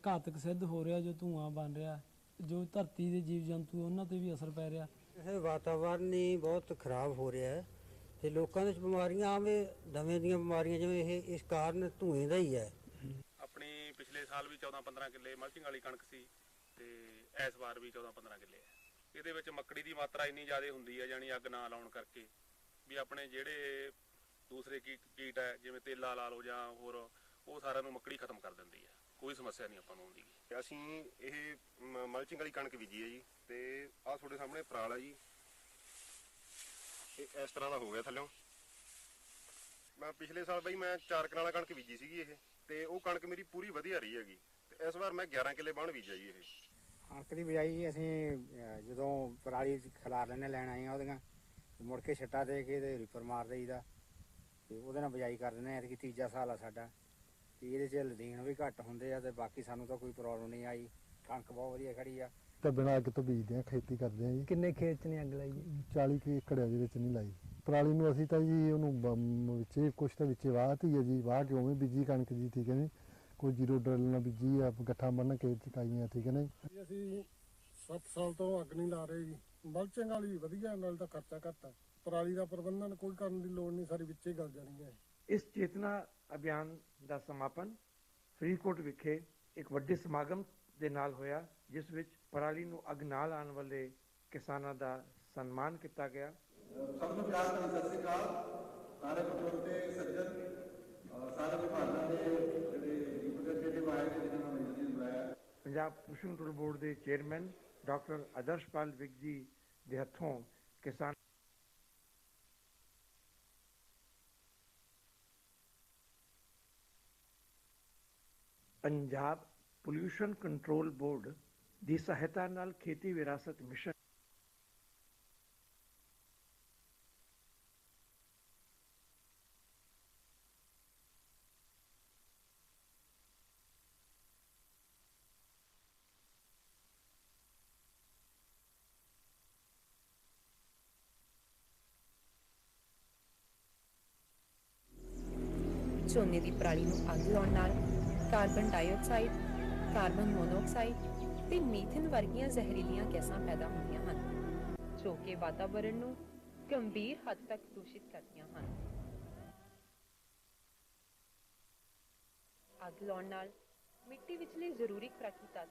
ਘਾਤਕ ਸਿੱਧ ਹੋ ਰਿਹਾ, ਜੋ ਧੂੰਆਂ ਬਣ ਰਿਹਾ, ਜੋ ਧਰਤੀ ਦੇ ਜੀਵ ਜੰਤੂ ਉਹਨਾਂ ਤੇ ਵੀ ਅਸਰ ਪੈ ਰਿਹਾ। ਇਹ ਵਾਤਾਵਰਨ ਹੀ ਬਹੁਤ ਖਰਾਬ ਹੋ ਰਿਹਾ ਹੈ ਤੇ ਲੋਕਾਂ ਦੇ ਬਿਮਾਰੀਆਂ ਆਵੇਂ ਦਮੇ ਦੀਆਂ ਬਿਮਾਰੀਆਂ ਜਿਵੇਂ ਇਹ ਇਸ ਕਾਰਨ ਧੂਏ ਦਾ ਹੀ ਹੈ। ਆਪਣੀ ਪਿਛਲੇ ਸਾਲ ਵੀ 14-15 ਕਿੱਲੇ ਮਲਚਿੰਗ ਵਾਲੀ ਕਣਕ ਸੀ ਤੇ ਇਸ ਵਾਰ ਵੀ 14-15 ਕਿੱਲੇ ਹੈ। ਇਹਦੇ ਵਿੱਚ ਮੱਕੜੀ ਦੀ ਮਾਤਰਾ ਇੰਨੀ ਜ਼ਿਆਦਾ ਹੁੰਦੀ ਹੈ ਜਾਣੀ ਅੱਗ ਨਾ ਲਾਉਣ ਕਰਕੇ ਵੀ ਆਪਣੇ ਜਿਹੜੇ ਦੂਸਰੇ ਕੀਟ ਹੈ ਜਿਵੇਂ ਤੇਲਾ ਲਾ ਲਓ ਜਾਂ ਹੋਰ ਉਹ ਸਾਰਿਆਂ ਨੂੰ ਮੱਕੜੀ ਖਤਮ ਕਰ ਦਿੰਦੀ ਹੈ। ਕੋਈ ਸਮੱਸਿਆ ਨਹੀਂ ਆਪਾਂ ਨੂੰ ਆਉਂਦੀ। ਅਸੀਂ ਇਹ ਮਲਚਿੰਗ ਵਾਲੀ ਕਣਕ ਬੀਜੀ ਹੈ ਜੀ ਤੇ ਆਹ ਤੁਹਾਡੇ ਸਾਹਮਣੇ ਪਰਾਲ ਹੈ ਜੀ। ਇਹ ਇਸ ਤਰ੍ਹਾਂ ਦਾ ਹੋ ਗਿਆ ਥੱਲਿਓਂ। ਮੈਂ ਪਿਛਲੇ ਸਾਲ ਬਈ ਮੈਂ 4 ਕਨਾਲਾਂ ਕਣਕ ਬੀਜੀ ਸੀਗੀ ਇਹ ਤੇ ਉਹ ਕਣਕ ਮੇਰੀ ਪੂਰੀ ਵਧੀਆ ਰਹੀ ਹੈਗੀ ਤੇ ਇਸ ਵਾਰ ਮੈਂ 11 ਕਿੱਲੇ ਬਾਣ ਬੀਜਿਆ ਜੀ ਇਹ। ਕਣਕ ਦੀ ਬਿਜਾਈ ਅਸੀਂ ਜਦੋਂ ਪਰਾਲੀ ਖਿਲਾਰ ਲੈਣੇ ਲੈਣ ਆਏ ਆ ਉਹਦੀਆਂ ਮੁੜ ਕੇ ਛੱਟਾ ਦੇ ਕੇ ਤੇ ਰੀਪਰ ਮਾਰ ਦਈਦਾ ਤੇ ਉਹਦੇ ਨਾਲ ਬਿਜਾਈ ਕਰ ਦਿੰਦੇ ਆ। ਐਤਕੀ ਤੀਜਾ ਸਾਲ ਆ ਸਾਡਾ ਤੇ ਇਹਦੇ 'ਚ ਲਦੀਨ ਵੀ ਘੱਟ ਹੁੰਦੇ ਆ ਤੇ ਬਾਕੀ ਸਾਨੂੰ ਤਾਂ ਕੋਈ ਪ੍ਰੋਬਲਮ ਨਹੀਂ ਆਈ। ਕਣਕ ਬਹੁਤ ਵਧੀਆ ਖੜੀ ਆ। ਤਾਂ ਬਿਨਾਂ ਅੱਗ ਤੋਂ ਬੀਜਦੇ ਆ, ਖੇਤੀ ਕਰਦੇ ਆ ਜੀ। ਕਿੰਨੇ ਖੇਤ 'ਚ ਨੇ ਅੱਗ ਲਾਈ? 40 ਏਕੜ ਦੇ ਵਿੱਚ ਨਹੀਂ ਲਾਈ। ਪਰਾਲੀ ਨੂੰ ਅਸੀਂ ਤਾਂ ਜੀ ਉਹਨੂੰ ਵਿੱਚੇ ਕੁਛ ਤਾਂ ਵਿੱਚੇ ਵਾਹਤੀ ਹੈ ਜੀ, ਵਾਹ ਕੇ ਉਵੇਂ ਬੀਜੀ ਕਣਕ ਜੀ, ਠੀਕ ਹੈ ਜੀ। ਕੋਈ ਜ਼ੀਰੋ ਡਰਲ ਨਾਲ ਬੀਜੀ ਆ, ਗੱਠਾਂ ਬੰਨ੍ਹ ਕੇ ਚਕਾਈਆਂ, ਠੀਕ ਹੈ ਨਾ ਜੀ। ਅਸੀਂ 7 ਸਾਲ ਤੋਂ ਅੱਗ ਨਹੀਂ ਲਾ ਰਹੇ ਜੀ। ਮਲਚਿੰਗ ਵਾਲੀ ਵਧੀਆ, ਨਾਲ ਤਾਂ ਖਰਚਾ ਘੱਟ ਆ। ਪਰਾਲੀ ਦਾ ਪ੍ਰਬੰਧਨ ਕੋਈ ਕਰਨ ਦੀ ਲੋੜ ਨਹੀਂ, ਸਾਰੀ ਵਿੱਚੇ ਗਲ ਜਾਣੀ ਹੈ। ਇਸ ਚੇਤਨਾ ਅਭਿਆਨ ਦਾ ਸਮਾਪਨ ਫਰੀਦਕੋਟ ਵਿਖੇ ਇੱਕ ਵੱਡੇ ਸਮਾਗਮ ਦੇ ਨਾਲ ਹੋਇਆ, ਜਿਸ ਵਿੱਚ ਪਰਾਲੀ ਨੂੰ ਅੱਗ ਨਾ ਲਾਉਣ ਵਾਲੇ ਕਿਸਾਨਾਂ ਦਾ ਸਨਮਾਨ ਕੀਤਾ ਗਿਆ। ਸਭ ਨੂੰ ਪਿਆਰ ਭਰੀ ਸਤਿ ਸ੍ਰੀ ਅਕਾਲ। ਸਾਰੇ ਬਜ਼ੁਰਗ ਤੇ ਸੱਜਣ, ਸਾਰੇ ਵਿਭਾਗਾਂ ਦੇ ਜਿਹੜੇ ਰਿਪਰੈਜ਼ੈਂਟੇਟਿਵ ਆਏ ਨੇ ਜਿਨ੍ਹਾਂ ਨੂੰ ਮਿਲਣ ਲਈ ਬੁਲਾਇਆ। ਪੰਜਾਬ ਪੋਲਿਊਸ਼ਨ ਕੰਟਰੋਲ ਬੋਰਡ ਦੇ ਚੇਅਰਮੈਨ ਡਾਕਟਰ ਆਦਰਸ਼ਪਾਲ ਵਿਗ ਜੀ ਦੇ ਹੱਥੋਂ ਕਿਸਾਨ ਪੰਜਾਬ ਪੋਲਿਊਸ਼ਨ ਕੰਟਰੋਲ ਬੋਰਡ ਦੀ ਸਹਾਇਤਾ ਨਾਲ ਖੇਤੀ ਵਿਰਾਸਤ ਮਿਸ਼ਨ ਝੋਨੇ ਦੀ ਪਰਾਲੀ ਨੂੰ ਅੱਗ ਲਾਉਣ ਨਾਲ ਕਾਰਬਨ ਡਾਈਆਕਸਾਈਡ, ਕਾਰਬਨ ਮੋਨੋਆਕਸਾਈਡ ਤੇ ਮੀਥੇਨ ਵਰਗੀਆਂ ਜ਼ਹਿਰੀਲੀਆਂ ਗੈਸਾਂ ਪੈਦਾ ਹੁੰਦੀਆਂ ਹਨ, ਜੋ ਕਿ ਵਾਤਾਵਰਣ ਨੂੰ ਗੰਭੀਰ ਹੱਦ ਤੱਕ ਦੂਸ਼ਿਤ ਕਰਦੀਆਂ ਹਨ। ਅੱਗ ਲਾਉਣ ਨਾਲ ਮਿੱਟੀ ਵਿਚਲੇ ਜ਼ਰੂਰੀ ਖੁਰਾਕੀ ਤੱਤ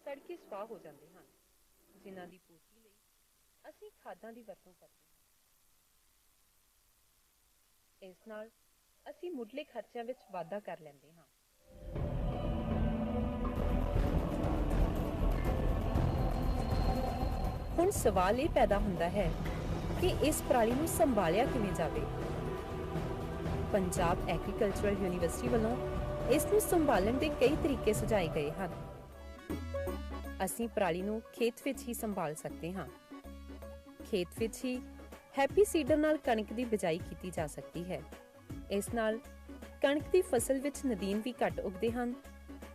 ਸੜ ਕੇ ਸੁਆਹ ਹੋ ਜਾਂਦੇ ਹਨ, ਜਿਨ੍ਹਾਂ ਦੀ ਪੂਰਤੀ ਲਈ ਅਸੀਂ ਖਾਦਾਂ ਦੀ ਵਰਤੋਂ ਕਰਦੇ ਹਾਂ। ਇਸ ਨਾਲ ਅਸੀਂ ਮੁੱਢਲੇ ਖਰਚਿਆਂ ਵਿੱਚ ਵਾਧਾ ਕਰ ਲੈਂਦੇ ਹਾਂ। ਹੁਣ ਸਵਾਲ ਇਹ ਪੈਦਾ ਹੁੰਦਾ ਹੈ ਕਿ ਇਸ ਪਰਾਲੀ ਨੂੰ ਸੰਭਾਲਿਆ ਕਿਵੇਂ ਜਾਵੇ। ਪੰਜਾਬ ਐਗਰੀਕਲਚਰਲ ਯੂਨੀਵਰਸਿਟੀ ਵੱਲੋਂ ਇਸ ਨੂੰ ਸੰਭਾਲਣ ਦੇ ਕਈ ਤਰੀਕੇ ਸੁਝਾਏ ਗਏ ਹਨ। ਅਸੀਂ ਪਰਾਲੀ ਨੂੰ ਖੇਤ ਵਿੱਚ ਹੀ ਸੰਭਾਲ ਸਕਦੇ ਹਾਂ। ਖੇਤ ਵਿੱਚ ਹੀ ਹੈਪੀ ਸੀਡਰ ਨਾਲ ਕਣਕ ਦੀ ਬਿਜਾਈ ਕੀਤੀ ਜਾ ਸਕਦੀ ਹੈ। ਇਸ ਨਾਲ ਕਣਕ ਦੀ ਫਸਲ ਵਿੱਚ ਨਦੀਨ ਵੀ ਘੱਟ ਉੱਗਦੇ ਹਨ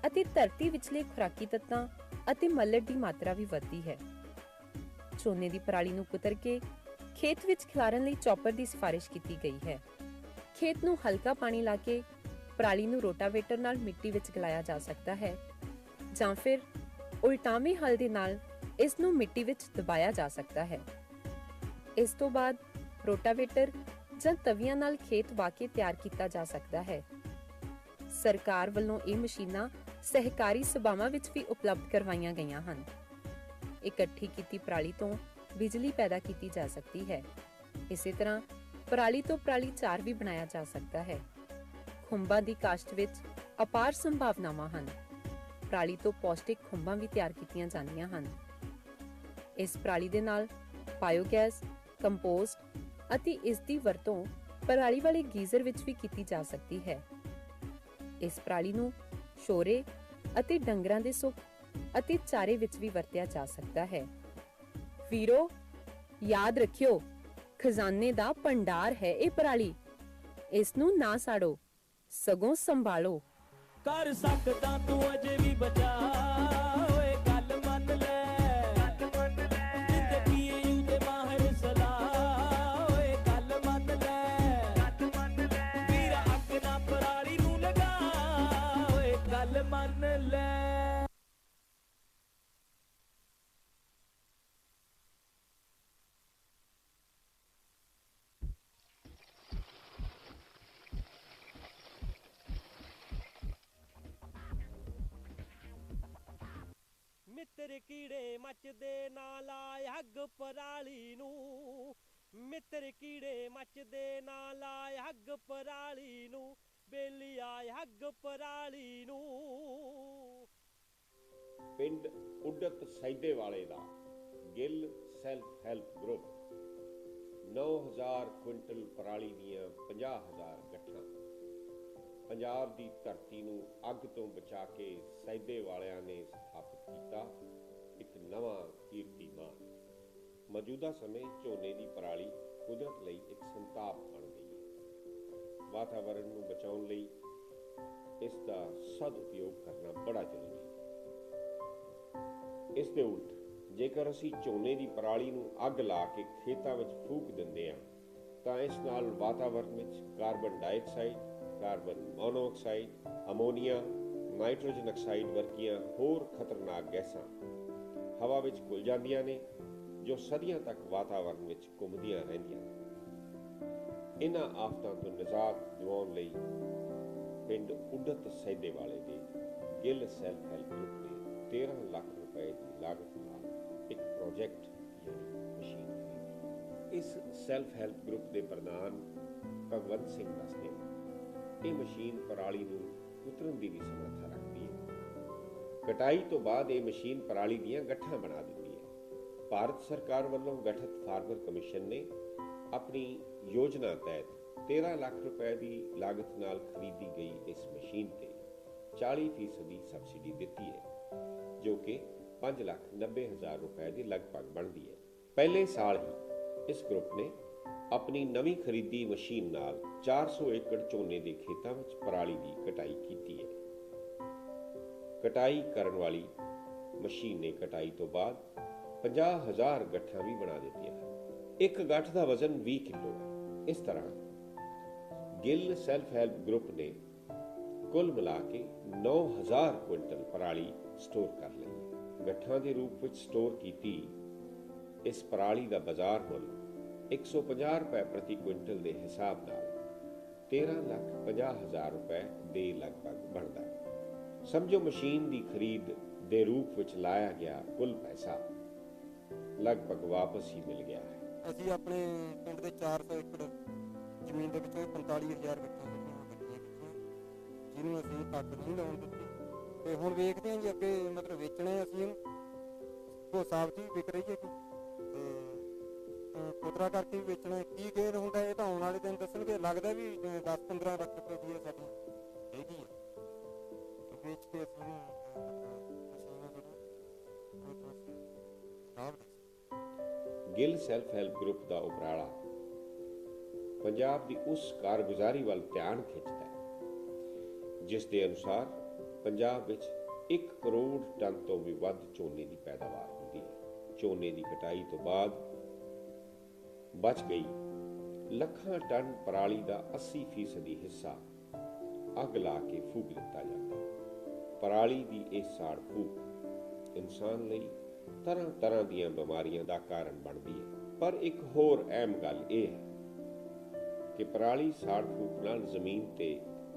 ਅਤੇ ਧਰਤੀ ਵਿਚਲੇ ਖੁਰਾਕੀ ਤੱਤਾਂ ਅਤੇ ਮੱਲੜ ਦੀ ਮਾਤਰਾ ਵੀ ਵੱਧਦੀ ਹੈ। ਝੋਨੇ ਦੀ ਪਰਾਲੀ ਨੂੰ ਕੁਤਰ ਕੇ ਖੇਤ ਵਿੱਚ ਖਿਲਾਰਨ ਲਈ ਚੌਪਰ ਦੀ ਸਿਫਾਰਿਸ਼ ਕੀਤੀ ਗਈ ਹੈ। ਖੇਤ ਨੂੰ ਹਲਕਾ ਪਾਣੀ ਲਾ ਕੇ ਪਰਾਲੀ ਨੂੰ ਰੋਟਾਵੇਟਰ ਨਾਲ ਮਿੱਟੀ ਵਿੱਚ ਗਲਾਇਆ ਜਾ ਸਕਦਾ ਹੈ ਜਾਂ ਫਿਰ ਉਲਟਾਵੇਂ ਹਲ ਦੇ ਨਾਲ ਇਸ ਨੂੰ ਮਿੱਟੀ ਵਿੱਚ ਦਬਾਇਆ ਜਾ ਸਕਦਾ ਹੈ। ਇਸ ਤੋਂ ਬਾਅਦ ਰੋਟਾਵੇਟਰ ਜਾਂ ਤਵੀਆਂ ਨਾਲ ਖੇਤ ਵਾਹ ਕੇ ਤਿਆਰ ਕੀਤਾ ਜਾ ਸਕਦਾ ਹੈ। ਸਰਕਾਰ ਵੱਲੋਂ ਇਹ ਮਸ਼ੀਨਾਂ ਸਹਿਕਾਰੀ ਸਭਾਵਾਂ ਵਿੱਚ ਵੀ ਉਪਲਬਧ ਕਰਵਾਈਆਂ ਗਈਆਂ ਹਨ। ਇਕੱਠੀ ਕੀਤੀ ਪਰਾਲੀ ਤੋਂ ਬਿਜਲੀ ਪੈਦਾ ਕੀਤੀ ਜਾ ਸਕਦੀ ਹੈ। ਇਸੇ ਤਰ੍ਹਾਂ ਪਰਾਲੀ ਤੋਂ ਪਰਾਲੀ ਚਾਰ ਵੀ ਬਣਾਇਆ ਜਾ ਸਕਦਾ ਹੈ। ਖੁੰਬਾਂ ਦੀ ਕਾਸ਼ਤ ਵਿੱਚ ਅਪਾਰ ਸੰਭਾਵਨਾਵਾਂ ਹਨ। ਪਰਾਲੀ ਤੋਂ ਪੌਸ਼ਟਿਕ ਖੁੰਬਾਂ ਵੀ ਤਿਆਰ ਕੀਤੀਆਂ ਜਾਂਦੀਆਂ ਹਨ। ਇਸ ਪਰਾਲੀ ਦੇ ਨਾਲ ਬਾਇਓਗੈਸ, ਕੰਪੋਸਟ ਅਤੇ ਇਸ ਦੀ ਵਰਤੋਂ ਪਰਾਲੀ ਵਾਲੇ ਗੀਜ਼ਰ ਵਿੱਚ ਵੀ ਕੀਤੀ ਜਾ ਸਕਦੀ ਹੈ। ਇਸ ਪਰਾਲੀ ਨੂੰ ਸ਼ੋਰੇ ਅਤੇ ਡੰਗਰਾਂ ਦੇ ਸੁੱਕ ਅਤੇ ਚਾਰੇ ਵਿੱਚ ਵੀ ਵਰਤਿਆ ਜਾ ਸਕਦਾ ਹੈ। ਵੀਰੋ, ਯਾਦ ਰੱਖਿਓ, ਖਜ਼ਾਨੇ ਦਾ ਭੰਡਾਰ ਹੈ ਇਹ ਪਰਾਲੀ। ਇਸ ਨੂੰ ਨਾ ਸਾੜੋ, ਸਗੋਂ ਸੰਭਾਲੋ। ਕਰ ਸਕਦਾ ਤੂੰ ਅਜੇ ਵੀ ਬਚਾ, ਓਏ ਗੱਲ ਮੰਨ ਲੈ। ਜਿੰਦੇ ਪੀਏ ਦੇ ਮਾਹਰ ਸਲਾਹ, ਓਏ ਗੱਲ ਮੰਨ ਲੈ। ਵੀਰਾ ਅੱਗ ਨਾ ਪਰਾਲੀ ਨੂੰ ਲਗਾ, ਓਏ ਗੱਲ ਮੰਨ ਲੈ। ਮਿੱਤਰ ਕੀੜੇ ਮੱਚਦੇ ਨਾ ਲਾਏ ਅੱਗ ਪਰਾਲੀ ਨੂੰ, ਮਿੱਤਰ ਕੀੜੇ ਮੱਚਦੇ ਨਾ ਲਾਏ ਅੱਗ ਪਰਾਲੀ ਨੂੰ, ਬੇਲੀ ਆਏ ਅੱਗ ਪਰਾਲੀ ਨੂੰ। ਪਿੰਡ ਉਡਤ ਸੈਦੇ ਵਾਲੇ ਦਾ Gill self help group 9000 quintal ਪਰਾਲੀ ਦੀਆਂ 50,000 ਗੱਠਾਂ। ਪੰਜਾਬ ਦੀ ਧਰਤੀ ਨੂੰ ਅੱਗ ਤੋਂ ਬਚਾ ਕੇ ਸੈਦੇ ਵਾਲਿਆਂ ਨੇ ਸਥਾਪਿਤ ਕੀਤਾ ਇੱਕ ਨਵਾਂ ਕੀਰਤੀਮਾਨ। ਮੌਜੂਦਾ ਸਮੇਂ ਝੋਨੇ ਦੀ ਪਰਾਲੀ ਕੁਦਰਤ ਲਈ ਇੱਕ ਸੰਤਾਪ ਬਣ ਗਈ ਹੈ। ਵਾਤਾਵਰਣ ਨੂੰ ਬਚਾਉਣ ਲਈ ਇਸ ਦਾ ਸਦ ਉਪਯੋਗ ਕਰਨਾ ਬੜਾ ਜ਼ਰੂਰੀ ਹੈ। ਇਸ ਦੇ ਉਲਟ ਜੇਕਰ ਅਸੀਂ ਝੋਨੇ ਦੀ ਪਰਾਲੀ ਨੂੰ ਅੱਗ ਲਾ ਕੇ ਖੇਤਾਂ ਵਿੱਚ ਫੂਕ ਦਿੰਦੇ ਹਾਂ ਤਾਂ ਇਸ ਨਾਲ ਵਾਤਾਵਰਣ ਵਿੱਚ carbon dioxide, carbon monoxide, ammonia, nitrogen oxide ਵਰਗੀਆਂ ਹੋਰ ਖਤਰਨਾਕ ਗੈਸਾਂ ਹਵਾ ਵਿੱਚ ਘੁਲ ਜਾਂਦੀਆਂ ਨੇ, ਜੋ ਸਦੀਆਂ ਤੱਕ ਵਾਤਾਵਰਣ ਵਿੱਚ ਘੁੰਮਦੀਆਂ ਰਹਿੰਦੀਆਂ ਨੇ। ਇਹਨਾਂ ਆਫਤਾਂ ਤੋਂ ਨਿਜਾਤ ਦਿਵਾਉਣ ਲਈ ਪਿੰਡ ਉਡਤ ਸੈਦੇ ਵਾਲੇ ਦੇ ਗਿੱਲ ਸੈਲਫ ਹੈਲਪ ਗਰੁੱਪ ਨੇ 13 ਲੱਖ ਰੁਪਏ ਦੀ ਲਾਗਤ ਨਾਲ ਇੱਕ ਪ੍ਰੋਜੈਕਟ ਯਾਨੀ ਮਸ਼ੀਨ ਖਰੀਦੀ। ਇਸ ਸੈਲਫ ਹੈਲਪ ਗਰੁੱਪ ਦੇ ਪ੍ਰਧਾਨ ਭਗਵੰਤ ਸਿੰਘ ਦੱਸਦੇ ਨੇ ਇਹ ਮਸ਼ੀਨ ਪਰਾਲੀ ਨੂੰ ਕੁਤਰਨ ਦੀ ਵੀ ਸਮਰੱਥਾ ਰੱਖਦੀ ਹੈ। ਕਟਾਈ ਤੋਂ ਬਾਅਦ ਇਹ ਮਸ਼ੀਨ ਪਰਾਲੀ ਦੀਆਂ ਗੱਠਾਂ ਬਣਾ ਦਿੰਦੀ ਹੈ। ਭਾਰਤ ਸਰਕਾਰ ਵੱਲੋਂ ਗਠਿਤ ਫਾਰਮਰ ਕਮਿਸ਼ਨ ਨੇ ਆਪਣੀ ਯੋਜਨਾ ਤਹਿਤ 13 ਲੱਖ ਰੁਪਏ ਦੀ ਲਾਗਤ ਨਾਲ ਖਰੀਦੀ ਗਈ ਇਸ ਮਸ਼ੀਨ ਤੇ 40% ਦੀ ਸਬਸਿਡੀ ਦਿੱਤੀ ਹੈ, ਜੋ ਕਿ 5,90,000 ਰੁਪਏ ਦੇ ਲਗਭਗ ਬਣਦੀ ਹੈ। ਪਹਿਲੇ ਸਾਲ ਹੀ ਇਸ ਗਰੁੱਪ ਨੇ ਆਪਣੀ ਨਵੀਂ ਖਰੀਦੀ ਮਸ਼ੀਨ ਨਾਲ 400 ਏਕੜ ਝੋਨੇ ਦੇ ਖੇਤਾਂ ਵਿੱਚ ਪਰਾਲੀ ਦੀ ਕਟਾਈ ਕੀਤੀ ਹੈ। ਕਟਾਈ ਕਰਨ ਵਾਲੀ ਮਸ਼ੀਨ ਨੇ ਕਟਾਈ ਤੋਂ ਬਾਅਦ 50,000 ਗੱਠਾਂ ਵੀ ਬਣਾ ਦਿੱਤੀਆਂ ਹਨ। ਇੱਕ ਗੱਠ ਦਾ ਵਜ਼ਨ 20 ਕਿਲੋ ਹੈ। ਇਸ ਤਰ੍ਹਾਂ ਗਿੱਲ ਸੈਲਫ ਹੈਲਪ ਗਰੁੱਪ ਨੇ ਕੁੱਲ ਮਿਲਾ ਕੇ 9,000 ਕੁਇੰਟਲ ਪਰਾਲੀ ਸਟੋਰ ਕਰ ਲਈ ਹੈ। ਗੱਠਾਂ ਦੇ ਰੂਪ ਵਿੱਚ ਸਟੋਰ ਕੀਤੀ ਇਸ ਪਰਾਲੀ ਦਾ ਬਾਜ਼ਾਰ ਮੁੱਲ 150 ਰੁਪਏ ਪ੍ਰਤੀ ਕੁਇੰਟਲ ਦੇ ਹਿਸਾਬ ਨਾਲ 13,50,000 ਰੁਪਏ ਦੇ ਲਗਭਗ ਬਣਦਾ ਹੈ। ਸਮਝੋ ਮਸ਼ੀਨ ਦੀ ਖਰੀਦ ਦੇ ਰੂਪ ਵਿੱਚ ਲਾਇਆ ਗਿਆ ਕੁੱਲ ਪੈਸਾ ਲਗਭਗ ਵਾਪਸ ਹੀ ਮਿਲ ਗਿਆ ਹੈ। ਅਸੀਂ ਆਪਣੇ ਪਿੰਡ ਦੇ 400 ਏਕੜ ਜ਼ਮੀਨ ਦੇ ਵਿੱਚੋਂ 45,000 ਵਿੱਚੋਂ ਜਿਹਨੂੰ ਅਸੀਂ ਅੱਗ ਨਹੀਂ ਲਾਉਣ ਦਿੱਤੀ, ਤੇ ਹੁਣ ਵੇਖਦੇ ਹਾਂ ਜੀ ਅੱਗੇ ਮਤਲਬ ਵੇਚਣੇ ਅਸੀਂ ਇਹਨੂੰ ਉਹ ਸਾਬਤ ਹੀ ਵਿਕ ਰਹੀ ਹੈ ਤੇ ਪੁੱਤਰਾ ਕਰਕੇ ਵੀ ਵੇਚਣਾ। ਕੀ ਗੇਨ ਹੁੰਦਾ ਇਹ ਤਾਂ ਆਉਣ ਵਾਲੇ ਦਿਨ ਦੱਸਣਗੇ। ਲੱਗਦਾ ਵੀ 10-15 ਲੱਖ ਰੁਪਏ ਦੀ ਸਾਡੀ ਹੈਗੀ ਹੈ, ਵੇਚ ਕੇ ਅਸੀਂ ਗਿੱਲ ਸੈਲਫ ਹੈਲਪ ਗਰੁੱਪ ਦਾ ਉਪਰਾਲਾ ਪੰਜਾਬ ਦੀ ਉਸ ਕਾਰਗੁਜ਼ਾਰੀ ਵੱਲ ਧਿਆਨ ਖਿੱਚਦਾ ਹੈ ਜਿਸ ਦੇ ਅਨੁਸਾਰ ਪੰਜਾਬ ਵਿੱਚ 1 ਕਰੋੜ ਟਨ ਤੋਂ ਵੀ ਵੱਧ ਝੋਨੇ ਦੀ ਪੈਦਾਵਾਰ ਹੁੰਦੀ ਹੈ। ਝੋਨੇ ਦੀ ਕਟਾਈ ਤੋਂ ਬਾਅਦ ਬਚ ਗਈ ਲੱਖਾਂ ਟਨ ਪਰਾਲੀ ਦਾ 80% ਹਿੱਸਾ ਅੱਗ ਲਾ ਕੇ ਫੂਕ ਦਿੱਤਾ ਜਾਂਦਾ ਹੈ। ਪਰਾਲੀ ਦੀ ਇਹ ਸਾੜ ਫੂਕ ਇਨਸਾਨ ਲਈ ਤਰ੍ਹਾਂ ਤਰ੍ਹਾਂ ਦੀਆਂ ਬਿਮਾਰੀਆਂ ਦਾ ਕਾਰਨ ਬਣਦੀ ਹੈ। ਪਰ ਇੱਕ ਹੋਰ ਅਹਿਮ ਗੱਲ ਇਹ ਹੈ ਕਿ ਪਰਾਲੀ ਸਾੜ ਫੂਕ ਨਾਲ ਜ਼ਮੀਨ ਤੇ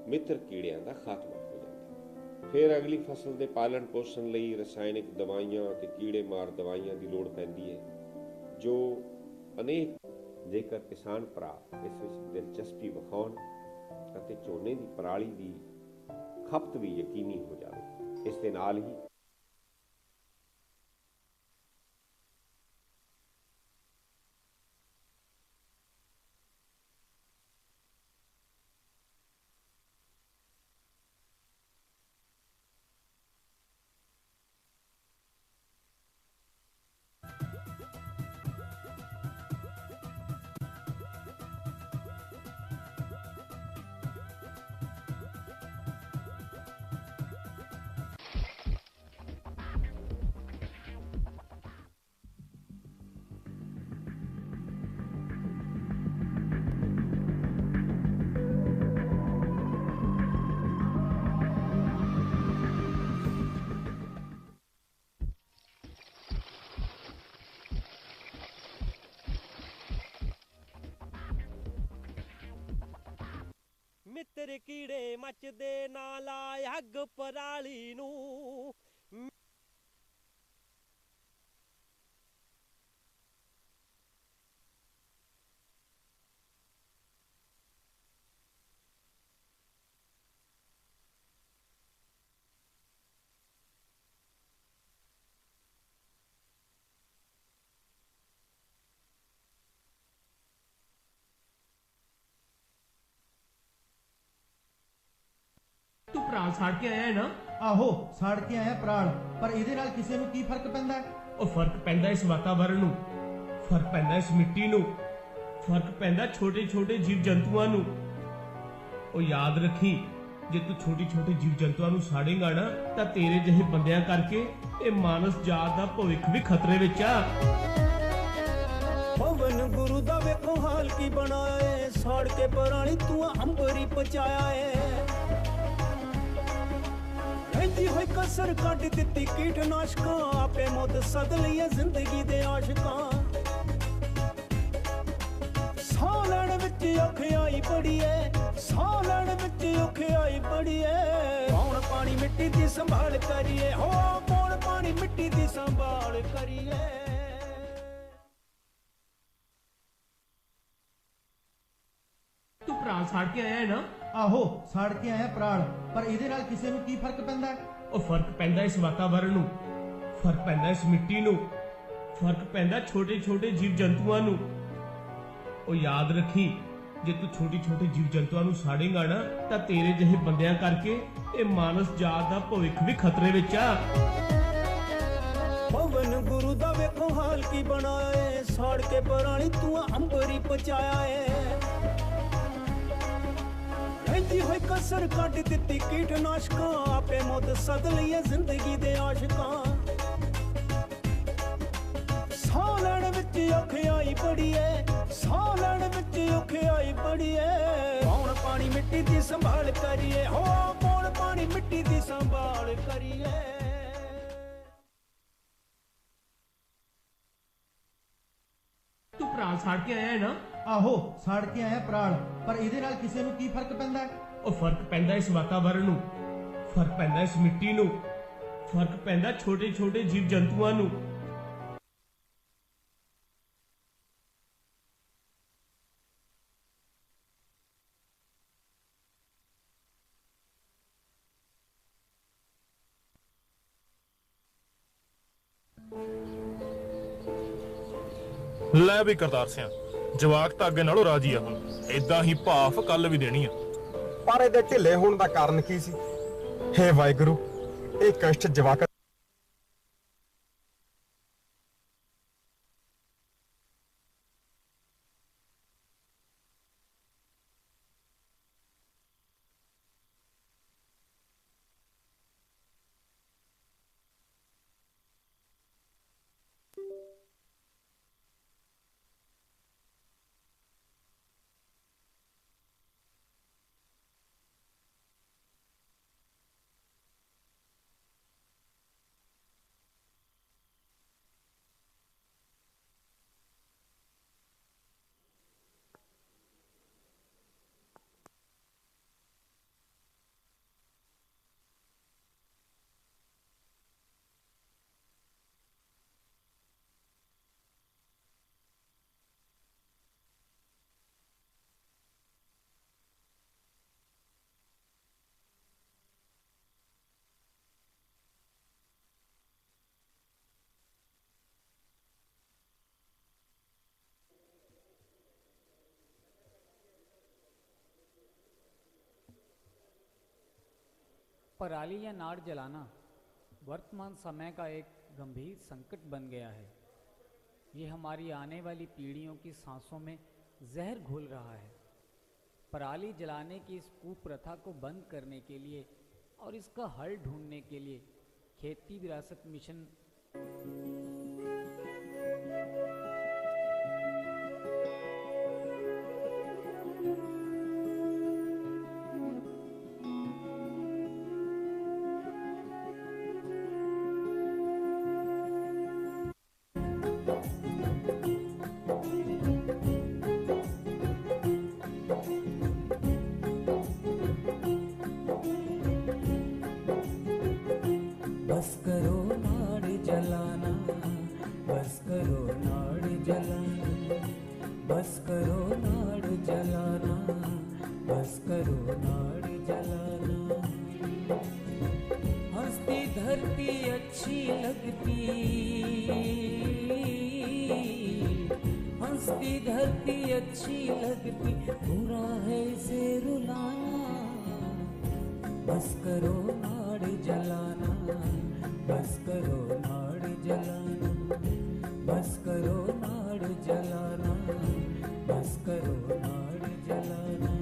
ਮਿੱਤਰ ਕੀੜਿਆਂ ਦਾ ਖਾਤਮਾ ਹੋ ਜਾਂਦਾ ਹੈ। ਫਿਰ ਅਗਲੀ ਫਸਲ ਦੇ ਪਾਲਣ ਪੋਸ਼ਣ ਲਈ ਰਸਾਇਣਿਕ ਦਵਾਈਆਂ ਤੇ ਕੀੜੇ ਮਾਰ ਦਵਾਈਆਂ ਦੀ ਲੋੜ ਪੈਂਦੀ ਹੈ, ਜੋ ਅਨੇਕ ਜੇਕਰ ਕਿਸਾਨ ਭਰਾ ਇਸ ਵਿੱਚ ਦਿਲਚਸਪੀ ਵਿਖਾਉਣ ਅਤੇ ਝੋਨੇ ਦੀ ਪਰਾਲੀ ਦੀ ਖਪਤ ਵੀ ਯਕੀਨੀ ਹੋ ਜਾਵੇ। ਇਸ ਦੇ ਨਾਲ ਹੀ ਮਿੱਤਰ ਕੀੜੇ ਮੱਚਦੇ ਨਾ ਲਾਇ ਅੱਗ ਪਰਾਲੀ ਨੂੰ। ਤੂੰ ਭਰਾ ਸਾੜ ਕੇ ਆਇਆ ਹੈ ਨਾ? ਆਹੋ ਸਾੜ ਕੇ ਆਇਆ ਪਰਾਲ, ਪਰ ਇਹਦੇ ਨਾਲ ਕਿਸੇ ਨੂੰ ਕੀ ਫਰਕ ਪੈਂਦਾ? ਉਹ ਫਰਕ ਪੈਂਦਾ ਇਸ ਵਾਤਾਵਰਣ ਨੂੰ, ਫਰਕ ਪੈਂਦਾ ਇਸ ਮਿੱਟੀ ਨੂੰ, ਫਰਕ ਪੈਂਦਾ ਛੋਟੇ ਛੋਟੇ ਜੀਵ ਜੰਤੂਆਂ ਨੂੰ। ਉਹ ਯਾਦ ਰੱਖੀ, ਜੇ ਤੂੰ ਛੋਟੇ ਛੋਟੇ ਜੀਵ ਜੰਤੂਆਂ ਨੂੰ ਸਾੜੇਗਾ ਨਾ ਤਾਂ ਤੇਰੇ ਜਿਹੇ ਬੰਦਿਆਂ ਕਰਕੇ ਇਹ ਮਾਨਸ ਜਾਤ ਦਾ ਭਵਿੱਖ ਵੀ ਖਤਰੇ ਵਿੱਚ ਆ। ਪਵਨ ਗੁਰੂ ਦਾ ਵੇਖੋ ਹਾਲ ਕੀ ਬਣਾਇਆ ਏ, ਸਾੜ ਕੇ ਪਰਾਲੀ ਤੂੰ ਅੰਬਰੀ ਪਚਾਇਆ ਏ। ਰਹਿੰਦੀ ਹੋਈ ਕਸਰ ਕੱਢ ਦਿੱਤੀ ਕੀਟਨਾਸ਼ਕਾਂ, ਆਪੇ ਮੁੱਦ ਸਦ ਲਈਏ ਜ਼ਿੰਦਗੀ ਦੇ ਆਸ਼ਕਾਂ। ਸਾਹ ਲੈਣ ਵਿੱਚ ਔਖਿਆਈ ਬੜੀ ਏ, ਸਾਹ ਲੈਣ ਵਿੱਚ ਔਖਿਆਈ ਬੜੀ ਏ। ਪੌਣ ਪਾਣੀ ਮਿੱਟੀ ਦੀ ਸੰਭਾਲ ਕਰੀਏ, ਹੋ ਪੌਣ ਪਾਣੀ ਮਿੱਟੀ ਦੀ ਸੰਭਾਲ ਕਰੀਏ। ਤੂੰ ਭਰਾ ਸਾੜ ਕੇ ਆਇਆ ਹੈ ਨਾ? ਆਹੋ ਸਾੜ ਕੇ ਆਇਆ ਪਰਾਲ, ਪਰ ਇਹਦੇ ਨਾਲ ਕਿਸੇ ਨੂੰ ਕੀ ਫਰਕ ਪੈਂਦਾ? ਉਹ ਫਰਕ ਪੈਂਦਾ ਇਸ ਵਾਤਾਵਰਣ ਨੂੰ, ਫਰਕ ਪੈਂਦਾ ਇਸ ਮਿੱਟੀ ਨੂੰ, ਫਰਕ ਪੈਂਦਾ ਛੋਟੇ ਛੋਟੇ ਜੀਵ ਜੰਤੂਆਂ ਨੂੰ। ਉਹ ਯਾਦ ਰੱਖੀ, ਜੇ ਤੂੰ ਛੋਟੇ ਛੋਟੇ ਜੀਵ ਜੰਤੂਆਂ ਨੂੰ ਸਾੜੇਗਾ ਨਾ ਤਾਂ ਤੇਰੇ ਜਿਹੇ ਬੰਦਿਆਂ ਕਰਕੇ ਇਹ ਮਾਨਸ ਜਾਤ ਦਾ ਭਵਿੱਖ ਵੀ ਖਤਰੇ ਵਿੱਚ ਆ। ਪਵਨ ਗੁਰੂ ਦਾ ਵੇਖੋ ਹਾਲ ਕੀ ਬਣਾਇਆ ਏ, ਸਾੜ ਕੇ ਪਰਾਲੀ ਤੂੰ ਅੰਬਰੀ ਪਚਾਇਆ ਏ। ਰਹਿੰਦੀ ਹੋਈ ਕਸਰ ਕੱਢ ਦਿੱਤੀ ਕੀਟਨਾਸ਼ਕਾਂ, ਆਪੇ ਮੁੱਦ ਸਦ ਲਈਏ ਜ਼ਿੰਦਗੀ ਦੇ ਆਸ਼ਕਾਂ। ਸਾਹ ਲੈਣ ਵਿੱਚ ਔਖਿਆਈ ਬੜੀ ਏ, ਸਾਹ ਲੈਣ ਵਿੱਚ ਔਖਿਆਈ ਬੜੀ ਏ। ਪੌਣ ਪਾਣੀ ਮਿੱਟੀ ਦੀ ਸੰਭਾਲ ਕਰੀਏ, ਹੋ ਪੌਣ ਪਾਣੀ ਮਿੱਟੀ ਦੀ ਸੰਭਾਲ ਕਰੀਏ। ਤੂੰ ਭਰਾ ਸਾੜ ਕੇ ਆਇਆ ਹੈ ਨਾ? ਆਹੋ ਸਾੜ ਕੇ ਆਇਆ ਪਰਾਲ, ਪਰ ਇਹਦੇ ਨਾਲ ਕਿਸੇ ਨੂੰ ਕੀ ਫਰਕ ਪੈਂਦਾ? ਉਹ ਫਰਕ ਪੈਂਦਾ ਇਸ ਵਾਤਾਵਰਣ ਨੂੰ, ਫਰਕ ਪੈਂਦਾ ਇਸ ਮਿੱਟੀ ਨੂੰ, ਫਰਕ ਪੈਂਦਾ ਛੋਟੇ ਛੋਟੇ ਜੀਵ ਜੰਤੂਆਂ ਨੂੰ। ਲੈ ਵੀ ਕਰਤਾਰ ਸਿਆ, ਜਵਾਕ ਤਾਂ ਅੱਗੇ ਨਾਲੋਂ ਰਾਜੀ ਆ ਹੁਣ, ਏਦਾਂ ਹੀ ਭਾਫ ਕੱਲ ਵੀ ਦੇਣੀ ਆ। ਪਰ ਇਹਦੇ ਢਿੱਲੇ ਹੋਣ ਦਾ ਕਾਰਨ ਕੀ ਸੀ? ਹੇ ਵਾਹਿਗੁਰੂ, ਇਹ ਕਸ਼ਟ ਜਵਾਕ पराली या नाड़ जलाना वर्तमान समय का एक गंभीर संकट बन गया है। ये हमारी आने वाली पीढ़ियों की सांसों में जहर घोल रहा है। पराली जलाने की इस कुप्रथा को बंद करने के लिए और इसका हल ढूंढने के लिए खेती विरासत मिशन बस करो नाड़ जलाना, बस करो नाड़ जलाना, बस करो नाड़ जलाना, बस करो नाड़ जलाना। हंसती धरती अच्छी लगती, हंसती धरती अच्छी लगती, बुरा है इसे रुलाना। बस करो नाड़ जलाना, बस करो नाड़ जलाना, बस करो नाड़ जलाना, बस करो नाड़ जलाना।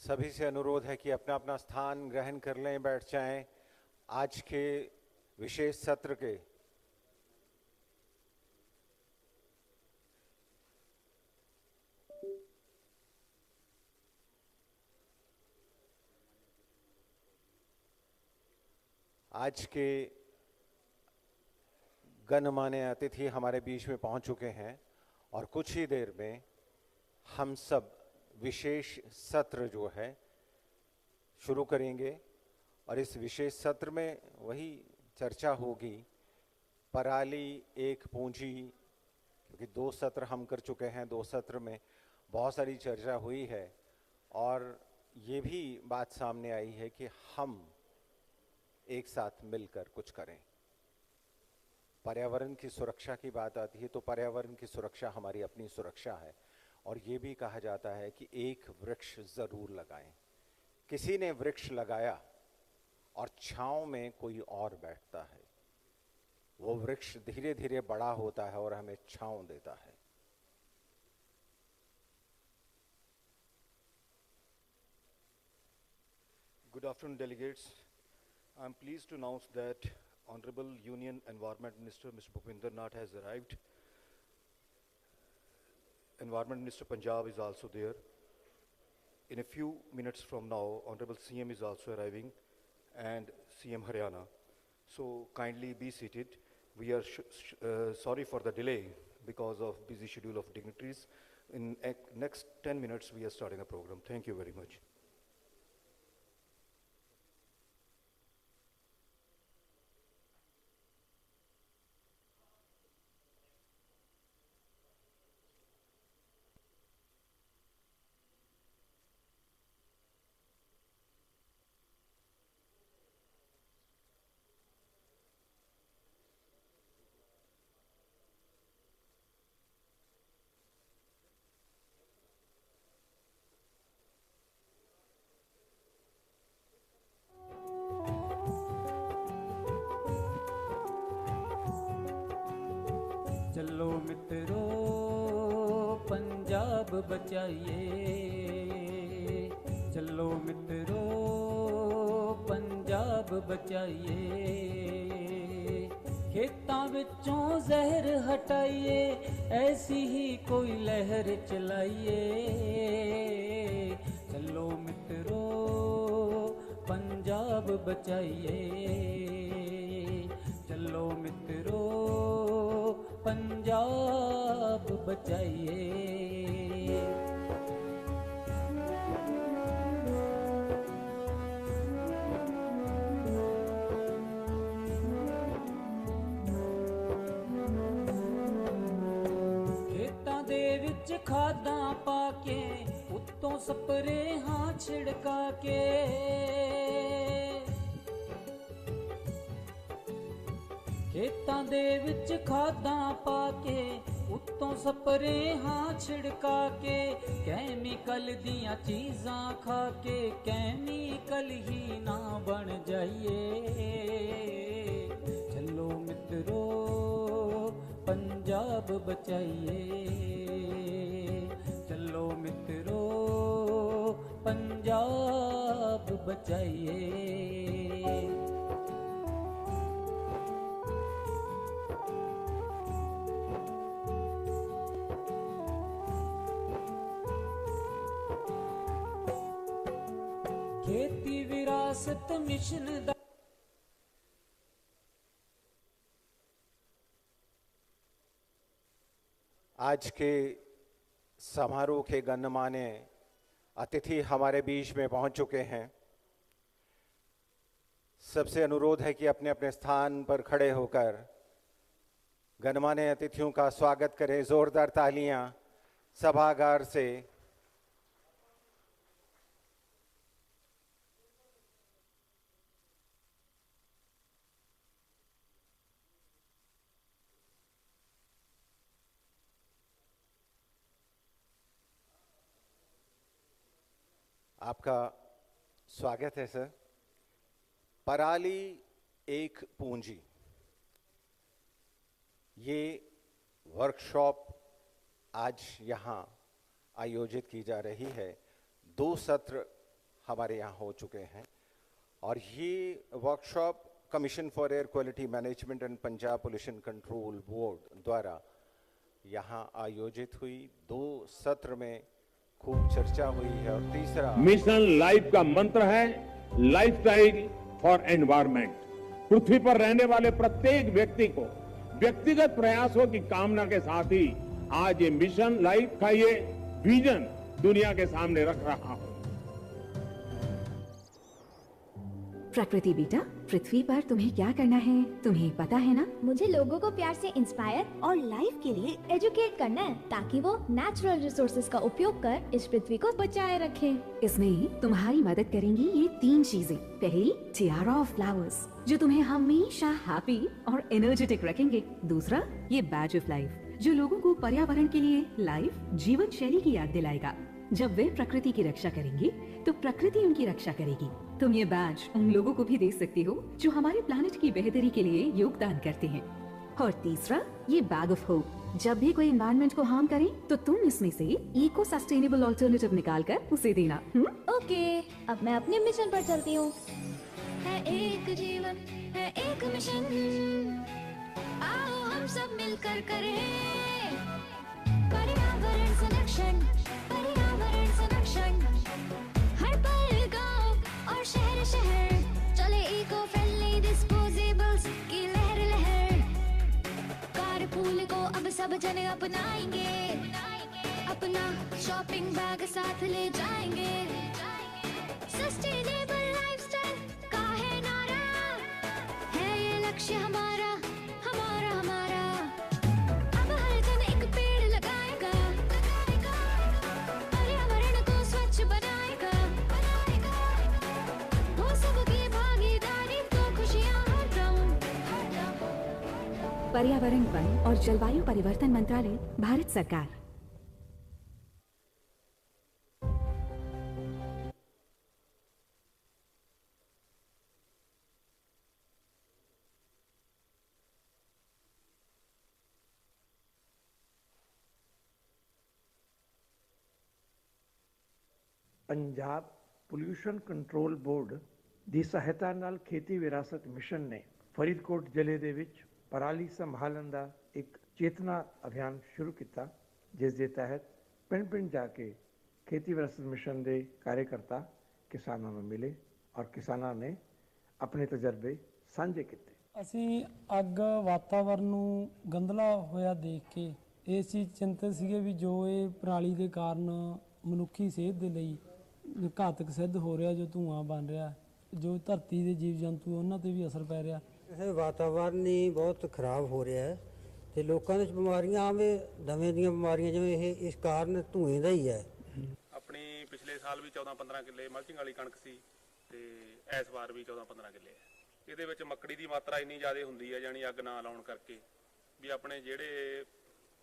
सभी से अनुरोध है कि अपना अपना स्थान ग्रहण कर लें, बैठ जाएं। आज के विशेष सत्र के आज के गणमान्य अतिथि हमारे बीच में पहुंच चुके हैं और कुछ ही देर में हम सब विशेष सत्र जो है शुरू करेंगे और इस विशेष सत्र में वही चर्चा होगी पराली एक पूंजी, क्योंकि 2 सत्र हम कर चुके हैं, 2 सत्र में बहुत सारी चर्चा हुई है और ये भी बात सामने आई है कि हम एक साथ मिलकर कुछ करें। पर्यावरण की सुरक्षा की बात आती है तो पर्यावरण की सुरक्षा हमारी अपनी सुरक्षा है और ये भी कहा जाता है कि एक वृक्ष जरूर लगाएं। किसी ने वृक्ष लगाया और छांव में कोई और बैठता है, वो वृक्ष धीरे धीरे बड़ा होता है और हमें छांव देता है। Good afternoon, delegates. I am pleased to announce that Honorable Union Environment Minister Mr. Bhupinder Nath has arrived. Environment Minister Punjab is also there. In a few minutes from now, Honorable CM is also arriving and CM Haryana. So kindly be seated. We are sorry for the delay because of busy schedule of dignitaries. In next 10 minutes, we are starting the program. Thank you very much. चलो मित्रों पंजाब बचाइए, चलो मित्रों पंजाब बचाइए, खेतां विचों जहर हटाइए, ऐसी ही कोई लहर चलाइए। चलो मित्रों पंजाब बचाइए, चलो मित्रों पंजाब बचाइए। खेतां दे विच खादां पा के, उत्तों स्प्रेहां छिड़का के, खेतां दे विच खादां पा के, उत्तों स्प्रेहां छिड़का के, कैमिकल दियां चीज़ां खा के, कैमिकल ही ना बन जाइए। चलो मित्रों पंजाब बचाइए, चलो मित्रों पंजाब बचाइए। खेती विरासत मिशन दा आज के समारोह के गणमान्य अतिथि हमारे बीच में पहुंच चुके हैं। सबसे अनुरोध है कि अपने अपने स्थान पर खड़े होकर गणमान्य अतिथियों का स्वागत करें। जोरदार तालियां सभागार से। आपका स्वागत है सर। पराली एक पूंजी, ये वर्कशॉप आज यहाँ आयोजित की जा रही है। 2 सत्र हमारे यहाँ हो चुके हैं और ये workshop commission for air quality management and Punjab pollution control board द्वारा यहाँ आयोजित हुई। 2 सत्र में खूब चर्चा हुई है और तीसरा मिशन लाइफ का मंत्र है लाइफस्टाइल फॉर एनवायरनमेंट। पृथ्वी पर रहने वाले प्रत्येक व्यक्ति को व्यक्तिगत प्रयासों की कामना के साथ ही आज ये मिशन लाइफ का ये विजन दुनिया के सामने रख रहा हूं। प्रकृति बेटा, पृथ्वी पर तुम्हें क्या करना है तुम्हें पता है ना? मुझे लोगों को प्यार से इंस्पायर और लाइफ के लिए एजुकेट करना है, ताकि वो नेचुरल रिसोर्सेज का उपयोग कर इस पृथ्वी को बचाए रखें। इसमें तुम्हारी मदद करेंगी ये 3 चीजें। पहली, टियारा ऑफ फ्लावर्स, जो तुम्हें हमेशा हैप्पी और एनर्जेटिक रखेंगे। दूसरा, ये बैज ऑफ लाइफ, जो लोगों को पर्यावरण के लिए लाइफ जीवन शैली की याद दिलाएगा। जब वे प्रकृति की रक्षा करेंगे तो प्रकृति उनकी रक्षा करेगी। तुम ये बैज उन लोगों को भी दे सकती हो जो हमारे प्लानेट की बेहतरी के लिए योगदान करते हैं। और तीसरा, ये बैग ऑफ होप, जब भी कोई एनवायरनमेंट को हार्म करे तो तुम इसमें से इको सस्टेनेबल ऑल्टरनेटिव निकाल कर उसे देना। ओके, अब मैं अपने मिशन पर चलती हूँ। है एक जीवन, है एक मिशन, आओ हम सब मिलकर करें पर्यावरण संरक्षण, पर्यावरण संरक्षण। हर पल गांव और शहर शहर चले इको फ्रेंडली डिस्पोजेबल्स की लहर लहर। कारपूल को अब सब जने अपनाएंगे, अपना शॉपिंग बैग साथ ले जाएंगे। सस्टेनेबल लाइफस्टाइल का है नारा, है ये लक्ष्य हमारा हमारा हमारा। अब हर जन एक पेड़ लगाएगा, पर्यावरण को स्वच्छ बनाएगा। वो सबकी भागीदारी तो खुशियां हर गाँव। पर्यावरण, वन और जलवायु परिवर्तन मंत्रालय, भारत सरकार। ਪੰਜਾਬ ਪੋਲਿਊਸ਼ਨ ਕੰਟਰੋਲ ਬੋਰਡ ਦੀ ਸਹਾਇਤਾ ਨਾਲ ਖੇਤੀ ਵਿਰਾਸਤ ਮਿਸ਼ਨ ਨੇ ਫਰੀਦਕੋਟ ਜ਼ਿਲ੍ਹੇ ਦੇ ਵਿੱਚ ਪਰਾਲੀ ਸੰਭਾਲਣ ਦਾ ਇੱਕ ਚੇਤਨਾ ਅਭਿਆਨ ਸ਼ੁਰੂ ਕੀਤਾ, ਜਿਸ ਦੇ ਤਹਿਤ ਪਿੰਡ ਪਿੰਡ ਜਾ ਕੇ ਖੇਤੀ ਵਿਰਾਸਤ ਮਿਸ਼ਨ ਦੇ ਕਾਰਜਕਰਤਾ ਕਿਸਾਨਾਂ ਨੂੰ ਮਿਲੇ ਔਰ ਕਿਸਾਨਾਂ ਨੇ ਆਪਣੇ ਤਜਰਬੇ ਸਾਂਝੇ ਕੀਤੇ। ਅਸੀਂ ਅੱਗ ਵਾਤਾਵਰਨ ਨੂੰ ਗੰਧਲਾ ਹੋਇਆ ਦੇਖ ਕੇ ਇਸ ਚੀਜ਼ ਚਿੰਤਤ ਸੀਗੇ ਵੀ ਜੋ ਇਹ ਪਰਾਲੀ ਦੇ ਕਾਰਨ ਮਨੁੱਖੀ ਸਿਹਤ ਦੇ ਲਈ ਘਾਤਕ ਸਿੱਧ ਹੋ ਰਿਹਾ, ਜੋ ਧੂਆਂ ਬਣ ਰਿਹਾ, ਜੋ ਧਰਤੀ ਦੇ ਜੀਵ ਜੰਤੂ ਉਹਨਾਂ ਤੇ ਵੀ ਅਸਰ ਪੈ ਰਿਹਾ। ਇਹ ਵਾਤਾਵਰਨ ਹੀ ਬਹੁਤ ਖਰਾਬ ਹੋ ਰਿਹਾ ਹੈ ਤੇ ਲੋਕਾਂ ਦੇ ਬਿਮਾਰੀਆਂ ਆਵੇਂ ਦਮੇ ਦੀਆਂ ਬਿਮਾਰੀਆਂ ਜਿਵੇਂ ਇਹ ਇਸ ਕਾਰਨ ਧੂਏ ਦਾ ਹੀ ਹੈ। ਆਪਣੀ ਪਿਛਲੇ ਸਾਲ ਵੀ 14-15 ਕਿੱਲੇ ਮਲਚਿੰਗ ਵਾਲੀ ਕਣਕ ਸੀ ਤੇ ਇਸ ਵਾਰ ਵੀ 14-15 ਕਿੱਲੇ ਹੈ। ਇਹਦੇ ਵਿੱਚ ਮੱਕੜੀ ਦੀ ਮਾਤਰਾ ਇੰਨੀ ਜ਼ਿਆਦਾ ਹੁੰਦੀ ਹੈ, ਜਾਨੀ ਅੱਗ ਨਾ ਲਾਉਣ ਕਰਕੇ ਵੀ ਆਪਣੇ ਜਿਹੜੇ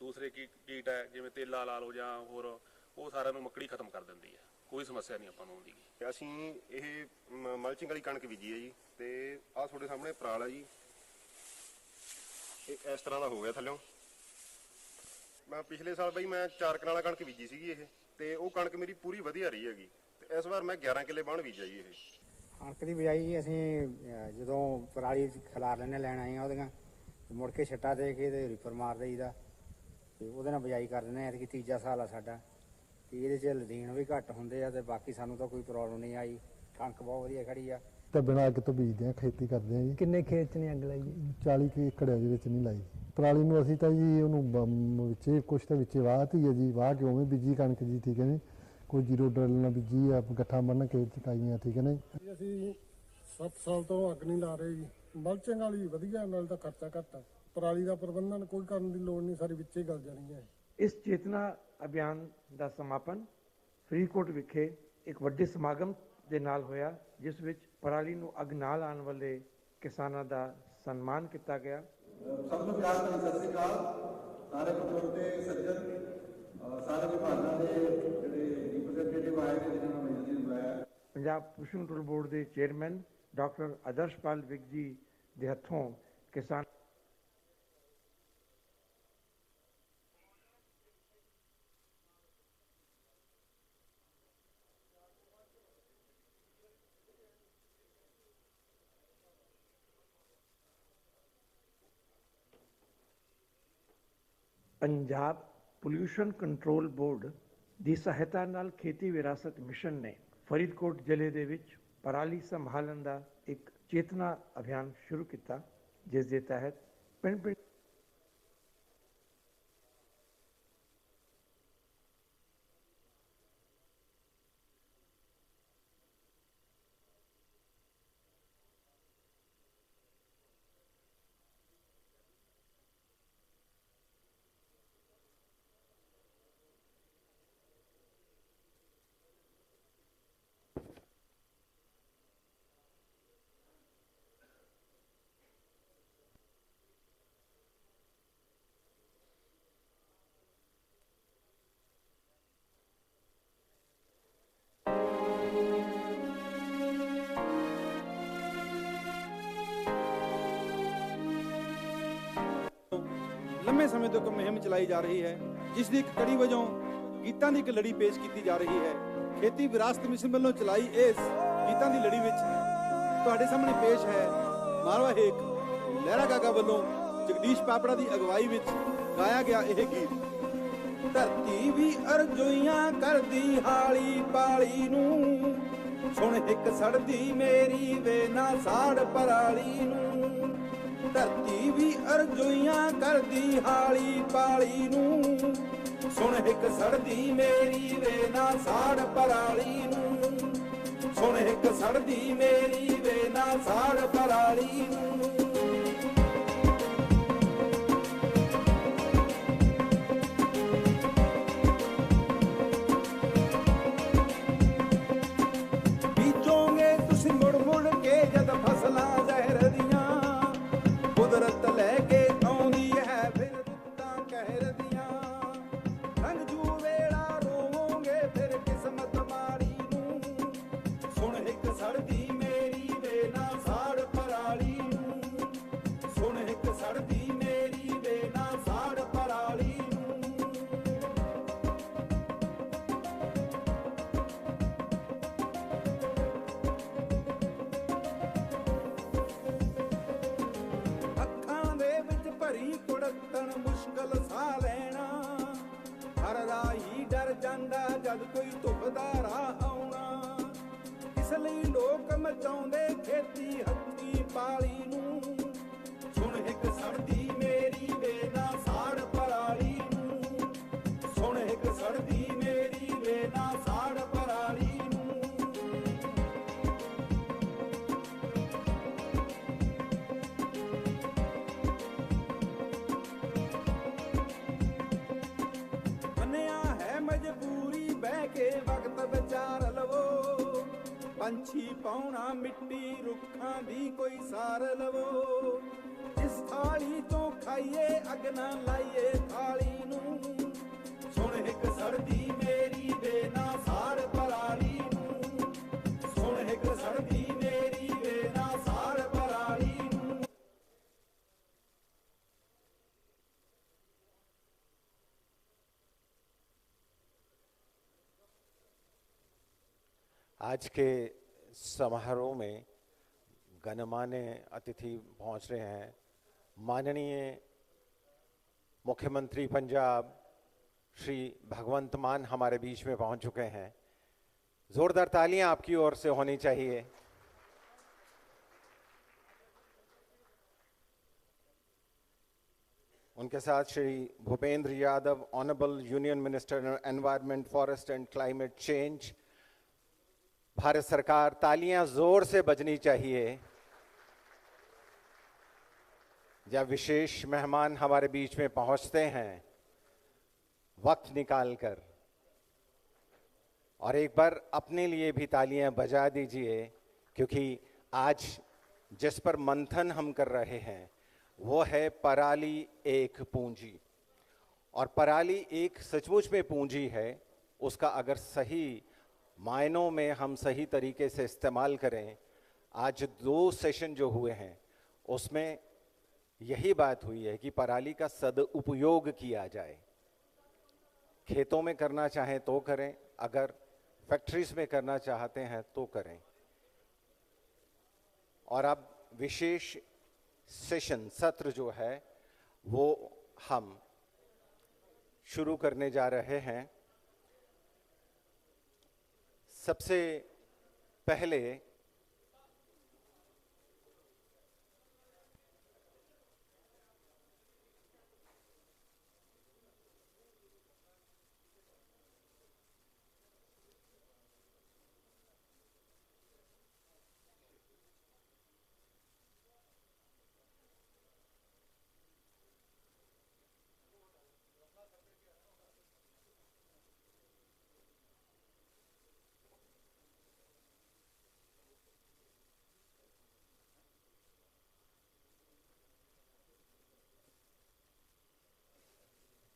ਦੂਸਰੇ ਕੀਟ ਹੈ ਜਿਵੇਂ ਤੇਲਾ ਲਾ ਲਓ ਜਾਂ ਹੋਰ, ਉਹ ਸਾਰਿਆਂ ਨੂੰ ਮੱਕੜੀ ਖਤਮ ਕਰ ਦਿੰਦੀ ਹੈ। ਕੋਈ ਸਮੱਸਿਆ ਨਹੀਂ ਆਪਾਂ ਨੂੰ ਆਉਂਦੀ। ਅਸੀਂ ਇਹ ਮਲਚਿੰਗ ਵਾਲੀ ਕਣਕ ਬੀਜੀ ਹੈ ਜੀ, ਤੇ ਆਹ ਤੁਹਾਡੇ ਸਾਹਮਣੇ ਪਰਾਲ ਹੈ ਜੀ। ਇਹ ਇਸ ਤਰ੍ਹਾਂ ਦਾ ਹੋ ਗਿਆ ਥੱਲਿਓਂ। ਮੈਂ ਪਿਛਲੇ ਸਾਲ ਬਈ ਮੈਂ 4 ਕਨਾਲਾਂ ਕਣਕ ਬੀਜੀ ਸੀਗੀ ਇਹ, ਤੇ ਉਹ ਕਣਕ ਮੇਰੀ ਪੂਰੀ ਵਧੀਆ ਰਹੀ ਹੈਗੀ। ਤੇ ਇਸ ਵਾਰ ਮੈਂ 11 ਕਿੱਲੇ ਬਾਣ ਬੀਜਿਆ ਜੀ। ਇਹ ਕਣਕ ਦੀ ਬਿਜਾਈ ਅਸੀਂ ਜਦੋਂ ਪਰਾਲੀ ਖਿਲਾਰ ਲੈਣੇ ਲੈਣ ਆਏ ਆ ਉਹਦੀਆਂ, ਮੁੜ ਕੇ ਛੱਟਾ ਦੇ ਕੇ ਤੇ ਰੀਪਰ ਮਾਰ ਦਈਦਾ ਤੇ ਉਹਦੇ ਨਾਲ ਬਿਜਾਈ ਕਰ ਦਿੰਦੇ ਆ। ਐਤਕੀ ਤੀਜਾ ਸਾਲ ਆ ਸਾਡਾ ਤੇ ਇਹਦੇ 'ਚ ਲਦੀਨ ਵੀ ਘੱਟ ਹੁੰਦੇ ਆ ਤੇ ਬਾਕੀ ਸਾਨੂੰ ਤਾਂ ਕੋਈ ਪ੍ਰੋਬਲਮ ਨਹੀਂ ਆਈ। ਕਣਕ ਬਹੁਤ ਵਧੀਆ ਖੜੀ ਆ। ਤਾਂ ਬਿਨਾਂ ਅੱਗ ਤੋਂ ਬੀਜਦੇ ਆ, ਖੇਤੀ ਕਰਦੇ ਆ ਜੀ। ਕਿੰਨੇ ਖੇਤ 'ਚ ਨਹੀਂ ਅੱਗ ਲਾਈ? 40 ਏਕੜ ਦੇ ਵਿੱਚ ਨਹੀਂ ਲਾਈ ਪਰਾਲੀ ਨੂੰ। ਅਸੀਂ ਤਾਂ ਜੀ ਉਹਨੂੰ ਵਿੱਚ ਕੁਛ ਤਾਂ ਵਿੱਚ ਵਾਹਤੀ ਹੈ ਜੀ, ਵਾਹ ਕੇ ਉਵੇਂ ਬੀਜੀ ਕਣਕ ਜੀ, ਠੀਕ ਹੈ ਜੀ। ਕੋਈ ਜ਼ੀਰੋ ਡਰਲ ਨਾਲ ਬੀਜੀ ਆ, ਗੱਠਾਂ ਬੰਨ੍ਹ ਕੇ ਚਕਾਈਆਂ, ਠੀਕ ਹੈ ਨਾ ਜੀ। ਅਸੀਂ 7 ਸਾਲ ਤੋਂ ਅੱਗ ਨਹੀਂ ਲਾ ਰਹੇ ਜੀ। ਮਲਚਿੰਗ ਵਾਲੀ ਵਧੀਆ, ਨਾਲ ਤਾਂ ਖਰਚਾ ਘੱਟ ਆ। ਪਰਾਲੀ ਦਾ ਪ੍ਰਬੰਧਨ ਕੋਈ ਕਰਨ ਦੀ ਲੋੜ ਨਹੀਂ, ਸਾਰੀ ਵਿੱਚੇ ਗਲ ਜਾਣੀ ਹੈ। ਇਸ ਚੇਤਨਾ ਅਭਿਆਨ ਦਾ ਸਮਾਪਨ ਫਰੀਦਕੋਟ ਵਿਖੇ ਇੱਕ ਵੱਡੇ ਸਮਾਗਮ ਦੇ ਨਾਲ ਹੋਇਆ, ਜਿਸ ਵਿੱਚ ਪਰਾਲੀ ਨੂੰ ਅੱਗ ਨਾ ਲਾਉਣ ਵਾਲੇ ਕਿਸਾਨਾਂ ਦਾ ਸਨਮਾਨ ਕੀਤਾ ਗਿਆ। ਸਭ ਨੂੰ ਪਿਆਰ ਭਰੀ ਸਤਿ ਸ੍ਰੀ ਅਕਾਲ। ਸਾਰੇ ਬਜ਼ੁਰਗ ਤੇ ਸੱਜਣ, ਸਾਰੇ ਵਿਭਾਗਾਂ ਦੇ ਜਿਹੜੇ ਰਿਪਰੈਜ਼ੈਂਟੇਟਿਵ ਆਏ ਨੇ, ਜਿਨ੍ਹਾਂ ਨੂੰ ਮਿਲਣ ਦੀ ਬੁਲਾਇਆ। ਪੰਜਾਬ ਪੋਲਿਊਸ਼ਨ ਕੰਟਰੋਲ ਬੋਰਡ ਦੇ ਚੇਅਰਮੈਨ ਡਾਕਟਰ ਆਦਰਸ਼ਪਾਲ ਵਿਕ ਜੀ ਦੇ ਹੱਥੋਂ ਕਿਸਾਨ ਪੰਜਾਬ ਪੋਲਿਊਸ਼ਨ ਕੰਟਰੋਲ ਬੋਰਡ ਦੀ ਸਹਾਇਤਾ ਨਾਲ ਖੇਤੀ ਵਿਰਾਸਤ ਮਿਸ਼ਨ ਨੇ ਫਰੀਦਕੋਟ ਜ਼ਿਲ੍ਹੇ ਦੇ ਵਿੱਚ ਪਰਾਲੀ ਸੰਭਾਲਣ ਦਾ ਇੱਕ ਚੇਤਨਾ ਅਭਿਆਨ ਸ਼ੁਰੂ ਕੀਤਾ, ਜਿਸ ਦੇ ਤਹਿਤ ਪਿੰਡ-ਪਿੰਡ ਲੰਮੇ ਸਮੇਂ ਤੋਂ ਇੱਕ ਮੁਹਿੰਮ ਚਲਾਈ ਜਾ ਰਹੀ ਹੈ, ਜਿਸ ਦੀ ਇੱਕ ਕੜੀ ਵਜੋਂ ਗੀਤਾਂ ਦੀ ਇੱਕ ਲੜੀ ਪੇਸ਼ ਕੀਤੀ ਜਾ ਰਹੀ ਹੈ। ਖੇਤੀ ਵਿਰਾਸਤ ਮਿਸ਼ਨ ਵੱਲੋਂ ਚਲਾਈ ਇਸ ਗੀਤਾਂ ਦੀ ਲੜੀ ਵਿੱਚ ਤੁਹਾਡੇ ਸਾਹਮਣੇ ਪੇਸ਼ ਹੈ ਮਾਰਵਾ ਹੇਕ ਲਹਿਰਾ ਗਾਗਾ ਵੱਲੋਂ ਜਗਦੀਸ਼ ਪਾਪੜਾ ਦੀ ਅਗਵਾਈ ਵਿੱਚ ਗਾਇਆ ਗਿਆ ਇਹ ਗੀਤ। ਧਰਤੀ ਵੀ ਅਰਜ਼ੋਈਆਂ ਕਰਦੀ ਹਾਲੀ ਪਾਲੀ ਨੂੰ, ਸੁਣ ਇੱਕ ਸੜਦੀ ਮੇਰੀ ਵੇ ਨਾ ਸਾੜ ਪਰਾਲੀ ਨੂੰ। ਧਰਤੀ ਵੀ ਅਰਜ਼ੋਈਆਂ ਕਰਦੀ ਹਾਲੀ ਪਾਲੀ ਨੂੰ, ਸੁਣ ਇੱਕ ਸੜਦੀ ਮੇਰੀ ਵੇ ਨਾ ਸਾੜ ਪਰਾਲੀ ਨੂੰ। ਸੁਣ ਇੱਕ ਸੜਦੀ ਮੇਰੀ ਵੇ ਨਾ ਸਾੜ ਪਰਾਲੀ ਨੂੰ। ਬੀਜੋਗੇ ਤੁਸੀਂ ਮੁੜ ਮੁੜ ਕੇ ਜਦ ਫਸਲਾਂ ਜ਼ਹਿਰ ਦੀਆਂ, ਕੁਦਰਤ ਲੈ ਕੇ ਆਉਂਦੀ ਹੈ ਫਿਰ ਰੁੱਤਾਂ ਕਹਿਰ ਦੀਆਂ। ਰੰਗ ਜੂ ਵੇਲਾ ਰੋਵੋਗੇ ਫਿਰ ਕਿਸਮਤ ਮਾੜੀ ਨੂੰ, ਸੁਣ ਇੱਕ ਸੜਦੀ ਮੇਰੀ ਵੇ ਨਾ ਸਾੜ ਪਰਾਲੀ ਨੂੰ। ਸੁਣ ਇੱਕ ਸੜਦੀ ਮੇਰੀ ਵੇ ਨਾ ਸਾੜ ਪਰਾਲੀ ਨੂੰ। ਅੱਖਾਂ ਦੇ ਵਿੱਚ ਭਰੀ ਕੁੜੱਤਣ ਮੁਸ਼ਕਲ ਸਾਹ ਲੈਣਾ, ਹਰ ਰਾਹੀ ਡਰ ਜਾਂਦਾ ਜਦ ਕੋਈ ਧੁੱਪ ਦਾ ਰਾਹ ਆਉਣਾ। ਇਸ ਲਈ ਲੋਕ ਮਚਾਉਂਦੇ ਖੇਤੀ ਹੱਥੀਂ ਪਾਲੀ ਨੂੰ, ਸੁਣ ਇੱਕ ਸੜਦੀ ਮੇਰੀ ਵੇ ਨਾ ਸਾੜ ਪਰਾਲੀ ਨੂੰ। ਸੁਣ ਇੱਕ ਸੜਦੀ ਮੇਰੀ ਵੇ ਨਾ ਸਾੜ ਪਰਾਲੀ ਨੂੰ। ਮੰਨਿਆ ਹੈ ਮਜਬੂਰੀ ਬਹਿ ਕੇ ਵਕਤ ਵਿਚਾਰ ਲਵੋ, ਪੰਛੀ ਪਾਉਣਾ ਮਿੱਟੀ ਰੁੱਖਾਂ ਦੀ ਕੋਈ ਸਾਰ ਲਵੋ। ਜਿਸ ਥਾਲੀ ਤੋਂ ਖਾਈਏ ਅੱਗ ਨਾ ਲਾਈਏ ਥਾਲੀ ਨੂੰ, ਸੁਣ ਇੱਕ ਸੜਦੀ ਮੇਰੀ ਵੇ ਨਾ ਸਾੜ ਪਰਾਲੀ ਨੂੰ। ਸੁਣ ਇੱਕ ਸੜਦੀ ਮੇਰੀ ਵੇ ਨਾ ਸਾੜ ਪਰਾਲੀ ਨੂੰ। आज के समारोह में गणमान्य अतिथि पहुंच रहे हैं। माननीय मुख्यमंत्री पंजाब श्री भगवंत मान हमारे बीच में पहुंच चुके हैं। जोरदार तालियां आपकी ओर से होनी चाहिए। उनके साथ Shri Bhupender Yadav, honourable union minister environment, forest and climate change, Bharat सरकार। तालियां जोर से बजनी चाहिए जब विशेष मेहमान हमारे बीच में पहुंचते हैं वक्त निकालकर। और एक बार अपने लिए भी तालियां बजा दीजिए, क्योंकि आज जिस पर मंथन हम कर रहे हैं वो है पराली एक पूंजी। और पराली एक सचमुच में पूंजी है। उसका अगर सही मायनों में हम सही तरीके से इस्तेमाल करें, आज 2 सेशन जो हुए हैं उसमें यही बात हुई है कि पराली का सदुपयोग किया जाए। खेतों में करना चाहें तो करें, अगर फैक्ट्रीज में करना चाहते हैं तो करें। और अब विशेष सेशन सत्र जो है वो हम शुरू करने जा रहे हैं। सबसे पहले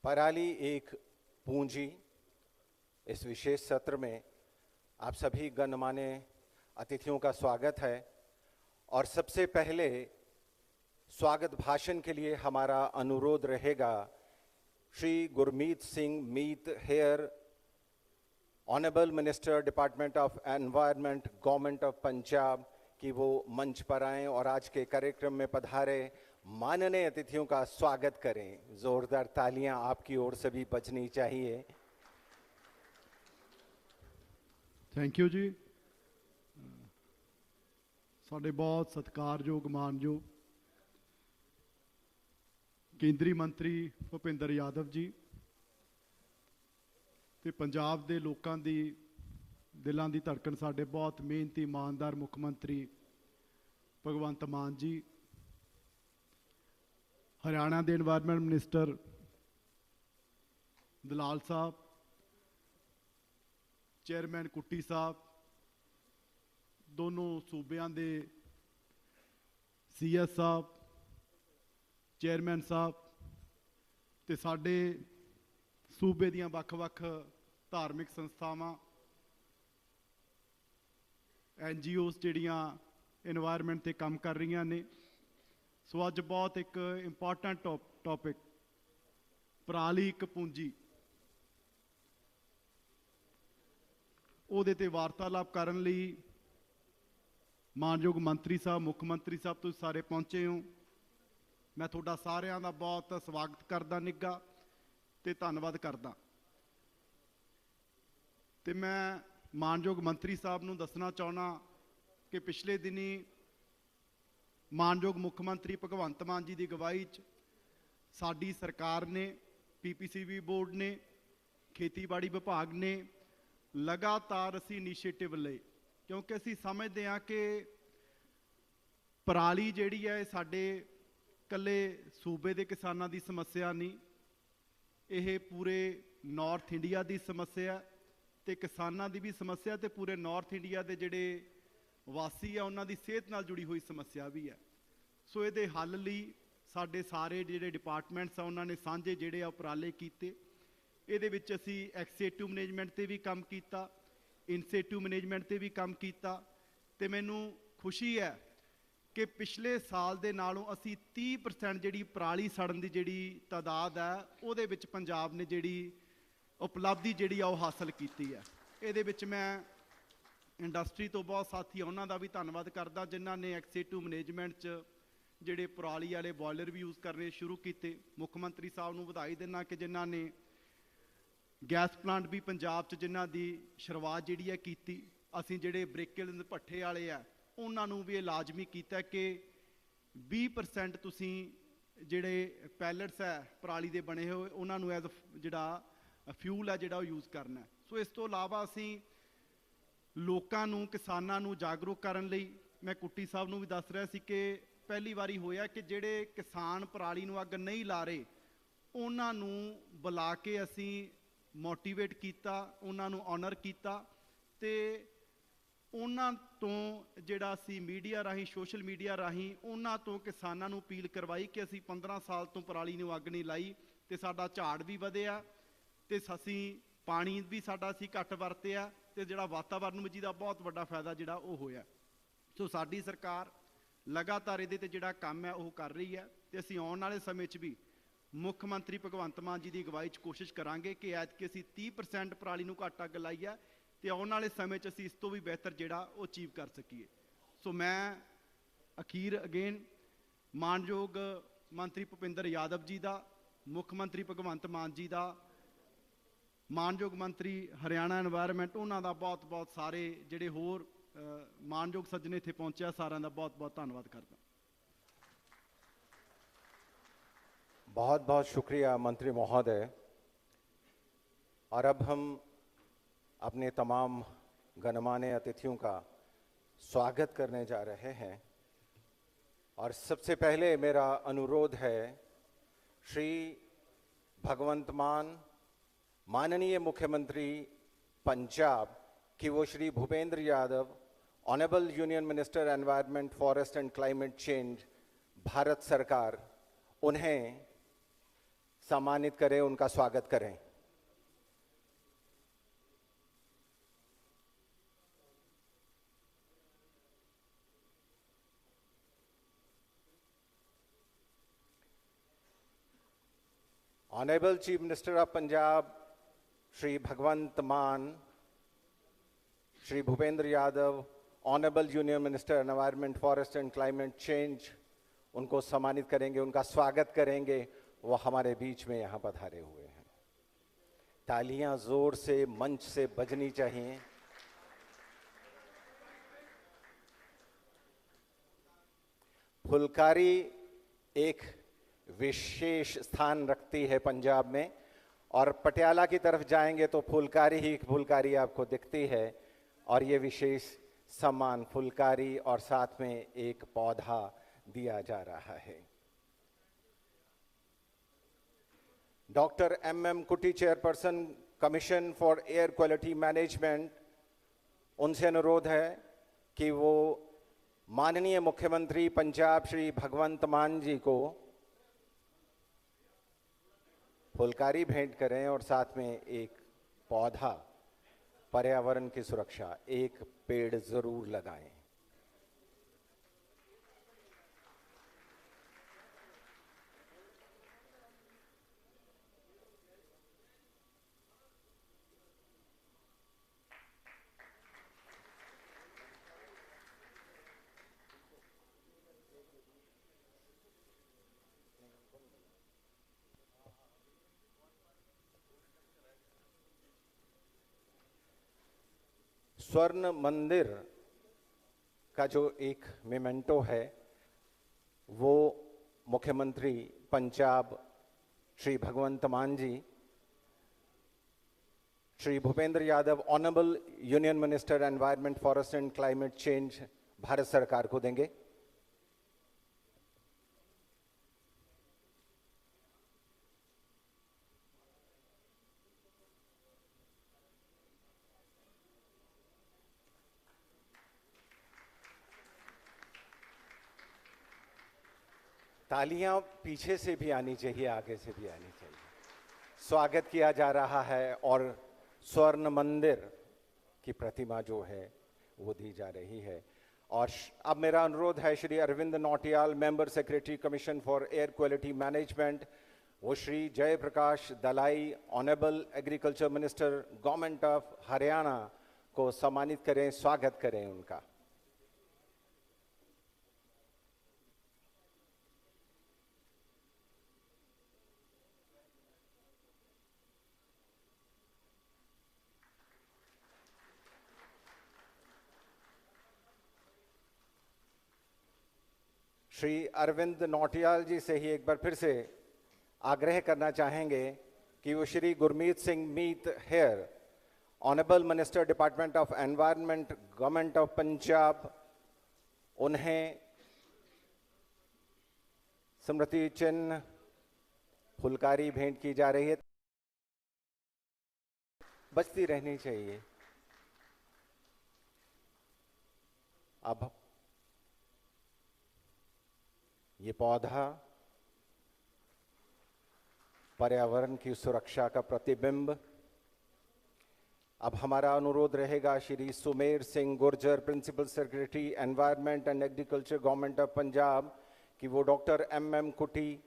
पराली एक पूंजी, इस विशेष सत्र में आप सभी गणमान्य अतिथियों का स्वागत है। और सबसे पहले स्वागत भाषण के लिए हमारा अनुरोध रहेगा Shri Gurmeet Singh Meet Hayer, honourable minister department of environment, government of Punjab, कि वो मंच पर आएं और आज के कार्यक्रम में पधारे माननीय अतिथियों का स्वागत करें। जोरदार तालियां आपकी ओर से भी बजनी चाहिए। थैंक यू जी। साडे बहुत सत्कारयोग मानयोग केंद्री मंत्री भुपिंदर यादव जी ते पंजाब दे लोकां दी दिलों की धड़कन साडे बहुत मेहनती ईमानदार मुख मंत्री भगवंत मान जी, हरियाणा के एनवायरनमेंट मिनिस्टर दलाल साहब, चेयरमैन कुट्टी साहब, दोनों सूबियां दे CS साहब, चेयरमैन साहब ते साडे सूबे दियां वख-वख धार्मिक संस्थावां, NGOs जिहड़ियां एनवायरनमेंट ते काम कर रही ने। सो अज बहुत एक इंपॉर्टेंट टॉपिक पराली एक पूंजी, ਉਹਦੇ ਤੇ ਵਾਰਤਾਲਾਪ ਕਰਨ ਲਈ ਮਾਨਯੋਗ ਮੰਤਰੀ ਸਾਹਿਬ, ਮੁੱਖ ਮੰਤਰੀ ਸਾਹਿਬ, ਤੁਸੀਂ ਸਾਰੇ ਪਹੁੰਚੇ ਹੋ। ਮੈਂ ਤੁਹਾਡਾ ਸਾਰਿਆਂ ਦਾ ਬਹੁਤ ਸਵਾਗਤ ਕਰਦਾ, ਨਿੱਘਾ ਤੇ ਧੰਨਵਾਦ ਕਰਦਾ। ਤੇ ਮੈਂ ਮਾਨਯੋਗ ਮੰਤਰੀ ਸਾਹਿਬ ਨੂੰ ਦੱਸਣਾ ਚਾਹੁੰਦਾ ਕਿ ਪਿਛਲੇ ਦਿਨੀ ਮਾਨਯੋਗ ਮੁੱਖ ਮੰਤਰੀ ਭਗਵੰਤ ਮਾਨ ਜੀ ਦੀ ਅਗਵਾਈ 'ਚ ਸਾਡੀ ਸਰਕਾਰ ਨੇ, PPCB ਬੋਰਡ ਨੇ, ਖੇਤੀਬਾੜੀ ਵਿਭਾਗ ਨੇ ਲਗਾਤਾਰ ਅਸੀਂ ਇਨੀਸ਼ੀਏਟਿਵ ਲਏ, ਕਿਉਂਕਿ ਅਸੀਂ ਸਮਝਦੇ ਹਾਂ ਕਿ ਪਰਾਲੀ ਜਿਹੜੀ ਹੈ ਸਾਡੇ ਇਕੱਲੇ ਸੂਬੇ ਦੇ ਕਿਸਾਨਾਂ ਦੀ ਸਮੱਸਿਆ ਨਹੀਂ, ਇਹ ਪੂਰੇ ਨਾਰਥ ਇੰਡੀਆ ਦੀ ਸਮੱਸਿਆ ਤੇ ਕਿਸਾਨਾਂ ਦੀ ਵੀ ਸਮੱਸਿਆ ਤੇ ਪੂਰੇ ਨਾਰਥ ਇੰਡੀਆ ਦੇ ਜਿਹੜੇ ਵਾਸੀ ਆ ਉਹਨਾਂ ਦੀ ਸਿਹਤ ਨਾਲ ਜੁੜੀ ਹੋਈ ਸਮੱਸਿਆ ਵੀ ਹੈ। ਸੋ ਇਹਦੇ ਹੱਲ ਲਈ ਸਾਡੇ ਸਾਰੇ ਜਿਹੜੇ ਡਿਪਾਰਟਮੈਂਟਸ ਆ ਉਹਨਾਂ ਨੇ ਸਾਂਝੇ ਜਿਹੜੇ ਆ ਉਪਰਾਲੇ ਕੀਤੇ। ਇਹਦੇ ਵਿੱਚ ਅਸੀਂ ਐਕਸੇਟਿਵ ਮੈਨੇਜਮੈਂਟ ਤੇ ਵੀ ਕੰਮ ਕੀਤਾ, ਇਨਸੇਟਿਵ ਮੈਨੇਜਮੈਂਟ ਤੇ ਵੀ ਕੰਮ ਕੀਤਾ ਤੇ ਮੈਨੂੰ ਖੁਸ਼ੀ ਹੈ ਕਿ ਪਿਛਲੇ ਸਾਲ ਦੇ ਨਾਲੋਂ ਅਸੀਂ 30% ਜਿਹੜੀ ਪਰਾਲੀ ਸੜਨ ਦੀ ਜਿਹੜੀ ਤਾਦਾਦ ਹੈ ਉਹਦੇ ਵਿੱਚ ਪੰਜਾਬ ਨੇ ਜਿਹੜੀ ਉਪਲਬਧੀ ਜਿਹੜੀ ਆ ਉਹ ਹਾਸਲ ਕੀਤੀ ਹੈ। ਇਹਦੇ ਵਿੱਚ ਮੈਂ ਇੰਡਸਟਰੀ ਤੋਂ ਬਹੁਤ ਸਾਥੀ ਆ ਉਹਨਾਂ ਦਾ ਵੀ ਧੰਨਵਾਦ ਕਰਦਾ ਜਿਨ੍ਹਾਂ ਨੇ ਐਕਸੇਟਿਵ ਮੈਨੇਜਮੈਂਟ 'ਚ ਜਿਹੜੇ ਪਰਾਲੀ ਵਾਲੇ ਬੋਇਲਰ ਵੀ ਯੂਜ਼ ਕਰਨੇ ਸ਼ੁਰੂ ਕੀਤੇ। ਮੁੱਖ ਮੰਤਰੀ ਸਾਹਿਬ ਨੂੰ ਵਧਾਈ ਦਿੰਦਾ ਕਿ ਜਿਨ੍ਹਾਂ ਨੇ ਗੈਸ ਪਲਾਂਟ ਵੀ ਪੰਜਾਬ 'ਚ ਜਿਨ੍ਹਾਂ ਦੀ ਸ਼ੁਰੂਆਤ ਜਿਹੜੀ ਹੈ ਕੀਤੀ। ਅਸੀਂ ਜਿਹੜੇ ਬ੍ਰੇਕਲ ਭੱਠੇ ਵਾਲੇ ਆ ਉਹਨਾਂ ਨੂੰ ਵੀ ਇਹ ਲਾਜ਼ਮੀ ਕੀਤਾ ਕਿ 20% ਤੁਸੀਂ ਜਿਹੜੇ ਪੈਲਟਸ ਹੈ ਪਰਾਲੀ ਦੇ ਬਣੇ ਹੋਏ ਉਹਨਾਂ ਨੂੰ ਐਜ਼ ਜਿਹੜਾ ਫਿਊਲ ਹੈ ਜਿਹੜਾ ਉਹ ਯੂਜ਼ ਕਰਨਾ। ਸੋ ਇਸ ਤੋਂ ਇਲਾਵਾ ਅਸੀਂ ਲੋਕਾਂ ਨੂੰ, ਕਿਸਾਨਾਂ ਨੂੰ ਜਾਗਰੂਕ ਕਰਨ ਲਈ ਮੈਂ ਕੁੱਟੀ ਸਾਹਿਬ ਨੂੰ ਵੀ ਦੱਸ ਰਿਹਾ ਸੀ ਕਿ ਪਹਿਲੀ ਵਾਰੀ ਹੋਇਆ ਕਿ ਜਿਹੜੇ ਕਿਸਾਨ ਪਰਾਲੀ ਨੂੰ ਅੱਗ ਨਹੀਂ ਲਾ ਰਹੇ ਉਹਨਾਂ ਨੂੰ ਬੁਲਾ ਕੇ ਅਸੀਂ ਮੋਟੀਵੇਟ ਕੀਤਾ, ਉਹਨਾਂ ਨੂੰ ਆਨਰ ਕੀਤਾ ਤੇ ਉਹਨਾਂ ਤੋਂ ਜਿਹੜਾ ਅਸੀਂ ਮੀਡੀਆ ਰਾਹੀਂ, ਸੋਸ਼ਲ ਮੀਡੀਆ ਰਾਹੀਂ ਉਹਨਾਂ ਤੋਂ ਕਿਸਾਨਾਂ ਨੂੰ ਅਪੀਲ ਕਰਵਾਈ ਕਿ ਅਸੀਂ 15 ਸਾਲ ਤੋਂ ਪਰਾਲੀ ਨੂੰ ਅੱਗ ਨਹੀਂ ਲਾਈ ਤੇ ਸਾਡਾ ਝਾੜ ਵੀ ਵਧਿਆ ਤੇ ਅਸੀਂ ਪਾਣੀ ਵੀ ਸਾਡਾ ਅਸੀਂ ਘੱਟ ਵਰਤਿਆ ਤੇ ਜਿਹੜਾ ਵਾਤਾਵਰਨ ਨੂੰ ਜਿਹਦਾ ਬਹੁਤ ਵੱਡਾ ਫਾਇਦਾ ਜਿਹੜਾ ਉਹ ਹੋਇਆ। ਸੋ ਸਾਡੀ ਸਰਕਾਰ ਲਗਾਤਾਰ ਇਹਦੇ ਤੇ ਜਿਹੜਾ ਕੰਮ ਹੈ ਉਹ ਕਰ ਰਹੀ ਹੈ ਤੇ ਅਸੀਂ ਆਉਣ ਵਾਲੇ ਸਮੇਂ 'ਚ ਵੀ ਮੁੱਖ ਮੰਤਰੀ ਭਗਵੰਤ ਮਾਨ ਜੀ ਦੀ ਅਗਵਾਈ 'ਚ ਕੋਸ਼ਿਸ਼ ਕਰਾਂਗੇ ਕਿ ਐਤਕੀ ਅਸੀਂ 30% ਪਰਾਲੀ ਨੂੰ ਘੱਟ ਅੱਗ ਲਾਈ ਹੈ ਤੇ ਆਉਣ ਵਾਲੇ ਸਮੇਂ 'ਚ ਅਸੀਂ ਇਸ ਤੋਂ ਵੀ ਬਿਹਤਰ ਜਿਹੜਾ ਉਹ ਅਚੀਵ ਕਰ ਸਕੀਏ। ਸੋ ਮੈਂ ਅਖੀਰ ਅਗੇਨ ਮਾਨਯੋਗ ਮੰਤਰੀ ਭੁਪਿੰਦਰ ਯਾਦਵ ਜੀ ਦਾ, ਮੁੱਖ ਮੰਤਰੀ ਭਗਵੰਤ ਮਾਨ ਜੀ ਦਾ, ਮਾਨਯੋਗ ਮੰਤਰੀ ਹਰਿਆਣਾ ਐਨਵਾਇਰਨਮੈਂਟ ਉਹਨਾਂ ਦਾ ਬਹੁਤ ਸਾਰੇ ਜਿਹੜੇ ਹੋਰ ਮਾਨਯੋਗ ਸੱਜਣੇ ਇੱਥੇ ਪਹੁੰਚਿਆ ਸਾਰਿਆਂ ਦਾ ਬਹੁਤ ਧੰਨਵਾਦ करता। बहुत बहुत शुक्रिया मंत्री महोदय। और अब हम अपने तमाम गणमान्य अतिथियों का स्वागत करने जा रहे हैं और सबसे पहले मेरा अनुरोध है श्री भगवंत मान, माननीय मुख्यमंत्री पंजाब, कि वो Shri Bhupender Yadav, honourable union minister environment, forest and climate change, Bharat सरकार, उन्हें सम्मानित करें, उनका स्वागत करें। Honorable Chief Minister of Punjab, Shri Bhagwant Mann, Shri Bhupendra Yadav, Honorable Union Minister Environment, Forest and Climate Change, उनको सम्मानित करेंगे, उनका स्वागत करेंगे। वो हमारे बीच में यहाँ पधारे हुए हैं। तालियां जोर से मंच से बजनी चाहिए। फुलकारी एक विशेष स्थान रखती है पंजाब में, और पटियाला की तरफ जाएंगे तो फुलकारी ही फुलकारी आपको दिखती है, और ये विशेष सम्मान फुलकारी और साथ में एक पौधा दिया जा रहा है। Doctor M.M. Kutty, chairperson commission for air quality management, उनसे अनुरोध है कि वो माननीय मुख्यमंत्री पंजाब श्री भगवंत मान जी को फुलकारी भेंट करें और साथ में एक पौधा, पर्यावरण की सुरक्षा, एक पेड़ जरूर लगाएं। स्वर्ण मंदिर का जो एक मेमेंटो है, वो मुख्यमंत्री Punjab Shri Bhagwant Mann ji, Shri Bhupender Yadav, honourable union minister environment, forest and climate change, Bharat सरकार को देंगे। तालियां पीछे से भी आनी चाहिए, आगे से भी आनी चाहिए। स्वागत किया जा रहा है और स्वर्ण मंदिर की प्रतिमा जो है वो दी जा रही है। और अब मेरा अनुरोध है Shri Arvind Nautiyal, member secretary commission for air quality management, वो Shri Jaiprakash Dalal, honourable agriculture minister government of Haryana को सम्मानित करें, स्वागत करें उनका। श्री अरविंद नौटियाल जी से ही एक बार फिर से आग्रह करना चाहेंगे कि वो Shri Gurmeet Singh Meet Hayer, honourable minister department of environment, government of Punjab, उन्हें स्मृति चिन्ह फुलकारी भेंट की जा रही है। बचती रहनी चाहिए। अब ये पौधा पर्यावरण की सुरक्षा का प्रतिबिंब। अब हमारा अनुरोध रहेगा Shri Sumer Singh Gurjar, principal secretary environment and agriculture, government of Punjab, कि वो doctor M.M. Kutty,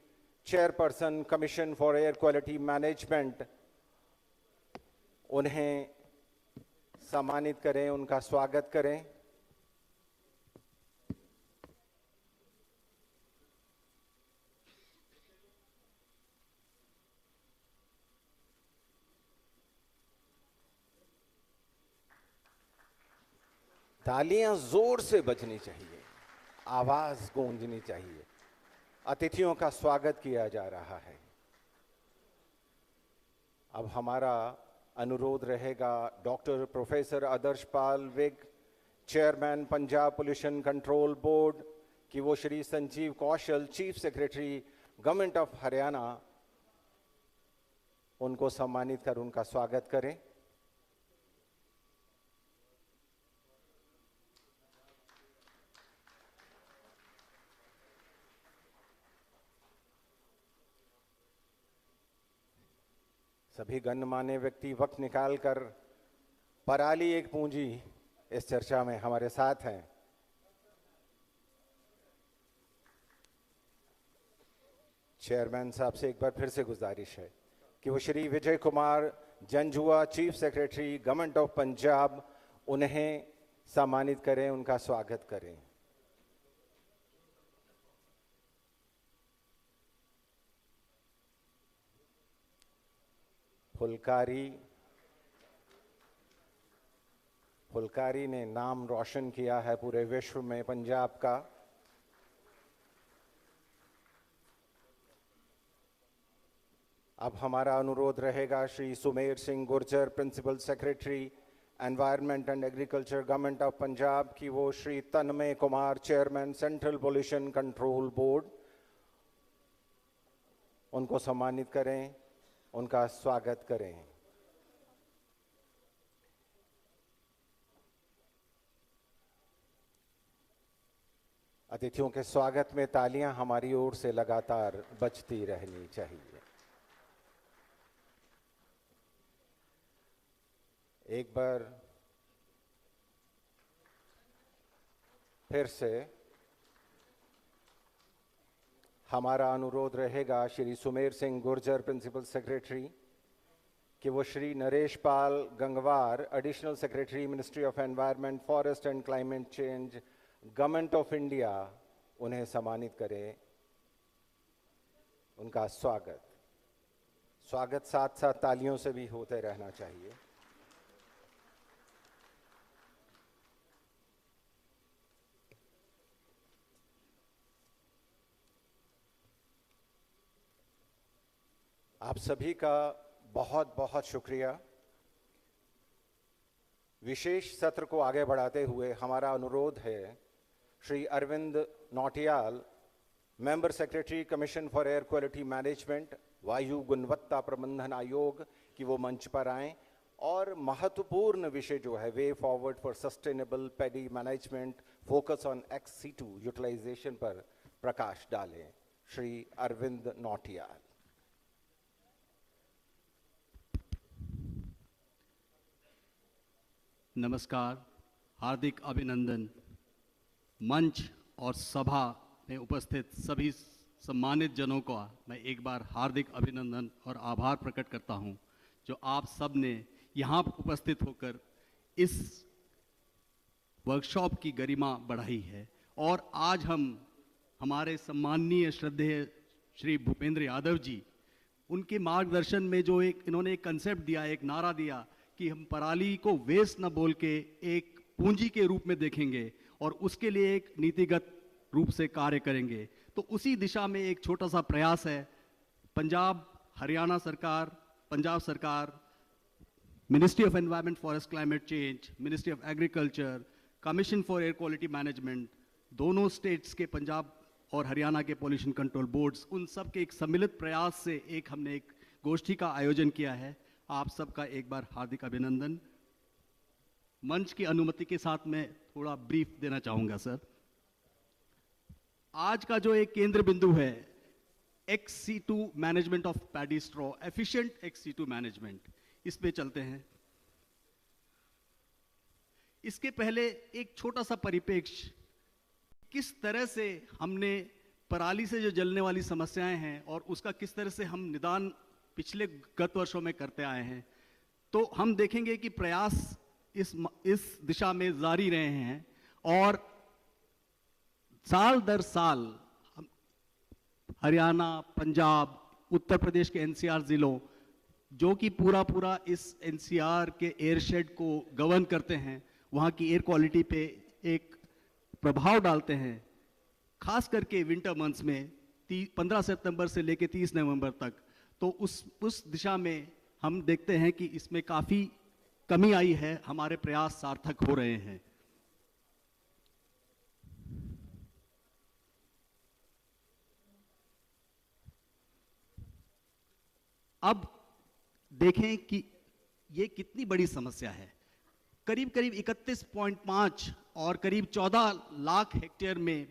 chairperson commission for air quality management, उन्हें सम्मानित करें, उनका स्वागत करें। तालियां जोर से बजनी चाहिए, आवाज गूंजनी चाहिए। अतिथियों का स्वागत किया जा रहा है। अब हमारा अनुरोध रहेगा doctor professor Adarsh Pal Vig, chairman Punjab pollution control board, कि वो Shri Sanjeev Kaushal, chief secretary government of Haryana, उनको सम्मानित कर उनका स्वागत करें। सभी गणमान्य व्यक्ति वक्त निकालकर पराली एक पूंजी इस चर्चा में हमारे साथ हैं। चेयरमैन साहब से एक बार फिर से गुजारिश है कि वो Shri Vijay Kumar Janjua, chief secretary government of Punjab, उन्हें सम्मानित करें, उनका स्वागत करें। फुलकारी ने नाम रोशन किया है पूरे विश्व में पंजाब का। अब हमारा अनुरोध रहेगा Shri Sumer Singh Gurjar, principal secretary environment and agriculture government of Punjab, की वो Shri Tanmay Kumar, chairman central pollution control board, उनको सम्मानित करें, उनका स्वागत करें। अतिथियों के स्वागत में तालियां हमारी ओर से लगातार बजती रहनी चाहिए। एक बार फिर से हमारा अनुरोध रहेगा श्री सुमेर सिंह गुर्जर, प्रिंसिपल सेक्रेटरी, कि वो Shri Naresh Pal Gangwar, additional secretary, ministry of environment, forest and climate change, government of India, उन्हें सम्मानित करें, उनका स्वागत साथ साथ तालियों से भी होते रहना चाहिए। आप सभी का बहुत बहुत शुक्रिया। विशेष सत्र को आगे बढ़ाते हुए हमारा अनुरोध है Shri Arvind Nautiyal, member secretary, commission for air quality management, वायु गुणवत्ता प्रबंधन आयोग, कि वो मंच पर आएं और महत्वपूर्ण विषय जो है way forward for sustainable paddy management, focus on XC2 utilization पर प्रकाश डालें। श्री अरविंद नौटियाल। नमस्कार, हार्दिक अभिनंदन। मंच और सभा में उपस्थित सभी सम्मानित जनों का मैं एक बार हार्दिक अभिनंदन और आभार प्रकट करता हूं, जो आप सब ने यहाँ उपस्थित होकर इस वर्कशॉप की गरिमा बढ़ाई है। और आज हम हमारे सम्माननीय श्रद्धेय श्री भूपेंद्र यादव जी, उनके मार्गदर्शन में जो इन्होंने एक कंसेप्ट दिया, एक नारा दिया कि हम पराली को वेस्ट न बोल के एक पूंजी के रूप में देखेंगे और उसके लिए एक नीतिगत रूप से कार्य करेंगे। तो उसी दिशा में एक छोटा सा प्रयास है। पंजाब, हरियाणा सरकार, पंजाब सरकार, ministry of environment, forest, climate change, ministry of agriculture, commission for air quality management, दोनों स्टेट्स के, पंजाब और हरियाणा के पॉल्यूशन कंट्रोल बोर्ड्स, उन सब के एक सम्मिलित प्रयास से हमने एक गोष्ठी का आयोजन किया है। आप सबका एक बार हार्दिक अभिनंदन। मंच की अनुमति के साथ मैं थोड़ा ब्रीफ देना चाहूंगा सर। आज का जो एक केंद्र बिंदु है XC2 management of paddy straw, efficient XC2 management, इस पे चलते हैं। इसके पहले एक छोटा सा परिप्रेक्ष्य, किस तरह से हमने पराली से जो जलने वाली समस्याएं हैं और उसका किस तरह से हम निदान पिछले गत वर्षों में करते आए हैं, तो हम देखेंगे कि प्रयास इस दिशा में जारी रहे हैं। और साल दर साल हरियाणा, पंजाब, उत्तर प्रदेश के NCR जिलों, जो कि पूरा इस NCR के एयरशेड को गवर्न करते हैं, वहाँ की एयर क्वालिटी पे एक प्रभाव डालते हैं, खास करके विंटर मंथ्स में 15 सितंबर से लेकर 30 नवंबर तक। तो उस दिशा में हम देखते हैं कि इसमें काफ़ी कमी आई है, हमारे प्रयास सार्थक हो रहे हैं। अब देखें कि ये कितनी बड़ी समस्या है। करीब 31.5 और करीब 14 लाख हेक्टेयर में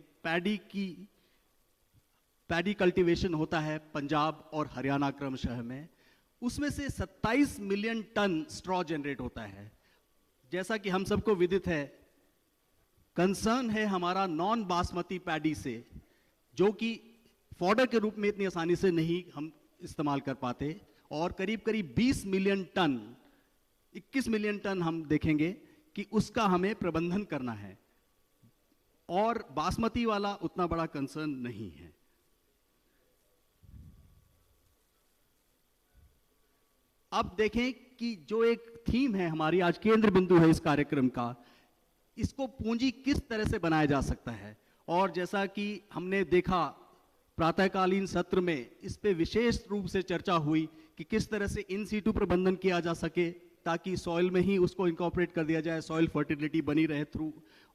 पैडी कल्टीवेशन होता है पंजाब और हरियाणा क्रमशः में, उसमें से 27 मिलियन टन स्ट्रॉ जनरेट होता है। जैसा कि हम सबको विदित है, कंसर्न है हमारा नॉन बासमती पैडी से, जो कि फॉडर के रूप में इतनी आसानी से नहीं हम इस्तेमाल कर पाते, और करीब करीब 20 मिलियन टन, 21 मिलियन टन हम देखेंगे कि उसका हमें प्रबंधन करना है, और बासमती वाला उतना बड़ा कंसर्न नहीं है। अब देखें कि जो एक थीम है हमारी आज, केंद्र बिंदु है इस कार्यक्रम का, इसको पूंजी किस तरह से बनाया जा सकता है। और जैसा कि हमने देखा प्रातःकालीन सत्र में, इस पे विशेष रूप से चर्चा हुई कि किस तरह से इन सीटू प्रबंधन किया जा सके, ताकि सॉइल में ही उसको इंकॉर्पोरेट कर दिया जाए, सॉइल फर्टिलिटी बनी रहे थ्रू,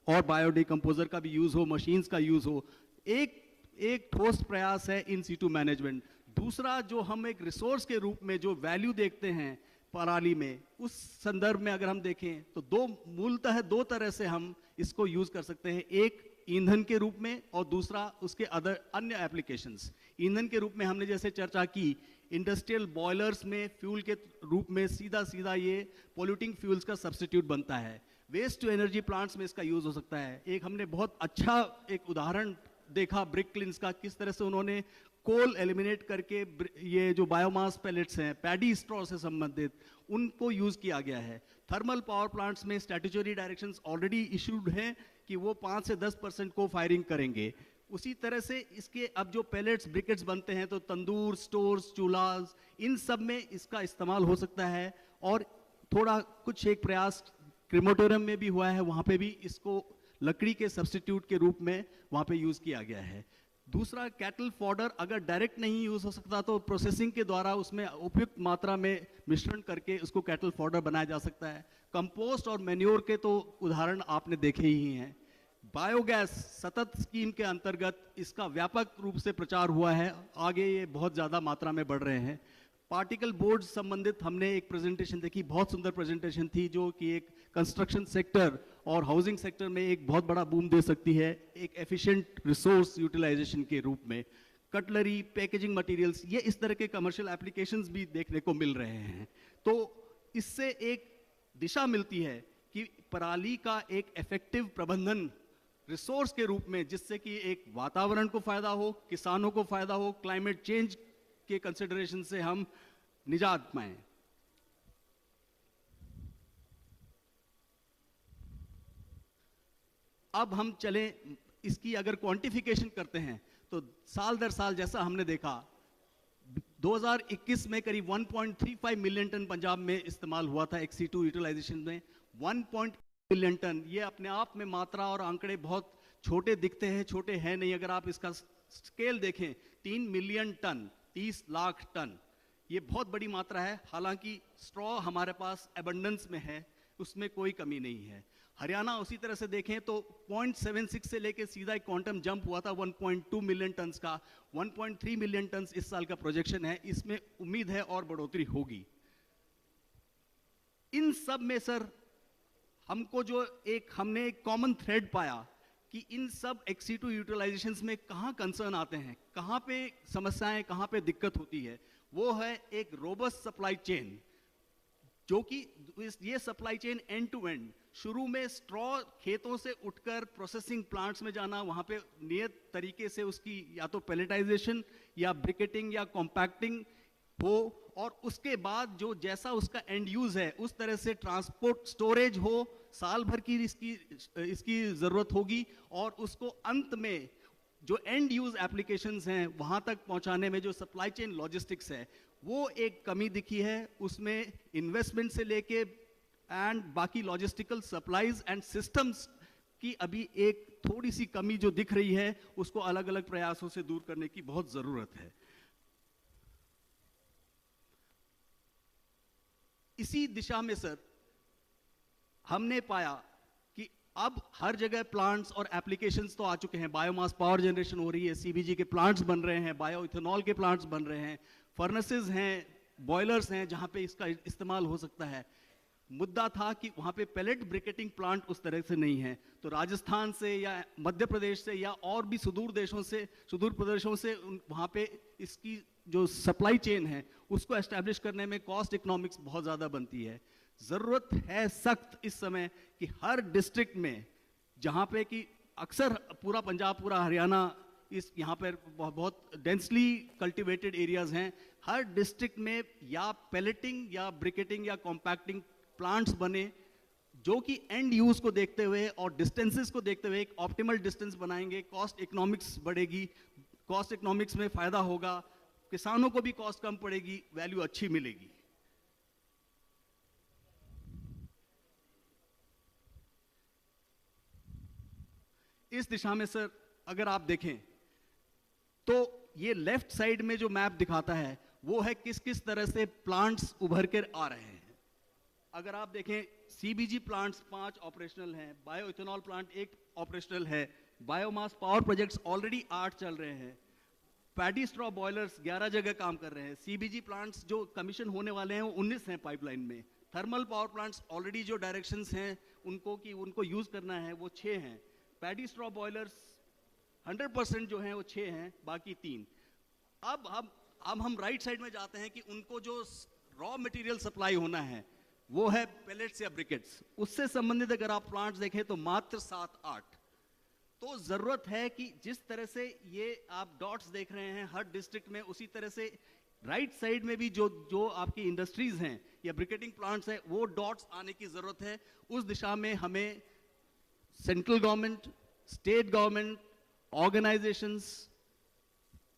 और बायोडिकम्पोजर का भी यूज हो, मशीन्स का यूज हो। एक ठोस प्रयास है इन सीटू मैनेजमेंट। दूसरा, जो हम एक रिसोर्स के रूप में जो वैल्यू देखते हैं पराली में, उस संदर्भ में अगर हम देखें तो मूलतः दो तरह से हम इसको यूज कर सकते हैं, एक ईंधन के रूप में और दूसरा उसके अन्य एप्लीकेशंस। ईंधन के रूप में हमने जैसे चर्चा की, इंडस्ट्रियल बॉयलर्स में फ्यूल के रूप में सीधा ये पोल्यूटिंग फ्यूल्स का सब्स्टिट्यूट बनता है। वेस्ट टू एनर्जी प्लांट्स में इसका यूज हो सकता है। एक हमने बहुत अच्छा एक उदाहरण देखा ब्रिक क्लिन्स का, किस तरह से उन्होंने कोल एलिमिनेट करके ये जो बायोमास पैलेट्स हैं पैडी स्ट्रॉ से संबंधित, उनको यूज किया गया है। थर्मल पावर प्लांट्स में स्टैट्यूटरी डायरेक्शंस ऑलरेडी इशूड हैं कि वो 5 से 10% को फायरिंग करेंगे। उसी तरह से इसके अब जो पैलेट्स ब्रिकेट्स बनते हैं, तो तंदूर, स्टोर्स, चूल्हास, इन सब में इसका इस्तेमाल हो सकता है। और थोड़ा कुछ एक प्रयास क्रिमोटोरियम में भी हुआ है, वहाँ पे भी इसको लकड़ी के सब्स्टिट्यूट के रूप में वहाँ पे यूज किया गया है। दूसरा, कैटल फॉडर अगर डायरेक्ट नहीं यूज हो सकता तो प्रोसेसिंग के द्वारा उसमें उपयुक्त मात्रा में मिश्रण करके उसको कैटल फॉडर बनाया जा सकता है। कंपोस्ट और मैन्योर के तो उदाहरण आपने देखे ही हैं। बायोगैस सतत स्कीम के अंतर्गत इसका व्यापक रूप से प्रचार हुआ है, आगे ये बहुत ज़्यादा मात्रा में बढ़ रहे हैं। पार्टिकल बोर्ड संबंधित हमने एक प्रेजेंटेशन देखी, बहुत सुंदर प्रेजेंटेशन थी, जो कि एक कंस्ट्रक्शन सेक्टर और हाउसिंग सेक्टर में एक बहुत बड़ा बूम दे सकती है, एक एफिशिएंट रिसोर्स यूटिलाइजेशन के रूप में। कटलरी, पैकेजिंग मटेरियल्स, ये इस तरह के कमर्शियल एप्लीकेशंस भी देखने को मिल रहे हैं। तो इससे एक दिशा मिलती है कि पराली का एक इफेक्टिव प्रबंधन रिसोर्स के रूप में, जिससे कि एक वातावरण को फायदा हो, किसानों को फायदा हो, क्लाइमेट चेंज के कंसिडरेशन से हम निजात पाएं। अब हम चलें, इसकी अगर क्वांटिफिकेशन करते हैं तो साल दर साल जैसा हमने देखा, 2021 में करीब 1.35 मिलियन टन पंजाब में इस्तेमाल हुआ था XC2 यूटिलाइजेशन में। 1 मिलियन टन, ये अपने आप में मात्रा और आंकड़े बहुत छोटे दिखते हैं, छोटे हैं नहीं। अगर आप इसका स्केल देखें, 3 मिलियन टन, 30 लाख टन, ये बहुत बड़ी मात्रा है। हालांकि स्ट्रॉ हमारे पास एबंडेंस में है, उसमें कोई कमी नहीं है। हरियाणा उसी तरह से देखें तो 0.76 से लेके सीधा एक क्वांटम जंप हुआ था 1.2 मिलियन टन्स का। 1.3 मिलियन टन्स इस साल का प्रोजेक्शन है, इसमें उम्मीद है और बढ़ोतरी होगी। इन सब में सर हमको जो हमने एक कॉमन थ्रेड पाया कि इन सब XC2 यूटिलाइजेशंस में कहाँ कंसर्न आते हैं, कहाँ पे समस्याएं, कहाँ पे दिक्कत होती है, वो है एक रोबस्ट सप्लाई चेन, जो कि ये supply chain end to end, शुरू में स्ट्रॉ खेतों से उठकर प्रोसेसिंग प्लांट्स में जाना, वहाँ पे नियत तरीके से उसकी या तो पैलेटाइजेशन या ब्रिकेटिंग या कॉम्पैक्टिंग हो, और उसके बाद जो जैसा उसका एंड यूज है उस तरह से ट्रांसपोर्ट स्टोरेज हो, साल भर की इसकी जरूरत होगी, और उसको अंत में जो एंड यूज एप्लीकेशंस हैं वहां तक पहुंचाने में जो सप्लाई चेन लॉजिस्टिक्स है, वो एक कमी दिखी है। उसमें इन्वेस्टमेंट से लेके एंड बाकी लॉजिस्टिकल सप्लाईज एंड सिस्टम्स की अभी एक थोड़ी सी कमी जो दिख रही है, उसको अलग अलग प्रयासों से दूर करने की बहुत जरूरत है। इसी दिशा में सर हमने पाया कि अब हर जगह प्लांट्स और एप्लीकेशंस तो आ चुके हैं, बायोमास पावर जनरेशन हो रही है, CBG के प्लांट्स बन रहे हैं, बायो इथेनॉल के प्लांट्स बन रहे हैं, फर्नेसेस हैं, बॉयलर्स हैं जहां पे इसका इस्तेमाल हो सकता है। मुद्दा था कि वहां पे पैलेट ब्रिकेटिंग प्लांट उस तरह से नहीं है, तो राजस्थान से या मध्य प्रदेश से या और भी सुदूर प्रदेशों से वहां पे इसकी जो सप्लाई चेन है उसको एस्टैब्लिश करने में कॉस्ट इकोनॉमिक्स बहुत ज़्यादा बनती है। ज़रूरत है सख्त इस समय कि हर डिस्ट्रिक्ट में, जहाँ पे कि अक्सर पूरा पंजाब पूरा हरियाणा इस यहाँ पर बहुत डेंसली कल्टिवेटेड एरियाज हैं, हर डिस्ट्रिक्ट में या पैलेटिंग या ब्रिकेटिंग या कॉम्पैक्टिंग प्लांट्स बने जो कि एंड यूज को देखते हुए और डिस्टेंसेस को देखते हुए एक ऑप्टिमल डिस्टेंस बनाएंगे। कॉस्ट इकोनॉमिक्स बढ़ेगी, कॉस्ट इकोनॉमिक्स में फायदा होगा, किसानों को भी कॉस्ट कम पड़ेगी, वैल्यू अच्छी मिलेगी। इस दिशा में सर अगर आप देखें तो ये लेफ्ट साइड में जो मैप दिखाता है वो है किस किस तरह से प्लांट्स उभर कर आ रहे हैं। अगर आप देखें सीबीजी प्लांट्स 5 ऑपरेशनल हैं, बायो इथेनॉल प्लांट 1 ऑपरेशनल है, बायोमास पावर प्रोजेक्ट्स ऑलरेडी 8 चल रहे हैं, पैडी स्ट्रॉ बॉयलर्स 11 जगह काम कर रहे हैं, सीबीजी प्लांट्स जो कमीशन होने वाले हैं वो 19 हैं पाइपलाइन में, थर्मल पावर प्लांट्स ऑलरेडी जो डायरेक्शंस हैं उनको यूज करना है वो 6 हैं, पैडी स्ट्रॉ बॉयलर्स 100% जो हैं वो 6 हैं, बाकी 3। अब हम राइट साइड में जाते हैं कि उनको जो रॉ मटेरियल सप्लाई होना है वो है पेलेट्स या ब्रिकेट्स। उससे संबंधित अगर आप प्लांट्स देखें तो मात्र 7-8। तो जरूरत है कि जिस तरह से ये आप डॉट्स देख रहे हैं हर डिस्ट्रिक्ट में, उसी तरह से राइट साइड में भी जो आपकी इंडस्ट्रीज हैं या ब्रिकेटिंग प्लांट्स हैं वो डॉट्स आने की जरूरत है। उस दिशा में हमें central government, state government, organisations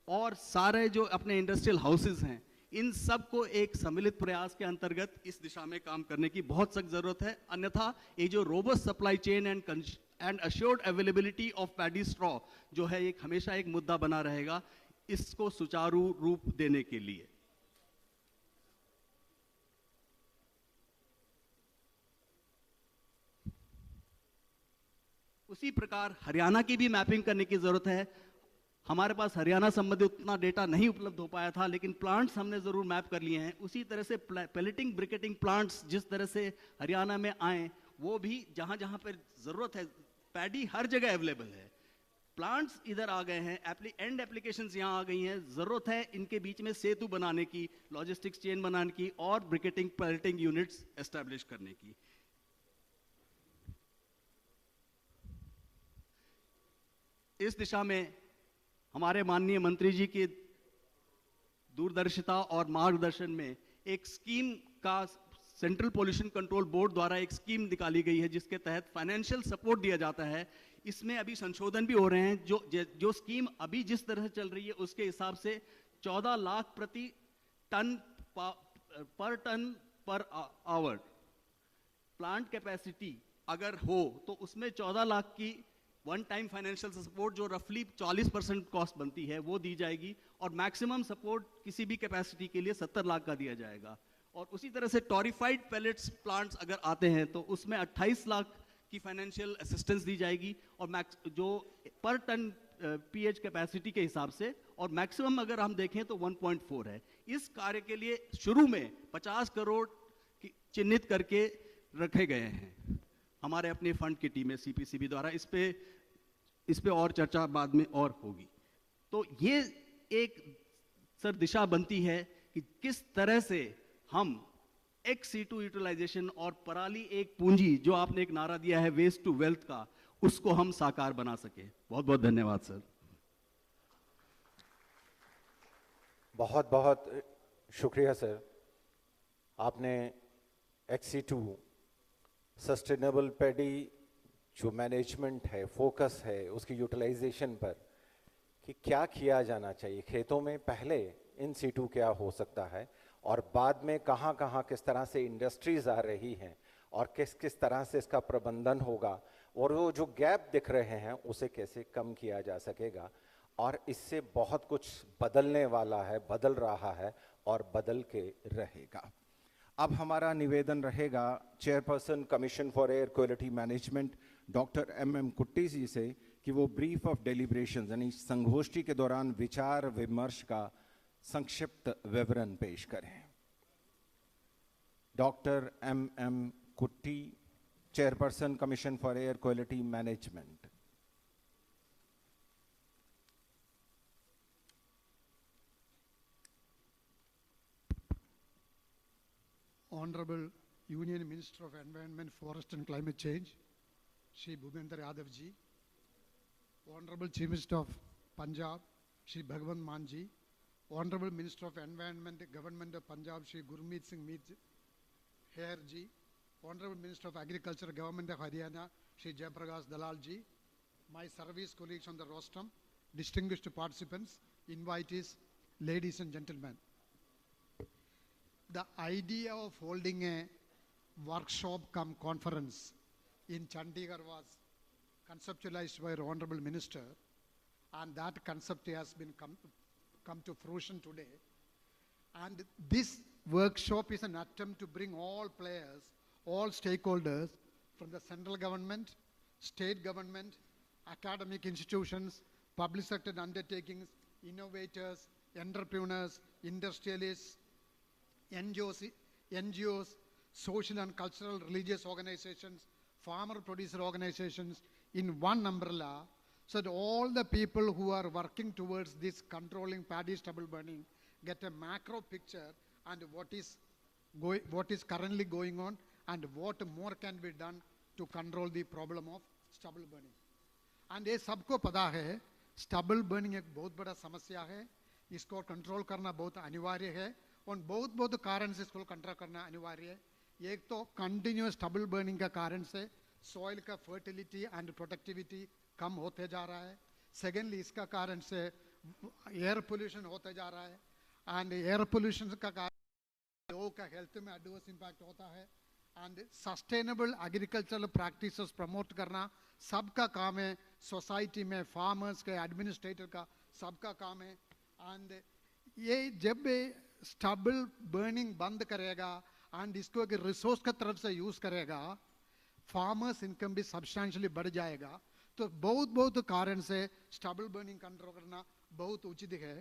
और सारे जो अपने इंडस्ट्रियल हाउसेज हैं इन सब को एक सम्मिलित प्रयास के अंतर्गत इस दिशा में काम करने की बहुत सख्त जरूरत है। अन्यथा ये जो robust supply chain and assured availability of paddy straw जो है एक हमेशा एक मुद्दा बना रहेगा इसको सुचारू रूप देने के लिए। उसी प्रकार हरियाणा की भी मैपिंग करने की जरूरत है। हमारे पास हरियाणा संबंधित उतना डेटा नहीं उपलब्ध हो पाया था, लेकिन प्लांट्स हमने जरूर मैप कर लिए हैं। उसी तरह से पैलेटिंग ब्रिकेटिंग प्लांट्स जिस तरह से हरियाणा में आए वो भी जहां जहां पर जरूरत है, पैडी हर जगह अवेलेबल है, प्लांट्स इधर आ गए हैं, एंड एप्लीकेशंस यहां आ गई हैं, जरूरत है इनके बीच में सेतु बनाने की, लॉजिस्टिक्स चेन बनाने की और ब्रिकेटिंग पैलेटिंग यूनिट्स एस्टैब्लिश करने की। इस दिशा में हमारे माननीय मंत्री जी की दूरदर्शिता और मार्गदर्शन में एक स्कीम का सेंट्रल पोल्यूशन कंट्रोल बोर्ड द्वारा एक स्कीम निकाली गई है जिसके तहत फाइनेंशियल सपोर्ट दिया जाता है। इसमें अभी संशोधन भी हो रहे हैं। जो स्कीम अभी जिस तरह से चल रही है उसके हिसाब से 14 लाख प्रति ton per hour plant capacity अगर हो तो उसमें 14 लाख की वन टाइम फाइनेंशियल सपोर्ट जो रफली 40% कॉस्ट बनती है वो दी जाएगी और मैक्सिमम सपोर्ट किसी भी कैपेसिटी के लिए 70 लाख का दिया जाएगा। और उसी तरह से टॉरिफाइड पैलेट्स प्लांट्स अगर आते हैं तो उसमें 28 लाख की फाइनेंशियल असिस्टेंस दी जाएगी और जो पर टन पीएच कैपेसिटी के हिसाब से, और मैक्सिमम अगर हम देखें तो 1.4 है। इस कार्य के लिए शुरू में 50 करोड़ चिन्हित करके रखे गए हैं हमारे अपने फंड की टीम है सीपीसीबी द्वारा। इस पे और चर्चा बाद में और होगी। तो ये एक सर दिशा बनती है कि किस तरह से हम XC2 यूटिलाइजेशन और पराली एक पूंजी जो आपने एक नारा दिया है वेस्ट टू वेल्थ का, उसको हम साकार बना सके। बहुत बहुत धन्यवाद सर। बहुत बहुत शुक्रिया सर। आपने XC2 सस्टेनेबल पैडी जो मैनेजमेंट है, फोकस है उसकी यूटिलाइजेशन पर कि क्या किया जाना चाहिए खेतों में, पहले इन सीटू क्या हो सकता है और बाद में कहाँ कहाँ किस तरह से इंडस्ट्रीज आ रही हैं और किस किस तरह से इसका प्रबंधन होगा और वो जो गैप दिख रहे हैं उसे कैसे कम किया जा सकेगा। और इससे बहुत कुछ बदलने वाला है, बदल रहा है और बदल के रहेगा। अब हमारा निवेदन रहेगा chairperson commission for air quality management doctor M.M. कुट्टी जी से कि वो ब्रीफ ऑफ डेलिब्रेशंस यानी संगोष्ठी के दौरान विचार विमर्श का संक्षिप्त विवरण पेश करें। Doctor M.M. Kutty, chairperson commission for air quality management. Honorable Union Minister of Environment, Forest and Climate Change, Shri Bhupendra Yadav ji, Honorable Chief Minister of Punjab, Shri Bhagwant Mann ji, Honorable Minister of Environment, Government of Punjab, Shri Gurmeet Singh Hair ji, Honorable Minister of Agriculture, Government of Haryana, Shri Jayaprakash Dalal ji, my service colleagues on the rostrum, distinguished participants, invitees, ladies and gentlemen. The idea of holding a workshop cum conference in Chandigarh was conceptualized by our Honorable Minister, and that concept has been come to fruition today. And this workshop is an attempt to bring all players, all stakeholders from the central government, state government, academic institutions, public sector undertakings, innovators, entrepreneurs, industrialists, NGOs, social and cultural religious organizations, farmer producer organizations in one umbrella, so that all the people who are working towards this controlling paddy stubble burning get a macro picture and what is currently going on and what more can be done to control the problem of stubble burning. And ये सबको पता है stubble burning एक बहुत बड़ा समस्या है, इसको कंट्रोल करना बहुत अनिवार्य है और बहुत कारण से इसको कंट्रोल करना अनिवार्य है. एक तो कंटिन्यूस स्टबल बर्निंग का कारण से सॉइल का फर्टिलिटी एंड प्रोडक्टिविटी कम होते जा रहा है. सेकेंडली इसका कारण से एयर पोल्यूशन होते जा रहा है एंड एयर पोल्यूशन का कारण लोगों का हेल्थ में एडवर्स इम्पैक्ट होता है and sustainable agricultural practices promote करना सबका काम है, सोसाइटी में फार्मर्स का, एडमिनिस्ट्रेटर का, सबका काम है. एंड ये जब स्टबल बर्निंग बंद करेगा एंड इसको एक रिसोर्स की तरफ से यूज करेगा, फार्मर्स इनकम भी सब्सटेंशियली बढ़ जाएगा. तो बहुत कारण से स्टबल बर्निंग कंट्रोल करना बहुत उचित है.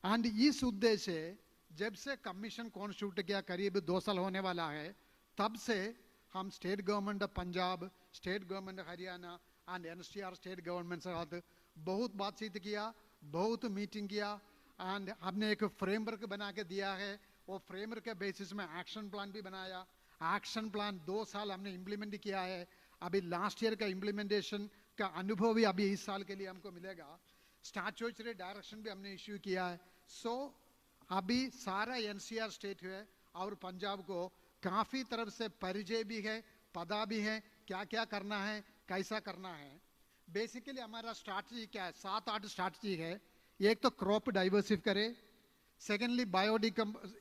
एंड इस उद्देश्य से जब से कमीशन कॉन्स्टिट्यूट किया, करीब 2 साल होने वाला है, तब से हम state government of Punjab, state government of Haryana and NCR state government से साथ बहुत बातचीत किया, बहुत मीटिंग किया एंड हमने एक फ्रेमवर्क बना के दिया है. वो फ्रेमवर्क के बेसिस में एक्शन प्लान भी बनाया. एक्शन प्लान 2 साल हमने इम्प्लीमेंट किया है. अभी लास्ट ईयर का इम्प्लीमेंटेशन का अनुभव भी अभी इस साल के लिए हमको मिलेगा. स्टैट्यूटरी डायरेक्शन भी हमने इश्यू किया है. सो अभी सारा एनसीआर स्टेट है और पंजाब को काफ़ी तरफ से परिचय भी है, पता भी है क्या क्या करना है, कैसा करना है. बेसिकली हमारा स्ट्रैटेजी क्या है, 7-8 स्ट्रैटेजी है. एक तो क्रॉप डाइवर्सिफ करे, सेकेंडली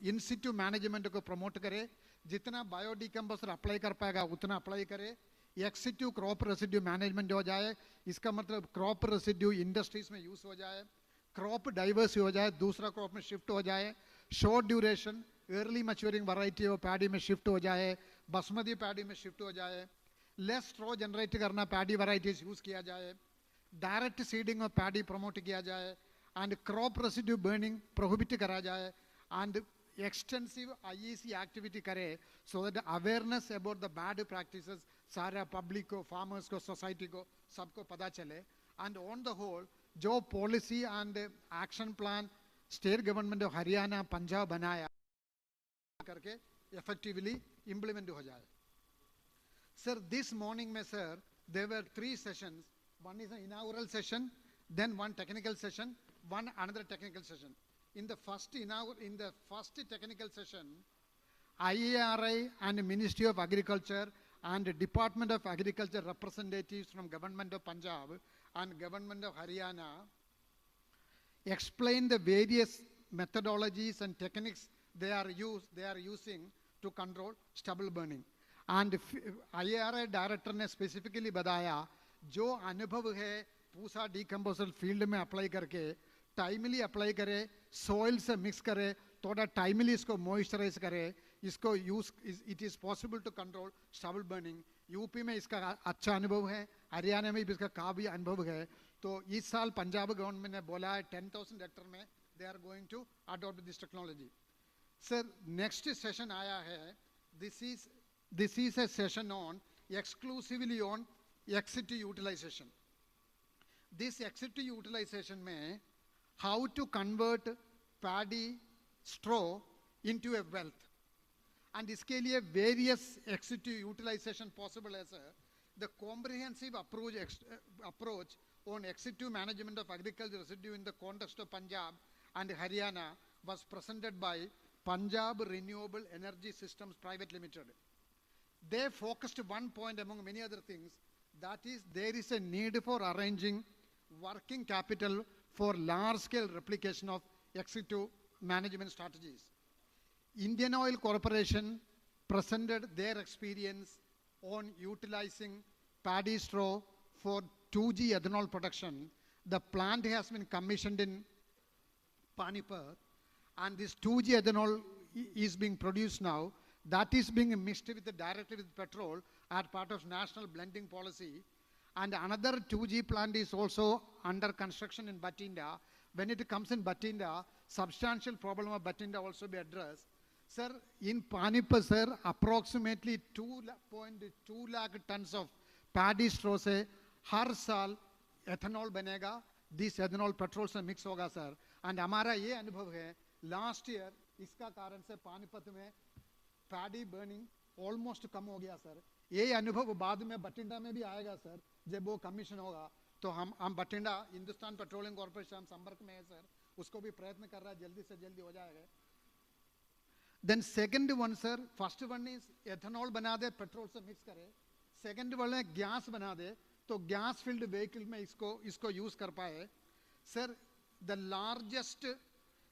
इन सिटू मैनेजमेंट को प्रमोट करे, जितना बायोडिकम्पोजर अप्लाई कर पाएगा उतना अप्लाई करे. एक्सिटिव क्रॉप रेसिड्यू मैनेजमेंट हो जाए, इसका मतलब क्रॉप रेसिड्यू इंडस्ट्रीज में यूज हो जाए, क्रॉप डाइवर्स हो जाए, दूसरा क्रॉप में शिफ्ट हो जाए, short duration early maturing variety of paddy में शिफ्ट हो जाए, बासमती पैडी में शिफ्ट हो जाए, लेस स्ट्रॉ जनरेट करना पैडी वैरायटीज यूज किया जाए, direct seeding of paddy promote किया जाए and crop residue burning prohibit करा जाए एंड एक्सटेंसिव IEC एक्टिविटी करे so that awareness about the bad practices सारे पब्लिक को, फार्मर्स को, सोसाइटी को, सबको पता चले. एंड ऑन द होल जो policy and action plan state government of Haryana, Punjab बनाया करके इफेक्टिवली इम्प्लीमेंट हो जाए. सर दिस मॉर्निंग में सर देयर वर 3 सेशंस. One is an inaugural session, then one technical session, one another technical session. In the first technical session, IARI and Ministry of Agriculture and Department of Agriculture representatives from Government of Punjab and Government of Haryana explained the various methodologies and techniques they are using to control stubble burning. And IARI director ने specifically बताया जो अनुभव है Pusa decomposer field में apply करके timely apply करे, soil से mix करे, थोड़ा टाइमली इसको मॉइस्चराइज करे, इसको use it is possible to control stubble burning. UP में इसका अच्छा अनुभव है, हरियाणा में भी इसका काफ़ी अनुभव है. तो इस साल पंजाब गवर्नमेंट ने बोला है 10,000 हेक्टर में they are going to adopt this technology. Sir next session आया है, this is a session on exclusively on ex situ utilization. This exit utilization में how to convert paddy straw into a wealth and इसके लिए various ex-situ utilization possible है sir. The comprehensive approach on ex-situ management of agricultural residue in the context of Punjab and Haryana was presented by Punjab Renewable Energy Systems Private Limited. They focused one point among many other things, that is there is a need for arranging working capital for large-scale replication of ex-situ management strategies. Indian Oil Corporation presented their experience on utilizing paddy straw for 2G ethanol production. The plant has been commissioned in Panipat, and this 2G ethanol is being produced now. That is being mixed directly with petrol as part of national blending policy. And another 2G plant is also under construction in Bathinda. When it comes in Bathinda, substantial problem of Bathinda also be addressed. Sir, in Panipat, sir, approximately 2.2 lakh tons of paddy straw से हर साल ethanol बनेगा. This ethanol petrol से mix होगा sir. And हमारा ये अनुभव है, last year इसका कारण से पानीपत में paddy burning almost कम हो गया सर. ये अनुभव बाद में बठिंडा में भी आएगा सर. जब वो कमीशन होगा तो हम बठिंडा हिंदुस्तान पेट्रोलियम कॉर्पोरेशन हम संपर्क में है सर. उसको भी प्रयत्न कर रहा है, जल्दी से जल्दी हो जाएगा. Then second one sir, first one is ethanol बना दे, पेट्रोल से मिक्स करे. Second one है गैस बना दे, तो गैस फील्ड व्हीकल में इसको यूज कर पाए. Sir, the largest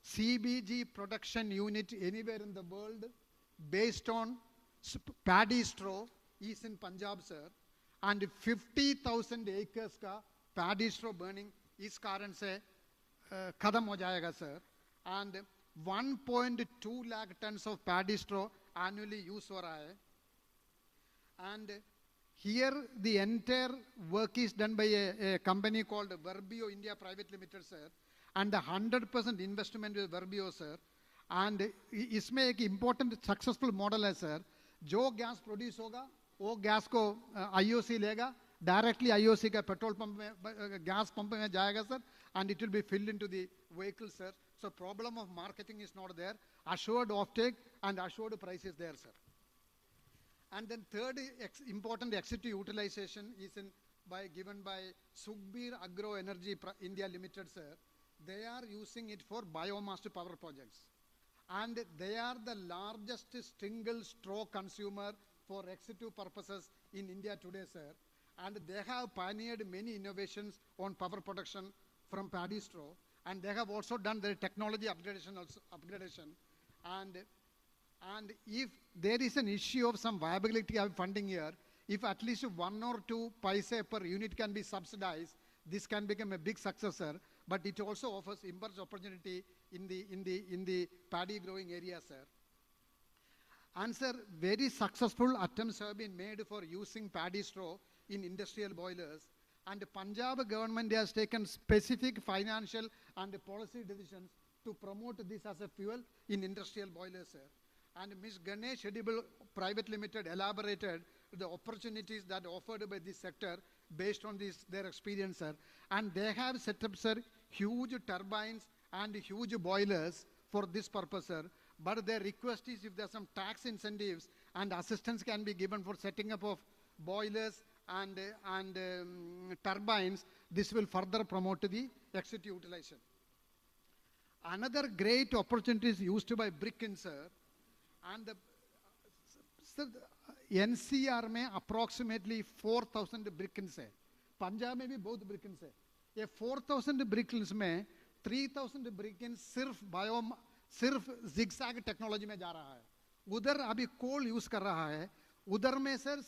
CBG production unit anywhere in the world based on paddy straw is in Punjab sir, and 50,000 acres का paddy straw burning इस कारण से खत्म हो जाएगा sir, and 1.2 lakh tons of paddy straw annually use हो रहा है. And here the entire work is done by a company called Verbio India Private Limited sir, and the 100% investment with Verbio sir. And इसमें एक important successful model है sir. जो gas produce होगा वो gas को IOC लेगा, directly IOC का petrol pump में गैस पंप में जाएगा sir, and it will be filled into the vehicle sir. So problem of marketing is not there. Assured offtake and assured price is there sir. And then third important ex-situ utilization is given by Sukhbir Agro Energy India Limited sir. They are using it for biomass power projects, and they are the largest single straw consumer for ex-situ purposes in India today sir, and they have pioneered many innovations on power production from paddy straw, and they have also done their technology upgradation. And if there is an issue of some viability of funding here, if at least 1 or 2 paise per unit can be subsidized, this can become a big success sir. But it also offers immense opportunity in the paddy growing area sir. And sir, very successful attempts have been made for using paddy straw in industrial boilers, and the Punjab government has taken specific financial and policy decisions to promote this as a fuel in industrial boilers sir. And Ms. Ganesh Edible Private Limited elaborated the opportunities that offered by this sector based on their experience sir. And they have set up sir huge turbines and huge boilers for this purpose sir. But their request is if there are some tax incentives and assistance can be given for setting up of boilers and turbines, this will further promote the ex-situ utilization. Another great opportunity is used by Bricken sir, and sir, NCR में approximately 4,000 brickens है. पंजाब में भी बहुत brickens है. ये 4,000 brickens में 3,000 brickens सिर्फ zigzag technology में जा रहा है. उधर अभी कोल यूज कर रहा है. उधर में सर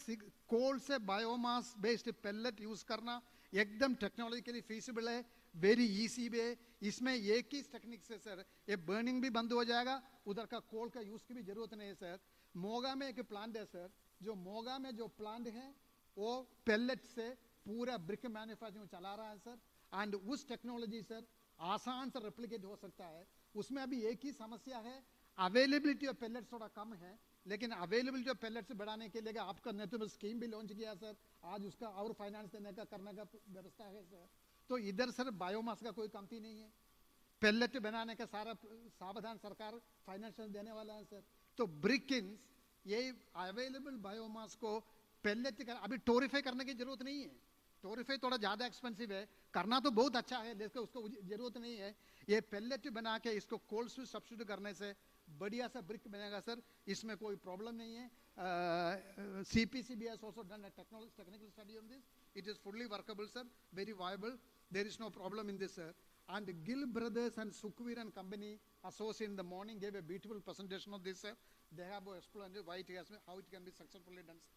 कोल से बायोमास बेस्ड पेलेट यूज करना एकदम टेक्नोलॉजिकली फीसिबल है, वेरी इजी भी है. इसमें एक ही टेक्निक से सर ये बर्निंग भी बंद हो जाएगा, उधर का कोल का यूज की भी जरूरत नहीं है सर. मोगा में एक प्लांट है सर, जो मोगा में जो प्लांट है वो पेलेट से पूरा ब्रिक मैन्युफैक्चरिंग चला रहा है सर. एंड उस टेक्नोलॉजी सर आसान से रेप्लिकेट हो सकता है. उसमें अभी एक ही समस्या है, अवेलेबिलिटी ऑफ पेलेट्स थोड़ा कम है, लेकिन अवेलेबिलिटी ऑफ पेलेट्स बढ़ाने के लिए आपका नेतृत्व स्कीम भी लॉन्च किया सर. आज उसका और फाइनेंस देने का करने का व्यवस्था है सर. तो इधर सर बायोमास का कोई कमती नहीं है, पेलेट बनाने का सारा सावधान सरकार फाइनेंशियल देने वाला है सर. तो ब्रिकिंस ये अवेलेबल बायोमास को पेलेट कर, अभी टोरिफाई करने की जरूरत नहीं है। टोरिफाई थोड़ा ज़्यादा एक्सपेंसिव है, करना तो बहुत अच्छा है लेकिन उसको जरूरत नहीं है। ये पेलेट बना के इसको कोल्ड से सब्स्टिट्यूट करने से बढ़िया सा ब्रिक बनेगा सर, इसमें कोई प्रॉब्लम नहीं है। CPCB has also done a technical study on this. It is fully workable sir, very viable. There is no problem in this sir. And Gill Brothers and Sukhvir and Company associate in the morning gave a beautiful presentation of this sir. They have explained why it has, how it can be successfully done sir.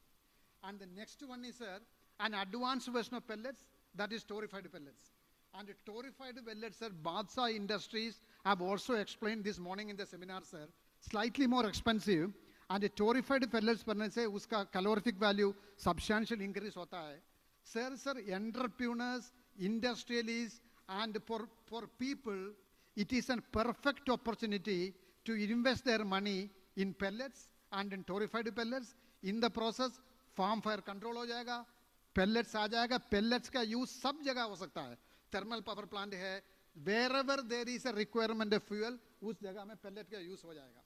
And the next one is sir, an advanced version of pellets, that is torrefied pellets. And torrefied pellets sir, Badsa Industries have also explained this morning in the seminar sir, slightly more expensive. And the torrefied pellets बनने से उसका calorific value substantial increase होता है. Sir, entrepreneurs, industrialists, and for people, it is a perfect opportunity to invest their money in pellets and in torrefied pellets. In the process, farm fire control हो जाएगा, pellets आ जाएगा, pellets का use सब जगह हो सकता है. Thermal power plant है, wherever there is a requirement of fuel, उस जगह में pellet का use हो जाएगा.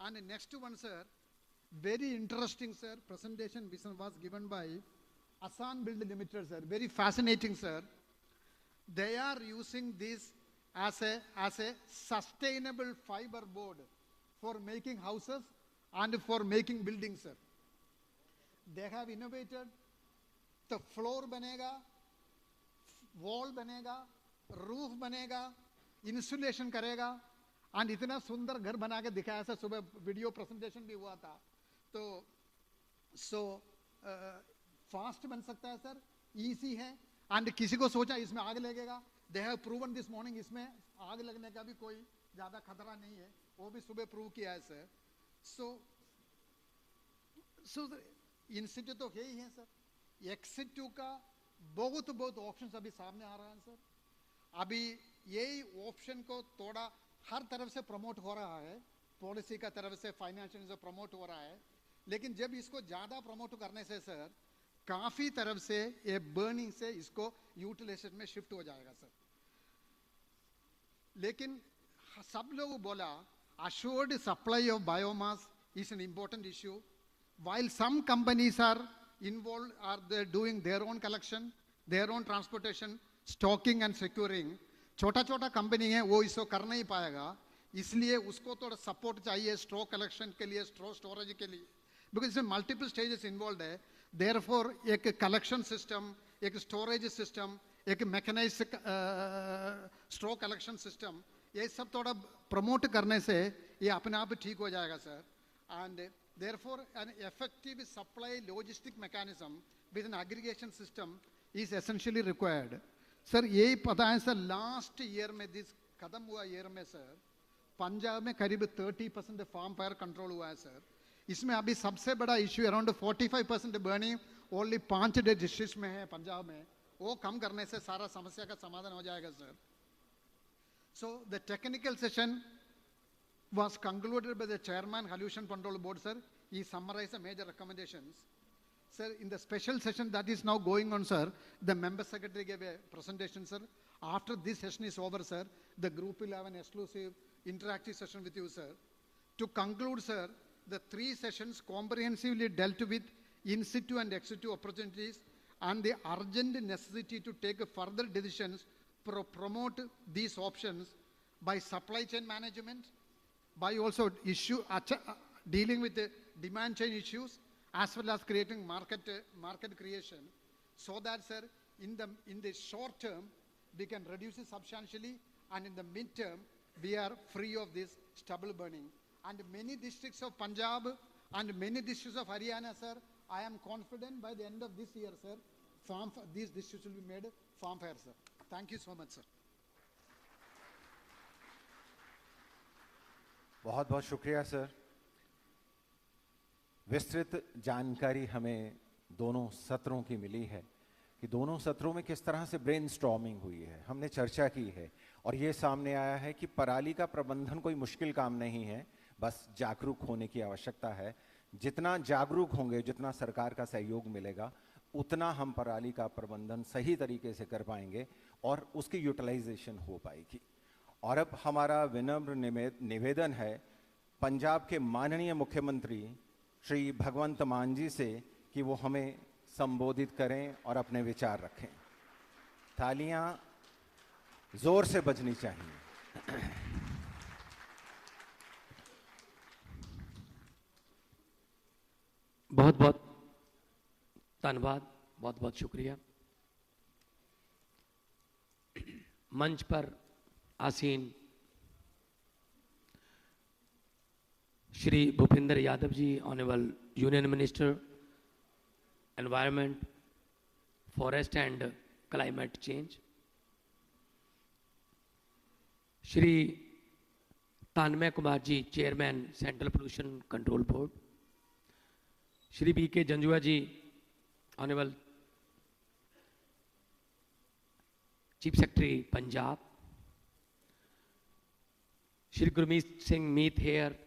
And the next one, sir, very interesting, sir, presentation was given by Asan Build Limited, sir. Very fascinating, sir. They are using this as a sustainable fiber board for making houses and for making buildings, sir. They have innovated, the floor banega, wall banega, roof banega, insulation करेगा, and इतना सुंदर घर बना के दिखाया sir, सुबह video presentation भी हुआ था. तो फास्ट बन सकता है सर, इजी है, एंड किसी को सोचा इसमें आग लगेगा, they have proven this morning इसमें आग लगने का भी कोई ज़्यादा खतरा नहीं है, वो भी सुबह प्रूव किया है सर. सो इंस्टीट्यूट तो यही है सर. एक्सिट्यू का बहुत ऑप्शंस अभी सामने आ रहा है सर. अभी यही ऑप्शन को थोड़ा हर तरफ से प्रमोट हो रहा है, पॉलिसी का तरफ से, फाइनेंशियल से प्रमोट हो रहा है, लेकिन जब इसको ज़्यादा प्रमोट करने से सर काफ़ी तरफ से ये बर्निंग से इसको यूटिलाइजेशन में शिफ्ट हो जाएगा सर. लेकिन सब लोग बोला assured supply of biomass is an important issue. While some companies are involved, are they doing their own collection, their own transportation, stocking and securing, छोटा कंपनी है वो इसको कर नहीं पाएगा, इसलिए उसको थोड़ा सपोर्ट चाहिए स्टॉक कलेक्शन के लिए, स्टोरेज के लिए, बिकॉज इसमें मल्टीपल स्टेजेस इन्वॉल्व है. देयरफॉर एक कलेक्शन सिस्टम, एक स्टोरेज सिस्टम, एक मैकेनाइज्ड स्टॉक कलेक्शन सिस्टम, ये सब थोड़ा प्रमोट करने से ये अपने आप ठीक हो जाएगा sir. And therefore an effective supply logistic mechanism with an aggregation system is essentially required. Sir यही पता है सर, लास्ट ईयर में दिस खत्म हुआ ईयर में सर पंजाब में करीब 30% फार्म फायर कंट्रोल हुआ है सर. इसमें अभी सबसे बड़ा issue around 45% burning only 5 district में है पंजाब में, वो कम करने से सारा समस्या का समाधान हो जाएगा sir. So the technical session was concluded by the chairman Pollution Control Board sir. He summarized the major recommendations. Sir, in the special session that is now going on, sir, the member secretary gave a presentation, sir. After this session is over, sir, the group will have an exclusive interactive session with you, sir. To conclude, sir, the 3 sessions comprehensively dealt with in situ and ex situ opportunities and the urgent necessity to take further decisions to promote these options by supply chain management, by also dealing with the demand chain issues, as well as creating market creation, so that, sir, in the short term, we can reduce it substantially, and in the mid-term, we are free of this stubble burning. And many districts of Punjab and many districts of Haryana, sir, I am confident by the end of this year, sir, these districts will be made farm fair, sir. Thank you so much, sir. बहुत बहुत शुक्रिया sir. विस्तृत जानकारी हमें दोनों सत्रों की मिली है कि दोनों सत्रों में किस तरह से ब्रेनस्टॉर्मिंग हुई है, हमने चर्चा की है, और ये सामने आया है कि पराली का प्रबंधन कोई मुश्किल काम नहीं है, बस जागरूक होने की आवश्यकता है. जितना जागरूक होंगे, जितना सरकार का सहयोग मिलेगा, उतना हम पराली का प्रबंधन सही तरीके से कर पाएंगे और उसकी यूटिलाइजेशन हो पाएगी. और अब हमारा विनम्र निवेदन है पंजाब के माननीय मुख्यमंत्री श्री भगवंत मान जी से कि वो हमें संबोधित करें और अपने विचार रखें। तालियां जोर से बजनी चाहिए। बहुत बहुत धन्यवाद, बहुत बहुत शुक्रिया। मंच पर आसीन Shri Bhupender Yadav ji, honourable union minister environment, forest and climate change, Shri Tanmay Kumar ji, chairman central pollution control board, Shri B K Janjua ji, honourable chief secretary Punjab, Shri Gurmeet Singh Meet Hayer,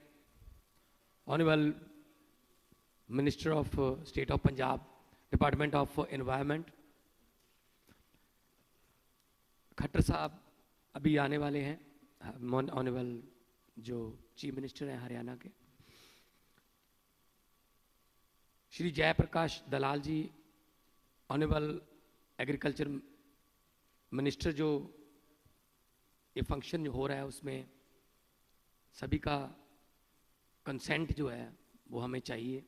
honourable minister of state of Punjab, department of environment, Khattar sahab अभी आने वाले हैं, ऑनरेबल जो चीफ मिनिस्टर हैं हरियाणा के, श्री जयप्रकाश दलाल जी, ऑनरेबल एग्रीकल्चर मिनिस्टर, जो ये function हो रहा है उसमें सभी का कंसेंट जो है वो हमें चाहिए,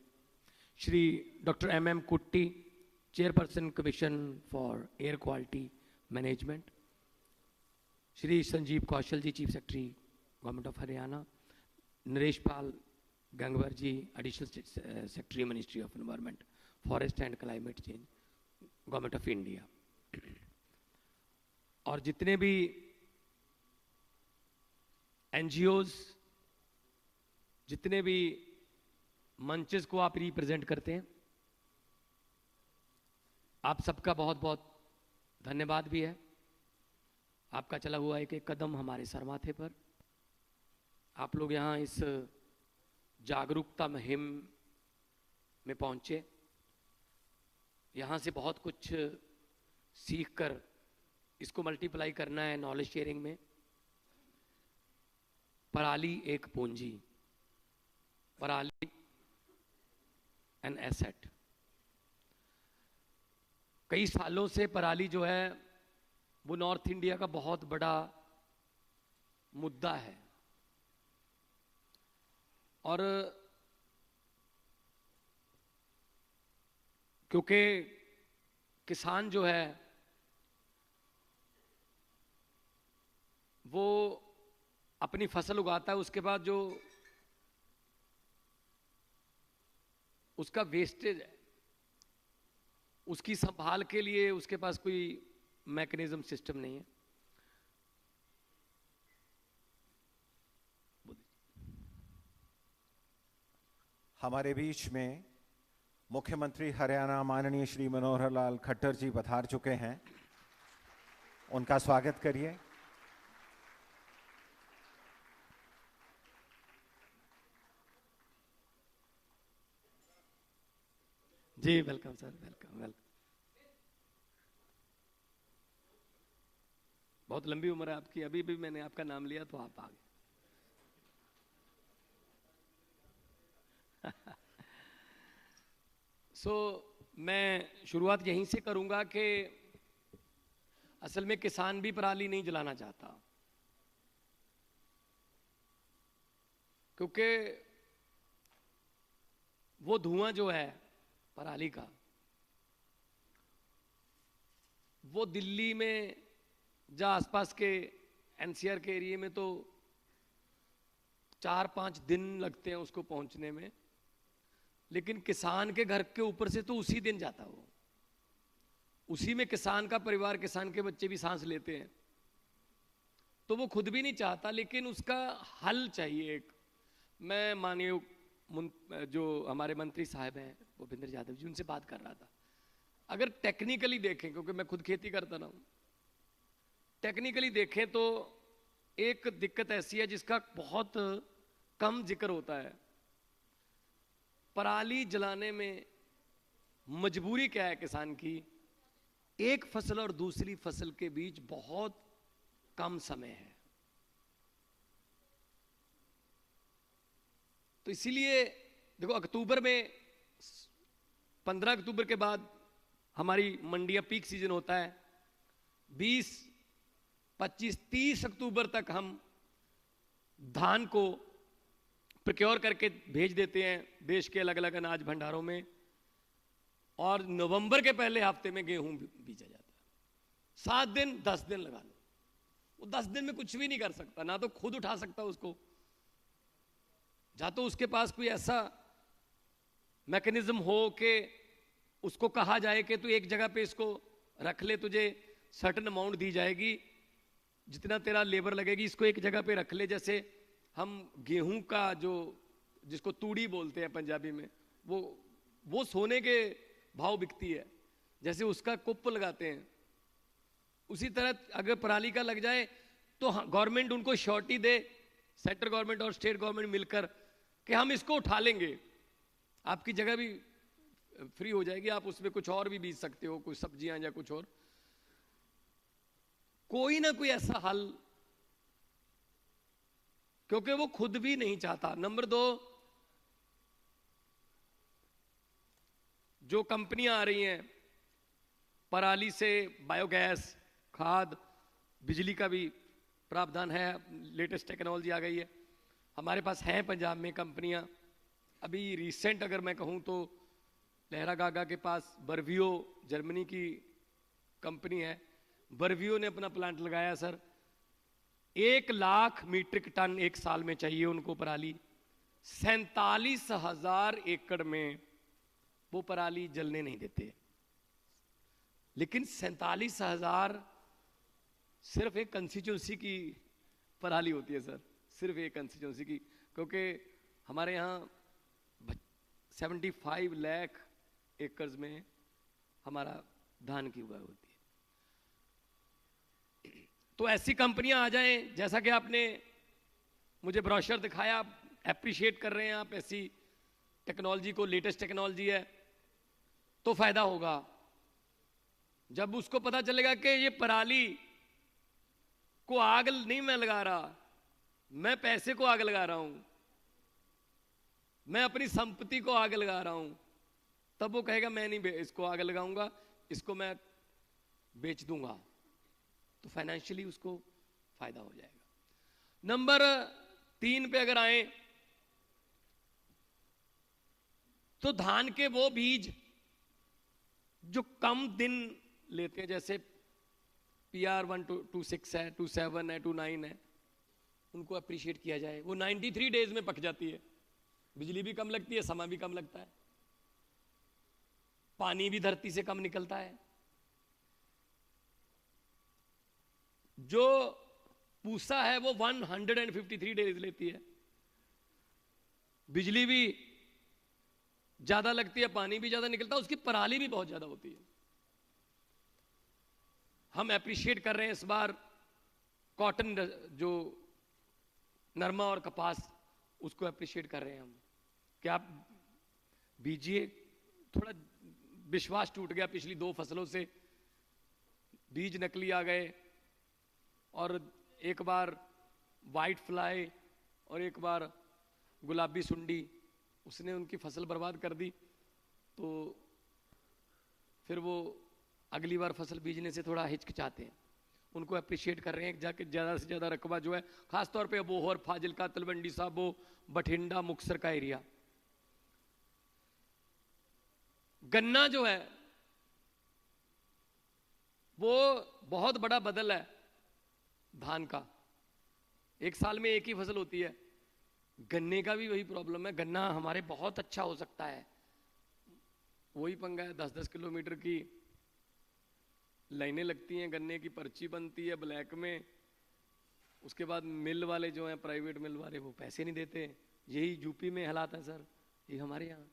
Shri doctor M Kutty, chairperson commission for air quality management, Shri Sanjeev Kaushal ji, chief secretary government of Haryana, Naresh Pal Gangwar ji, additional secretary ministry of environment, forest and climate change, government of India, और जितने भी एनजीओज, जितने भी मंचेस को आप रिप्रेजेंट करते हैं, आप सबका बहुत बहुत धन्यवाद भी है। आपका चला हुआ एक एक कदम हमारे सर माथे पर, आप लोग यहाँ इस जागरूकता मुहिम में पहुंचे, यहाँ से बहुत कुछ सीख कर इसको मल्टीप्लाई करना है नॉलेज शेयरिंग में। पराली एक पूंजी, पराली एन एसेट। कई सालों से पराली जो है वो नॉर्थ इंडिया का बहुत बड़ा मुद्दा है, और क्योंकि किसान जो है वो अपनी फसल उगाता है, उसके बाद जो उसका वेस्टेज है उसकी संभाल के लिए उसके पास कोई मैकेनिज्म सिस्टम नहीं है। हमारे बीच में मुख्यमंत्री हरियाणा माननीय श्री मनोहर लाल खट्टर जी पधार चुके हैं, उनका स्वागत करिए। जी वेलकम सर, वेलकम वेलकम। बहुत लंबी उम्र है आपकी, अभी भी मैंने आपका नाम लिया तो आप आ गए। मैं शुरुआत यहीं से करूंगा कि असल में किसान भी पराली नहीं जलाना चाहता, क्योंकि वो धुआं जो है पराली का वो दिल्ली में जहाँ आसपास के एनसीआर के एरिया में तो 4-5 दिन लगते हैं उसको पहुंचने में, लेकिन किसान के घर के ऊपर से तो उसी दिन जाता वो, उसी में किसान का परिवार, किसान के बच्चे भी सांस लेते हैं। तो वो खुद भी नहीं चाहता, लेकिन उसका हल चाहिए एक। मैं माननीय जो हमारे मंत्री साहब हैं भूपेंद्र यादव जी, उनसे बात कर रहा था, अगर टेक्निकली देखें, क्योंकि मैं खुद खेती करता ना हूं, टेक्निकली देखें तो एक दिक्कत ऐसी है जिसका बहुत कम जिक्र होता है। पराली जलाने में मजबूरी क्या है किसान की, एक फसल और दूसरी फसल के बीच बहुत कम समय है। तो इसीलिए देखो अक्टूबर में 15 अक्टूबर के बाद हमारी मंडियां पीक सीजन होता है। 20, 25, 30 अक्टूबर तक हम धान को प्रोक्योर करके भेज देते हैं देश के अलग अलग अनाज भंडारों में, और नवंबर के पहले हफ्ते में गेहूं बीजा जाता है। 7 दिन 10 दिन लगा लो, वो 10 दिन में कुछ भी नहीं कर सकता, ना तो खुद उठा सकता उसको, या तो उसके पास कोई ऐसा मैकेनिज्म हो कि उसको कहा जाए कि तू एक जगह पे इसको रख ले, तुझे सर्टेन अमाउंट दी जाएगी, जितना तेरा लेबर लगेगी इसको एक जगह पे रख ले। जैसे हम गेहूं का जो जिसको तूड़ी बोलते हैं पंजाबी में, वो सोने के भाव बिकती है, जैसे उसका कुप लगाते हैं, उसी तरह अगर पराली का लग जाए तो गवर्नमेंट उनको श्योरिटी दे, सेंट्रल गवर्नमेंट और स्टेट गवर्नमेंट मिलकर, कि हम इसको उठा लेंगे, आपकी जगह भी फ्री हो जाएगी, आप उसमें कुछ और भी बीज सकते हो, कुछ सब्जियां या कुछ और। कोई ना कोई ऐसा हल, क्योंकि वो खुद भी नहीं चाहता। नंबर 2, जो कंपनियां आ रही हैं पराली से बायोगैस, खाद, बिजली का भी प्रावधान है, लेटेस्ट टेक्नोलॉजी आ गई है हमारे पास, है पंजाब में कंपनियां। अभी रिसेंट अगर मैं कहूं तो लहरा गागा के पास बर्वियो जर्मनी की कंपनी है, बर्वियो ने अपना प्लांट लगाया सर, 1 लाख मीट्रिक टन एक साल में चाहिए उनको पराली। 47,000 एकड़ में वो पराली जलने नहीं देते, लेकिन 47,000 सिर्फ एक कंस्टिट्यूंसी की पराली होती है सर, सिर्फ एक कंस्टिट्यूंसी की, क्योंकि हमारे यहाँ 75 लाख एकड़ में हमारा धान की उगाई होती है। तो ऐसी कंपनियां आ जाएं, जैसा कि आपने मुझे ब्रोशर दिखाया, एप्रिशिएट कर रहे हैं आप ऐसी टेक्नोलॉजी को, लेटेस्ट टेक्नोलॉजी है, तो फायदा होगा। जब उसको पता चलेगा कि ये पराली को आग नहीं मैं लगा रहा, मैं पैसे को आग लगा रहा हूं, मैं अपनी संपत्ति को आग लगा रहा हूं, तब वो कहेगा मैं नहीं इसको आग लगाऊंगा, इसको मैं बेच दूंगा, तो फाइनेंशियली उसको फायदा हो जाएगा। नंबर 3 पे अगर आए तो धान के वो बीज जो कम दिन लेते हैं, जैसे PR 126 है, 27 है, 29 है, उनको अप्रिशिएट किया जाए। वो 93 डेज में पक जाती है, बिजली भी कम लगती है, समय भी कम लगता है, पानी भी धरती से कम निकलता है। जो पूसा है वो 153 डेज लेती है, बिजली भी ज्यादा लगती है, पानी भी ज्यादा निकलता है, उसकी पराली भी बहुत ज्यादा होती है। हम एप्रिशिएट कर रहे हैं इस बार कॉटन, जो नरमा और कपास, उसको एप्रिशिएट कर रहे हैं हम कि आप बीजिए। थोड़ा विश्वास टूट गया पिछली 2 फसलों से, बीज नकली आ गए, और एक बार वाइट फ्लाई और एक बार गुलाबी सुंडी, उसने उनकी फसल बर्बाद कर दी। तो फिर वो अगली बार फसल बीजने से थोड़ा हिचकिचाते हैं। उनको अप्रिशिएट कर रहे हैं जाके ज़्यादा से ज़्यादा रकबा जो है, खासतौर पे अबोहर, फाजिलका, तलवंडी साबो, बठिंडा, मुक्तसर का एरिया। गन्ना जो है वो बहुत बड़ा बदल है धान का, एक साल में एक ही फसल होती है। गन्ने का भी वही प्रॉब्लम है, गन्ना हमारे बहुत अच्छा हो सकता है, वही पंगा है, 10-10 किलोमीटर की लाइनें लगती हैं, गन्ने की पर्ची बनती है ब्लैक में, उसके बाद मिल वाले जो हैं, प्राइवेट मिल वाले, वो पैसे नहीं देते। यही यूपी में हालात है सर, ये हमारे यहाँ।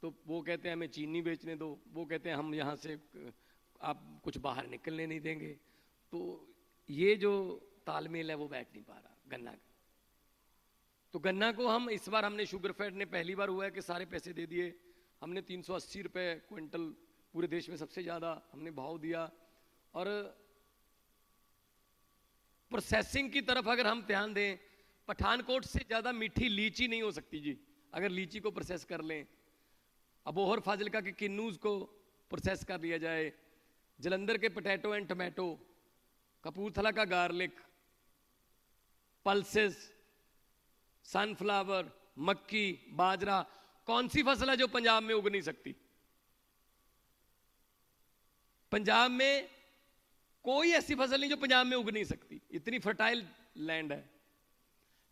तो वो कहते हैं हमें चीनी बेचने दो, वो कहते हैं हम यहाँ से आप कुछ बाहर निकलने नहीं देंगे। तो ये जो तालमेल है वो बैठ नहीं पा रहा गन्ना का। तो गन्ना को हम इस बार हमने शुगर फैट ने पहली बार हुआ है कि सारे पैसे दे दिए, हमने 380 रुपये क्विंटल पूरे देश में सबसे ज़्यादा हमने भाव दिया। और प्रोसेसिंग की तरफ अगर हम ध्यान दें, पठानकोट से ज़्यादा मीठी लीची नहीं हो सकती जी, अगर लीची को प्रोसेस कर लें, अबोहर फाजिलका के किन्नूज को प्रोसेस कर लिया जाए, जलंधर के पोटैटो एंड टमाटो, कपूरथला का गार्लिक, पल्सेस, सनफ्लावर, मक्की, बाजरा, कौन सी फसल है जो पंजाब में उग नहीं सकती? पंजाब में कोई ऐसी फसल नहीं जो पंजाब में उग नहीं सकती, इतनी फर्टाइल लैंड है।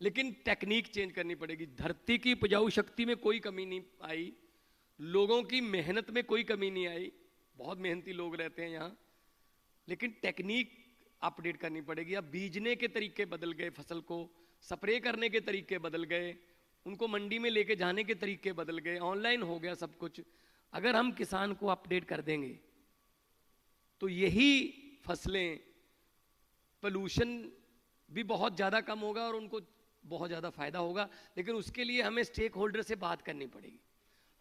लेकिन टेक्निक चेंज करनी पड़ेगी। धरती की उपजाऊ शक्ति में कोई कमी नहीं आई, लोगों की मेहनत में कोई कमी नहीं आई, बहुत मेहनती लोग रहते हैं यहाँ, लेकिन टेक्निक अपडेट करनी पड़ेगी। अब बीजने के तरीके बदल गए, फसल को स्प्रे करने के तरीके बदल गए, उनको मंडी में लेके जाने के तरीके बदल गए, ऑनलाइन हो गया सब कुछ। अगर हम किसान को अपडेट कर देंगे तो यही फसलें, पोल्यूशन भी बहुत ज़्यादा कम होगा और उनको बहुत ज़्यादा फायदा होगा। लेकिन उसके लिए हमें स्टेक होल्डर से बात करनी पड़ेगी,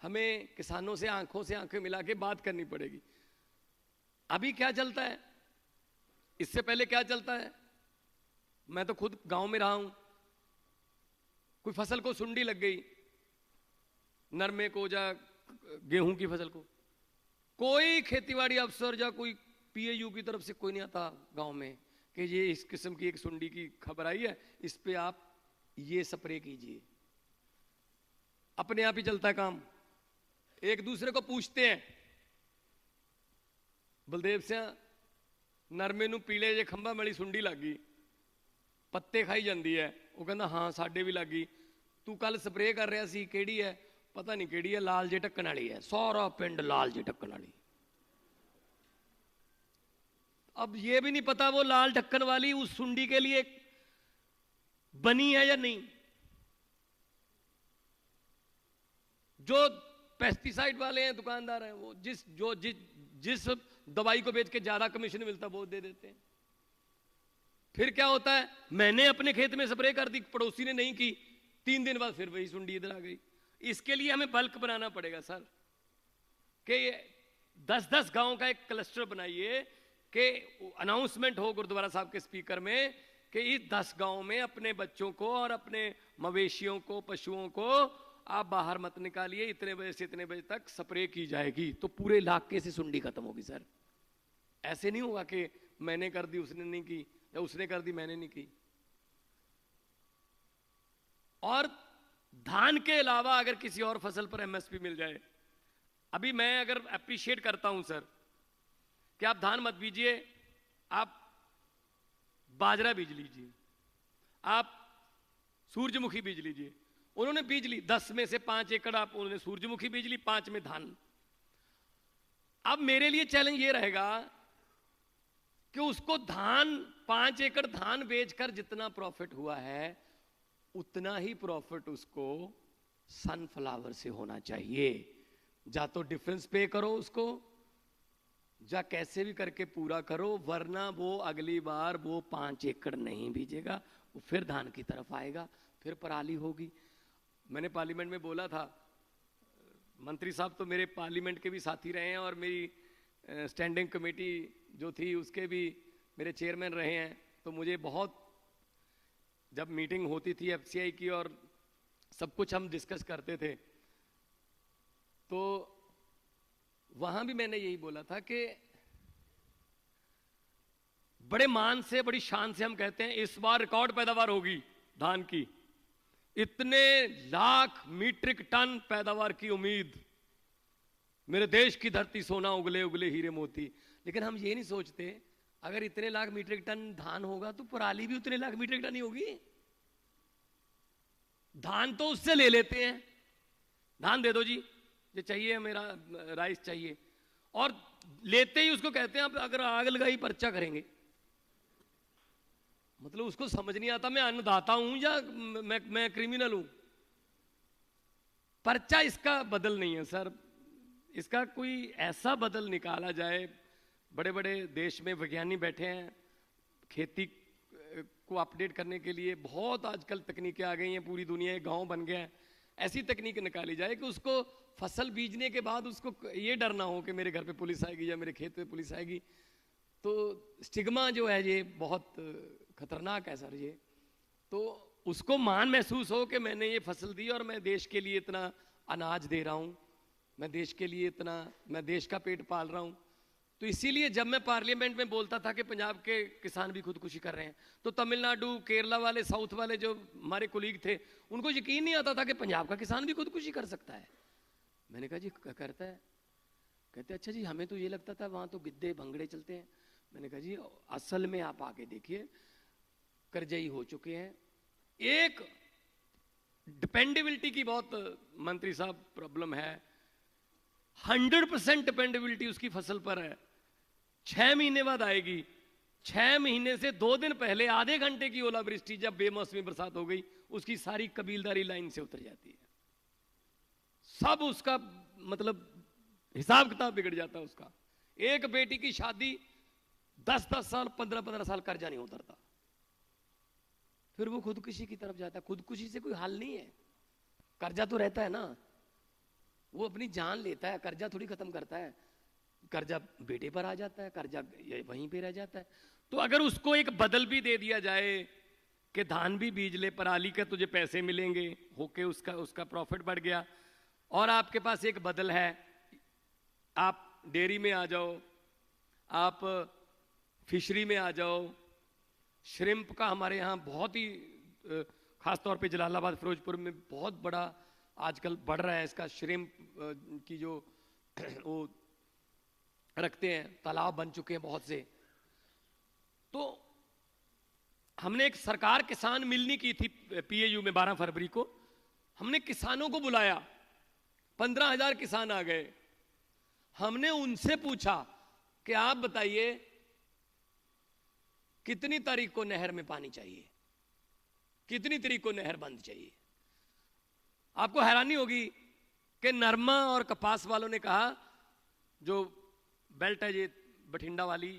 हमें किसानों से आंखें मिला के बात करनी पड़ेगी। अभी क्या चलता है, इससे पहले क्या चलता है, मैं तो खुद गांव में रहा हूं, कोई फसल को सुंडी लग गई, नरमे को या गेहूं की फसल को, कोई खेतीबाड़ी अफसर या कोई पीएयू की तरफ से कोई नहीं आता गांव में कि ये इस किस्म की एक सुंडी की खबर आई है, इस पे आप ये स्प्रे कीजिए। अपने आप ही चलता है काम, एक दूसरे को पूछते हैं, बलदेव सिंह नरमे नूं पीले जे खंभा वाली सुंडी लग गई, पत्ते खाई जाती है, वो कहना हाँ साडे भी लग गई, तू कल स्प्रे कर रहा सी, केड़ी है? पता नहीं केड़ी है, लाल जे ढक्कन वाली है, सारा पिंड लाल जे ढक्कन वाली। अब ये भी नहीं पता वो लाल ढक्कन वाली उस सुंडी के लिए बनी है या नहीं। जो पेस्टिसाइड वाले हैं, दुकानदार हैं, वो जिस दवाई को बेच के ज्यादा कमीशन मिलता है वो दे देते हैं। फिर क्या होता है, मैंने अपने खेत में स्प्रे कर दी, पड़ोसी ने नहीं की, 3 दिन बाद फिर वही सुंडी इधर आ गई। इसके लिए हमें बल्क बनाना पड़ेगा सर, कि 10-10 गांव का एक क्लस्टर बनाइए, कि अनाउंसमेंट हो गुरुद्वारा साहब के स्पीकर में कि इस 10 गांव में अपने बच्चों को और अपने मवेशियों को, पशुओं को आप बाहर मत निकालिए, इतने बजे से इतने बजे तक स्प्रे की जाएगी, तो पूरे इलाके से सुंडी खत्म होगी सर। ऐसे नहीं होगा कि मैंने कर दी उसने नहीं की, या उसने कर दी मैंने नहीं की। और धान के अलावा अगर किसी और फसल पर एमएसपी मिल जाए, अभी मैं अगर अप्रिशिएट करता हूं सर कि आप धान मत बीजिए, आप बाजरा बीज लीजिए, आप सूरजमुखी बीज लीजिए। उन्होंने बीज ली, 10 में से 5 एकड़ आप उन्होंने सूरजमुखी बीज ली, 5 में धान। अब मेरे लिए चैलेंज ये रहेगा कि उसको धान 5 एकड़ धान बेचकर जितना प्रॉफिट हुआ है उतना ही प्रॉफिट उसको सनफ्लावर से होना चाहिए। जा तो डिफरेंस पे करो उसको, जा कैसे भी करके पूरा करो, वरना वो अगली बार वो 5 एकड़ नहीं बीजेगा, वो फिर धान की तरफ आएगा, फिर पराली होगी। मैंने पार्लियामेंट में बोला था, मंत्री साहब तो मेरे पार्लियामेंट के भी साथी रहे हैं और मेरी स्टैंडिंग कमेटी जो थी उसके भी मेरे चेयरमैन रहे हैं, तो मुझे बहुत, जब मीटिंग होती थी एफसीआई की और सब कुछ हम डिस्कस करते थे, तो वहां भी मैंने यही बोला था कि बड़े मान से, बड़ी शान से हम कहते हैं इस बार रिकॉर्ड पैदावार होगी धान की, इतने लाख मीट्रिक टन पैदावार की उम्मीद, मेरे देश की धरती सोना उगले उगले हीरे मोती। लेकिन हम ये नहीं सोचते अगर इतने लाख मीट्रिक टन धान होगा तो पराली भी उतने लाख मीट्रिक टन ही होगी। धान तो उससे ले लेते हैं, धान दे दो जी, ये चाहिए मेरा राइस चाहिए, और लेते ही उसको कहते हैं आप अगर आग लगाई पर्चा करेंगे। मतलब उसको समझ नहीं आता मैं अन्नदाता हूं या मैं क्रिमिनल हूं। पर्चा इसका बदल नहीं है सर, इसका कोई ऐसा बदल निकाला जाए। बड़े बड़े देश में विज्ञानी बैठे हैं, खेती को अपडेट करने के लिए बहुत आजकल तकनीकें आ गई हैं, पूरी दुनिया एक गांव बन गया है। ऐसी तकनीक निकाली जाए कि उसको फसल बीजने के बाद उसको ये डर ना हो कि मेरे घर पे पुलिस आएगी या मेरे खेत पे पुलिस आएगी। तो स्टिग्मा जो है ये बहुत खतरनाक है सर ये। तो उसको मान महसूस हो कि मैंने ये फसल दी और मैं देश के लिए इतना अनाज दे रहा हूं, मैं देश के लिए इतना, मैं देश का पेट पाल रहा हूं। तो इसीलिए जब मैं पार्लियामेंट में बोलता था कि पंजाब के किसान भी खुदकुशी कर रहे हैं, तो तमिलनाडु, केरला वाले, साउथ वाले जो हमारे कोलीग थे, उनको यकीन नहीं आता था कि पंजाब का किसान भी खुदकुशी कर सकता है। मैंने कहा जी करता है? कहते अच्छा जी, हमें तो ये लगता था वहां तो गिद्दे भंगड़े चलते हैं। मैंने कहा जी असल में आप आके देखिए, करजई हो चुके हैं। एक डिपेंडेबिलिटी की बहुत मंत्री साहब प्रॉब्लम है। 100% डिपेंडेबिलिटी उसकी फसल पर है। 6 महीने बाद आएगी, 6 महीने से 2 दिन पहले आधे घंटे की ओलावृष्टि जब बेमौसमी बरसात हो गई, उसकी सारी कबीलदारी लाइन से उतर जाती है। सब उसका मतलब हिसाब किताब बिगड़ जाता है उसका। एक बेटी की शादी 10-10 साल, 15-15 साल कर्जा नहीं उतरता, फिर वो खुदकुशी की तरफ जाता है। खुदकुशी से कोई हल नहीं है। कर्जा तो रहता है ना, वो अपनी जान लेता है, कर्जा थोड़ी खत्म करता है। कर्जा बेटे पर आ जाता है, कर्जा वहीं पे रह जाता है। तो अगर उसको एक बदल भी दे दिया जाए कि धान भी बीज ले, पराली का तुझे पैसे मिलेंगे, होके उसका प्रॉफिट बढ़ गया, और आपके पास एक बदल है, आप डेयरी में आ जाओ, आप फिशरी में आ जाओ। श्रिम्प का हमारे यहाँ बहुत ही खासतौर पे जलालाबाद, फिरोजपुर में बहुत बड़ा आजकल बढ़ रहा है इसका। श्रिम्प की जो वो रखते हैं, तालाब बन चुके हैं बहुत से। तो हमने एक सरकार किसान मिलनी की थी पीएयू में 12 फरवरी को। हमने किसानों को बुलाया, 15,000 किसान आ गए। हमने उनसे पूछा कि आप बताइए कितनी तारीख को नहर में पानी चाहिए, कितनी तारीख को नहर बंद चाहिए। आपको हैरानी होगी कि नरमा और कपास वालों ने कहा, जो बेल्ट है ये बठिंडा वाली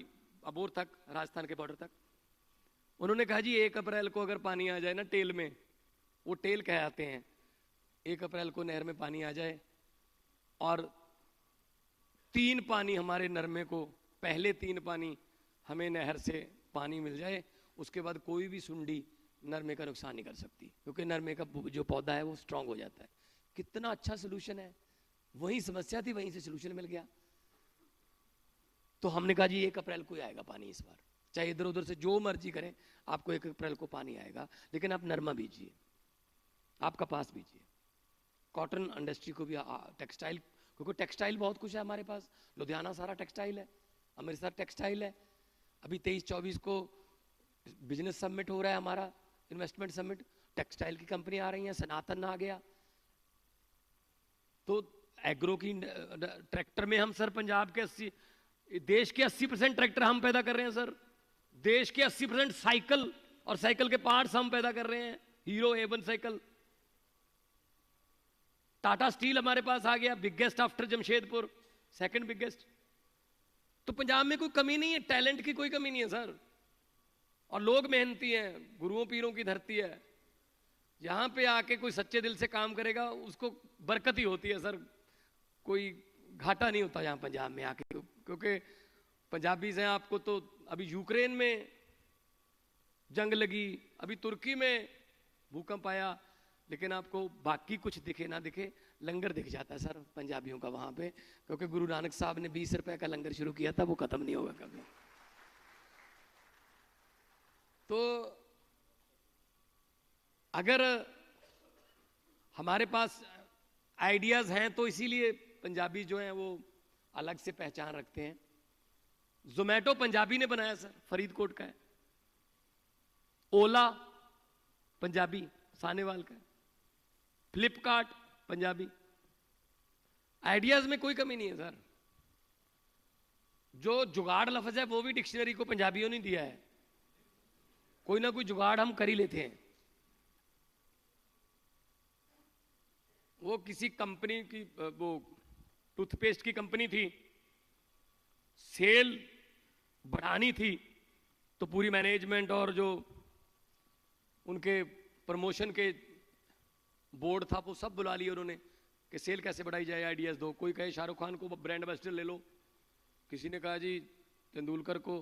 अबोर तक, राजस्थान के बॉर्डर तक, उन्होंने कहा जी 1 अप्रैल को अगर पानी आ जाए ना टेल में, वो टेल कहते हैं, 1 अप्रैल को नहर में पानी आ जाए और 3 पानी हमारे नरमे को, पहले 3 पानी हमें नहर से पानी मिल जाए, उसके बाद कोई भी सुंडी नरमे का नुकसान नहीं कर सकती, क्योंकि नरमे का जो पौधा है वो स्ट्रांग हो जाता है। कितना अच्छा सोल्यूशन है। वही समस्या थी, वहीं से सोल्यूशन मिल गया। तो हमने कहा जी 1 अप्रैल को ही आएगा पानी इस बार, चाहे इधर उधर से जो मर्जी करें, आपको 1 अप्रैल को पानी आएगा। लेकिन आप नरमा बीजिए, आप कपास बीजिए, कॉटन इंडस्ट्री को भी, टेक्सटाइल, क्योंकि टेक्सटाइल बहुत कुछ है हमारे पास। लुधियाना सारा टेक्सटाइल है, अमृतसर टेक्सटाइल है। अभी 23-24 को बिजनेस समिट हो रहा है हमारा, इन्वेस्टमेंट समिट, टेक्सटाइल की कंपनी आ रही है, सनातन आ गया। तो एग्रो की ट्रैक्टर में हम सर पंजाब के 80, देश के 80% ट्रैक्टर हम पैदा कर रहे हैं सर। देश के 80% साइकिल और साइकिल के पार्ट्स हम पैदा कर रहे हैं। Hero A1 cycle, Tata steel हमारे पास आ गया, biggest after Jamshedpur, 2nd biggest. तो पंजाब में कोई कमी नहीं है, टैलेंट की कोई कमी नहीं है सर, और लोग मेहनती हैं, गुरुओं पीरों की धरती है। यहां पे आके कोई सच्चे दिल से काम करेगा, उसको बरकत ही होती है सर, कोई घाटा नहीं होता यहाँ पंजाब में आके। क्योंकि पंजाबी से आपको तो अभी यूक्रेन में जंग लगी, अभी तुर्की में भूकंप आया, लेकिन आपको बाकी कुछ दिखे ना दिखे, लंगर दिख जाता है सर पंजाबियों का वहां पे। क्योंकि गुरु नानक साहब ने 20 रुपए का लंगर शुरू किया था, वो खत्म नहीं होगा कभी। तो अगर हमारे पास आइडियाज हैं तो इसीलिए पंजाबी जो हैं वो अलग से पहचान रखते हैं। जोमैटो पंजाबी ने बनाया सर, फरीदकोट का है। ओला पंजाबी, सानेवाल का है। फ्लिपकार्ट पंजाबी। आइडियाज में कोई कमी नहीं है सर। जो जुगाड़ लफ्ज है वो भी डिक्शनरी को पंजाबियों ने दिया है। कोई ना कोई जुगाड़ हम कर ही लेते हैं। वो किसी कंपनी की, वो टूथपेस्ट की कंपनी थी, सेल बढ़ानी थी, तो पूरी मैनेजमेंट और जो उनके प्रमोशन के बोर्ड था वो सब बुला लिए उन्होंने कि सेल कैसे बढ़ाई जाए, आइडियाज दो। कोई कहे शाहरुख खान को ब्रांड एम्बेसडर ले लो, किसी ने कहा जी तेंदुलकर को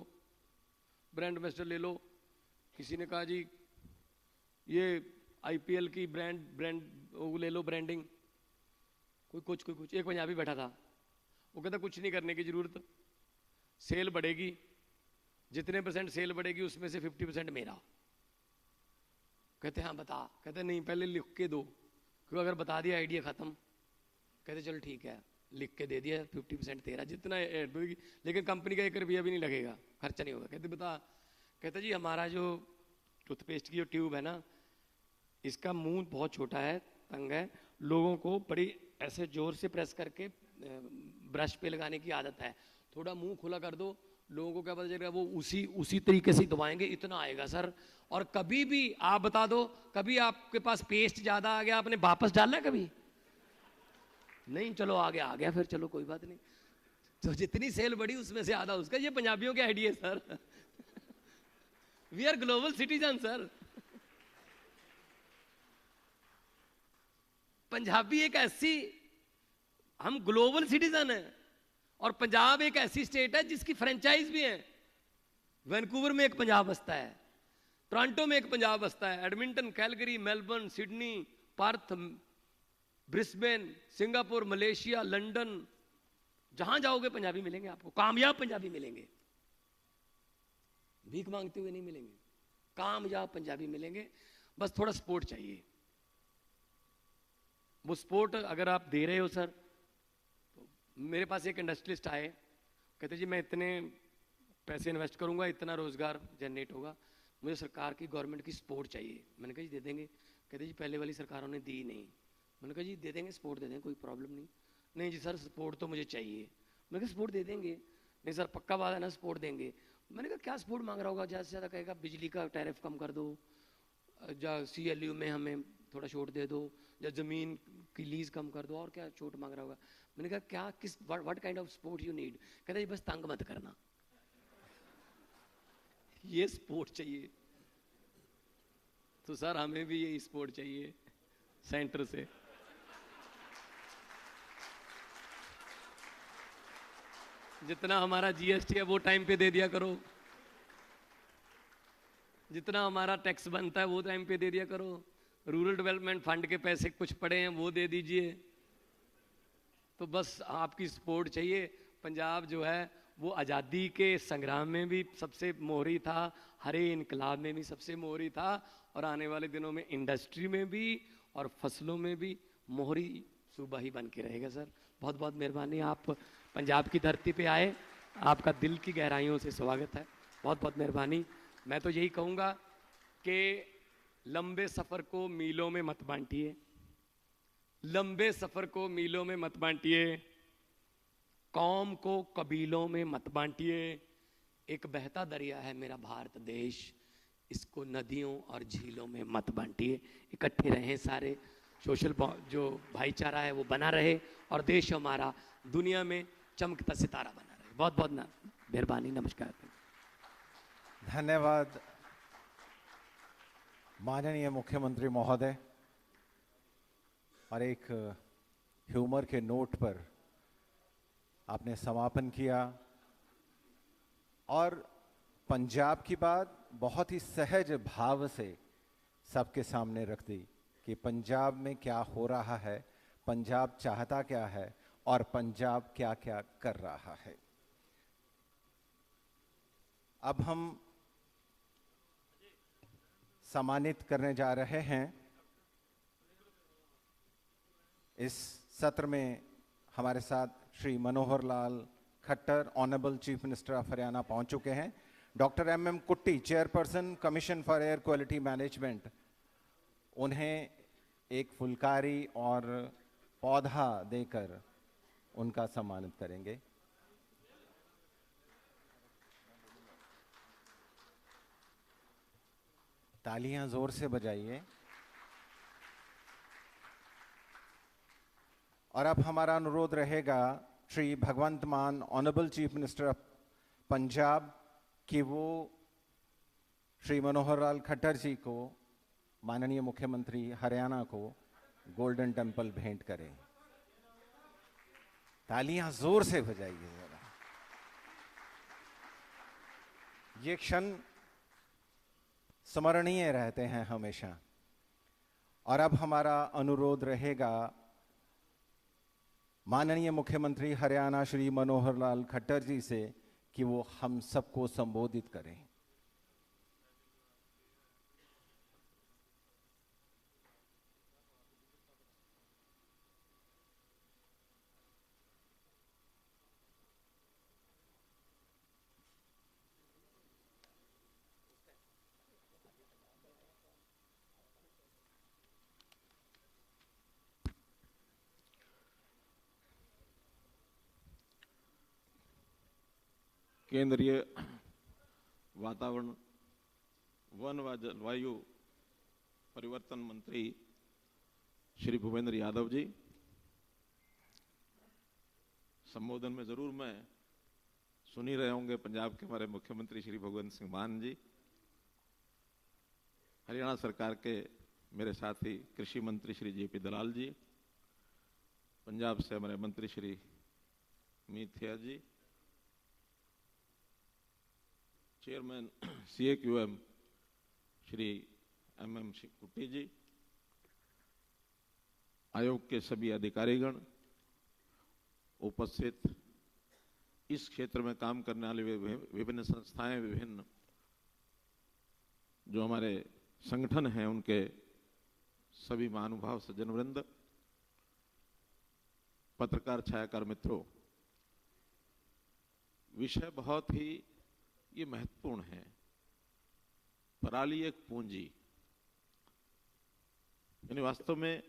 ब्रांड एम्बेसडर ले लो, किसी ने कहा जी ये आईपीएल की ब्रांड वो ले लो, ब्रांडिंग, कोई कुछ। एक पंजाबी बैठा था, वो कहता कुछ नहीं करने की जरूरत, सेल बढ़ेगी, जितने % सेल बढ़ेगी उसमें से 50% मेरा। कहते हाँ बता, कहते नहीं पहले लिख के दो, क्योंकि अगर बता दिया आइडिया खत्म। कहते चल ठीक है, लिख के दे दिया, 50% तेरा, जितना ऐड होगी, लेकिन कंपनी का 1 रुपया भी नहीं लगेगा, खर्चा नहीं होगा। कहते बता, कहते जी हमारा जो टूथपेस्ट की जो ट्यूब है ना, इसका मुंह बहुत छोटा है, तंग है, लोगों को बड़ी ऐसे जोर से प्रेस करके ब्रश पे लगाने की आदत है, थोड़ा मुंह खुला कर दो, लोगों को क्या पता चलेगा, वो उसी तरीके से दबाएंगे, इतना आएगा सर। और कभी भी आप बता दो, कभी आपके पास पेस्ट ज्यादा आ गया, आपने वापस डालना है कभी? नहीं, चलो आ गया फिर, चलो कोई बात नहीं। तो जितनी सेल बढ़ी उसमें से आधा उसका। ये पंजाबियों के idea sir. We are global citizen sir. Punjabi एक ऐसी, हम ग्लोबल सिटीजन है, और पंजाब एक ऐसी स्टेट है जिसकी फ्रेंचाइज भी है। वैंकूवर में एक पंजाब बसता है, टोरंटो में एक पंजाब बसता है, Edmonton, Calgary, Melbourne, Sydney, Perth, Brisbane, Singapore, Malaysia, London, जहां जाओगे पंजाबी मिलेंगे आपको, कामयाब पंजाबी मिलेंगे, भीख मांगते हुए नहीं मिलेंगे, कामयाब पंजाबी मिलेंगे। बस थोड़ा सपोर्ट चाहिए। वो सपोर्ट अगर आप दे रहे हो सर, तो मेरे पास एक इंडस्ट्रियलिस्ट आए, कहते जी मैं इतने पैसे इन्वेस्ट करूंगा, इतना रोजगार जनरेट होगा, मुझे सरकार की, गवर्नमेंट की सपोर्ट चाहिए। मैंने कहा जी दे देंगे। कहते जी पहले वाली सरकारों ने दी नहीं। मैंने कहा जी दे देंगे, सपोर्ट दे देंगे, कोई प्रॉब्लम नहीं। नहीं जी सर सपोर्ट तो मुझे चाहिए। मैंने कहा सपोर्ट दे देंगे। नहीं सर पक्का बात है ना, सपोर्ट देंगे। मैंने कहा क्या सपोर्ट मांग रहा होगा? ज़्यादा से ज़्यादा कहेगा बिजली का टैरिफ कम कर दो, या CLU में हमें थोड़ा छूट दे दो, या ज़मीन की लीज कम कर दो, और क्या छूट मांग रहा होगा? मैंने कहा क्या, किस what kind of support you need? कहता जी बस तंग मत करना, ये सपोर्ट चाहिए। तो सर हमें भी यही सपोर्ट चाहिए सेंटर से। जितना हमारा GST है वो टाइम पे दे दिया करो, जितना हमारा टैक्स बनता है वो टाइम पे दे दिया करो, रूरल डेवलपमेंट फंड के पैसे कुछ पड़े हैं वो दे दीजिए। तो बस आपकी सपोर्ट चाहिए। पंजाब जो है वो आज़ादी के संग्राम में भी सबसे मोहरी था, हरे इनकलाब में भी सबसे मोहरी था, और आने वाले दिनों में इंडस्ट्री में भी और फसलों में भी मोहरी सूबा ही बन के रहेगा सर। बहुत बहुत मेहरबानी, आप पंजाब की धरती पे आए, आपका दिल की गहराइयों से स्वागत है, बहुत बहुत मेहरबानी। मैं तो यही कहूँगा कि लंबे सफ़र को मीलों में मत बांटिए, लंबे सफ़र को मीलों में मत बांटिए, कौम को कबीलों में मत बांटिए। एक बहता दरिया है मेरा भारत देश, इसको नदियों और झीलों में मत बांटिए। इकट्ठे रहें सारे, सोशल जो भाईचारा है वो बना रहे, और देश हमारा दुनिया में चमकता सितारा बना रहे। बहुत बहुत मेहरबानी, नमस्कार। धन्यवाद माननीय मुख्यमंत्री महोदय। और एक ह्यूमर के नोट पर आपने समापन किया, और पंजाब की बात बहुत ही सहज भाव से सबके सामने रख दी कि पंजाब में क्या हो रहा है, पंजाब चाहता क्या है, और पंजाब क्या क्या कर रहा है। अब हम सम्मानित करने जा रहे हैं। इस सत्र में हमारे साथ Shri Manohar Lal Khattar, honourable chief minister of Haryana पहुंच चुके हैं। Doctor MM Kutty, chairperson commission for air quality management, उन्हें एक फुलकारी और पौधा देकर उनका सम्मानित करेंगे। तालियां जोर से बजाइए। और अब हमारा अनुरोध रहेगा श्री भगवंत मान, honourable chief minister of Punjab, कि वो श्री मनोहर लाल खट्टर जी को, माननीय मुख्यमंत्री हरियाणा को, गोल्डन टेम्पल भेंट करें। तालियां जोर से बजाइए जरा। ये क्षण स्मरणीय रहते हैं हमेशा। और अब हमारा अनुरोध रहेगा माननीय मुख्यमंत्री हरियाणा श्री मनोहर लाल खट्टर जी से कि वो हम सबको संबोधित करें। केंद्रीय वातावरण वन व जलवायु परिवर्तन मंत्री श्री भूपेंद्र यादव जी, संबोधन में जरूर मैं सुन ही रहे होंगे पंजाब के हमारे मुख्यमंत्री श्री भगवंत सिंह मान जी, हरियाणा सरकार के मेरे साथी कृषि मंत्री श्री जे.पी. दलाल जी, पंजाब से हमारे मंत्री श्री मीथिया जी, चेयरमैन CAQM श्री MM कुट्टी जी, आयोग के सभी अधिकारीगण, उपस्थित इस क्षेत्र में काम करने वाले विभिन्न संस्थाएं, विभिन्न जो हमारे संगठन हैं, उनके सभी महानुभाव सज्जन वृंद, पत्रकार छायाकार मित्रों, विषय बहुत ही ये महत्वपूर्ण है। पराली एक पूंजी, यानी वास्तव में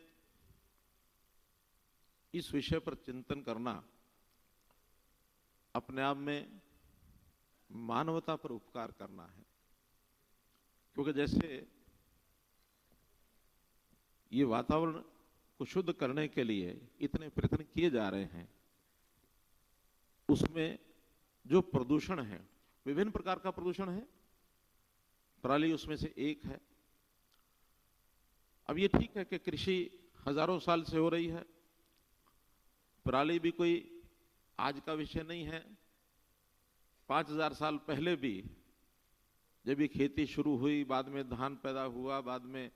इस विषय पर चिंतन करना अपने आप में मानवता पर उपकार करना है, क्योंकि जैसे ये वातावरण को शुद्ध करने के लिए इतने प्रयत्न किए जा रहे हैं, उसमें जो प्रदूषण है, विभिन्न प्रकार का प्रदूषण है, पराली उसमें से एक है। अब ये ठीक है कि कृषि हजारों साल से हो रही है, पराली भी कोई आज का विषय नहीं है। 5000 साल पहले भी जब ये खेती शुरू हुई, बाद में धान पैदा हुआ, बाद में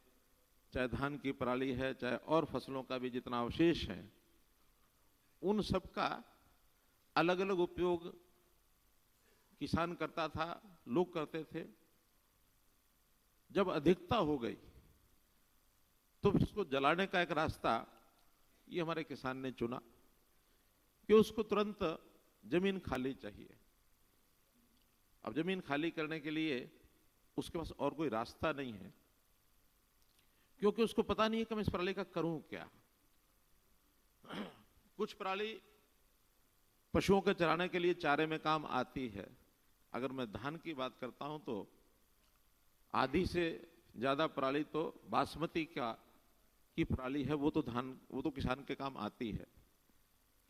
चाहे धान की पराली है, चाहे और फसलों का भी जितना अवशेष है, उन सब का अलग अलग उपयोग किसान करता था, लोग करते थे। जब अधिकता हो गई तो उसको जलाने का एक रास्ता ये हमारे किसान ने चुना कि उसको तुरंत जमीन खाली चाहिए। अब जमीन खाली करने के लिए उसके पास और कोई रास्ता नहीं है, क्योंकि उसको पता नहीं है कि मैं इस पराली का करूं क्या। कुछ पराली पशुओं के चराने के लिए चारे में काम आती है। अगर मैं धान की बात करता हूं तो आधी से ज्यादा पराली तो बासमती की पराली है, वो तो किसान के काम आती है।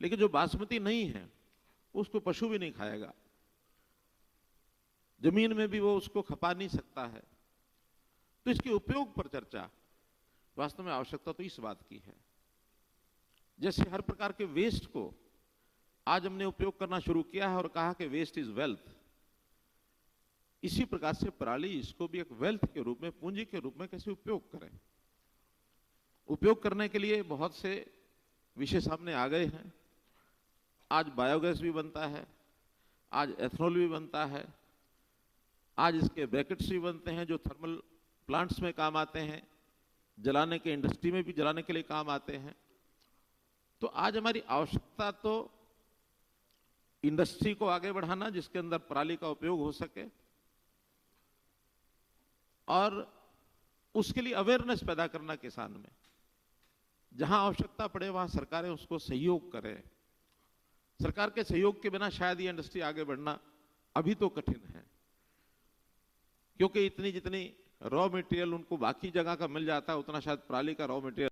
लेकिन जो बासमती नहीं है उसको पशु भी नहीं खाएगा, जमीन में भी वो उसको खपा नहीं सकता है। तो इसके उपयोग पर चर्चा, वास्तव में आवश्यकता तो इस बात की है, जैसे हर प्रकार के वेस्ट को आज हमने उपयोग करना शुरू किया है और कहा कि वेस्ट इज वेल्थ, इसी प्रकार से पराली इसको भी एक वेल्थ के रूप में, पूंजी के रूप में कैसे उपयोग करें। उपयोग करने के लिए बहुत से विषय सामने आ गए हैं। आज बायोगैस भी बनता है, आज एथनॉल भी बनता है, आज इसके ब्रैकेट्स भी बनते हैं जो थर्मल प्लांट्स में काम आते हैं, जलाने के इंडस्ट्री में भी जलाने के लिए काम आते हैं। तो आज हमारी आवश्यकता तो इंडस्ट्री को आगे बढ़ाना जिसके अंदर पराली का उपयोग हो सके, और उसके लिए अवेयरनेस पैदा करना किसान में। जहां आवश्यकता पड़े वहां सरकारें उसको सहयोग करें। सरकार के सहयोग के बिना शायद ये इंडस्ट्री आगे बढ़ना अभी तो कठिन है, क्योंकि इतनी जितनी रॉ मटेरियल उनको बाकी जगह का मिल जाता है, उतना शायद पराली का रॉ मटेरियल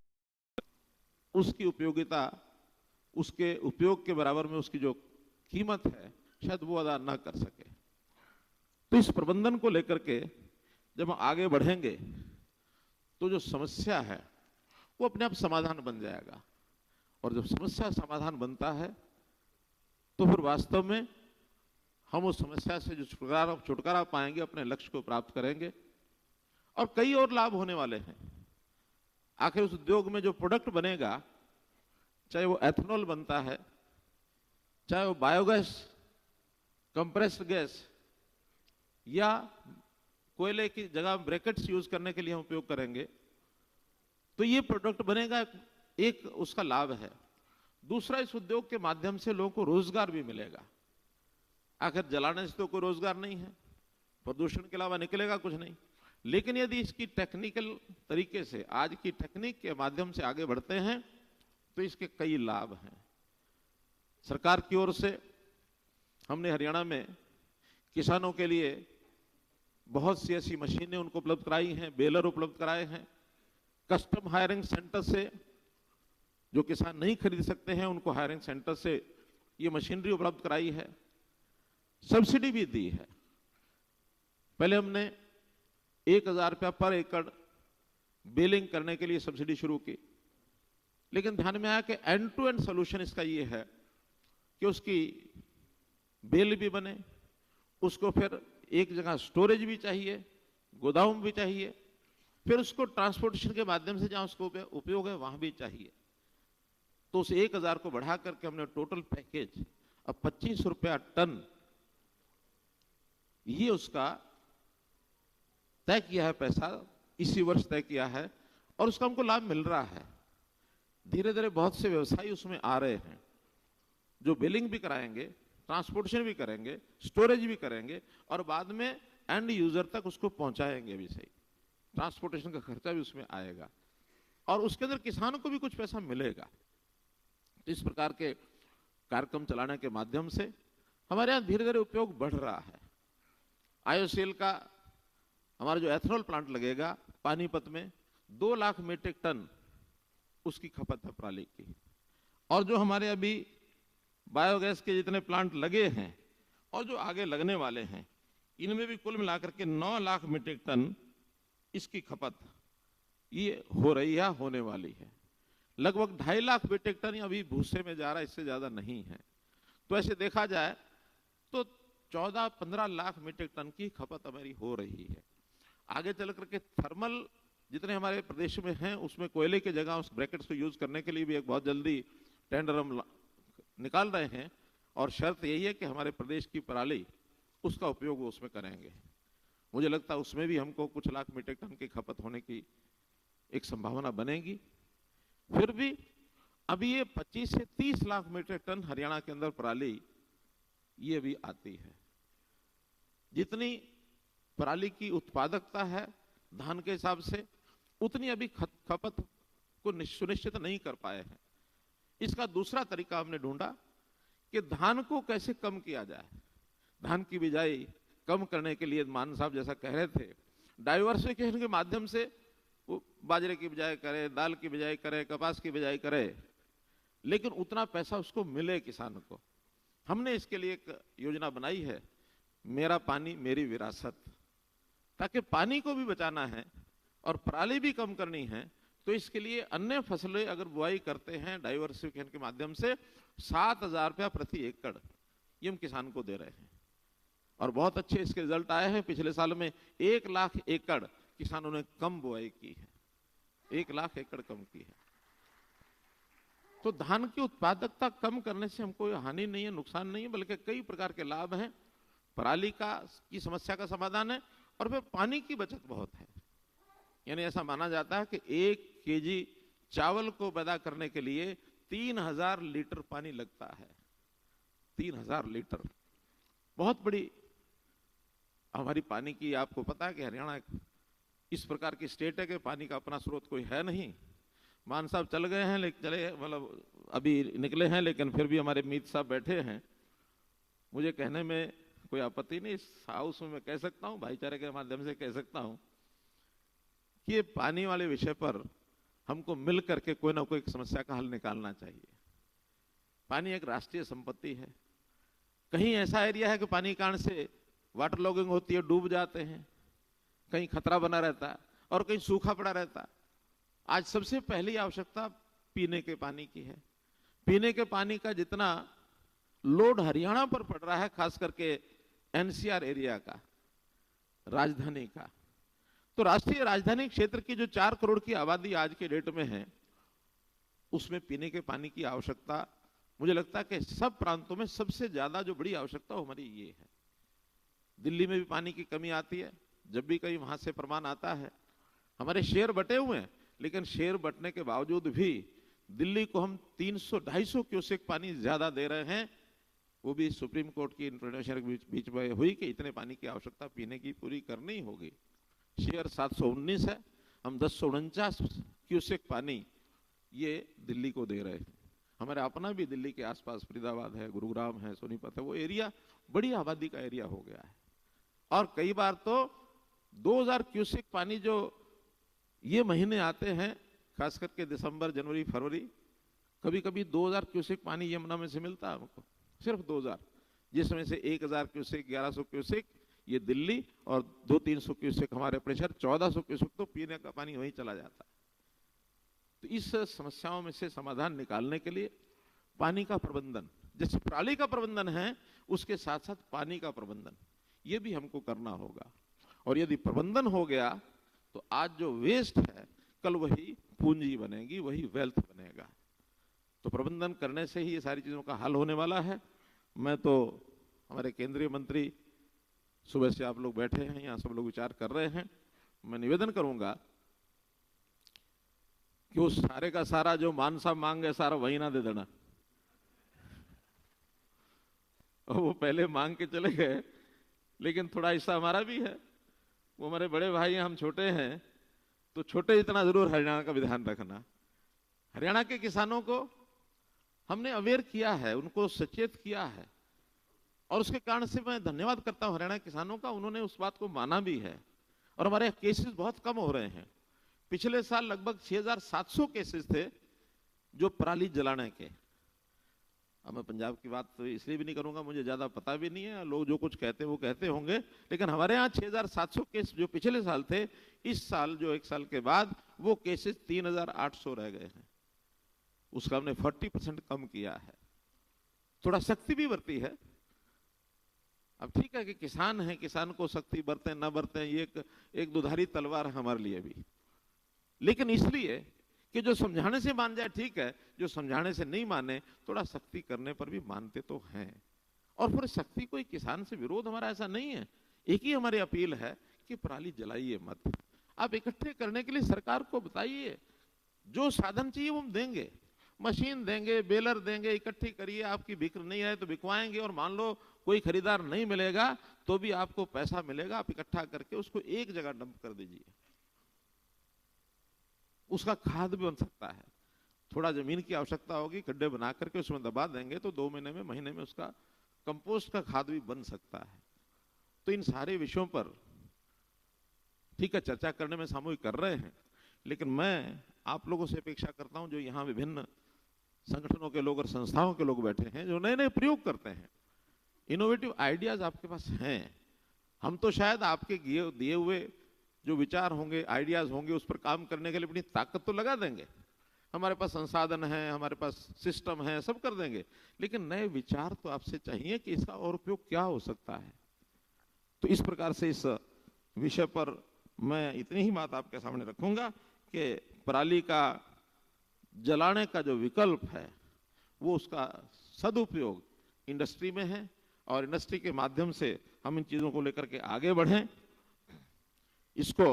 उसकी उपयोगिता, उसके उपयोग के बराबर में उसकी जो कीमत है शायद वो अदा ना कर सके। तो इस प्रबंधन को लेकर के जब हम आगे बढ़ेंगे तो जो समस्या है वो अपने आप समाधान बन जाएगा, और जब समस्या समाधान बनता है तो फिर वास्तव में हम उस समस्या से जो छुटकारा पाएंगे, अपने लक्ष्य को प्राप्त करेंगे, और कई और लाभ होने वाले हैं। आखिर उस उद्योग में जो प्रोडक्ट बनेगा, चाहे वो एथेनॉल बनता है, चाहे वो बायोगैस, कंप्रेस्ड गैस या कोयले की जगह ब्रैकेट्स यूज करने के लिए हम उपयोग करेंगे, तो ये प्रोडक्ट बनेगा, एक उसका लाभ है। दूसरा, इस उद्योग के माध्यम से लोगों को रोजगार भी मिलेगा। आखिर जलाने से तो कोई रोजगार नहीं है, प्रदूषण के अलावा निकलेगा कुछ नहीं। लेकिन यदि इसकी टेक्निकल तरीके से, आज की टेक्निक के माध्यम से आगे बढ़ते हैं, तो इसके कई लाभ हैं। सरकार की ओर से हमने हरियाणा में किसानों के लिए बहुत सी ऐसी मशीनें उनको उपलब्ध कराई हैं, बेलर उपलब्ध कराए हैं। कस्टम हायरिंग सेंटर से जो किसान नहीं खरीद सकते हैं, उनको हायरिंग सेंटर से ये मशीनरी उपलब्ध कराई है। सब्सिडी भी दी है। पहले हमने 1000 रुपया पर एकड़ बेलिंग करने के लिए सब्सिडी शुरू की, लेकिन ध्यान में आया कि एंड टू एंड सोल्यूशन इसका ये है कि उसकी बेल भी बने, उसको फिर एक जगह स्टोरेज भी चाहिए, गोदाम भी चाहिए, फिर उसको ट्रांसपोर्टेशन के माध्यम से जहां उसको उपयोग है वहां भी चाहिए। तो उस 1000 को बढ़ा करके हमने टोटल पैकेज अब 25 रुपया टन ये उसका तय किया है, पैसा इसी वर्ष तय किया है, और उसका हमको लाभ मिल रहा है। धीरे धीरे बहुत से व्यवसायी उसमें आ रहे हैं, जो बिलिंग भी कराएंगे, ट्रांसपोर्टेशन भी करेंगे, स्टोरेज भी करेंगे, और बाद में एंड यूजर तक उसको पहुंचाएंगे भी सही। ट्रांसपोर्टेशन का खर्चा भी उसमें आएगा, और उसके अंदर किसानों को भी कुछ पैसा मिलेगा। तो इस प्रकार के कार्यक्रम चलाने के माध्यम से हमारे यहाँ धीरे धीरे उपयोग बढ़ रहा है। आईओसीएल का हमारा जो एथेनॉल प्लांट लगेगा पानीपत में, 2 लाख मीट्रिक टन उसकी खपत है पराली की। और जो हमारे अभी बायोगैस के जितने प्लांट लगे हैं और जो आगे लगने वाले हैं, इनमें भी कुल मिलाकर के 9 लाख मीट्रिक टन इसकी खपत ये हो रही है, होने वाली है। लगभग 2.5 लाख मीट्रिक टन अभी भूसे में जा रहा है, इससे ज्यादा नहीं है। तो ऐसे देखा जाए तो 14-15 लाख मीट्रिक टन की खपत हमारी हो रही है। आगे चल करके थर्मल जितने हमारे प्रदेश में हैं, उसमें कोयले की जगह उस ब्रैकेट्स को यूज करने के लिए भी एक बहुत जल्दी टेंडर हम निकाल रहे हैं, और शर्त यही है कि हमारे प्रदेश की पराली उसका उपयोग वो उसमें करेंगे। मुझे लगता है उसमें भी हमको कुछ लाख मीट्रिक टन की खपत होने की एक संभावना बनेगी। फिर भी अभी ये 25 से 30 लाख मीट्रिक टन हरियाणा के अंदर पराली ये भी आती है। जितनी पराली की उत्पादकता है धान के हिसाब से, उतनी अभी खपत को सुनिश्चित नहीं कर पाए हैं। इसका दूसरा तरीका हमने ढूंढा कि धान को कैसे कम किया जाए। धान की बिजाई कम करने के लिए मान साहब जैसा कह रहे थे, डाइवर्सिफिकेशन के माध्यम से वो बाजरे की बिजाई करे, दाल की बिजाई करे, कपास की बिजाई करे, लेकिन उतना पैसा उसको मिले किसान को। हमने इसके लिए एक योजना बनाई है, मेरा पानी मेरी विरासत, ताकि पानी को भी बचाना है और पराली भी कम करनी है। तो इसके लिए अन्य फसलें अगर बुआई करते हैं डाइवर्सिफिकेशन के माध्यम से, 7,000 रुपया प्रति एकड़ ये हम किसान को दे रहे हैं, और बहुत अच्छे इसके रिजल्ट आए हैं। पिछले साल में 1 लाख एकड़ किसानों ने कम बुआई की है, 1 लाख एकड़ कम की है। तो धान की उत्पादकता कम करने से हमको हानि नहीं है, नुकसान नहीं है, बल्कि कई प्रकार के लाभ हैं। पराली की समस्या का समाधान है, और फिर पानी की बचत बहुत है। यानी ऐसा माना जाता है कि 1 केजी चावल को पैदा करने के लिए 3000 लीटर पानी लगता है। 3000 लीटर बहुत बड़ी हमारी पानी की, आपको पता है कि हरियाणा इस प्रकार की स्टेट है कि पानी का अपना स्रोत कोई है नहीं। मान साहब चल गए हैं, लेकिन चले मतलब अभी निकले हैं, लेकिन फिर भी हमारे मीत साहब बैठे हैं। मुझे कहने में कोई आपत्ति नहीं, इस हाउस में मैं कह सकता हूं, भाईचारे के माध्यम से कह सकता हूं कि ये पानी वाले विषय पर हमको मिल करके कोई ना कोई समस्या का हल निकालना चाहिए। पानी एक राष्ट्रीय संपत्ति है। कहीं ऐसा एरिया है कि पानी कारण से वाटर लॉगिंग होती है, डूब जाते हैं, कहीं खतरा बना रहता है, और कहीं सूखा पड़ा रहता है। आज सबसे पहली आवश्यकता पीने के पानी की है। पीने के पानी का जितना लोड हरियाणा पर पड़ रहा है, खास करके एनसीआर एरिया का, राजधानी का, तो राष्ट्रीय राजधानी क्षेत्र की जो 4 करोड़ की आबादी आज के डेट में है, उसमें पीने के पानी की आवश्यकता मुझे लगता है कि सब प्रांतों में सबसे ज्यादा जो बड़ी आवश्यकता वो हमारी ये है। दिल्ली में भी पानी की कमी आती है, जब भी कहीं वहां से प्रमाण आता है। हमारे शेर बटे हुए हैं, लेकिन शेर बटने के बावजूद भी दिल्ली को हम 300-250 क्यूसेक पानी ज्यादा दे रहे हैं। वो भी सुप्रीम कोर्ट की इंटरवेंशन के बीच में हुई कि इतने पानी की आवश्यकता पीने की पूरी करनी होगी। शेयर 719 है, हम 1049 क्यूसेक पानी ये दिल्ली को दे रहे हैं। हमारे अपना भी दिल्ली के आसपास फरीदाबाद है, गुरुग्राम है, सोनीपत है, वो एरिया बड़ी आबादी का एरिया हो गया है। और कई बार तो 2000 क्यूसेक पानी जो ये महीने आते हैं, खास करके दिसंबर, जनवरी, फरवरी, कभी कभी 2000 क्यूसेक पानी यमुना में से मिलता है हमको, सिर्फ 2000, जिसमें से 1000 क्यूसेक, 1100 क्यूसेक ये दिल्ली और 200-300 क्यूसेक हमारे प्रेशर, 1400 क्यूसेक तो पीने का पानी वहीं चला जाता है। तो इस समस्याओं में से समाधान निकालने के लिए पानी का प्रबंधन, जैसे पराली का प्रबंधन है, उसके साथ साथ पानी का प्रबंधन ये भी हमको करना होगा। और यदि प्रबंधन हो गया तो आज जो वेस्ट है कल वही पूंजी बनेगी, वही वेल्थ बनेगा। तो प्रबंधन करने से ही ये सारी चीजों का हल होने वाला है। मैं तो हमारे केंद्रीय मंत्री, सुबह से आप लोग बैठे हैं यहाँ, सब लोग विचार कर रहे हैं, मैं निवेदन करूंगा कि उस सारे का सारा जो मानसा मांग है सारा वही ना दे देना। और वो पहले मांग के चले गए, लेकिन थोड़ा हिस्सा हमारा भी है। वो हमारे बड़े भाई हैं, हम छोटे हैं, तो छोटे इतना जरूर हरियाणा का भी ध्यान रखना। हरियाणा के किसानों को हमने अवेयर किया है, उनको सचेत किया है, और उसके कारण से मैं धन्यवाद करता हूं हरियाणा किसानों का, उन्होंने उस बात को माना भी है। और हमारे केसेस बहुत कम हो रहे हैं। पिछले साल लगभग 6700 केसेस थे जो पराली जलाने के। अब मैं पंजाब की बात तो इसलिए भी नहीं करूंगा, मुझे ज्यादा पता भी नहीं है, लोग जो कुछ कहते हैं वो कहते होंगे, लेकिन हमारे यहाँ 6700 केस जो पिछले साल थे, इस साल जो 1 साल के बाद वो केसेस 3800 रह गए हैं। उसका हमने 40% कम किया है। थोड़ा सख्ती भी बरती है। अब ठीक है कि किसान है, किसान को सख्ती बरतें न बरतें ये एक दुधारी तलवार है हमारे लिए भी, लेकिन इसलिए कि जो समझाने से मान जाए ठीक है, जो समझाने से नहीं माने थोड़ा सख्ती करने पर भी मानते तो हैं। और फिर सख्ती कोई किसान से विरोध हमारा ऐसा नहीं है। एक ही हमारी अपील है कि पराली जलाइए मत। आप इकट्ठे करने के लिए सरकार को बताइए, जो साधन चाहिए वो हम देंगे, मशीन देंगे, बेलर देंगे, इकट्ठी करिए। आपकी बिक्र नहीं है तो बिकवाएंगे, और मान लो कोई खरीदार नहीं मिलेगा तो भी आपको पैसा मिलेगा। आप इकट्ठा करके उसको एक जगह डंप कर दीजिए। उसका खाद भी बन सकता है। थोड़ा जमीन की आवश्यकता होगी, गड्ढे बना करके उसमें दबा देंगे तो 2 महीने में, महीने में उसका कंपोस्ट का खाद भी बन सकता है। तो इन सारे विषयों पर ठीक है चर्चा करने में सामूहिक कर रहे हैं, लेकिन मैं आप लोगों से अपेक्षा करता हूं, जो यहाँ विभिन्न संगठनों के लोग और संस्थाओं के लोग बैठे हैं, जो नए नए प्रयोग करते हैं, इनोवेटिव आइडियाज आपके पास हैं। हम तो शायद आपके दिए हुए जो विचार होंगे, आइडियाज होंगे, उस पर काम करने के लिए अपनी ताकत तो लगा देंगे। हमारे पास संसाधन है, हमारे पास सिस्टम है, सब कर देंगे, लेकिन नए विचार तो आपसे चाहिए कि इसका और उपयोग क्या हो सकता है। तो इस प्रकार से इस विषय पर मैं इतनी ही बात आपके सामने रखूंगा कि पराली का जलाने का जो विकल्प है वो उसका सदुपयोग इंडस्ट्री में है, और इंडस्ट्री के माध्यम से हम इन चीजों को लेकर के आगे बढ़ें। इसको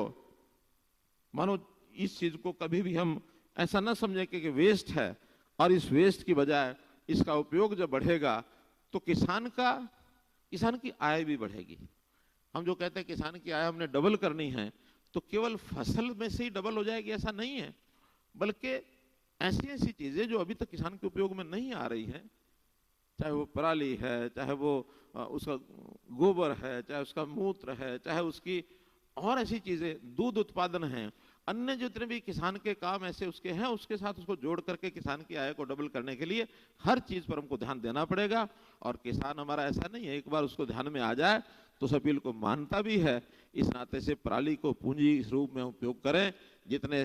मानो इस चीज को कभी भी हम ऐसा ना समझें कि वेस्ट है, और इस वेस्ट की बजाय इसका उपयोग जब बढ़ेगा तो किसान की आय भी बढ़ेगी। हम जो कहते हैं किसान की आय हमने डबल करनी है, तो केवल फसल में से ही डबल हो जाएगी ऐसा नहीं है, बल्कि ऐसी ऐसी चीजें जो अभी तक किसान के उपयोग में नहीं आ रही हैं, चाहे वो पराली है, चाहे वो उसका गोबर है, चाहे उसका मूत्र है, चाहे उसकी और ऐसी चीजें, दूध उत्पादन है, अन्य जितने भी किसान के काम ऐसे उसके हैं, उसके साथ उसको जोड़ करके किसान की आय को डबल करने के लिए हर चीज पर हमको ध्यान देना पड़ेगा। और किसान हमारा ऐसा नहीं है, एक बार उसको ध्यान में आ जाए तो उस अपील को मानता भी है। इस नाते से पराली को पूंजी इस रूप में उपयोग करें। जितने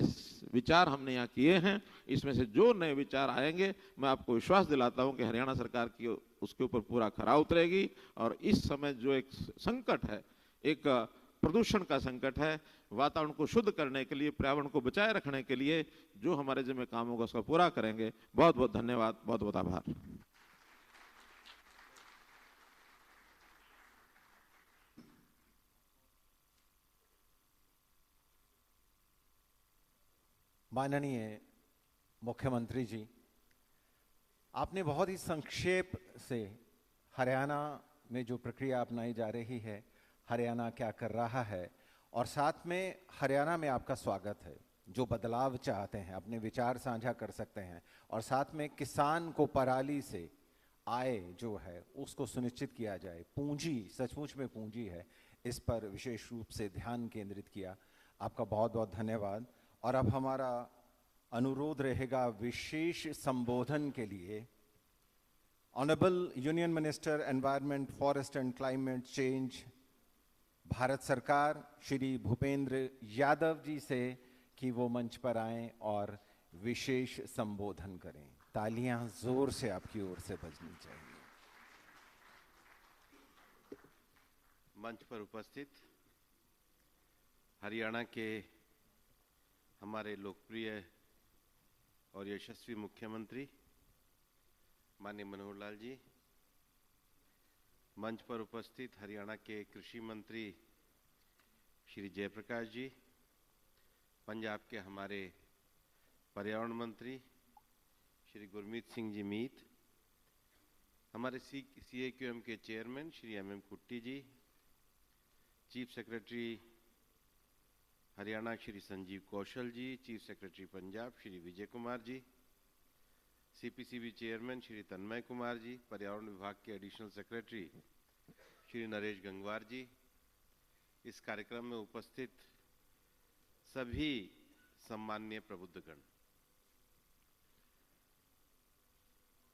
विचार हमने यहाँ किए हैं, इसमें से जो नए विचार आएंगे, मैं आपको विश्वास दिलाता हूँ कि हरियाणा सरकार की उसके ऊपर पूरा खरा उतरेगी। और इस समय जो एक संकट है, एक प्रदूषण का संकट है, वातावरण को शुद्ध करने के लिए, पर्यावरण को बचाए रखने के लिए जो हमारे जिम्मे काम होगा उसका पूरा करेंगे। बहुत बहुत धन्यवाद, बहुत बहुत आभार। माननीय मुख्यमंत्री जी, आपने बहुत ही संक्षेप से हरियाणा में जो प्रक्रिया अपनाई जा रही है, हरियाणा क्या कर रहा है, और साथ में हरियाणा में आपका स्वागत है। जो बदलाव चाहते हैं अपने विचार साझा कर सकते हैं, और साथ में किसान को पराली से आय जो है उसको सुनिश्चित किया जाए। पूंजी, सचमुच में पूंजी है, इस पर विशेष रूप से ध्यान केंद्रित किया। आपका बहुत बहुत धन्यवाद। और अब हमारा अनुरोध रहेगा विशेष संबोधन के लिए honourable union minister environment, forest and climate change, Bharat सरकार, श्री भूपेंद्र यादव जी से कि वो मंच पर आएं और विशेष संबोधन करें। तालियां जोर से आपकी ओर से बजनी चाहिए। मंच पर उपस्थित हरियाणा के हमारे लोकप्रिय और यशस्वी मुख्यमंत्री माननीय मनोहर लाल जी, मंच पर उपस्थित हरियाणा के कृषि मंत्री श्री जयप्रकाश जी, पंजाब के हमारे पर्यावरण मंत्री श्री गुरमीत सिंह जी मीत, हमारे CAQM के चेयरमैन श्री MM कुट्टी जी, chief secretary Haryana Shri Sanjeev Kaushal ji, chief secretary Punjab Shri Vijay Kumar ji, CPCB chairman Shri Tanmay Kumar ji, पर्यावरण विभाग के एडिशनल सेक्रेटरी श्री नरेश गंगवार जी, इस कार्यक्रम में उपस्थित सभी सम्माननीय प्रबुद्धगण,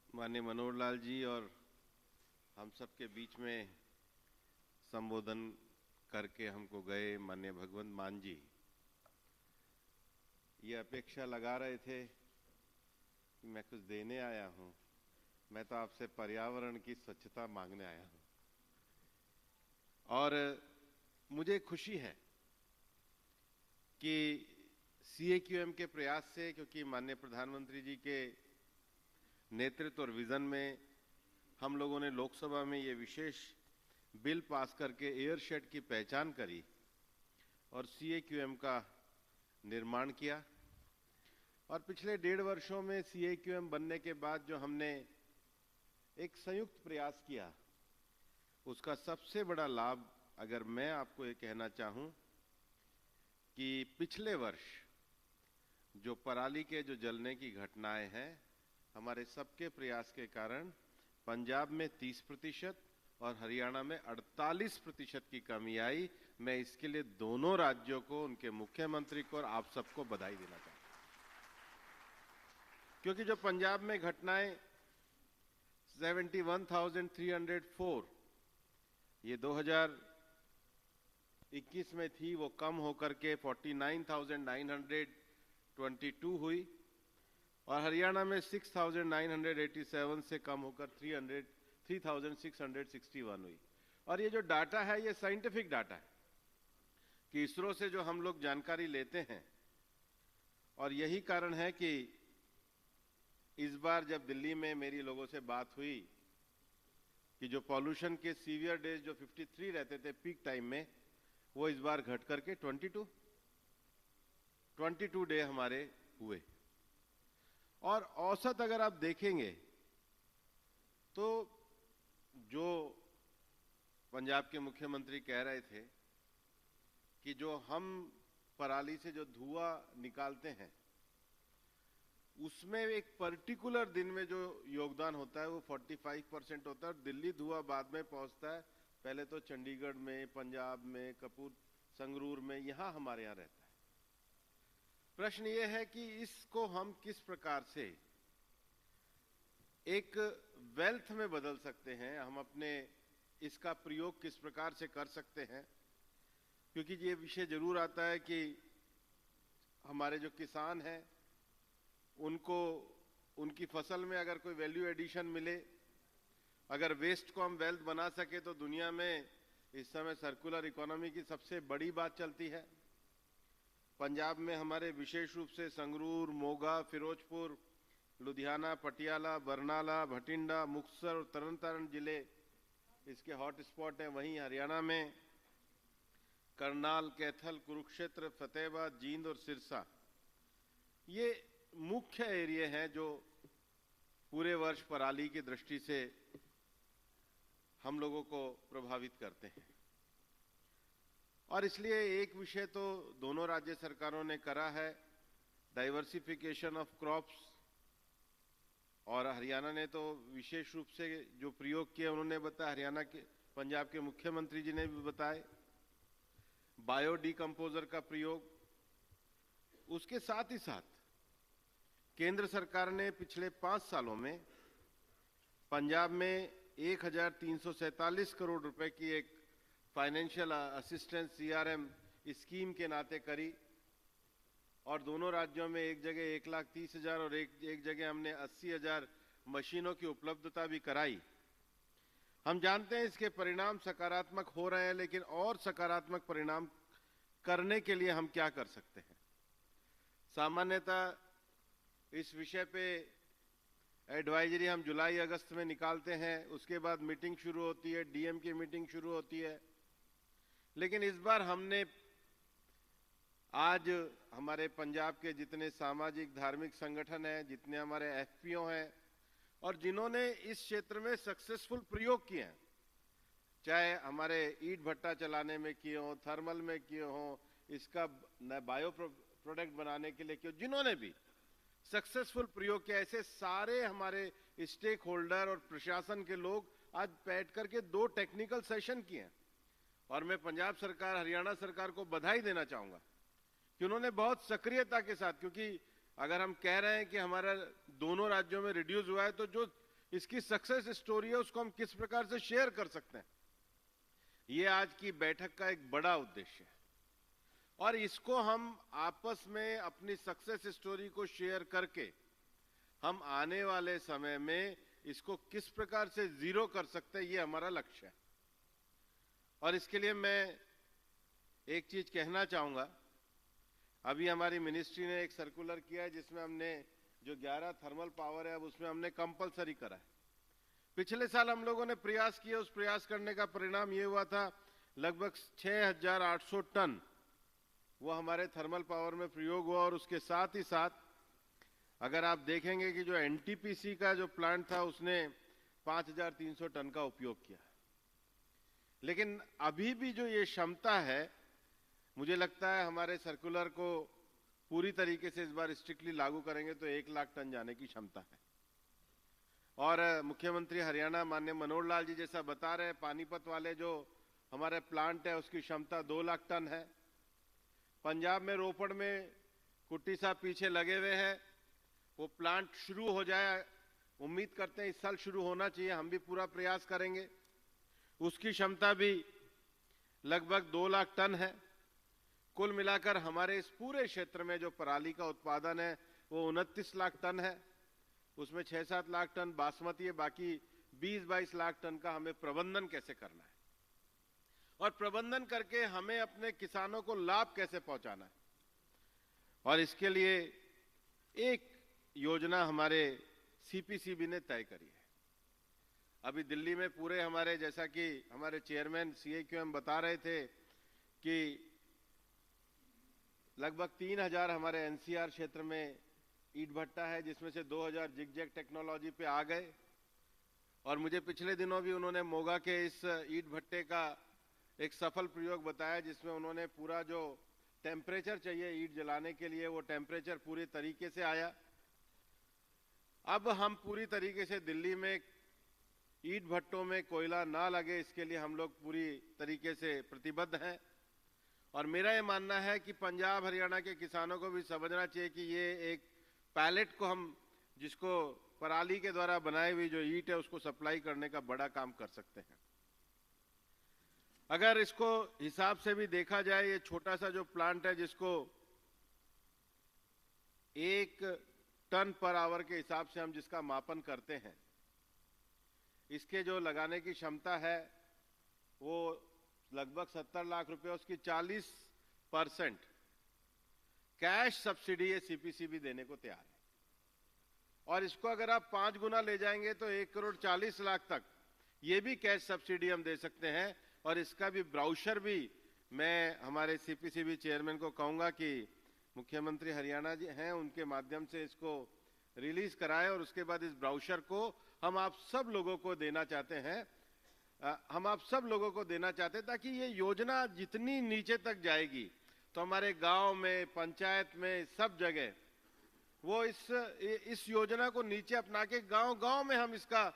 माननीय मनोहर लाल जी और हम सबके बीच में संबोधन करके हमको गए माननीय भगवंत मान जी, ये अपेक्षा लगा रहे थे कि मैं कुछ देने आया हूं, मैं तो आपसे पर्यावरण की स्वच्छता मांगने आया हूं। और मुझे खुशी है कि CAQM के प्रयास से, क्योंकि माननीय प्रधानमंत्री जी के नेतृत्व और विजन में हम लोगों ने लोकसभा में ये विशेष बिल पास करके एयरशेड की पहचान करी और CAQM का निर्माण किया। और पिछले 1.5 वर्षों में CAQM बनने के बाद जो हमने एक संयुक्त प्रयास किया, उसका सबसे बड़ा लाभ अगर मैं आपको ये कहना चाहूं कि पिछले वर्ष जो पराली के जो जलने की घटनाएं हैं, हमारे सबके प्रयास के कारण पंजाब में 30% और हरियाणा में 48% की कमी आई। मैं इसके लिए दोनों राज्यों को, उनके मुख्यमंत्री को और आप सबको बधाई देना चाहता हूं, क्योंकि जो पंजाब में घटनाएं 71,304 ये 2021 में थी, वो कम होकर के 49,922 हुई और हरियाणा में 6,987 से कम होकर 3,661 हुई। और ये जो डाटा है ये साइंटिफिक डाटा है कि इसरो से जो हम लोग जानकारी लेते हैं, और यही कारण है कि इस बार जब दिल्ली में मेरी लोगों से बात हुई कि जो पॉल्यूशन के सीवियर डेज जो 53 रहते थे पीक टाइम में, वो इस बार घट करके 22 डे हमारे हुए। और औसत अगर आप देखेंगे तो जो पंजाब के मुख्यमंत्री कह रहे थे कि जो हम पराली से जो धुआं निकालते हैं उसमें एक पर्टिकुलर दिन में जो योगदान होता है वो 45% होता है और दिल्ली धुआं बाद में पहुंचता है। पहले तो चंडीगढ़ में, पंजाब में, कपूर संगरूर में, यहां हमारे यहां रहता है। प्रश्न ये है कि इसको हम किस प्रकार से एक वेल्थ में बदल सकते हैं, हम अपने इसका प्रयोग किस प्रकार से कर सकते हैं, क्योंकि ये विषय जरूर आता है कि हमारे जो किसान हैं उनको उनकी फसल में अगर कोई वैल्यू एडिशन मिले, अगर वेस्ट को हम वेल्थ बना सके तो दुनिया में इस समय सर्कुलर इकोनॉमी की सबसे बड़ी बात चलती है। पंजाब में हमारे विशेष रूप से संगरूर, मोगा, फिरोजपुर, लुधियाना, पटियाला, बरनाला, भटिंडा, मुक्तसर और तरन तारण जिले इसके हॉट स्पॉट हैं। वहीं हरियाणा में करनाल, कैथल, कुरुक्षेत्र, फतेहाबाद, जींद और सिरसा ये मुख्य एरिया हैं जो पूरे वर्ष पराली की दृष्टि से हम लोगों को प्रभावित करते हैं। और इसलिए एक विषय तो दोनों राज्य सरकारों ने करा है, डाइवर्सिफिकेशन ऑफ क्रॉप्स, और हरियाणा ने तो विशेष रूप से जो प्रयोग किए उन्होंने बताया, हरियाणा के पंजाब के मुख्यमंत्री जी ने भी बताए, बायो डिकम्पोजर का प्रयोग। उसके साथ ही साथ केंद्र सरकार ने पिछले 5 सालों में पंजाब में 1347 करोड़ रुपए की एक फाइनेंशियल असिस्टेंस सीआरएम स्कीम के नाते करी, और दोनों राज्यों में एक जगह 1,30,000 और एक जगह हमने 80,000 मशीनों की उपलब्धता भी कराई। हम जानते हैं इसके परिणाम सकारात्मक हो रहे हैं, लेकिन और सकारात्मक परिणाम करने के लिए हम क्या कर सकते हैं? सामान्यतः इस विषय पे एडवाइजरी हम जुलाई अगस्त में निकालते हैं, उसके बाद मीटिंग शुरू होती है, डीएम की मीटिंग शुरू होती है। लेकिन इस बार हमने आज हमारे पंजाब के जितने सामाजिक धार्मिक संगठन हैं, जितने हमारे एफपीओ हैं और जिन्होंने इस क्षेत्र में सक्सेसफुल प्रयोग किए हैं, चाहे हमारे ईंट भट्टा चलाने में किए हों, थर्मल में किए हों, इसका बायो प्रोडक्ट बनाने के लिए किए, जिन्होंने भी सक्सेसफुल प्रयोग किया, ऐसे सारे हमारे स्टेक होल्डर और प्रशासन के लोग आज बैठ करके 2 टेक्निकल सेशन किए हैं। और मैं पंजाब सरकार, हरियाणा सरकार को बधाई देना चाहूंगा कि उन्होंने बहुत सक्रियता के साथ, क्योंकि अगर हम कह रहे हैं कि हमारा दोनों राज्यों में रिड्यूस हुआ है, तो जो इसकी सक्सेस स्टोरी है उसको हम किस प्रकार से शेयर कर सकते हैं, ये आज की बैठक का एक बड़ा उद्देश्य है। और इसको हम आपस में अपनी सक्सेस स्टोरी को शेयर करके हम आने वाले समय में इसको किस प्रकार से जीरो कर सकते हैं, ये हमारा लक्ष्य है। और इसके लिए मैं एक चीज कहना चाहूंगा, अभी हमारी मिनिस्ट्री ने एक सर्कुलर किया है जिसमें हमने जो 11 थर्मल पावर है अब उसमें हमने कंपलसरी करा है। पिछले साल हम लोगों ने प्रयास किया, उस प्रयास करने का परिणाम ये हुआ था लगभग 6,800 टन वो हमारे थर्मल पावर में प्रयोग हुआ। और उसके साथ ही साथ अगर आप देखेंगे कि जो एनटीपीसी का जो प्लांट था उसने 5,300 टन का उपयोग किया। लेकिन अभी भी जो ये क्षमता है, मुझे लगता है हमारे सर्कुलर को पूरी तरीके से इस बार स्ट्रिक्टली लागू करेंगे तो 1 लाख टन जाने की क्षमता है। और मुख्यमंत्री हरियाणा माननीय मनोहर लाल जी जैसा बता रहे हैं, पानीपत वाले जो हमारे प्लांट है उसकी क्षमता 2 लाख टन है। पंजाब में रोपड़ में कुट्टी साहब पीछे लगे हुए हैं, वो प्लांट शुरू हो जाए, उम्मीद करते हैं इस साल शुरू होना चाहिए, हम भी पूरा प्रयास करेंगे। उसकी क्षमता भी लगभग 2 लाख टन है। कुल मिलाकर हमारे इस पूरे क्षेत्र में जो पराली का उत्पादन है वो 29 लाख टन है। उसमें 6-7 लाख टन बासमती है, बाकी 20-22 लाख टन का हमें प्रबंधन कैसे करना है और प्रबंधन करके हमें अपने किसानों को लाभ कैसे पहुंचाना है। और इसके लिए एक योजना हमारे सीपीसीबी ने तय करी है। अभी दिल्ली में पूरे हमारे, जैसा कि हमारे चेयरमैन सीएक्यूएम बता रहे थे कि लगभग 3,000 हमारे एनसीआर क्षेत्र में ईंट भट्टा है, जिसमें से 2,000 जिगजैग टेक्नोलॉजी पे आ गए। और मुझे पिछले दिनों भी उन्होंने मोगा के इस ईंट भट्टे का एक सफल प्रयोग बताया, जिसमें उन्होंने पूरा जो टेम्परेचर चाहिए ईंट जलाने के लिए वो टेम्परेचर पूरी तरीके से आया। अब हम पूरी तरीके से दिल्ली में ईंट भट्टों में कोयला ना लगे, इसके लिए हम लोग पूरी तरीके से प्रतिबद्ध हैं। और मेरा ये मानना है कि पंजाब हरियाणा के किसानों को भी समझना चाहिए कि ये एक पैलेट को हम, जिसको पराली के द्वारा बनाई हुई जो ईंट है उसको सप्लाई करने का बड़ा काम कर सकते हैं। अगर इसको हिसाब से भी देखा जाए, ये छोटा सा जो प्लांट है जिसको 1 टन पर आवर के हिसाब से हम जिसका मापन करते हैं, इसके जो लगाने की क्षमता है वो लगभग 70 लाख रुपए, उसकी 40% कैश सब्सिडी ये सीपीसी भी देने को तैयार है। और इसको अगर आप 5 गुना ले जाएंगे तो 1,40,00,000 तक ये भी कैश सब्सिडी हम दे सकते हैं। और इसका भी ब्राउशर भी मैं हमारे सीपीसीबी चेयरमैन को कहूंगा कि मुख्यमंत्री हरियाणा जी हैं, उनके माध्यम से इसको रिलीज कराएं और उसके बाद इस ब्राउशर को हम आप सब लोगों को देना चाहते हैं, ताकि ये योजना जितनी नीचे तक जाएगी तो हमारे गांव में, पंचायत में, सब जगह वो इस योजना को नीचे अपना के गांव में हम इसका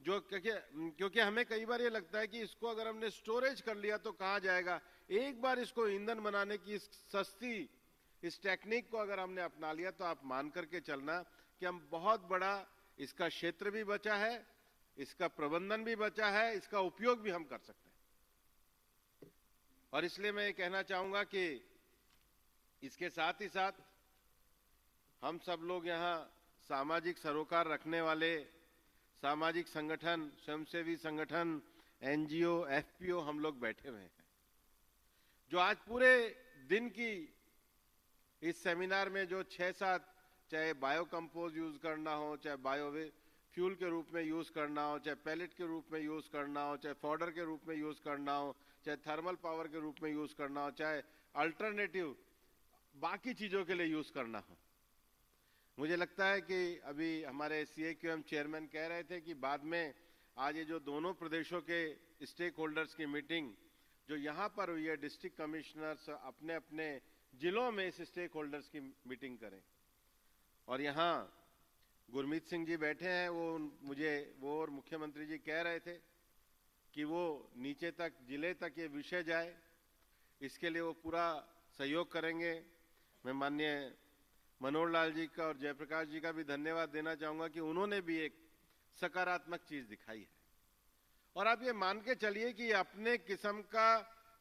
जो, क्योंकि हमें कई बार ये लगता है कि इसको अगर हमने स्टोरेज कर लिया तो कहाँ जाएगा। एक बार इसको ईंधन बनाने की इस टेक्निक को अगर हमने अपना लिया तो आप मान करके चलना कि हम बहुत बड़ा, इसका क्षेत्र भी बचा है, इसका प्रबंधन भी बचा है, इसका उपयोग भी हम कर सकते हैं। और इसलिए मैं ये कहना चाहूंगा कि इसके साथ ही साथ हम सब लोग यहाँ सामाजिक सरोकार रखने वाले सामाजिक संगठन, स्वयंसेवी संगठन, एनजीओ, एफपीओ हम लोग बैठे हुए हैं, जो आज पूरे दिन की इस सेमिनार में जो 6-7, चाहे बायो कंपोज यूज करना हो, चाहे बायो फ्यूल के रूप में यूज करना हो, चाहे पैलेट के रूप में यूज करना हो, चाहे फॉडर के रूप में यूज करना हो, चाहे थर्मल पावर के रूप में यूज करना हो, चाहे अल्टरनेटिव बाकी चीजों के लिए यूज करना हो। मुझे लगता है कि अभी हमारे सीएक्यूएम चेयरमैन कह रहे थे कि बाद में आज ये जो दोनों प्रदेशों के स्टेक होल्डर्स की मीटिंग जो यहाँ पर हुई है, डिस्ट्रिक्ट कमिश्नर्स अपने अपने जिलों में इस स्टेक होल्डर्स की मीटिंग करें। और यहाँ गुरमीत सिंह जी बैठे हैं, वो और मुख्यमंत्री जी कह रहे थे कि वो नीचे तक, जिले तक ये विषय जाए, इसके लिए वो पूरा सहयोग करेंगे। मैं माननीय मनोहर लाल जी का और जयप्रकाश जी का भी धन्यवाद देना चाहूंगा कि उन्होंने भी एक सकारात्मक चीज दिखाई है। और आप ये मान के चलिए कि अपने किस्म का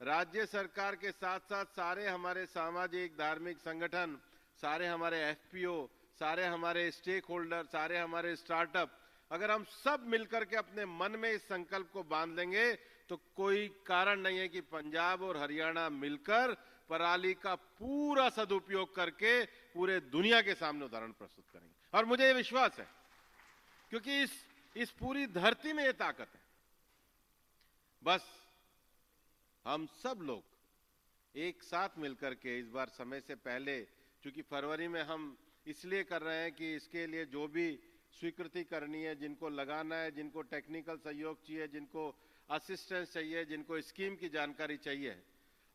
राज्य सरकार के साथ साथ सारे हमारे सामाजिक धार्मिक संगठन, सारे हमारे एफपीओ, सारे हमारे स्टेक होल्डर, सारे हमारे स्टार्टअप, अगर हम सब मिलकर के अपने मन में इस संकल्प को बांध लेंगे तो कोई कारण नहीं है कि पंजाब और हरियाणा मिलकर पराली का पूरा सदुपयोग करके पूरे दुनिया के सामने उदाहरण प्रस्तुत करेंगे। और मुझे ये विश्वास है, क्योंकि इस पूरी धरती में ये ताकत है। बस हम सब लोग एक साथ मिलकर के इस बार समय से पहले, क्योंकि फरवरी में हम इसलिए कर रहे हैं कि इसके लिए जो भी स्वीकृति करनी है, जिनको लगाना है, जिनको टेक्निकल सहयोग चाहिए, जिनको असिस्टेंस चाहिए, जिनको स्कीम की जानकारी चाहिए,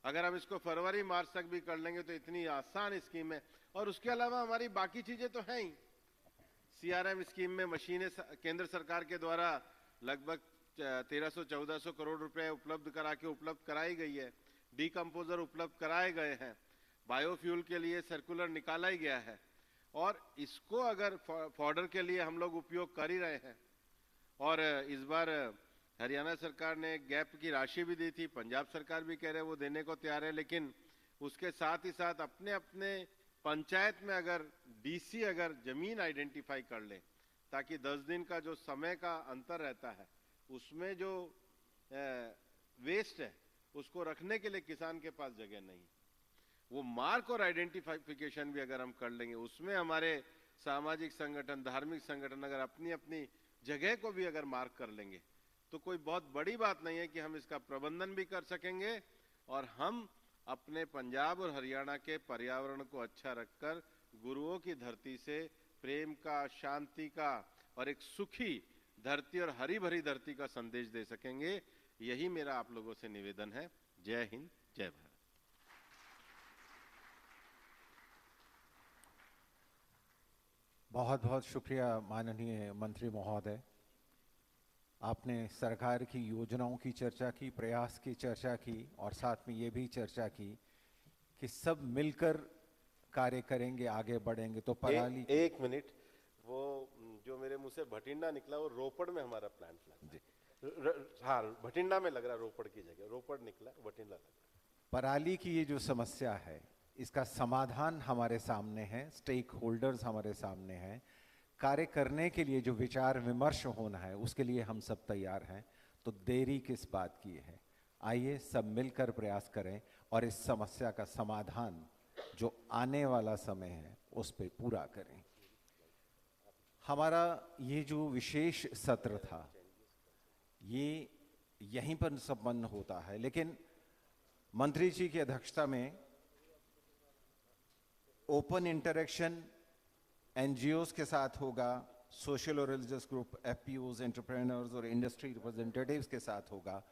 अगर हम इसको फरवरी मार्च तक भी कर लेंगे तो इतनी आसान स्कीम है। और उसके अलावा हमारी बाकी चीजें तो हैं ही। सीआरएम स्कीम में मशीनें केंद्र सरकार के द्वारा लगभग 1300-1400 करोड़ रुपए उपलब्ध कराई गई है। डीकंपोजर उपलब्ध कराए गए हैं। बायोफ्यूल के लिए सर्कुलर निकाला ही गया है। और इसको अगर फॉडर के लिए हम लोग उपयोग कर ही रहे हैं। और इस बार हरियाणा सरकार ने गैप की राशि भी दी थी, पंजाब सरकार भी कह रहे हैं वो देने को तैयार है। लेकिन उसके साथ ही साथ अपने अपने पंचायत में अगर डीसी अगर जमीन आइडेंटिफाई कर ले, ताकि 10 दिन का जो समय का अंतर रहता है उसमें जो वेस्ट है उसको रखने के लिए किसान के पास जगह नहीं, वो मार्क और आइडेंटिफिकेशन भी अगर हम कर लेंगे, उसमें हमारे सामाजिक संगठन, धार्मिक संगठन अगर अपनी अपनी जगह को भी अगर मार्क कर लेंगे तो कोई बहुत बड़ी बात नहीं है कि हम इसका प्रबंधन भी कर सकेंगे और हम अपने पंजाब और हरियाणा के पर्यावरण को अच्छा रखकर गुरुओं की धरती से प्रेम का, शांति का और एक सुखी धरती और हरी भरी धरती का संदेश दे सकेंगे। यही मेरा आप लोगों से निवेदन है। जय हिंद, जय भारत। बहुत बहुत शुक्रिया माननीय मंत्री महोदय। आपने सरकार की योजनाओं की चर्चा की, प्रयास की चर्चा की और साथ में ये भी चर्चा की कि सब मिलकर कार्य करेंगे, आगे बढ़ेंगे। तो पराली एक मिनट, वो जो मेरे मुंह से भटिंडा निकला वो रोपड़ में हमारा प्लांट लगा। हाँ, भटिंडा में लग रहा, रोपड़ की जगह रोपड़ निकला, भटिंडा लगा। पराली की ये जो समस्या है इसका समाधान हमारे सामने है, स्टेक होल्डर्स हमारे सामने हैं। कार्य करने के लिए जो विचार विमर्श होना है उसके लिए हम सब तैयार हैं। तो देरी किस बात की है, आइए सब मिलकर प्रयास करें और इस समस्या का समाधान जो आने वाला समय है उस पे पूरा करें। हमारा ये जो विशेष सत्र था ये यहीं पर संपन्न होता है, लेकिन मंत्री जी की अध्यक्षता में ओपन इंटरेक्शन एनजीओज के साथ होगा, सोशल और रिलीजियस ग्रुप, एफपीओज, एंटरप्रेन्योर्स और इंडस्ट्री रिप्रेजेंटेटिव्स के साथ होगा।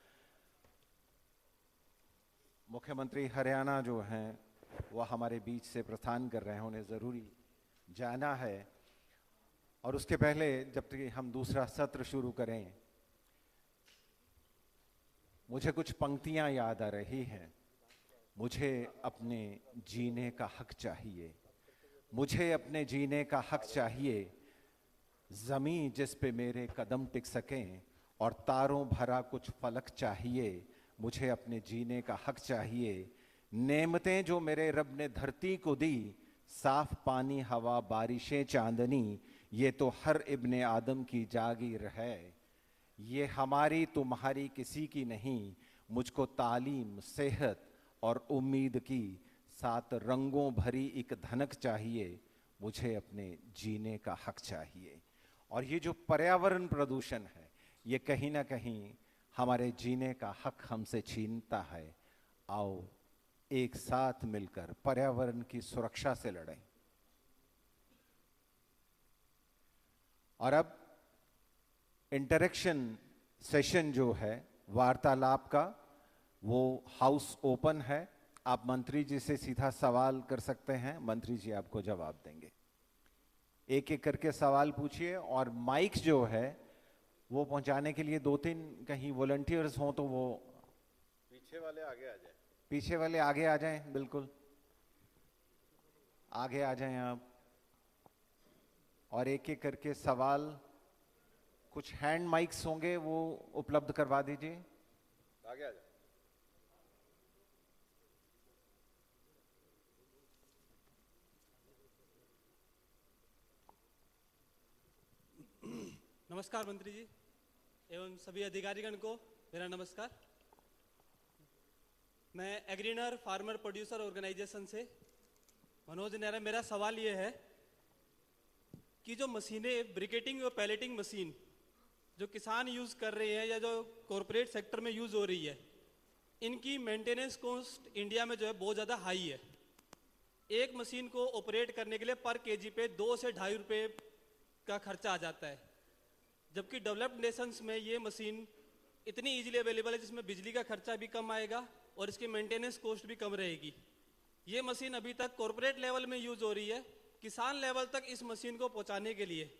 मुख्यमंत्री हरियाणा जो हैं वो हमारे बीच से प्रस्थान कर रहे हैं, उन्हें ज़रूरी जाना है। और उसके पहले जब तक हम दूसरा सत्र शुरू करें, मुझे कुछ पंक्तियां याद आ रही हैं। मुझे अपने जीने का हक चाहिए, मुझे अपने जीने का हक चाहिए, ज़मीं जिस पे मेरे कदम टिक सकें और तारों भरा कुछ फलक चाहिए। मुझे अपने जीने का हक चाहिए, नेमतें जो मेरे रब ने धरती को दी, साफ पानी, हवा, बारिशें, चांदनी, ये तो हर इब्ने आदम की जागीर है। ये हमारी तुम्हारी किसी की नहीं, मुझको तालीम, सेहत और उम्मीद की 7 रंगों भरी एक धनक चाहिए। मुझे अपने जीने का हक चाहिए। और ये जो पर्यावरण प्रदूषण है ये कहीं ना कहीं हमारे जीने का हक हमसे छीनता है। आओ एक साथ मिलकर पर्यावरण की सुरक्षा से लड़ें। और अब इंटरेक्शन सेशन जो है वार्तालाप का, वो हाउस ओपन है। आप मंत्री जी से सीधा सवाल कर सकते हैं, मंत्री जी आपको जवाब देंगे। एक एक करके सवाल पूछिए और माइक जो है वो पहुंचाने के लिए 2-3 कहीं वॉलंटियर्स हों तो वो पीछे वाले आगे आ जाए। पीछे वाले आगे आ जाएं, बिल्कुल आगे आ जाएं आप। और एक एक करके सवाल, कुछ हैंड माइक्स होंगे वो उपलब्ध करवा दीजिए। आगे आ जाए। नमस्कार मंत्री जी एवं सभी अधिकारीगण को मेरा नमस्कार। मैं एग्रीनर फार्मर प्रोड्यूसर ऑर्गेनाइजेशन से मनोज नेहरा। मेरा सवाल ये है कि जो मशीनें, ब्रिकेटिंग और पैलेटिंग मशीन जो किसान यूज़ कर रहे हैं या जो कॉरपोरेट सेक्टर में यूज़ हो रही है, इनकी मेंटेनेंस कॉस्ट इंडिया में जो है बहुत ज़्यादा हाई है। एक मशीन को ऑपरेट करने के लिए पर केजी पे 2 से 2.5 रुपये का खर्चा आ जाता है, जबकि डेवलप्ड नेशंस में ये मशीन इतनी इजीली अवेलेबल है जिसमें बिजली का खर्चा भी कम आएगा और इसकी मेंटेनेंस कॉस्ट भी कम रहेगी। ये मशीन अभी तक कॉरपोरेट लेवल में यूज़ हो रही है। किसान लेवल तक इस मशीन को पहुंचाने के लिए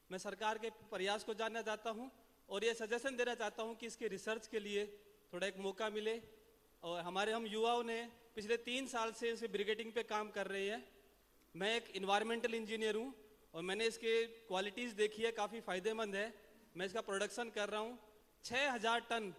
मैं सरकार के प्रयास को जानना चाहता हूं और ये सजेशन देना चाहता हूं कि इसके रिसर्च के लिए थोड़ा एक मौका मिले। और हम युवाओं ने पिछले 3 साल से इसे ब्रिगेडिंग पे काम कर रहे हैं। मैं एक इन्वायरमेंटल इंजीनियर हूँ और मैंने इसके क्वालिटीज़ देखी है, काफ़ी फ़ायदेमंद है। मैं इसका प्रोडक्शन कर रहा हूँ, 6000 टन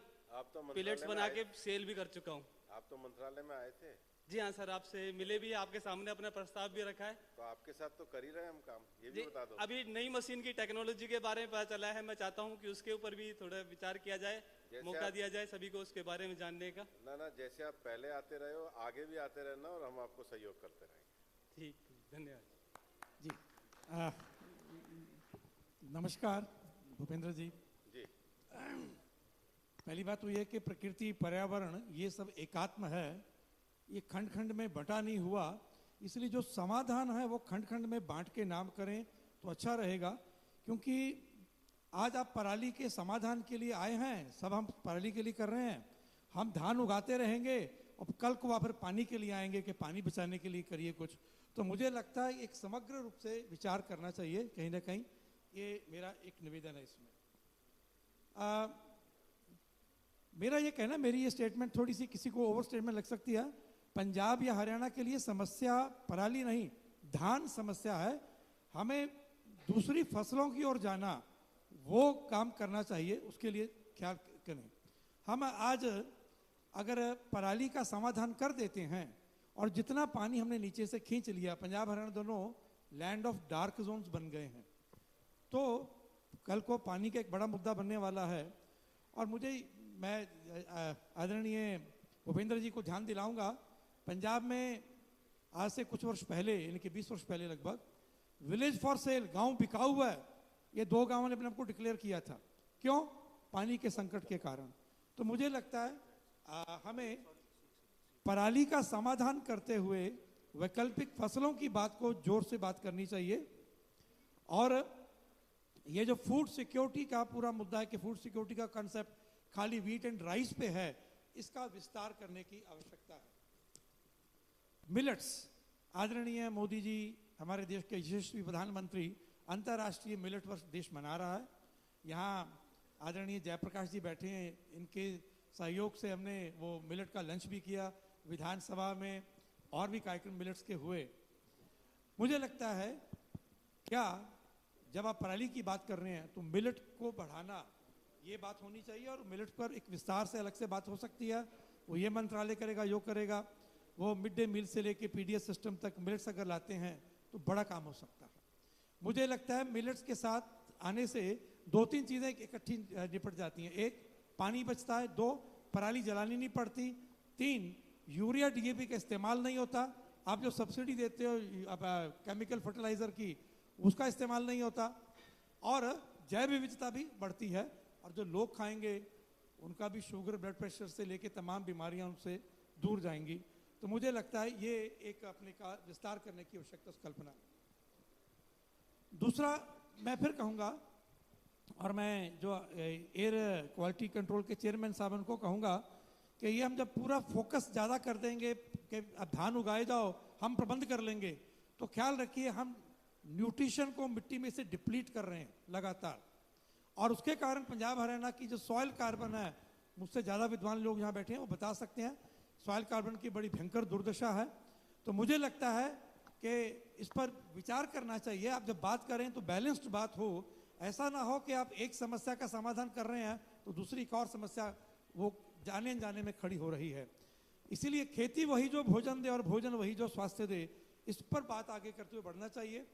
पिलेट्स बना के सेल भी कर चुका हूँ। आप तो मंत्रालय में आए थे। जी हाँ सर, आपसे मिले भी, आपके सामने अपना प्रस्ताव भी रखा है। तो आपके साथ तो कर ही रहे हैं हम काम, ये भी बता दो। अभी नई मशीन की टेक्नोलॉजी के बारे में पता चला है, मैं चाहता हूँ कि उसके ऊपर भी थोड़ा विचार किया जाए, मौका दिया जाए सभी को उसके बारे में जानने का। ना जैसे आप पहले आते रहे हो आगे भी आते रहना और हम आपको सहयोग करते रहेंगे। ठीक, धन्यवाद जी। नमस्कार भूपेंद्र जी। पहली बात तो यह कि प्रकृति, पर्यावरण ये सब एकात्म है, ये खंड खंड में बंटा नहीं हुआ। इसलिए जो समाधान है वो खंड खंड में बांट के नाम करें तो अच्छा रहेगा। क्योंकि आज आप पराली के समाधान के लिए आए हैं, सब हम पराली के लिए कर रहे हैं। हम धान उगाते रहेंगे और कल को आप फिर पानी के लिए आएंगे कि पानी बचाने के लिए करिए कुछ। तो मुझे लगता है एक समग्र रूप से विचार करना चाहिए कहीं ना कहीं, ये मेरा एक निवेदन है इसमें। मेरा ये कहना, मेरी ये स्टेटमेंट थोड़ी सी किसी को ओवर स्टेटमेंट लग सकती है। पंजाब या हरियाणा के लिए समस्या पराली नहीं, धान समस्या है। हमें दूसरी फसलों की ओर जाना, वो काम करना चाहिए, उसके लिए ख्याल करें। हम आज अगर पराली का समाधान कर देते हैं और जितना पानी हमने नीचे से खींच लिया, पंजाब हरियाणा दोनों लैंड ऑफ डार्क जोन्स बन गए हैं, तो कल को पानी का एक बड़ा मुद्दा बनने वाला है। और मुझे मैं आदरणीय भूपेंद्र जी को ध्यान दिलाऊंगा, पंजाब में आज से कुछ वर्ष पहले, यानी कि 20 वर्ष पहले लगभग, विलेज फॉर सेल, गांव बिकाऊ हुआ है, ये 2 गांवों ने अपने आप को डिक्लेयर किया था। क्यों? पानी के संकट के कारण। तो मुझे लगता है हमें पराली का समाधान करते हुए वैकल्पिक फसलों की बात को जोर से बात करनी चाहिए। और ये जो फूड सिक्योरिटी का पूरा मुद्दा है कि फूड सिक्योरिटी का कंसेप्ट खाली व्हीट एंड राइस पे है, इसका विस्तार करने की आवश्यकता है। मिलेट्स, आदरणीय मोदी जी, हमारे देश के यशस्वी प्रधानमंत्री, अंतर्राष्ट्रीय मिलेट वर्ष देश मना रहा है। यहाँ आदरणीय जयप्रकाश जी बैठे हैं, इनके सहयोग से हमने वो मिलेट का लंच भी किया विधानसभा में, और भी कार्यक्रम मिलेट्स के हुए। मुझे लगता है क्या जब आप पराली की बात कर रहे हैं तो मिलेट को बढ़ाना, ये बात होनी चाहिए, और मिलेट पर एक विस्तार से अलग से बात हो सकती है। वो ये मंत्रालय करेगा, यो करेगा, वो मिड डे मील से लेके पीडीएस सिस्टम तक मिलेट्स अगर लाते हैं तो बड़ा काम हो सकता है। मुझे लगता है मिलेट्स के साथ आने से 2-3 चीज़ें इकट्ठी निपट जाती हैं। 1, पानी बचता है। 2, पराली जलानी नहीं पड़ती। 3, यूरिया डीएपी का इस्तेमाल नहीं होता। आप जो सब्सिडी देते हो केमिकल फर्टिलाइजर की, उसका इस्तेमाल नहीं होता। और जैव विविधता भी बढ़ती है, और जो लोग खाएंगे उनका भी शुगर, ब्लड प्रेशर से लेके तमाम बीमारियां उनसे दूर जाएंगी। तो मुझे लगता है ये एक अपने का विस्तार करने की आवश्यकता कल्पना। दूसरा मैं फिर कहूँगा, और मैं जो एयर क्वालिटी कंट्रोल के चेयरमैन साहब को कहूँगा कि ये हम जब पूरा फोकस ज़्यादा कर देंगे कि अब धान उगाए जाओ, हम प्रबंध कर लेंगे, तो ख्याल रखिए हम न्यूट्रिशन को मिट्टी में से डिप्लीट कर रहे हैं लगातार, और उसके कारण पंजाब हरियाणा की जो सॉइल कार्बन है, मुझसे ज़्यादा विद्वान लोग यहाँ बैठे हैं, वो बता सकते हैं, सॉइल कार्बन की बड़ी भयंकर दुर्दशा है। तो मुझे लगता है कि इस पर विचार करना चाहिए। आप जब बात करें तो बैलेंस्ड बात हो, ऐसा ना हो कि आप एक समस्या का समाधान कर रहे हैं तो दूसरी एक और समस्या वो जाने अनजाने में खड़ी हो रही है। इसीलिए खेती वही जो भोजन दे और भोजन वही जो स्वास्थ्य दे, इस पर बात आगे करते हुए बढ़ना चाहिए।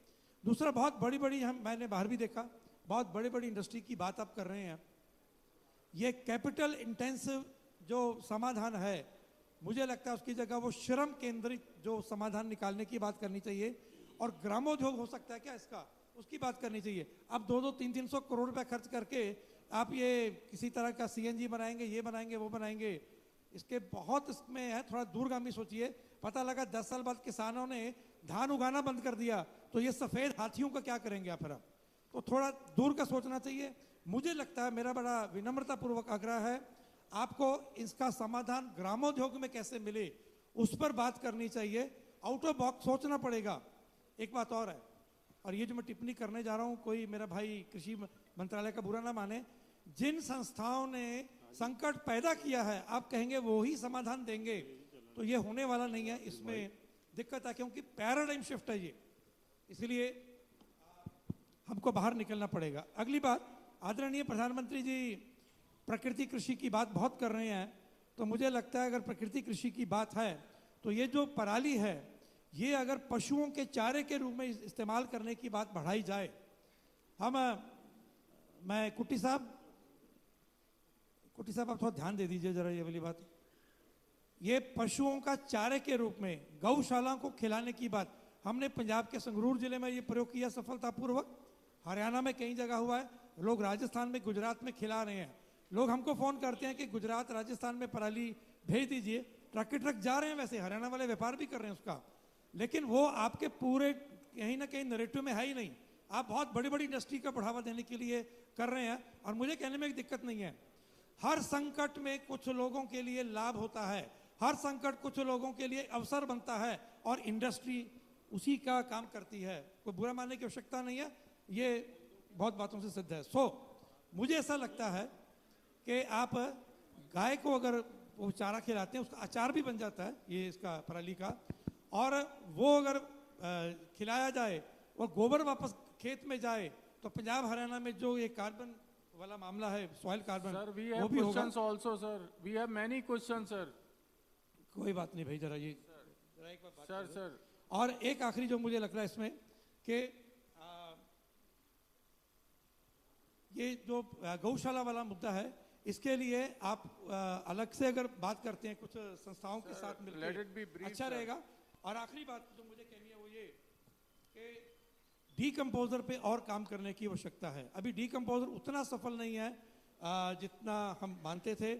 दूसरा, बहुत बड़ी बड़ी, मैंने बाहर भी देखा, बहुत बड़ी बड़ी इंडस्ट्री की बात आप कर रहे हैं। ये कैपिटल इंटेंसिव जो समाधान है, मुझे लगता है उसकी जगह वो श्रम केंद्रित जो समाधान निकालने की बात करनी चाहिए, और ग्रामोद्योग हो सकता है क्या इसका, उसकी बात करनी चाहिए। अब 200-300 करोड़ रुपए खर्च करके आप ये किसी तरह का सीएनजी बनाएंगे, ये बनाएंगे, वो बनाएंगे, इसके बहुत इसमें है, थोड़ा दूरगामी सोचिए। पता लगा 10 साल बाद किसानों ने धान उगाना बंद कर दिया, तो ये सफेद हाथियों का क्या करेंगे आप? फिर तो थोड़ा दूर का सोचना चाहिए। मुझे लगता है, मेरा बड़ा विनम्रता पूर्वक आग्रह है, आपको इसका समाधान ग्रामोद्योग में कैसे मिले उस पर बात करनी चाहिए। आउट ऑफ बॉक्स सोचना पड़ेगा। एक बात और है, और ये जो मैं टिप्पणी करने जा रहा हूं, कोई मेरा भाई कृषि मंत्रालय का बुरा ना माने, जिन संस्थाओं ने संकट पैदा किया है आप कहेंगे वो ही समाधान देंगे, तो ये होने वाला नहीं है। इसमें दिक्कत है क्योंकि पैराडाइम शिफ्ट है ये, इसलिए हमको बाहर निकलना पड़ेगा। अगली बात, आदरणीय प्रधानमंत्री जी प्रकृति कृषि की बात बहुत कर रहे हैं, तो मुझे लगता है अगर प्रकृति कृषि की बात है तो ये जो पराली है, ये अगर पशुओं के चारे के रूप में इस्तेमाल करने की बात बढ़ाई जाए। मैं कुट्टी साहब आप थोड़ा ध्यान दे दीजिए जरा ये वाली बात। ये पशुओं का चारे के रूप में गौशाला को खिलाने की बात हमने पंजाब के संगरूर जिले में ये प्रयोग किया सफलतापूर्वक, हरियाणा में कई जगह हुआ है, लोग राजस्थान में, गुजरात में खिला रहे हैं। लोग हमको फोन करते हैं कि गुजरात, राजस्थान में पराली भेज दीजिए, ट्रक के ट्रक जा रहे हैं, वैसे हरियाणा वाले व्यापार भी कर रहे हैं उसका, लेकिन वो आपके पूरे कहीं ना कहीं नैरेटिव में है ही नहीं। आप बहुत बड़ी बड़ी इंडस्ट्री का बढ़ावा देने के लिए कर रहे हैं, और मुझे कहने में एक दिक्कत नहीं है। हर संकट में कुछ लोगों के लिए लाभ होता है, हर संकट कुछ लोगों के लिए अवसर बनता है, और इंडस्ट्री उसी का काम करती है। कोई बुरा मानने की आवश्यकता नहीं है, ये बहुत बातों से सिद्ध है। मुझे ऐसा लगता है कि आप गाय को अगर वो चारा खिलाते हैं, उसका अचार भी बन जाता है ये इसका पराली का, और वो अगर खिलाया जाए और गोबर वापस खेत में जाए, तो पंजाब हरियाणा में जो ये कार्बन वाला मामला है, सॉइल कार्बन, वो भी होगा। also sir, we have many questions sir. कोई बात नहीं भाई, जरा ये एक बात सर। और एक आखिरी जो मुझे लग रहा है इसमें कि ये जो गौशाला वाला मुद्दा है, इसके लिए आप अलग से अगर बात करते हैं कुछ संस्थाओं के साथ let it be मिलकर brief, अच्छा sir. रहेगा। और आखिरी बात जो मुझे कहनी है वो ये कि डीकम्पोजर पे और काम करने की आवश्यकता है। अभी डीकम्पोजर उतना सफल नहीं है जितना हम मानते थे,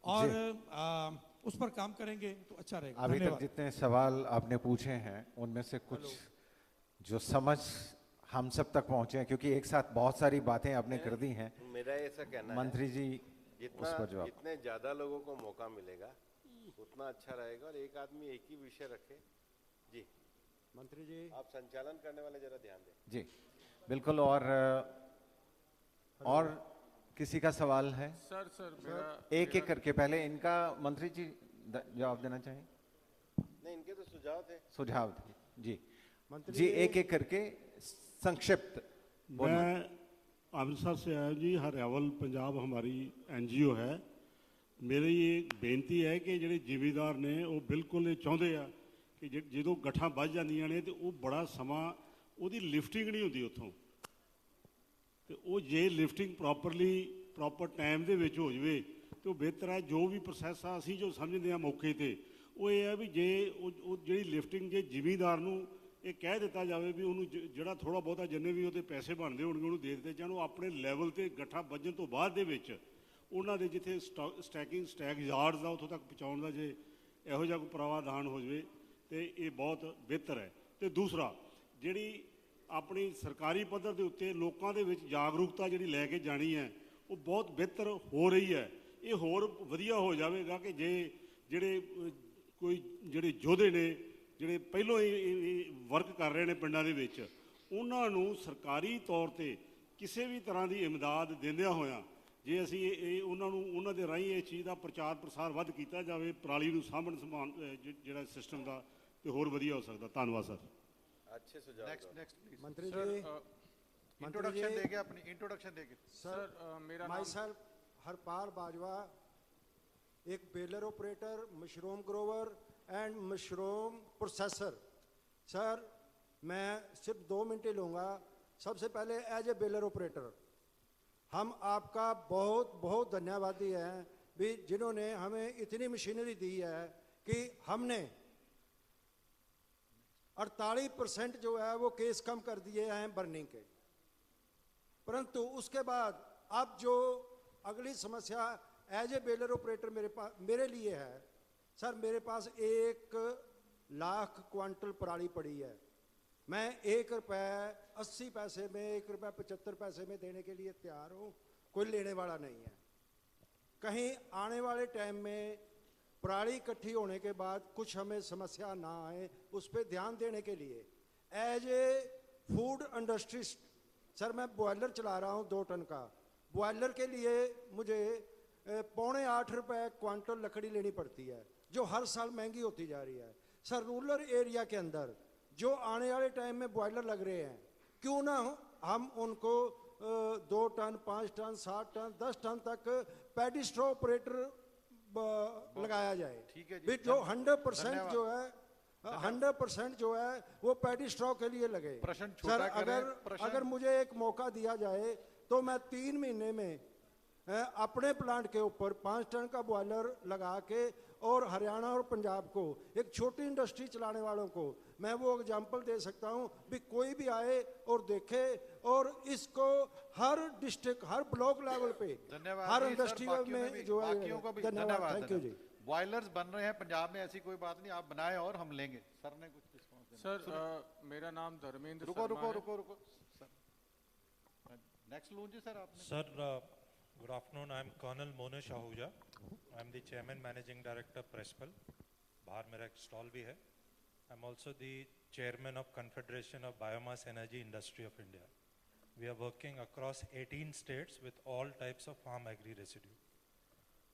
और उस पर काम करेंगे तो अच्छा रहेगा। अभी तक धन्यवाद। जितने सवाल आपने पूछे हैं उनमें से कुछ जो समझ हम सब तक पहुंचे हैं, क्योंकि एक साथ बहुत सारी बातें आपने कर दी हैं। मेरा ऐसा कहना है, मंत्री जी उस पर जवाब। जितने ज्यादा लोगों को मौका मिलेगा उतना अच्छा रहेगा, और एक आदमी एक ही विषय रखे। जी मंत्री जी, आप संचालन करने वाले जरा ध्यान दें। जी बिल्कुल। और किसी का सवाल है? सर एक एक करके पहले इनका मंत्री जी जवाब देना चाहिए। नहीं, इनके तो सुझाव थे। सुझाव थे जी। जी एक एक करके संक्षिप्त बोलिए। मैं अमृतसर से आया जी, हरियावल पंजाब हमारी एनजीओ है। मेरी ये बेनती है कि ਜਿਹੜੇ ਜ਼ਿਮੀਦਾਰ ਨੇ ਉਹ ਬਿਲਕੁਲ ਇਹ ਚਾਹੁੰਦੇ ਆ ਕਿ ਜਦੋਂ ਗੱਠਾਂ ਵੱਜ ਜਾਂਦੀਆਂ ਨੇ ਤੇ ਉਹ ਬੜਾ ਸਮਾਂ ਉਹਦੀ ਲਿਫਟਿੰਗ ਨਹੀਂ ਹੁੰਦੀ ਉੱਥੋਂ, ਤੇ ਉਹ ਜੇ ਲਿਫਟਿੰਗ ਪ੍ਰੋਪਰ ਟਾਈਮ ਦੇ ਵਿੱਚ ਹੋ ਜਵੇ ਤੇ ਉਹ ਬਿਹਤਰ ਹੈ। ਜੋ ਵੀ ਪ੍ਰੋਸੈਸ ਆ ਅਸੀਂ ਜੋ ਸਮਝਦੇ ਆ ਮੌਕੇ ਤੇ, ਉਹ ਇਹ ਹੈ ਵੀ ਜੇ ਉਹ ਜਿਹੜੀ ਲਿਫਟਿੰਗ ਜੇ ਜ਼ਿਮੀਦਾਰ ਨੂੰ ਇਹ ਕਹਿ ਦਿੱਤਾ ਜਾਵੇ ਵੀ ਉਹਨੂੰ ਜਿਹੜਾ ਥੋੜਾ ਬਹੁਤਾ ਜਿੰਨੇ ਵੀ ਉਹਦੇ ਪੈਸੇ ਬਣਦੇ ਹੋਣਗੇ ਉਹਨੂੰ ਦੇ ਦਿੱਤੇ ਜਾਣ, ਉਹ ਆਪਣੇ ਲੈਵਲ ਤੇ ਗੱਠਾ ਵੱਜਣ ਤੋਂ ਬਾਅਦ ਦੇ ਵਿੱਚ ਉਹਨਾਂ ਦੇ ਜਿੱਥੇ ਸਟੈਕ ਯਾਰਡਸ ਆ ਉੱਥੋਂ ਤੱਕ ਪਹੁੰਚਾਉਣ ਦਾ ਜੇ ਇਹੋ ਜਿਹਾ ਕੋਈ ਪ੍ਰਾਵਧਾਨ ਹੋ ਜਾਵੇ ਤੇ ਇਹ ਬਹੁਤ ਬਿਹਤਰ ਹੈ। ਤੇ ਦੂਸਰਾ, ਜਿਹੜੀ ਆਪਣੀ ਸਰਕਾਰੀ ਪੱਧਰ ਦੇ ਉੱਤੇ ਲੋਕਾਂ ਦੇ ਵਿੱਚ ਜਾਗਰੂਕਤਾ ਜਿਹੜੀ ਲੈ ਕੇ ਜਾਣੀ ਹੈ ਉਹ ਬਹੁਤ ਬਿਹਤਰ ਹੋ ਰਹੀ ਹੈ। ਇਹ ਹੋਰ ਵਧੀਆ ਹੋ ਜਾਵੇਗਾ ਕਿ ਜੇ ਜਿਹੜੇ ਕੋਈ ਜਿਹੜੇ ਯੋਧੇ ਨੇ ਜਿਹੜੇ ਪਹਿਲਾਂ ਹੀ ਵਰਕ ਕਰ ਰਹੇ ਨੇ ਪਿੰਡਾਂ ਦੇ ਵਿੱਚ, ਉਹਨਾਂ ਨੂੰ ਸਰਕਾਰੀ ਤੌਰ ਤੇ ਕਿਸੇ ਵੀ ਤਰ੍ਹਾਂ ਦੀ ਇਮਦਾਦ ਦਿੰਦਿਆਂ ਹੋਇਆਂ ਜੇ ਅਸੀਂ ਉਹਨਾਂ ਨੂੰ ਉਹਨਾਂ ਦੇ ਰਾਹੀਂ ਇਹ ਚੀਜ਼ ਦਾ ਪ੍ਰਚਾਰ ਪ੍ਰਸਾਰ ਵੱਧ ਕੀਤਾ ਜਾਵੇ, ਪਰਾਲੀ ਨੂੰ ਸਾਂਭਣ ਸੰਭਾਲ ਜਿਹੜਾ ਸਿਸਟਮ ਦਾ, ਤੇ ਹੋਰ ਵਧੀਆ ਹੋ ਸਕਦਾ। ਧੰਨਵਾਦ ਸਰ। अच्छे सुझाव। नेक्स्ट प्लीज मंत्री जी, इंट्रोडक्शन देंगे, अपनी इंट्रोडक्शन देंगे। सर मेरा माई सेल्फ हरपाल बाजवा, एक baler operator, mushroom Grover and mushroom processor. Sir मैं सिर्फ 2 मिनट ही लूँगा। सबसे पहले एज ए बेलर ऑपरेटर हम आपका बहुत बहुत धन्यवादी हैं भी जिन्होंने हमें इतनी मशीनरी दी है कि हमने 48% जो है वो केस कम कर दिए हैं बर्निंग के। परंतु उसके बाद अब जो अगली समस्या एज ए बेलर ऑपरेटर मेरे लिए है, सर मेरे पास 1 लाख क्वांटल पराली पड़ी है। मैं 1 रुपये 80 पैसे में, 1 रुपये 75 पैसे में देने के लिए तैयार हूँ, कोई लेने वाला नहीं है। कहीं आने वाले टाइम में पराली इकट्ठी होने के बाद कुछ हमें समस्या ना आए, उस पर ध्यान देने के लिए एज ए फूड इंडस्ट्रिस्ट सर मैं बॉयलर चला रहा हूँ 2 टन का। बॉयलर के लिए मुझे 7.25 रुपये क्वांटल लकड़ी लेनी पड़ती है, जो हर साल महंगी होती जा रही है। सर रूरल एरिया के अंदर जो आने वाले टाइम में बॉयलर लग रहे हैं, क्यों ना हम उनको 2 टन 5 टन 7 टन 10 टन तक पैडी स्ट्रॉ ऑपरेटर लगाया जाए। ठीक है जी। जो 100% जो है 100% जो है वो पैडी स्ट्रॉ के लिए लगे। प्रश्न सर छोटा अगर मुझे एक मौका दिया जाए तो मैं 3 महीने में अपने प्लांट के ऊपर 5 टन का बॉयलर लगा के और हरियाणा और पंजाब को एक छोटी इंडस्ट्री चलाने वालों को मैं वो एग्जाम्पल दे सकता हूँ भी कोई भी आए और देखे, और इसको हर डिस्ट्रिक्ट हर ब्लॉक लेवल पे हर इंडस्ट्री में जो है। धन्यवाद, थैंक यू जी। बॉयलर्स बन रहे हैं पंजाब में, ऐसी कोई बात नहीं, आप बनाए और हम लेंगे। सर ने कुछ रिस्पॉन्स देना। सर मेरा नाम धर्मेंद्र रुको सर, नेक्स्ट लूँ जी सर आपने। Sir good afternoon, I am Colonel Monish Ahuja. I am the Chairman Managing Director Prespal. बाहर मेरा एक स्टॉल भी है। I am also the Chairman of Confederation of Biomass Energy Industry of India. We are working across 18 states with all types of farm agri residue.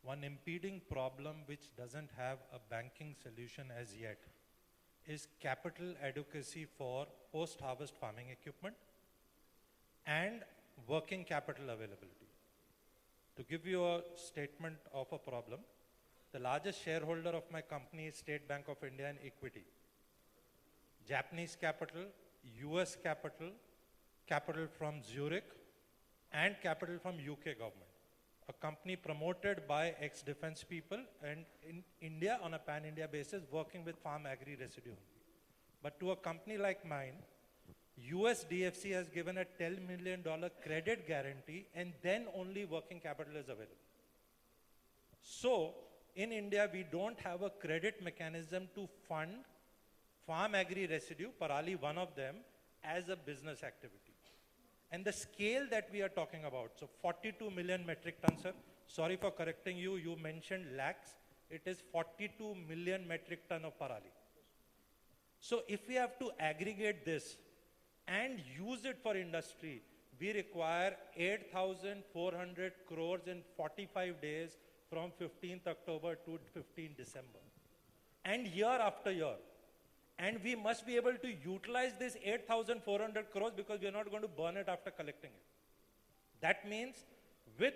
One impeding problem which doesn't have a banking solution as yet is capital adequacy for post-harvest farming equipment and working capital availability. To give you a statement of a problem, the largest shareholder of my company is State Bank of India in equity. Japanese capital, US capital, capital from Zurich, and capital from UK government. a company promoted by ex-defense people and in India on a pan-India basis working with farm agri residue. But to a company like mine, US DFC has given a $10 million credit guarantee and then only working capital is available. So in India, we don't have a credit mechanism to fund farm agri residue, Parali one of them, as a business activity. And the scale that we are talking about, so 42 million metric tons, sir. Sorry for correcting you, you mentioned lakhs. It is 42 million metric ton of Parali. So if we have to aggregate this and use it for industry, we require 8,400 crores in 45 days from 15th October to 15th December. And year after year. And we must be able to utilize this 8,400 crores because we are not going to burn it after collecting it. That means with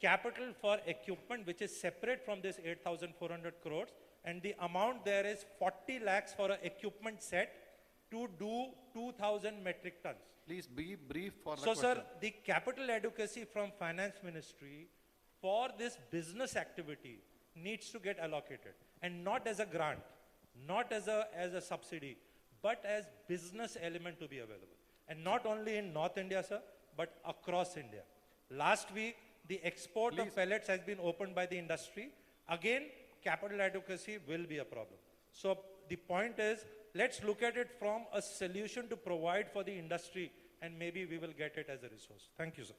capital for equipment, which is separate from this 8,400 crores, and the amount there is 40 lakhs for an equipment set to do 2,000 metric tons. Please be brief for the So, question. sir, the capital adequacy from Finance Ministry for this business activity needs to get allocated, and not as a grant, not as a subsidy, but as business element to be available. And not only in North India, sir, but across India. Last week, the export of pellets has been opened by the industry. Again, capital adequacy will be a problem. So the point is, let's look at it from a solution to provide for the industry, and maybe we will get it as a resource. Thank you, sir.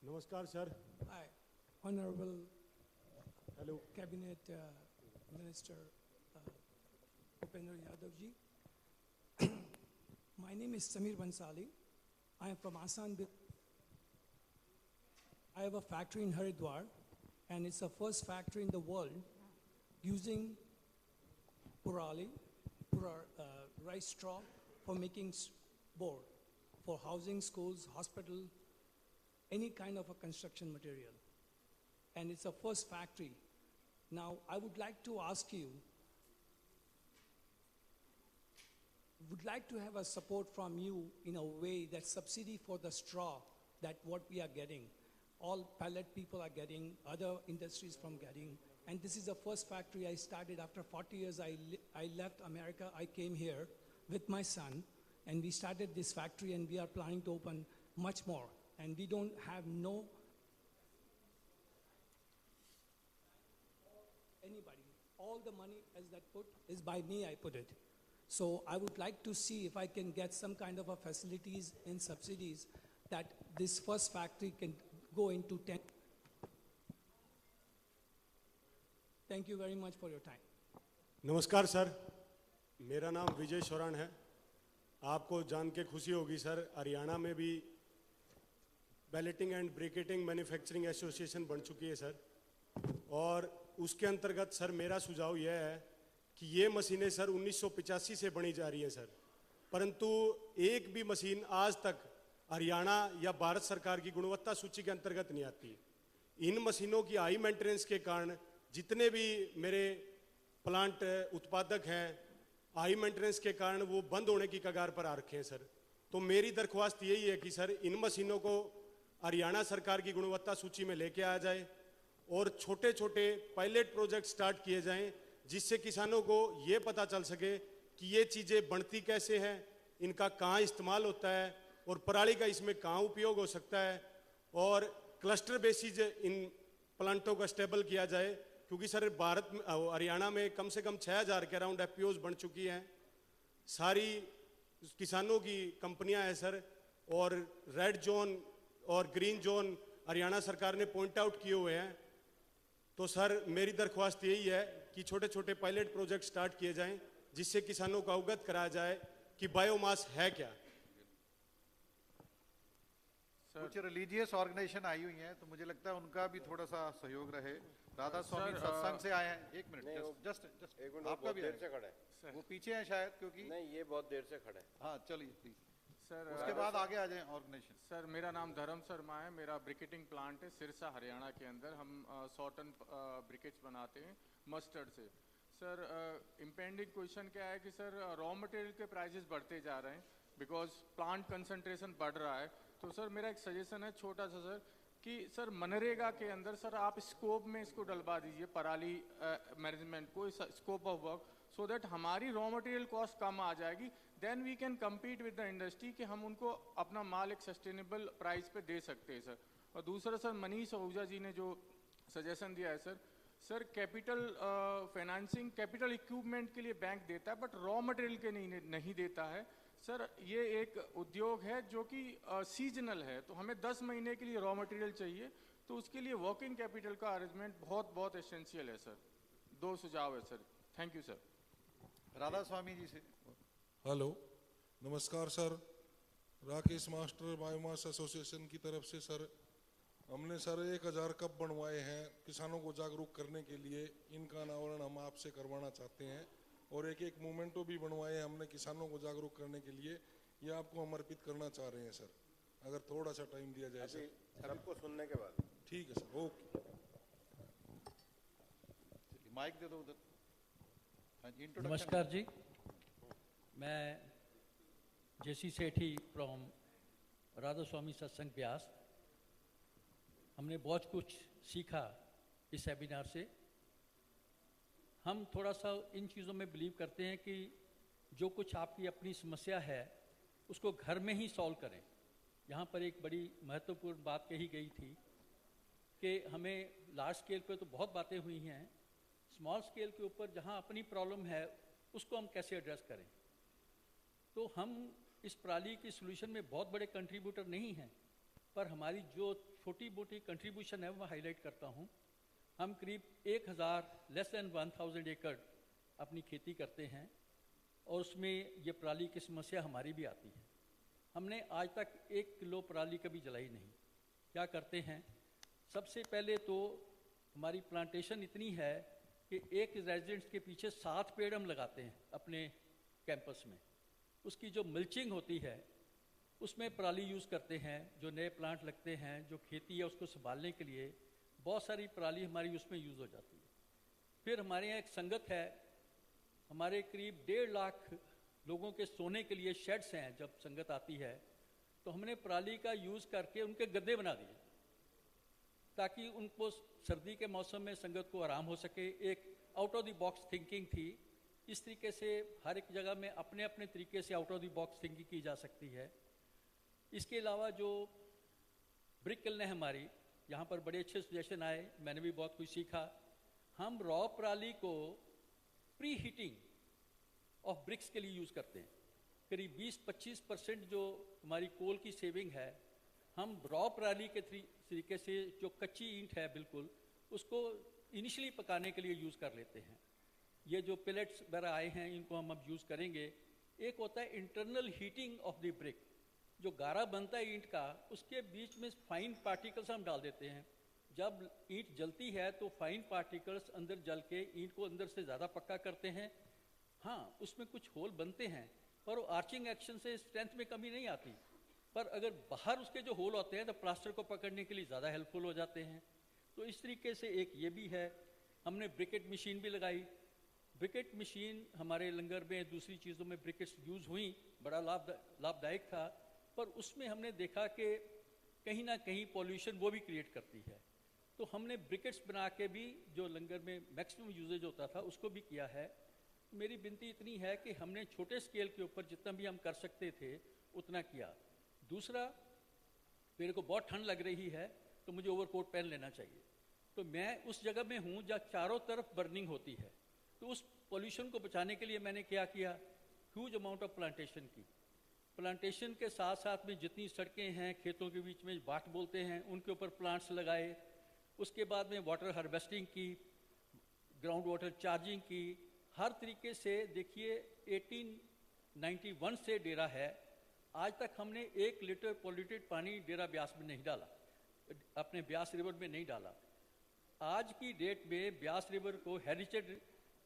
Namaskar, sir. Hi, Honorable Hello. Cabinet Minister Bhupendra Yadav ji. My name is Samir Bansali. I am from Assam. I have a factory in Haridwar, and it's the first factory in the world using Parali, rice straw for making board for housing, schools, hospital, any kind of a construction material. And it's the first factory. Now, I would like to ask you, would like to have a support from you in a way that subsidy for the straw, that what we are getting, all pellet people are getting, other industries from getting. And this is the first factory I started after 40 years. I left America, I came here with my son, and we started this factory, and we are planning to open much more. And we don't have no anybody. All the money as that put is by me, I put it. So I would like to see if I can get some kind of a facilities and subsidies that this first factory can go into 10. Thank you very much for your time. नमस्कार sir, मेरा नाम विजय शौरान है। आपको जान के खुशी होगी sir, Haryana में भी balloting and briquetting manufacturing association बन चुकी है सर, और उसके अंतर्गत सर मेरा सुझाव यह है कि ये मशीनें सर 1985 से बनी जा रही हैं सर, परंतु एक भी मशीन आज तक हरियाणा या भारत सरकार की गुणवत्ता सूची के अंतर्गत नहीं आती। इन मशीनों की हाई मेंटेनेंस के कारण जितने भी मेरे प्लांट उत्पादक हैं, हाई मेंटेनेंस के कारण वो बंद होने की कगार पर आ रखे हैं सर। तो मेरी दरख्वास्त यही है कि सर इन मशीनों को हरियाणा सरकार की गुणवत्ता सूची में लेके आया जाए और छोटे छोटे पायलट प्रोजेक्ट स्टार्ट किए जाएं, जिससे किसानों को ये पता चल सके कि ये चीज़ें बनती कैसे हैं, इनका कहाँ इस्तेमाल होता है और पराली का इसमें कहाँ उपयोग हो सकता है, और क्लस्टर बेसिस इन प्लांटों का स्टेबल किया जाए। क्योंकि सर भारत में हरियाणा में कम से कम 6,000 के अराउंड एफपीओज बन चुकी हैं, सारी किसानों की कंपनियां हैं सर, और रेड जोन और ग्रीन जोन हरियाणा सरकार ने पॉइंट आउट किए हुए हैं। तो सर मेरी दरख्वास्त यही है कि छोटे छोटे पायलट प्रोजेक्ट स्टार्ट किए जाएं, जिससे किसानों को अवगत कराया जाए कि बायोमास है क्या। कुछ रिलीजियस ऑर्गेनाइजेशन आई हुई हैं, तो मुझे लगता है उनका भी थोड़ा सा सहयोग रहे। राधा स्वामी सत्संग से आए हैं, एक मिनट जस्ट आपका भी देर से खड़ा है, वो पीछे हैं शायद, क्योंकि नहीं ये बहुत देर से खड़ा है। हाँ चलिए प्लीज सर, उसके बाद आगे आ जाएं ऑर्गेनाइजेशन। सर मेरा नाम धर्म शर्मा है, मेरा ब्रिकेटिंग प्लांट है सिरसा हरियाणा के अंदर। हम 100 टन ब्रिकेट्स बनाते हैं मस्टर्ड से। सर इम्पेंडिंग क्वेश्चन क्या है कि सर रॉ मटेरियल के प्राइसेस बढ़ते जा रहे हैं बिकॉज प्लांट कंसंट्रेशन बढ़ रहा है। तो सर मेरा एक सजेशन है छोटा सा सर, कि सर मनरेगा के अंदर सर आप स्कोप में इसको डलवा दीजिए पराली मैनेजमेंट को scope of work, so that हमारी रॉ मटेरियल कॉस्ट कम आ जाएगी, then we can compete with the industry कि हम उनको अपना माल एक सस्टेनेबल प्राइस पे दे सकते हैं सर। और दूसरा सर मनीष आहूजा जी ने जो सजेशन दिया है sir capital financing capital equipment के लिए बैंक देता है बट रॉ मटेरियल के नहीं देता है सर। ये एक उद्योग है जो कि सीजनल है, तो हमें 10 महीने के लिए रॉ मटेरियल चाहिए, तो उसके लिए वर्किंग कैपिटल का अरेंजमेंट बहुत बहुत एसेंशियल है सर। 2 सुझाव है sir. Thank you sir. Radha Swami ji से। हेलो, नमस्कार sir. Rakesh master biomass association की तरफ से सर हमने सर 1000 कप बनवाए हैं किसानों को जागरूक करने के लिए। इनका अनावरण हम आपसे करवाना चाहते हैं और एक मोमेंटो भी बनवाए हैं हमने किसानों को जागरूक करने के लिए। ये आपको हम अर्पित करना चाह रहे हैं सर, अगर थोड़ा सा टाइम दिया जाए सर। सबको सुनने के बाद ठीक है सर, ओके। माइक दे दो उधर। नमस्कार जी, मैं जेसी सेठी फ्रॉम राधा स्वामी सत्संग ब्यास। हमने बहुत कुछ सीखा इस सेमिनार से। हम थोड़ा सा इन चीज़ों में बिलीव करते हैं कि जो कुछ आपकी अपनी समस्या है उसको घर में ही सॉल्व करें। यहाँ पर एक बड़ी महत्वपूर्ण बात कही गई थी कि हमें लार्ज स्केल पे तो बहुत बातें हुई हैं, स्मॉल स्केल के ऊपर जहाँ अपनी प्रॉब्लम है उसको हम कैसे एड्रेस करें। तो हम इस पराली की सोल्यूशन में बहुत बड़े कंट्रीब्यूटर नहीं हैं, पर हमारी जो छोटी मोटी कंट्रीब्यूशन है वो मैं हाईलाइट करता हूँ। हम करीब 1000 लेस देन 1000 एकड़ अपनी खेती करते हैं और उसमें ये पराली की समस्या हमारी भी आती है। हमने आज तक 1 किलो पराली कभी जलाई नहीं। क्या करते हैं, सबसे पहले तो हमारी प्लांटेशन इतनी है कि एक रेजिडेंट्स के पीछे 7 पेड़ हम लगाते हैं अपने कैंपस में। उसकी जो मल्चिंग होती है उसमें पराली यूज़ करते हैं। जो नए प्लांट लगते हैं, जो खेती है उसको संभालने के लिए बहुत सारी पराली हमारी उसमें यूज़ हो जाती है। फिर हमारे यहाँ एक संगत है, हमारे करीब 1.5 लाख लोगों के सोने के लिए शेड्स हैं। जब संगत आती है तो हमने पराली का यूज़ करके उनके गद्दे बना दिए ताकि उनको सर्दी के मौसम में संगत को आराम हो सके। एक out of the box thinking थी। इस तरीके से हर एक जगह में अपने अपने तरीके से out of the box thinking की जा सकती है। इसके अलावा जो ब्रिक किल्न है हमारी, यहाँ पर बड़े अच्छे सजेशन आए, मैंने भी बहुत कुछ सीखा। हम रॉ पराली को प्री हीटिंग ऑफ ब्रिक्स के लिए यूज़ करते हैं। करीब 20-25% जो हमारी कोल की सेविंग है, हम रॉ पराली के तरीके से जो कच्ची ईंट है बिल्कुल उसको इनिशियली पकाने के लिए यूज़ कर लेते हैं। ये जो पिलेट्स वगैरह आए हैं इनको हम अब यूज़ करेंगे। एक होता है internal heating of the brick, जो गारा बनता है ईंट का, उसके बीच में फाइन पार्टिकल्स हम डाल देते हैं। जब ईंट जलती है तो फाइन पार्टिकल्स अंदर जल के ईंट को अंदर से ज़्यादा पक्का करते हैं। हाँ, उसमें कुछ होल बनते हैं पर वो आर्चिंग एक्शन से स्ट्रेंथ में कमी नहीं आती, पर अगर बाहर उसके जो होल होते हैं तो प्लास्टर को पकड़ने के लिए ज़्यादा हेल्पफुल हो जाते हैं। तो इस तरीके से एक ये भी है। हमने ब्रिकेट मशीन भी लगाई। ब्रिकेट मशीन हमारे लंगर में, दूसरी चीज़ों में ब्रिकेट्स यूज़ हुई, बड़ा लाभदायक था, पर उसमें हमने देखा कि कहीं ना कहीं पॉल्यूशन वो भी क्रिएट करती है। तो हमने ब्रिकेट्स बना के भी जो लंगर में मैक्सिमम यूजेज होता था उसको भी किया है। मेरी विनती इतनी है कि हमने छोटे स्केल के ऊपर जितना भी हम कर सकते थे उतना किया। दूसरा, मेरे को बहुत ठंड लग रही है तो मुझे ओवरकोट पहन लेना चाहिए। तो मैं उस जगह में हूँ जहाँ चारों तरफ बर्निंग होती है, तो उस पॉल्यूशन को बचाने के लिए मैंने क्या किया, ह्यूज अमाउंट ऑफ प्लांटेशन की। प्लांटेशन के साथ साथ में जितनी सड़कें हैं, खेतों के बीच में बाट बोलते हैं, उनके ऊपर प्लांट्स लगाए। उसके बाद में वाटर हार्वेस्टिंग की, ग्राउंड वाटर चार्जिंग की, हर तरीके से। देखिए 1891 से डेरा है, आज तक हमने 1 लीटर पॉल्यूटेड पानी डेरा ब्यास में नहीं डाला, अपने ब्यास रिवर में नहीं डाला। आज की डेट में ब्यास रिवर को हेरिटेज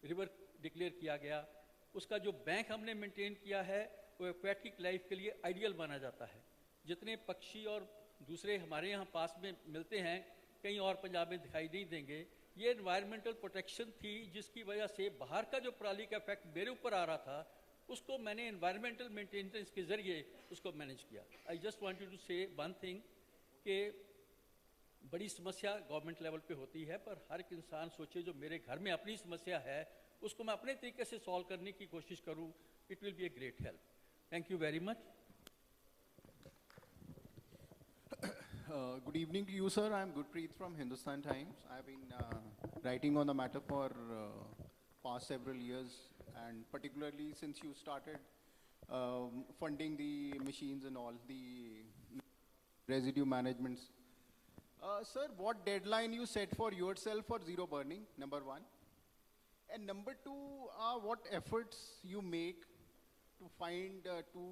रिवर डिक्लेयर किया गया। उसका जो बैंक हमने मेंटेन किया है वो एक्वेटिक लाइफ के लिए आइडियल माना जाता है। जितने पक्षी और दूसरे हमारे यहाँ पास में मिलते हैं, कहीं और पंजाब में दिखाई नहीं देंगे। ये एनवायरमेंटल प्रोटेक्शन थी जिसकी वजह से बाहर का जो पराली का इफेक्ट मेरे ऊपर आ रहा था उसको मैंने एनवायरमेंटल मेंटेनेंस के जरिए उसको मैनेज किया। आई जस्ट वांटेड टू से वन थिंग कि बड़ी समस्या गवर्नमेंट लेवल पे होती है, पर हर एक इंसान सोचे जो मेरे घर में अपनी समस्या है उसको मैं अपने तरीके से सॉल्व करने की कोशिश करूं, it will be a great help. Thank you very much. Good evening to you, sir. I'm Gurpreet from Hindustan Times. I've been writing on the matter for past several years, and particularly since you started funding the machines and all the residue managements. Sir, what deadline you set for yourself for zero burning, number one? And number two, what efforts you make to find, to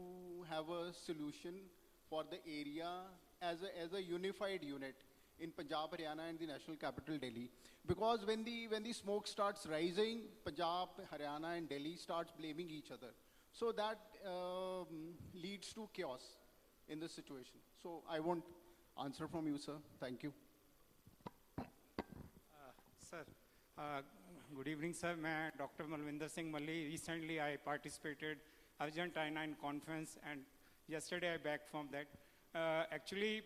have a solution for the area as a unified unit in Punjab, Haryana and the national capital Delhi. Because when the smoke starts rising, Punjab, Haryana and Delhi starts blaming each other. So that leads to chaos in this situation. So I want answer from you, sir. Thank you. Sir, good evening, sir. मैं Dr. Malvinder Singh Malli. Recently, I participated Argentina in conference, and yesterday I back from that. Actually,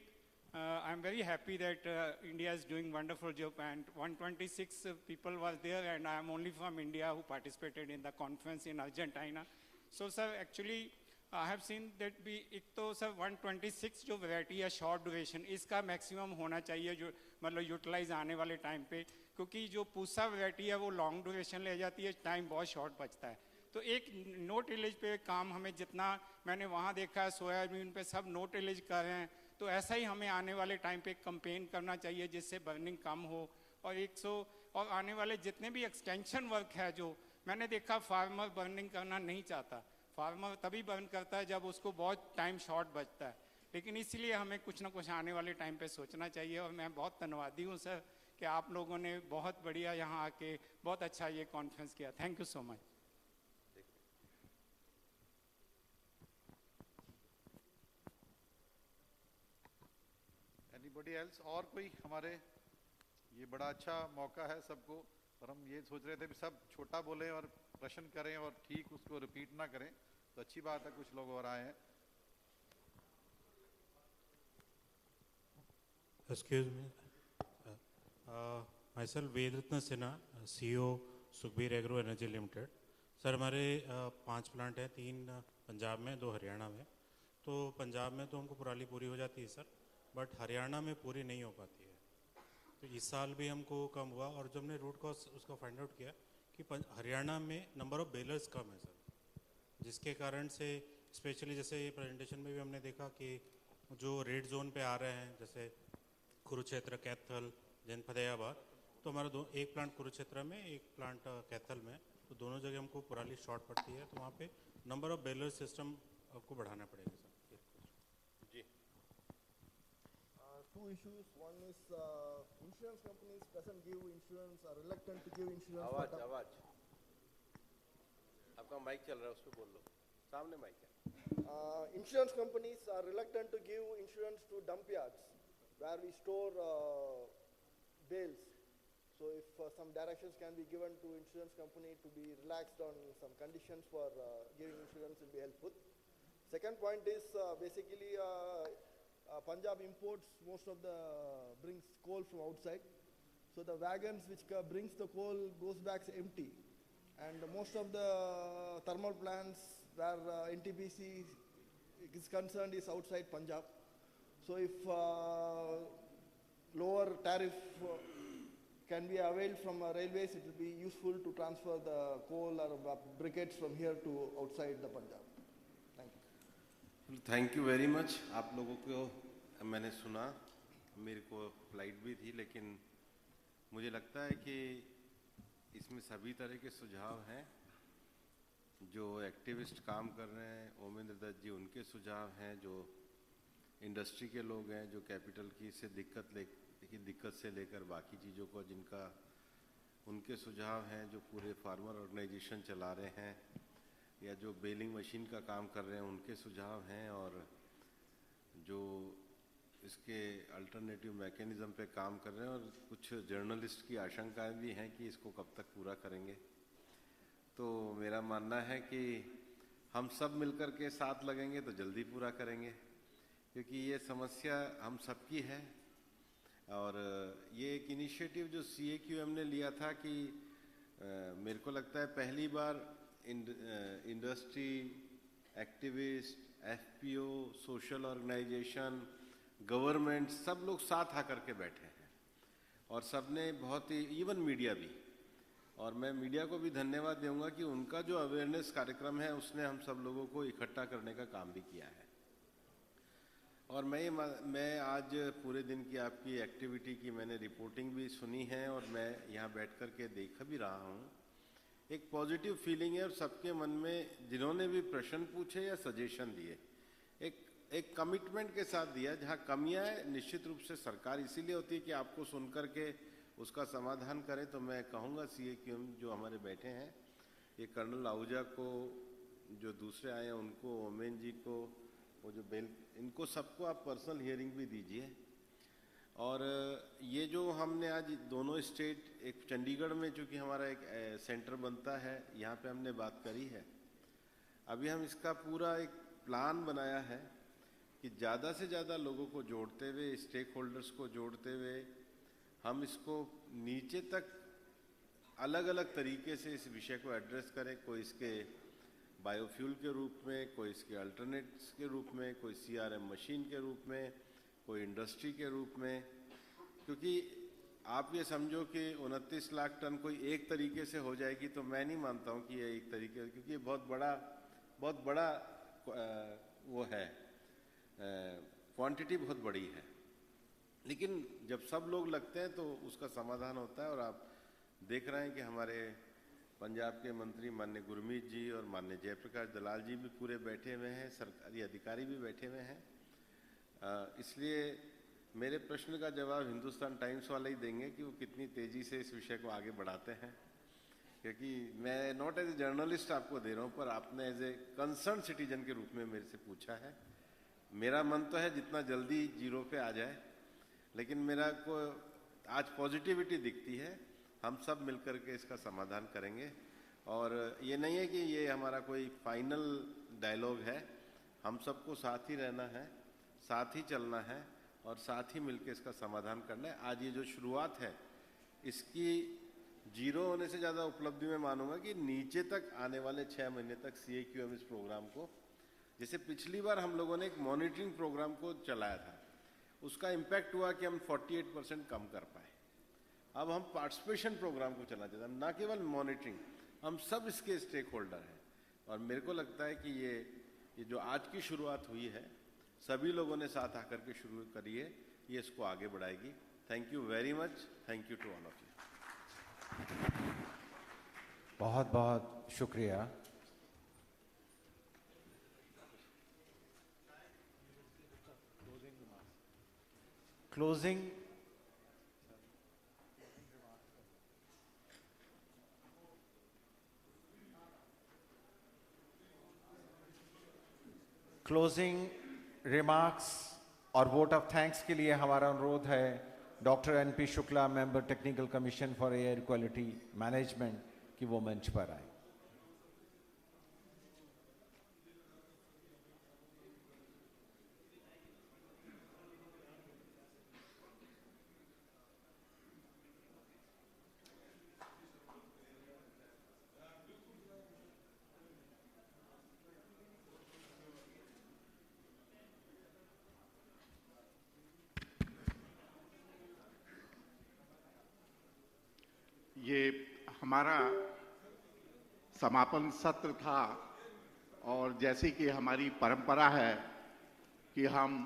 I'm very happy that India is doing wonderful job, and 126 people was there, and I'm only from India who participated in the conference in Argentina. So, sir, actually, I have seen that भी एक तो sir 126 जो variety है short duration, इसका maximum होना चाहिए जो मतलब यूटिलाइज आने वाले टाइम पे, क्योंकि जो पूसा वैरायटी है वो लॉन्ग ड्यूरेशन ले जाती है, टाइम बहुत शॉर्ट बचता है। तो एक नो टिलेज पे काम हमें जितना मैंने वहाँ देखा है सोयाबीन पे सब नो टिलेज कर रहे हैं, तो ऐसा ही हमें आने वाले टाइम पे कंपेन करना चाहिए जिससे बर्निंग कम हो। और आने वाले जितने भी एक्सटेंशन वर्क है जो मैंने देखा फार्मर बर्निंग करना नहीं चाहता, फार्मर तभी बर्न करता है जब उसको बहुत टाइम शॉर्ट बचता है, लेकिन इसलिए हमें कुछ ना कुछ आने वाले टाइम पे सोचना चाहिए। और मैं बहुत धन्यवादी हूँ सर कि आप लोगों ने बहुत बढ़िया यहाँ आके बहुत अच्छा ये कॉन्फ्रेंस किया। Thank you so much. Anybody else? और कोई हमारे, ये बड़ा अच्छा मौका है सबको, और हम ये सोच रहे थे कि सब छोटा बोलें और प्रश्न करें और ठीक उसको रिपीट ना करें, तो अच्छी बात है कुछ लोग और आए हैं। Excuse me. Myself Vedratna Sinha, CEO Sukhbir agro energy limited. Sir हमारे 5 प्लांट हैं, 3 पंजाब में, 2 हरियाणा में। तो पंजाब में तो हमको पराली पूरी हो जाती है सर, बट हरियाणा में पूरी नहीं हो पाती है। तो इस साल भी हमको कम हुआ, और जब हमने रूट कॉज उसका फाइंड आउट किया कि हरियाणा में नंबर ऑफ बेलर्स कम है सर, जिसके कारण से स्पेशली जैसे ये प्रेजेंटेशन में भी हमने देखा कि जो रेड जोन पे आ रहे हैं जैसे कुरुक्षेत्र, कैथल, जैन फतेहाबाद, तो हमारा एक प्लांट कुरुक्षेत्र में, एक प्लांट कैथल में, तो दोनों जगह हमको पराली शॉर्ट पड़ती है, तो वहाँ पे नंबर ऑफ बेलर सिस्टम आपको बढ़ाना पड़ेगा sir. Ji. Two issues. One is insurance companies doesn't give insurance, are reluctant to give insurance. आवाज आपका माइक चल रहा है, उस पे बोल लो, सामने माइक है। Insurance companies are reluctant to give insurance to dump yards where we store bales. So if some directions can be given to insurance company to be relaxed on some conditions for giving insurance will be helpful. Second point is basically Punjab imports most of the brings coal from outside. So the wagons which brings the coal goes back empty, and most of the thermal plants where NTPC is concerned is outside Punjab. So if lower tariff can be availed from railways, it will be useful to transfer the coal or briquettes from here to outside the Punjab. Thank you. Thank you very much. आप लोगों को मैंने सुना, मेरे को flight भी थी, लेकिन मुझे लगता है कि इसमें सभी तरह के सुझाव हैं। जो एक्टिविस्ट काम कर रहे हैं, ओमेंद्र दत्त जी, उनके सुझाव हैं, जो इंडस्ट्री के लोग हैं, जो कैपिटल की दिक्कत से लेकर बाकी चीज़ों को जिनका उनके सुझाव हैं, जो पूरे फार्मर ऑर्गेनाइजेशन चला रहे हैं या जो बेलिंग मशीन का काम कर रहे हैं उनके सुझाव हैं, और जो इसके अल्टरनेटिव मैकेनिज़्म पे काम कर रहे हैं, और कुछ जर्नलिस्ट की आशंकाएं भी हैं कि इसको कब तक पूरा करेंगे। तो मेरा मानना है कि हम सब मिलकर के साथ लगेंगे तो जल्दी पूरा करेंगे, क्योंकि ये समस्या हम सबकी है। और ये एक इनिशिएटिव जो CAQM ने लिया था कि मेरे को लगता है पहली बार industry, activist, FPO, social organization, government सब लोग साथ आकर के बैठे हैं और सबने बहुत ही, इवन मीडिया भी, और मैं मीडिया को भी धन्यवाद दूंगा कि उनका जो अवेयरनेस कार्यक्रम है उसने हम सब लोगों को इकट्ठा करने का काम भी किया है। और मैं आज पूरे दिन की आपकी एक्टिविटी की मैंने रिपोर्टिंग भी सुनी है और मैं यहाँ बैठ कर के देख भी रहा हूँ। एक पॉजिटिव फीलिंग है और सबके मन में जिन्होंने भी प्रश्न पूछे या सजेशन दिए, एक कमिटमेंट के साथ दिया। जहाँ कमियां हैं निश्चित रूप से सरकार इसीलिए होती है कि आपको सुन कर के उसका समाधान करें। तो मैं कहूँगा CAQM जो हमारे बैठे हैं, ये कर्नल आहूजा को, जो दूसरे आए हैं उनको, ओमेन जी को, वो जो इनको सबको आप पर्सनल हियरिंग भी दीजिए। और ये जो हमने आज दोनों स्टेट, एक चंडीगढ़ में चूँकि हमारा एक सेंटर बनता है, यहाँ पे हमने बात करी है। अभी हम इसका पूरा एक प्लान बनाया है कि ज़्यादा से ज़्यादा लोगों को जोड़ते हुए, स्टेक होल्डर्स को जोड़ते हुए हम इसको नीचे तक अलग अलग तरीके से इस विषय को एड्रेस करें। कोई इसके बायोफ्यूल के रूप में, कोई इसके अल्टरनेट्स के रूप में, कोई CRM मशीन के रूप में, कोई इंडस्ट्री के रूप में। क्योंकि आप ये समझो कि 29 लाख टन कोई एक तरीके से हो जाएगी तो मैं नहीं मानता हूँ कि ये एक तरीके, क्योंकि ये बहुत बड़ा वो है, क्वांटिटी बहुत बड़ी है। लेकिन जब सब लोग लगते हैं तो उसका समाधान होता है। और आप देख रहे हैं कि हमारे पंजाब के मंत्री माननीय गुरमीत जी और माननीय जयप्रकाश दलाल जी भी पूरे बैठे हुए हैं, सरकारी अधिकारी भी बैठे हुए हैं। इसलिए मेरे प्रश्न का जवाब हिंदुस्तान टाइम्स वाले ही देंगे कि वो कितनी तेज़ी से इस विषय को आगे बढ़ाते हैं। क्योंकि मैं नॉट एज ए जर्नलिस्ट आपको दे रहा हूँ, पर आपने एज ए कंसर्न सिटीजन के रूप में मेरे से पूछा है। मेरा मन तो है जितना जल्दी जीरो पे आ जाए, लेकिन मेरा को आज पॉजिटिविटी दिखती है। हम सब मिलकर के इसका समाधान करेंगे। और ये नहीं है कि ये हमारा कोई फाइनल डायलॉग है, हम सबको साथ ही रहना है, साथ ही चलना है और साथ ही मिलकर इसका समाधान करना है। आज ये जो शुरुआत है इसकी जीरो होने से ज़्यादा उपलब्धि में मानूंगा कि नीचे तक आने वाले 6 महीने तक CAQM इस प्रोग्राम को, जैसे पिछली बार हम लोगों ने एक मॉनिटरिंग प्रोग्राम को चलाया था, उसका इम्पैक्ट हुआ कि हम 48% कम कर पाए। अब हम पार्टिसिपेशन प्रोग्राम को चलाना चाहते हैं, ना केवल मॉनिटरिंग। हम सब इसके स्टेक होल्डर हैं और मेरे को लगता है कि ये जो आज की शुरुआत हुई है, सभी लोगों ने साथ आकर के शुरू करी है, ये इसको आगे बढ़ाएगी। Thank you very much. Thank you to all of you. बहुत बहुत शुक्रिया। क्लोजिंग रिमार्क्स और वोट ऑफ थैंक्स के लिए हमारा अनुरोध है doctor NP Shukla, member technical commission for air quality management, कि वो मंच पर आए। ये हमारा समापन सत्र था और जैसे कि हमारी परंपरा है कि हम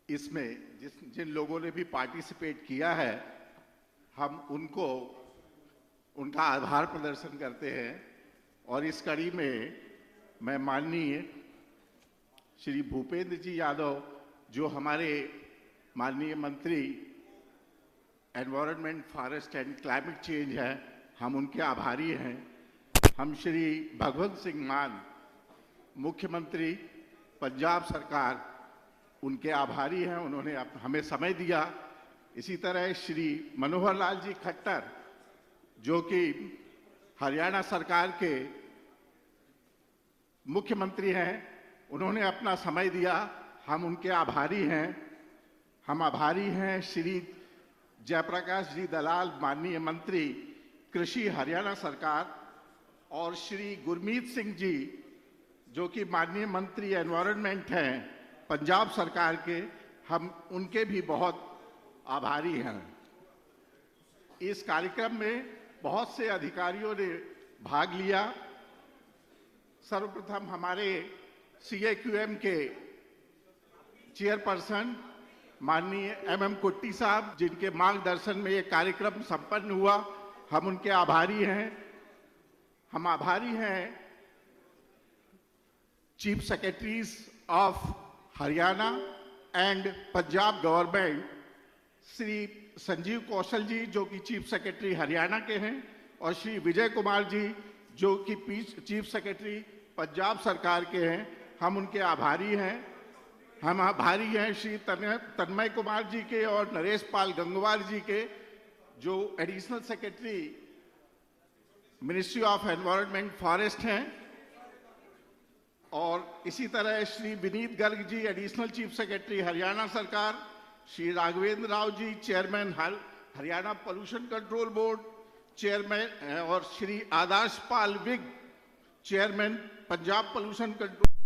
इसमें जिन लोगों ने भी पार्टिसिपेट किया है हम उनको उनका आभार प्रदर्शन करते हैं। और इस कड़ी में मैं माननीय श्री भूपेंद्र जी यादव, जो हमारे माननीय मंत्री environment, forest and climate change है, हम उनके आभारी हैं। हम श्री भगवंत सिंह मान, मुख्यमंत्री पंजाब सरकार, उनके आभारी हैं, उन्होंने हमें समय दिया। इसी तरह श्री मनोहर लाल जी खट्टर, जो कि हरियाणा सरकार के मुख्यमंत्री हैं, उन्होंने अपना समय दिया। हम उनके आभारी हैं। हम आभारी हैं श्री जयप्रकाश जी दलाल, माननीय मंत्री कृषि हरियाणा सरकार, और श्री गुरमीत सिंह जी जो कि माननीय मंत्री एनवायरनमेंट हैं पंजाब सरकार के, हम उनके भी बहुत आभारी हैं। इस कार्यक्रम में बहुत से अधिकारियों ने भाग लिया। सर्वप्रथम हमारे CAQM के चेयरपर्सन माननीय MM कुट्टी साहब, जिनके मार्गदर्शन में ये कार्यक्रम संपन्न हुआ, हम उनके आभारी हैं। हम आभारी हैं chief secretaries of Haryana and Punjab government, Shri Sanjeev Kaushal ji जो कि चीफ सेक्रेटरी हरियाणा के हैं, और श्री विजय कुमार जी जो कि चीफ सेक्रेटरी पंजाब सरकार के हैं। हम उनके आभारी हैं। हम आभारी हैं श्री तन्मय कुमार जी के और नरेश पाल गंगवार जी के जो additional secretary ministry of environment forest हैं, और इसी तरह Shri Vineet Garg ji additional chief secretary Haryana सरकार, Shri Raghavendra Rao ji chairman Haryana pollution control board chairman, और Shri Adarsh Pal Vig chairman Punjab pollution control